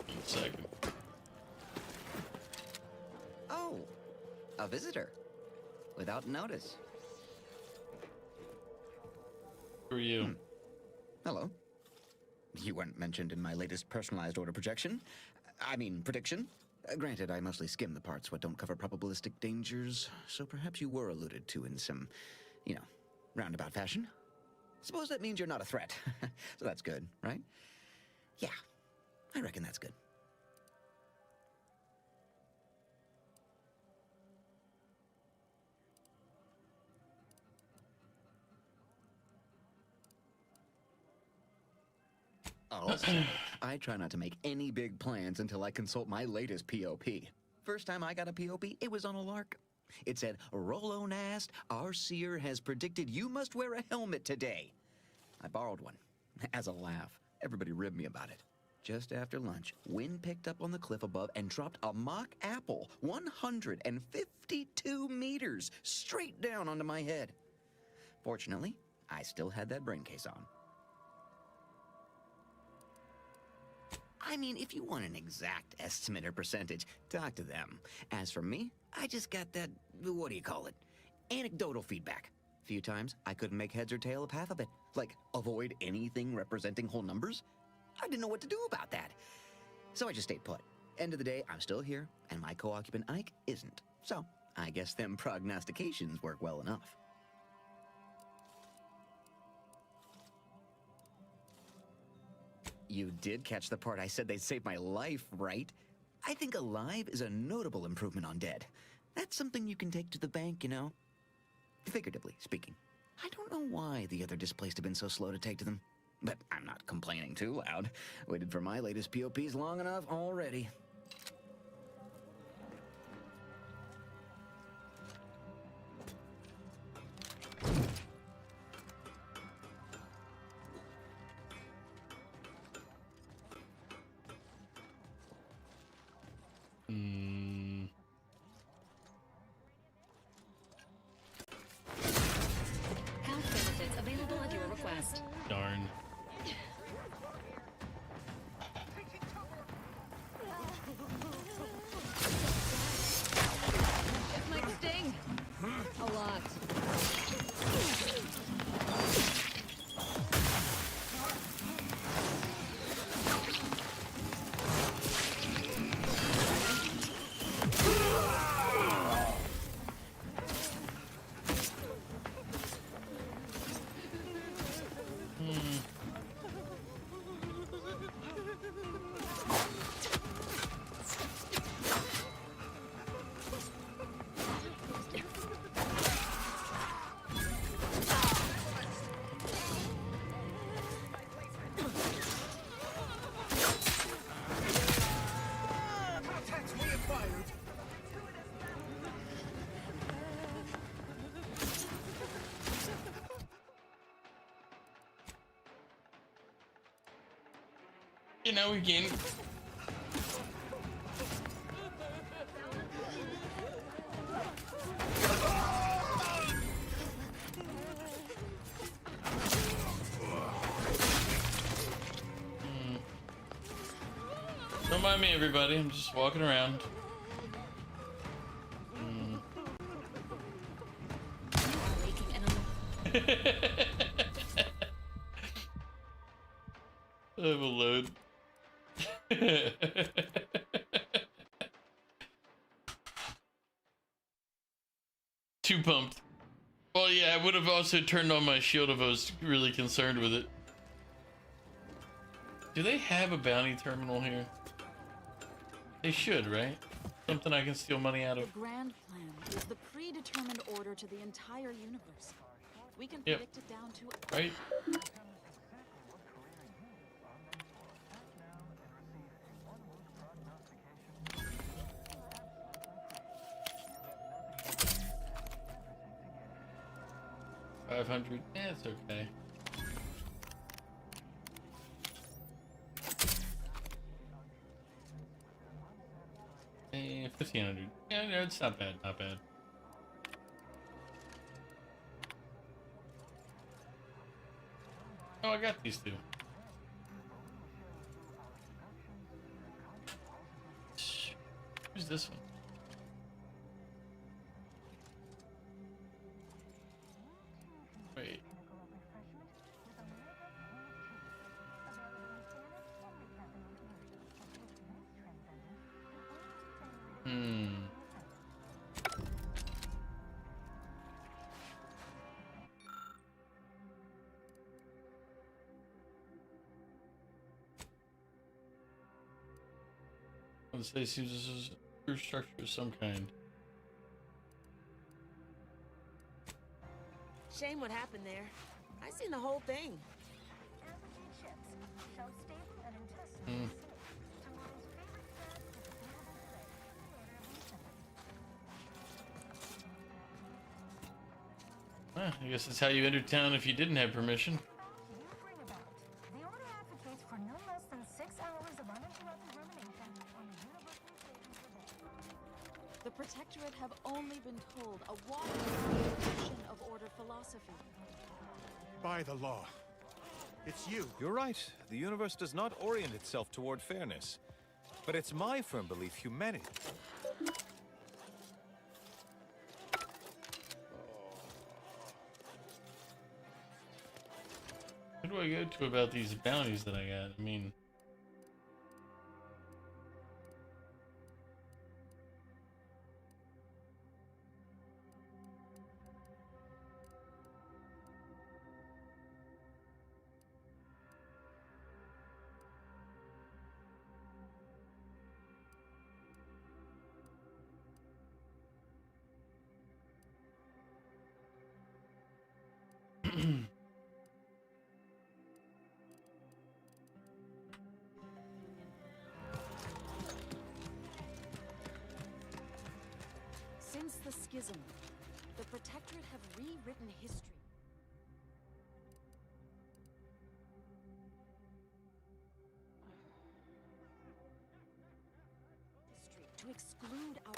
One second. Oh, a visitor. Without notice. Who are you? Hello. You weren't mentioned in my latest personalized order projection. I mean, prediction. Granted, I mostly skim the parts what don't cover probabilistic dangers, so perhaps you were alluded to in some, roundabout fashion. Suppose that means you're not a threat. So that's good, right? Yeah, I reckon that's good. Also, I try not to make any big plans until I consult my latest POP. First time I got a POP, it was on a lark. It said, Rollo Nast, our seer has predicted you must wear a helmet today. I borrowed one. As a laugh, everybody ribbed me about it. Just after lunch, wind picked up on the cliff above and dropped a mock apple 152 meters straight down onto my head. Fortunately, I still had that brain case on. I mean, if you want an exact estimate or percentage, talk to them. As for me, I just got that, what do you call it? Anecdotal feedback. A few times, I couldn't make heads or tail of half of it. Like, avoid anything representing whole numbers? I didn't know what to do about that. So I just stayed put. End of the day, I'm still here, and my co-occupant Ike isn't. So, I guess them prognostications work well enough. You did catch the part I said they'd save my life, right? I think alive is a notable improvement on dead. That's something you can take to the bank, you know? Figuratively speaking. I don't know why the other displaced have been so slow to take to them. But I'm not complaining too loud. Waited for my latest POPs long enough already. Health benefits available at your request. Darn. It might sting. A lot. You know, we gained. Don't mind me, everybody. I'm just walking around. I have a load. Too pumped. Well, yeah, I would have also turned on my shield if I was really concerned with it. Do they have a bounty terminal here? They should, right? Something I can steal money out of. The grand plan is the predetermined order to the entire universe. We can Yep. predict it down to Right? $500. Yeah, it's okay. $1,500. Yeah, no, it's not bad. Not bad. Oh, I got these two. Who's this one? Wait. Let's say this is a true structure of some kind. Shame what happened there. I seen the whole thing. I guess that's how you entered town if you didn't have permission. The order advocates for no less than 6 hours of uninterrupted rumination on the university savings per day. The Protectorate have only been told a walking definition of order philosophy. By the law. It's you. You're right. The universe does not orient itself toward fairness. But it's my firm belief humanity. Who do I go to about these bounties that I got? I mean... Since the schism, the Protectorate have rewritten history. To exclude our...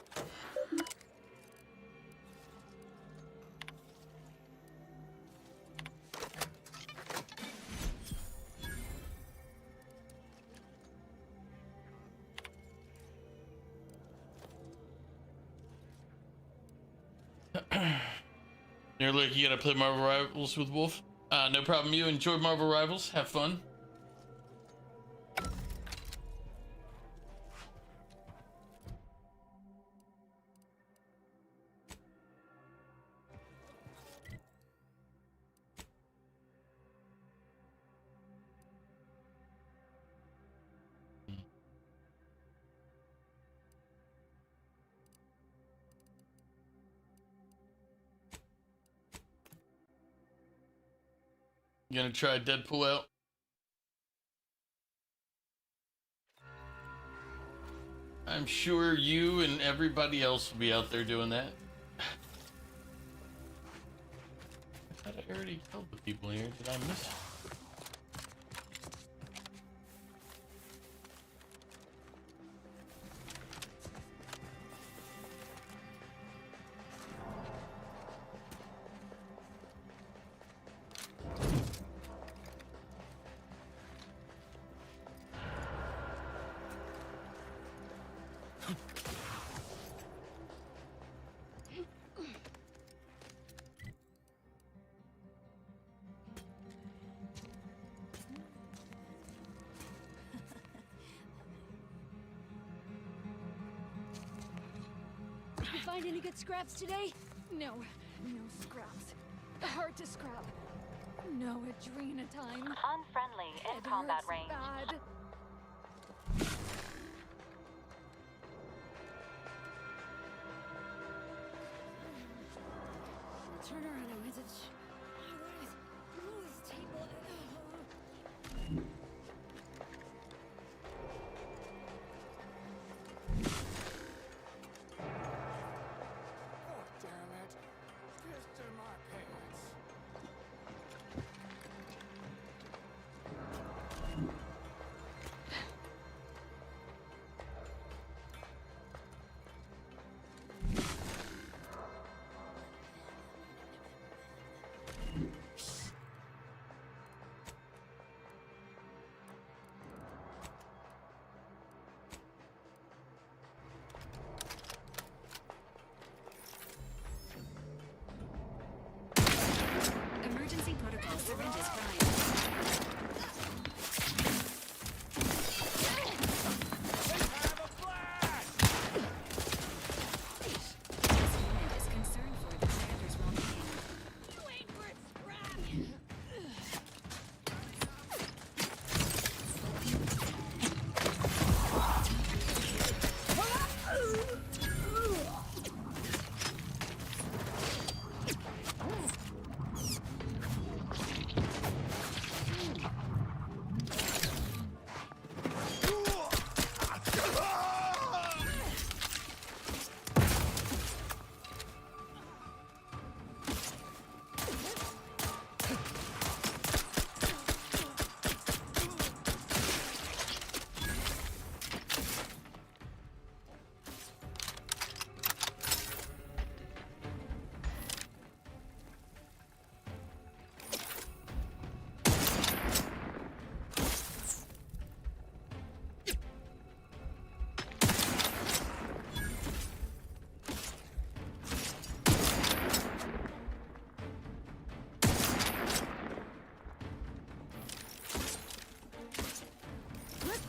You're like, you gotta play Marvel Rivals with Wolf. No problem. You enjoy Marvel Rivals. Have fun. You gonna try Deadpool out? I'm sure you and everybody else will be out there doing that. I thought I already killed the people here. Did I miss it? Find any good scraps today? No scraps. Hard to scrap. No adrena time. Unfriendly in combat range. Bad. Turn around, I went to move this table.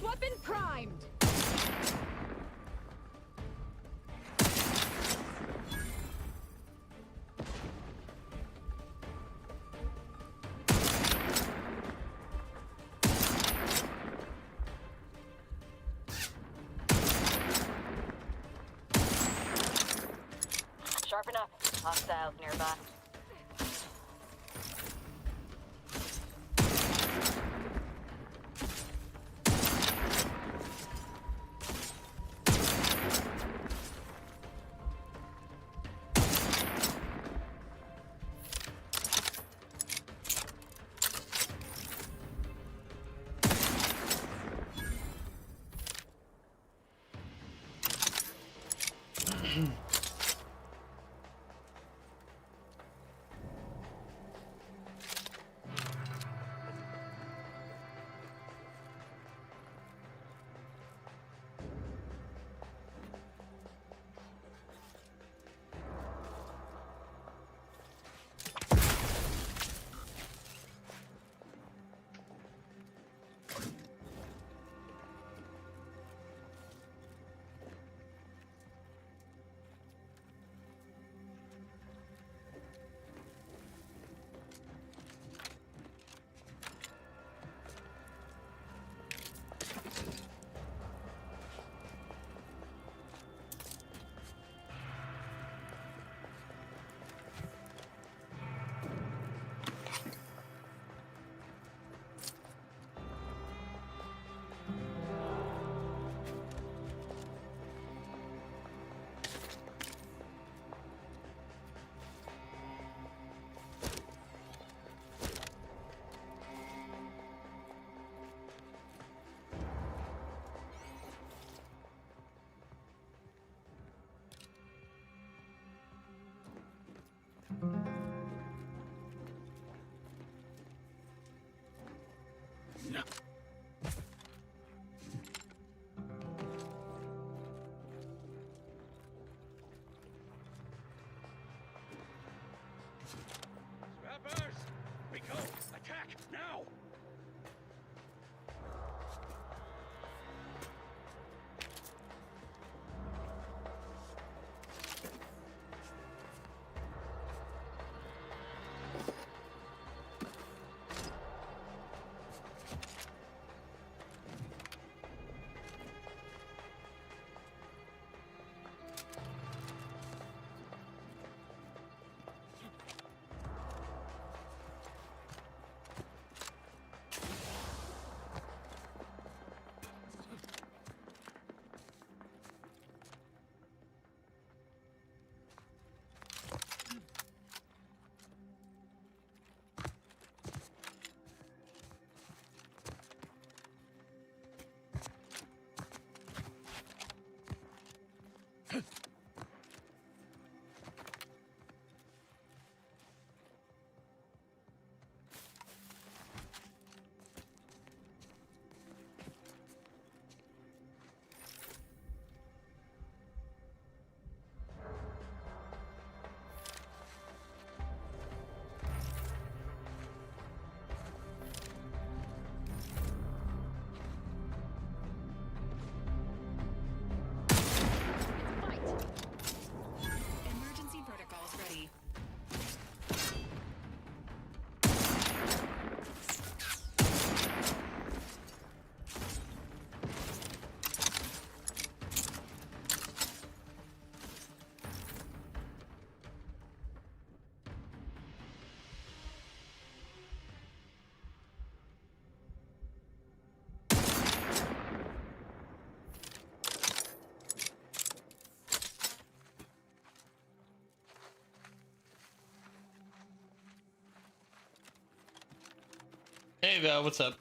Weapon primed! Sharpen up. Hostiles nearby. Scrappers! We go! Attack! Now! Emergency protocols ready. Hey Val, what's up?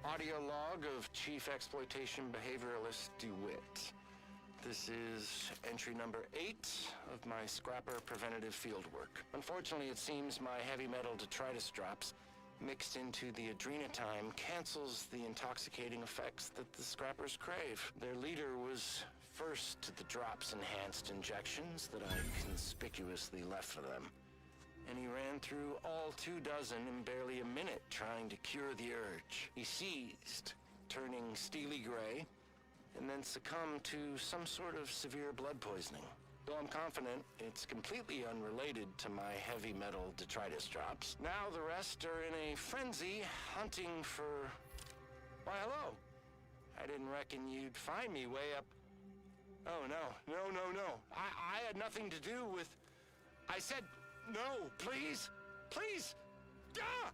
Audio log of Chief Exploitation Behavioralist DeWitt. This is entry number 8 of my scrapper preventative fieldwork. Unfortunately, it seems my heavy metal detritus drops mixed into the adrenatime cancels the intoxicating effects that the scrappers crave. Their leader was first to the drops-enhanced injections that I conspicuously left for them. And he ran through all 24 in barely a minute trying to cure the urge. He seized, turning steely gray, and then succumbed to some sort of severe blood poisoning. Though I'm confident it's completely unrelated to my heavy metal detritus drops, now the rest are in a frenzy hunting for... Why, hello. I didn't reckon you'd find me way up... Oh, no. I had nothing to do with... I said... No, please! Please! Ah!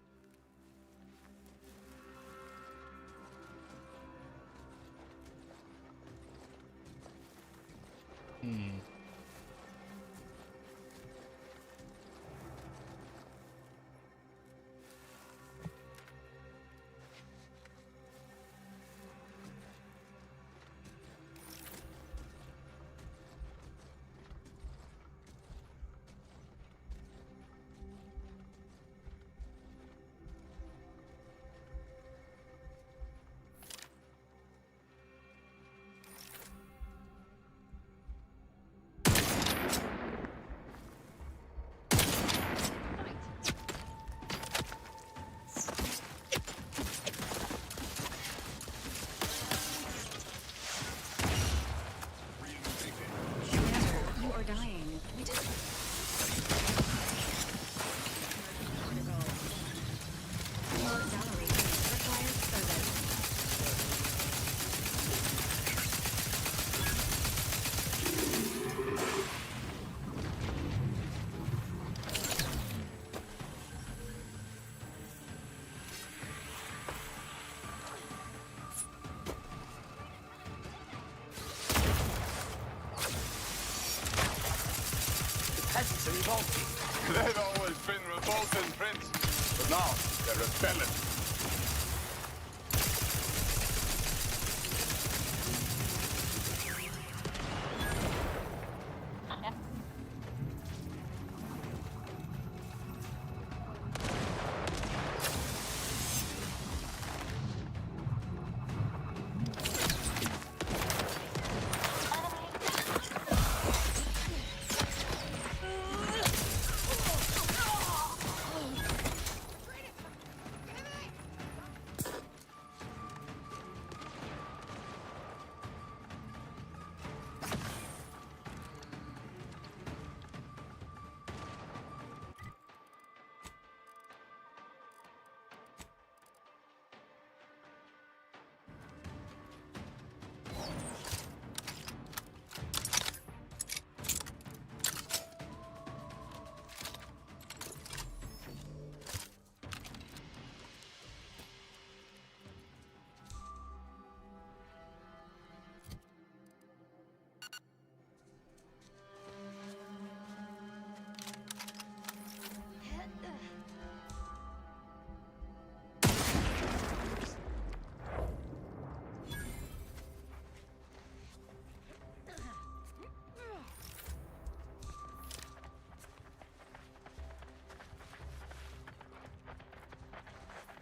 They've always been revolting, Prince, but now they're rebelling.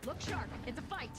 Look sharp. It's a fight.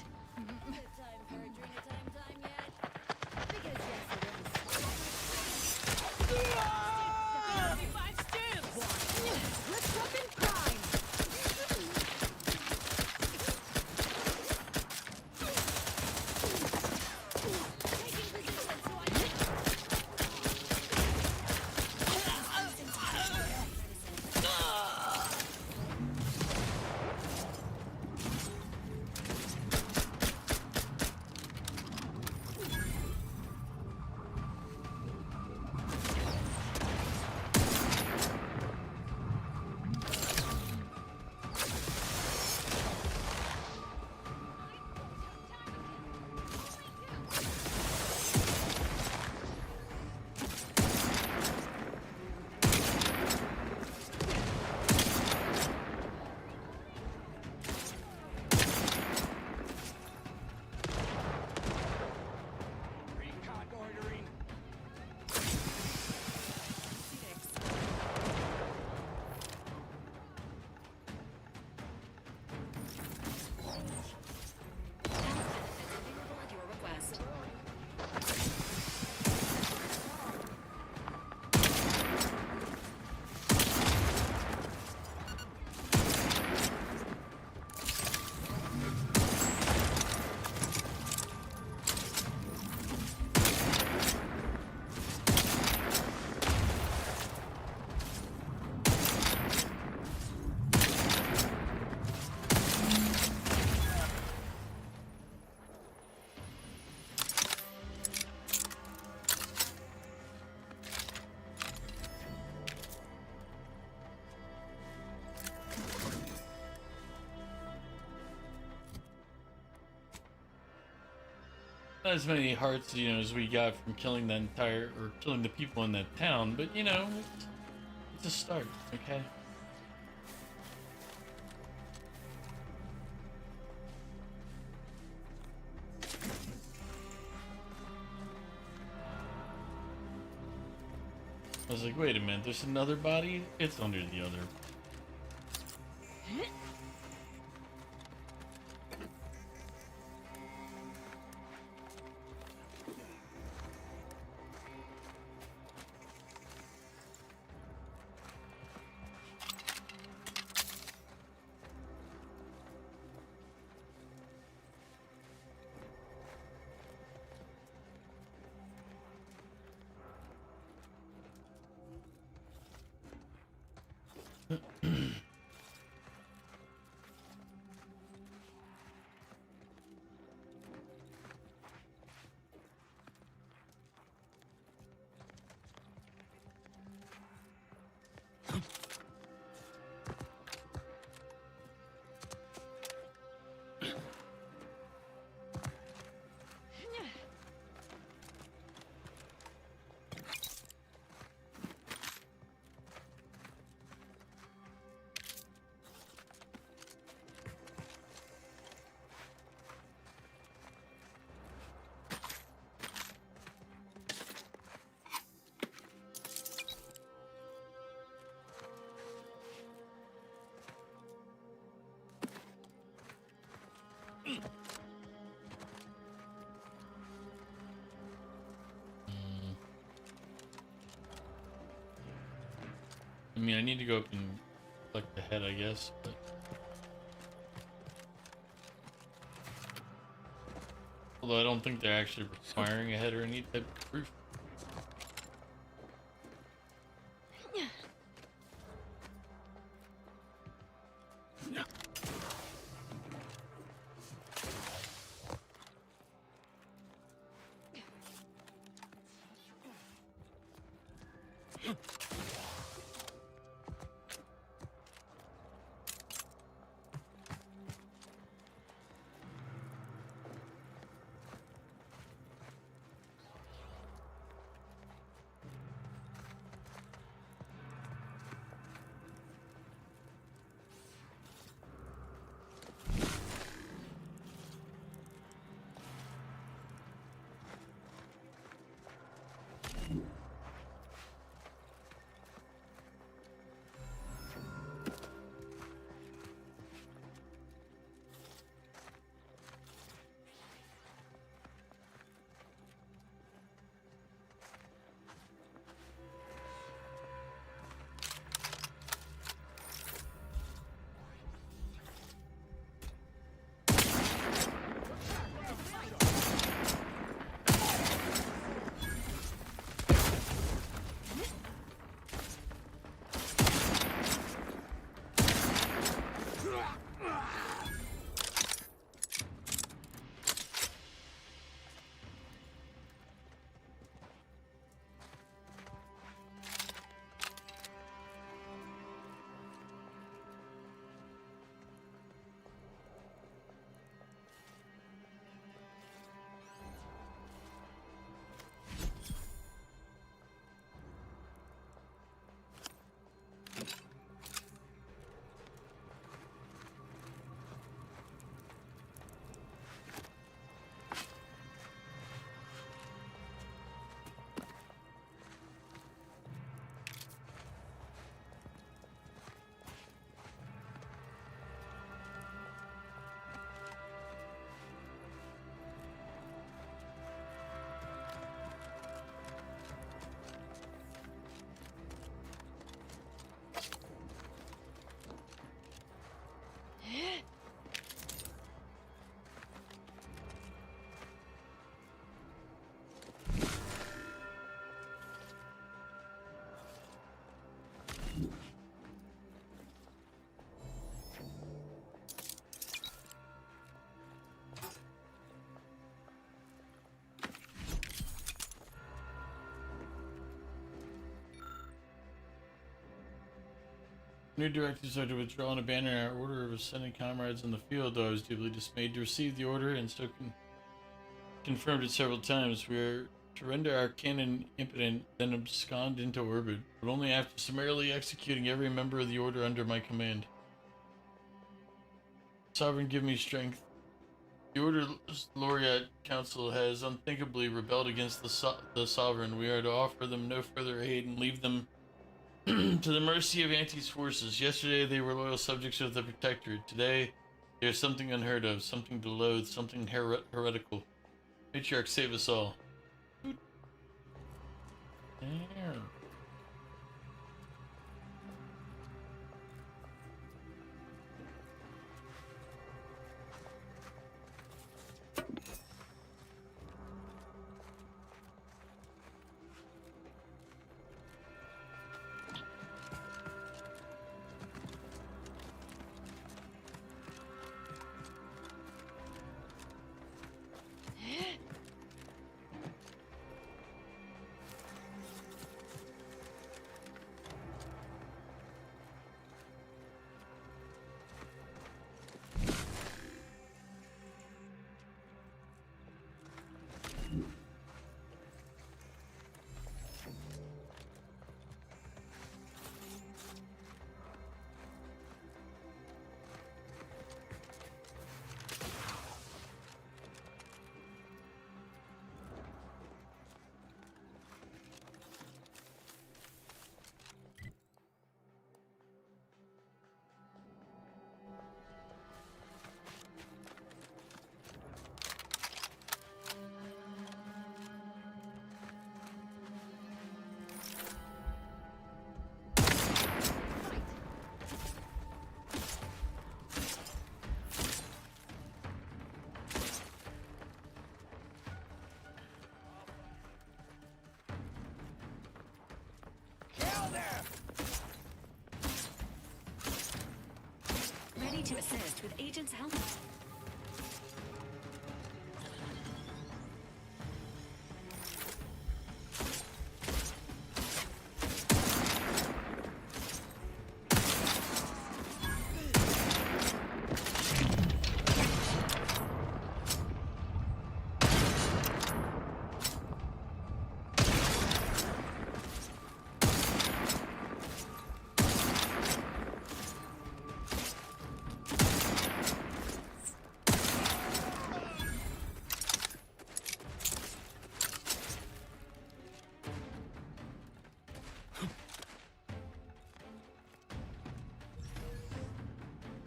as many hearts, you know, as we got from killing the people in that town, but you know, it's a start, okay? I was like, wait a minute, there's another body? It's under the other. I mean, I need to go up and collect the head, I guess, but... Although I don't think they're actually requiring a head or any type of proof. New directives are to withdraw and abandon our order of ascended comrades in the field, though I was deeply dismayed to receive the order and so confirmed it several times. We are to render our cannon impotent, then abscond into orbit, but only after summarily executing every member of the Order under my command. Sovereign, give me strength. The Order's Laureate Council has unthinkably rebelled against the Sovereign. We are to offer them no further aid and leave them to the mercy of Auntie's forces. Yesterday they were loyal subjects of the Protectorate. Today they are something unheard of, something to loathe, something heretical. Matriarch, save us all. Damn. Ready to assist with Agent's helmet.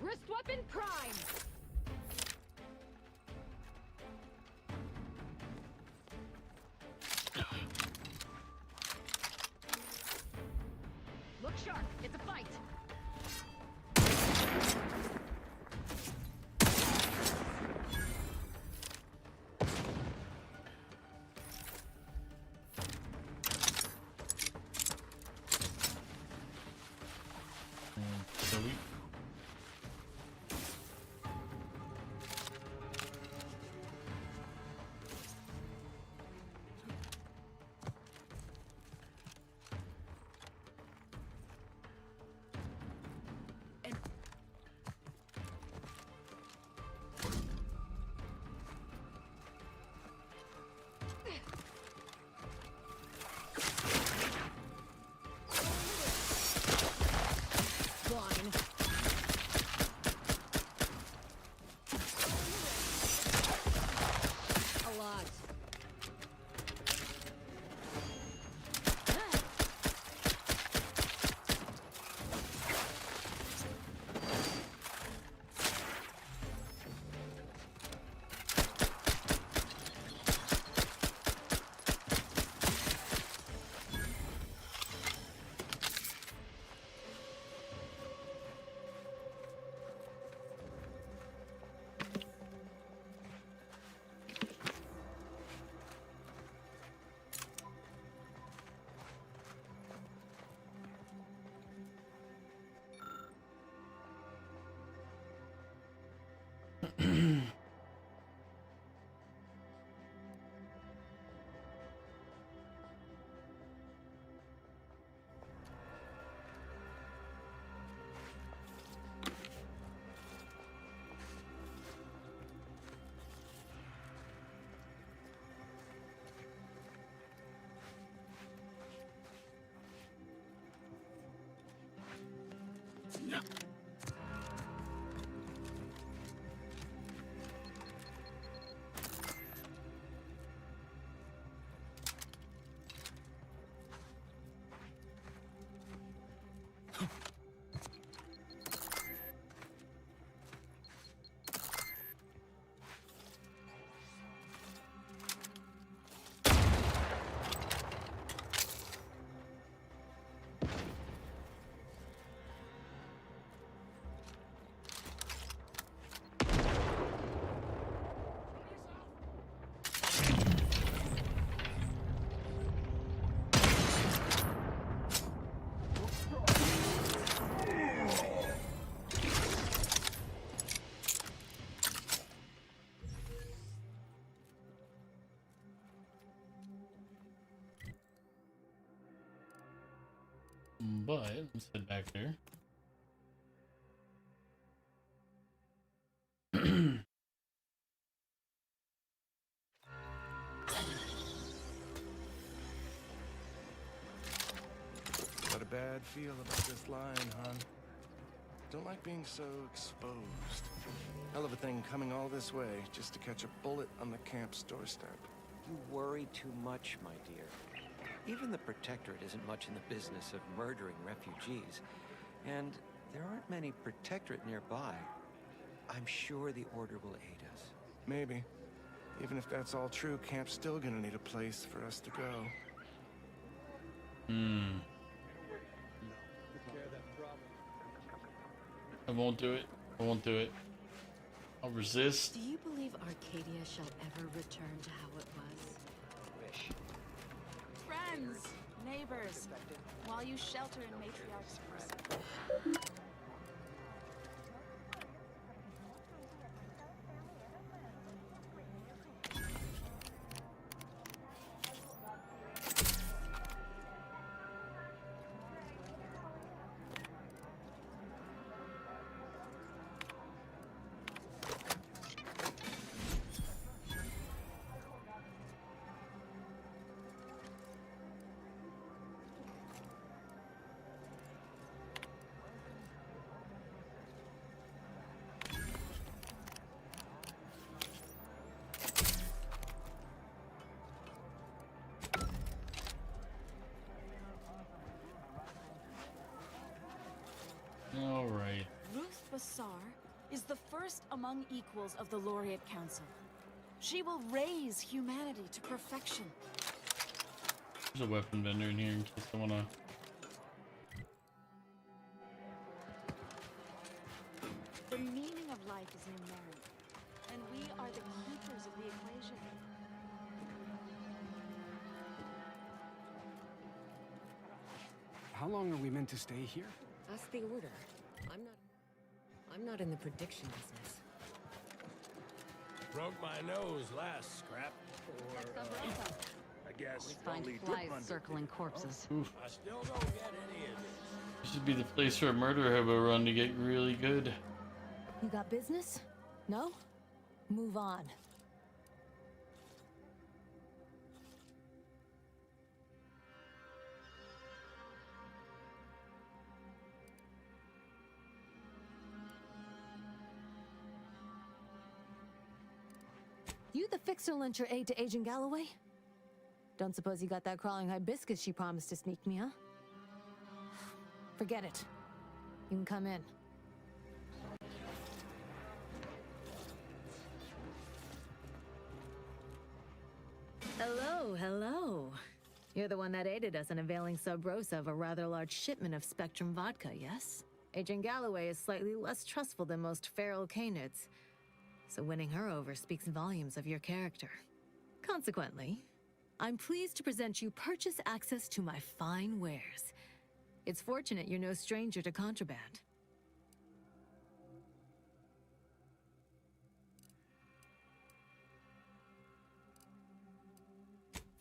Wrist weapon prime! Look sharp, it's a fight! So we... But let's head back there. Got a bad feel about this line, hon. Don't like being so exposed. Hell of a thing coming all this way just to catch a bullet on the camp's doorstep. You worry too much, my dear. Even the Protectorate isn't much in the business of murdering refugees. And there aren't many Protectorate nearby. I'm sure the Order will aid us. Maybe. Even if that's all true, camp's still gonna need a place for us to go. I won't do it. I won't do it. I'll resist. Do you believe Arcadia shall ever return to how it was? Wish. Friends, neighbors, while you shelter in Matriarch's person. All right. Ruth Bassar is the first among equals of the Laureate Council. She will raise humanity to perfection. There's a weapon vendor in here in case I wanna. The meaning of life is numeric, and we are the keepers of the equation. How long are we meant to stay here? Ask the Order. I'm not in the prediction business. Broke my nose last scrap. Or, I guess We find flies circling corpses. Oof. I still don't get any of this. This should be the place for a murder hobo run to get really good. You got business? No? Move on. You the fixer lent your aid to Agent Galloway? Don't suppose you got that crawling hibiscus she promised to sneak me, huh? Forget it. You can come in. Hello, hello. You're the one that aided us in availing Sub Rosa of a rather large shipment of Spectrum vodka, yes? Agent Galloway is slightly less trustful than most feral canids, so winning her over speaks volumes of your character. Consequently, I'm pleased to present you purchase access to my fine wares. It's fortunate you're no stranger to contraband.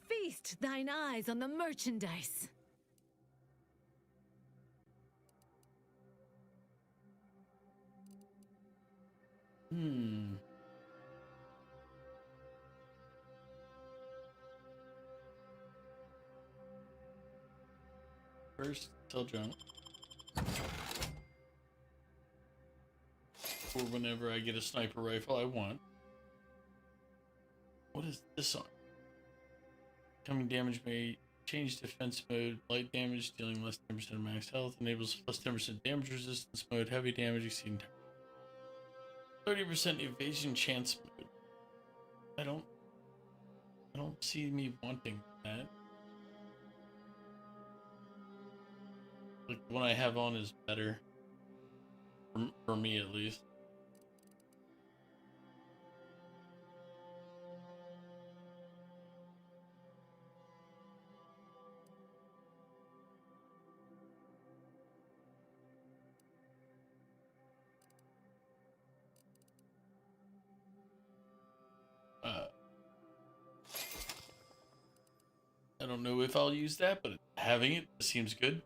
Feast thine eyes on the merchandise. First, still drunk. for whenever I get a sniper rifle I want. What is this on? Incoming damage may change defense mode. Light damage, dealing less 10% of max health. Enables plus 10% damage resistance mode. Heavy damage exceeding 30% evasion chance mode. I don't see me wanting that. Like, the one I have on is better. For me, at least. I don't know if I'll use that, but having it seems good.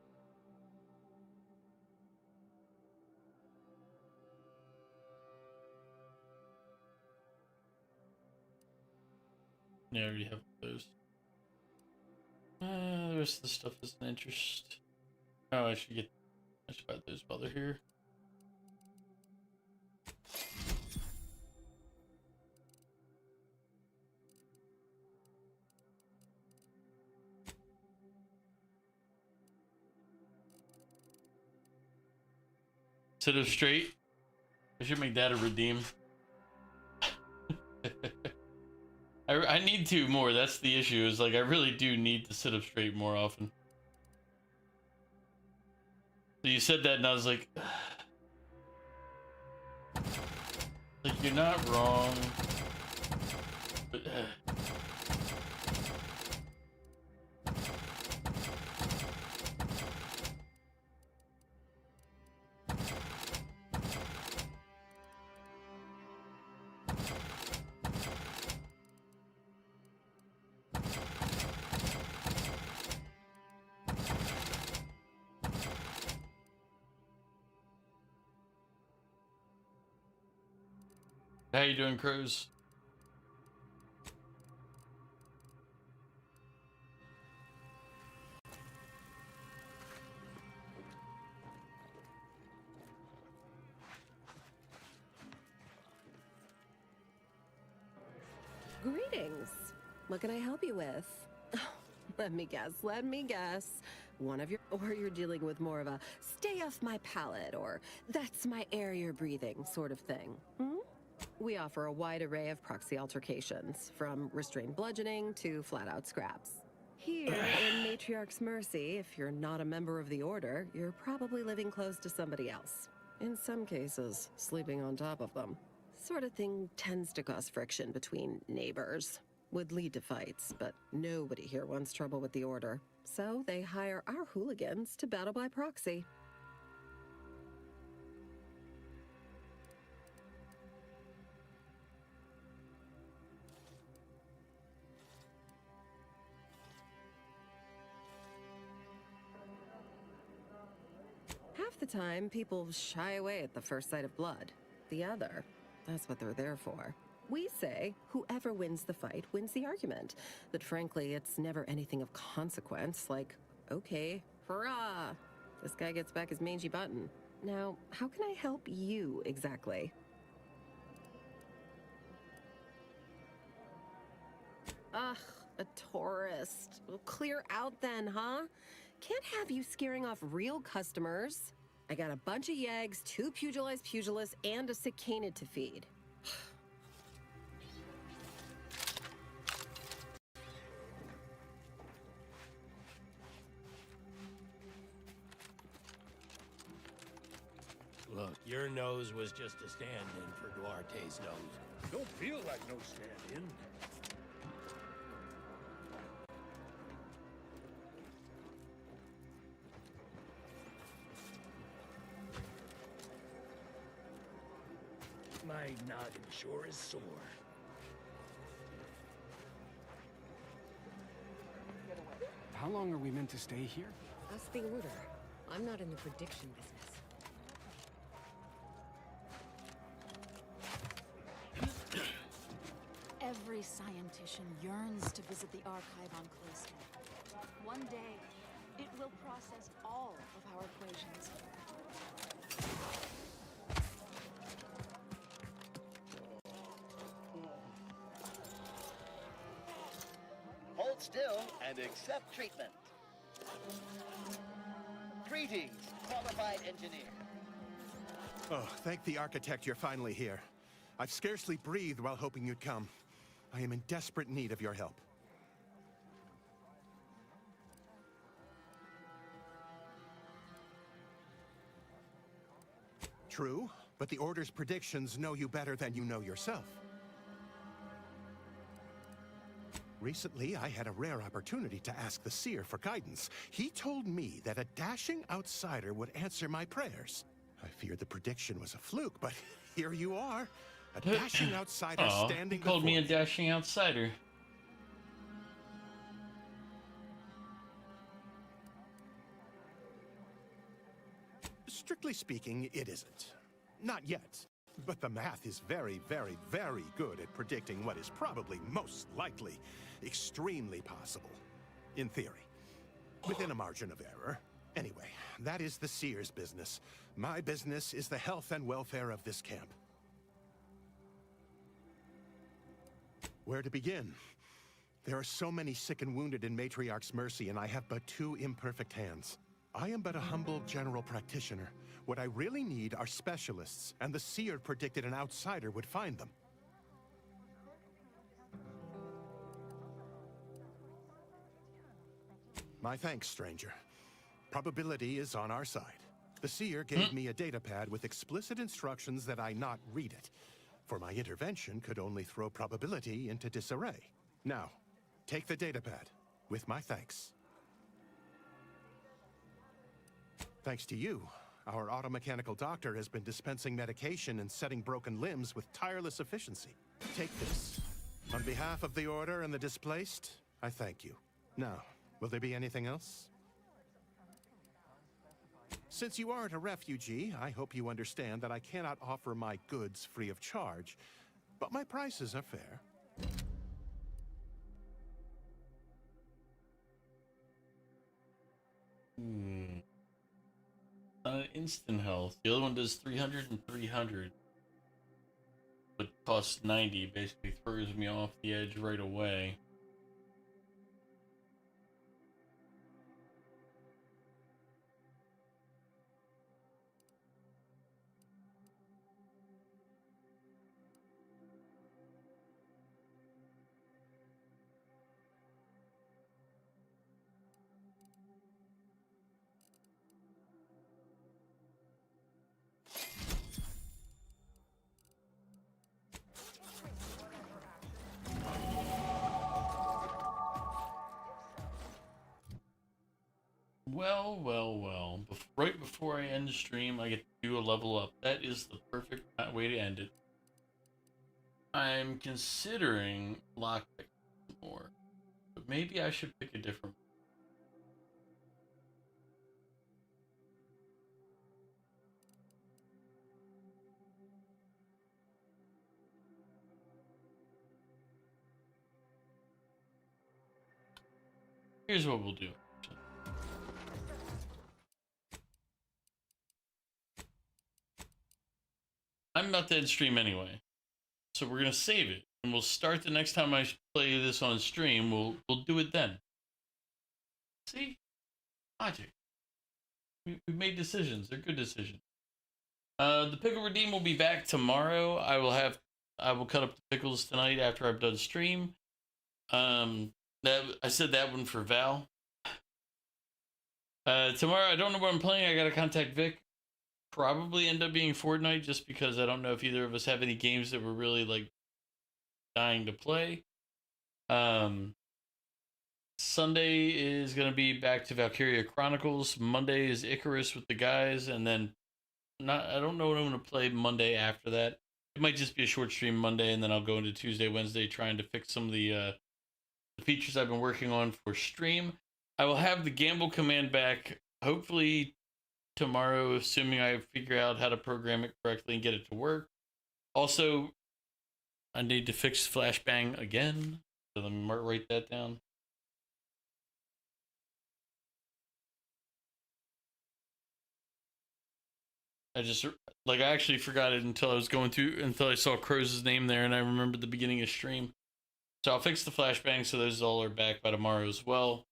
Yeah, I already have those. The rest of the stuff is an interest. Oh, I should buy those while they're here. Sit up straight. I should make that a redeem. I need to more. That's the issue. Is like I really do need to sit up straight more often. So you said that, and I was like, you're not wrong. But, how you doing, Crows? Greetings. What can I help you with? Let me guess. One of your, or you're dealing with more of a stay off my palate or that's my air you're breathing sort of thing. We offer a wide array of proxy altercations, from restrained bludgeoning to flat-out scraps. Here in Matriarch's Mercy, if you're not a member of the Order, you're probably living close to somebody else. In some cases, sleeping on top of them. Sort of thing tends to cause friction between neighbors. Would lead to fights, but nobody here wants trouble with the Order. So they hire our hooligans to battle by proxy. Half the time, people shy away at the first sight of blood. The other, that's what they're there for. We say whoever wins the fight wins the argument. But frankly, it's never anything of consequence, like, okay, hurrah! This guy gets back his mangy button. Now, how can I help you exactly? Ugh, a tourist. Well, clear out then, huh? Can't have you scaring off real customers. I got a bunch of yeggs, 2 pugilized pugilists, and a sick canid to feed. Look, your nose was just a stand-in for Duarte's nose. Don't feel like no stand-in. My noggin sure is sore. How long are we meant to stay here? That's the Order. I'm not in the prediction business. Every scientician yearns to visit the archive on Claystead. One day, it will process all of our equations. still and accept treatment. Greetings, qualified engineer. Oh, thank the architect you're finally here. I've scarcely breathed while hoping you'd come. I am in desperate need of your help. True, but the Order's predictions know you better than you know yourself. Recently, I had a rare opportunity to ask the Seer for guidance. He told me that a dashing outsider would answer my prayers. I feared the prediction was a fluke, but here you are. A dashing outsider standing he called me a before dashing outsider. Strictly speaking, it isn't. Not yet. But the math is very, very, very good at predicting what is probably most likely, extremely possible. In theory. Within a margin of error. Anyway, that is the Seer's business. My business is the health and welfare of this camp. Where to begin? There are so many sick and wounded in Matriarch's mercy, and I have but 2 imperfect hands. I am but a humble general practitioner. What I really need are specialists, and the Seer predicted an outsider would find them. My thanks, stranger. Probability is on our side. The Seer gave me a datapad with explicit instructions that I not read it, for my intervention could only throw probability into disarray. Now, take the datapad, with my thanks. Thanks to you, our automechanical doctor has been dispensing medication and setting broken limbs with tireless efficiency. Take this. On behalf of the Order and the displaced, I thank you. Now, will there be anything else? Since you aren't a refugee, I hope you understand that I cannot offer my goods free of charge, but my prices are fair. Instant health. The other one does 300 and 300, but costs 90. Basically throws me off the edge right away. Well. Right before I end the stream, I get to do a level up. That is the perfect way to end it. I'm considering lockpick more, but maybe I should pick a different. Here's what we'll do. I'm about to end stream anyway, so we're gonna save it, and we'll start the next time I play this on stream. We'll do it then. See, logic. We made decisions. They're good decisions. The pickle redeem will be back tomorrow. I will cut up the pickles tonight after I've done stream. I said that one for Val. Tomorrow I don't know what I'm playing. I gotta contact Vic. Probably end up being Fortnite, just because I don't know if either of us have any games that we're really like dying to play. Sunday is gonna be back to Valkyria Chronicles. Monday is Icarus with the guys, and then I don't know what I'm gonna play Monday after that. It might just be a short stream Monday, and then I'll go into Tuesday, Wednesday trying to fix some of the features I've been working on for stream. I will have the gamble command back hopefully tomorrow, assuming I figure out how to program it correctly and get it to work. Also, I need to fix flashbang again, so let me write that down. I actually forgot it until I was going through, until I saw Crow's name there, and I remembered the beginning of stream. So I'll fix the flashbang so those all are back by tomorrow as well.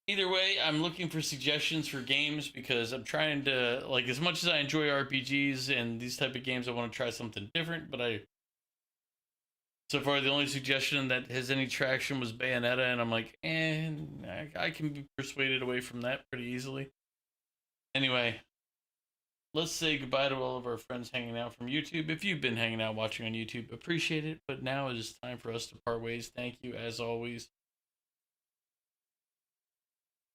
Either way, I'm looking for suggestions for games because I'm trying to, like, as much as I enjoy RPGs and these type of games, I want to try something different, but so far the only suggestion that has any traction was Bayonetta, and I'm like, I can be persuaded away from that pretty easily. Anyway, let's say goodbye to all of our friends hanging out from YouTube. If you've been hanging out watching on YouTube, appreciate it, but now it is time for us to part ways. Thank you, as always.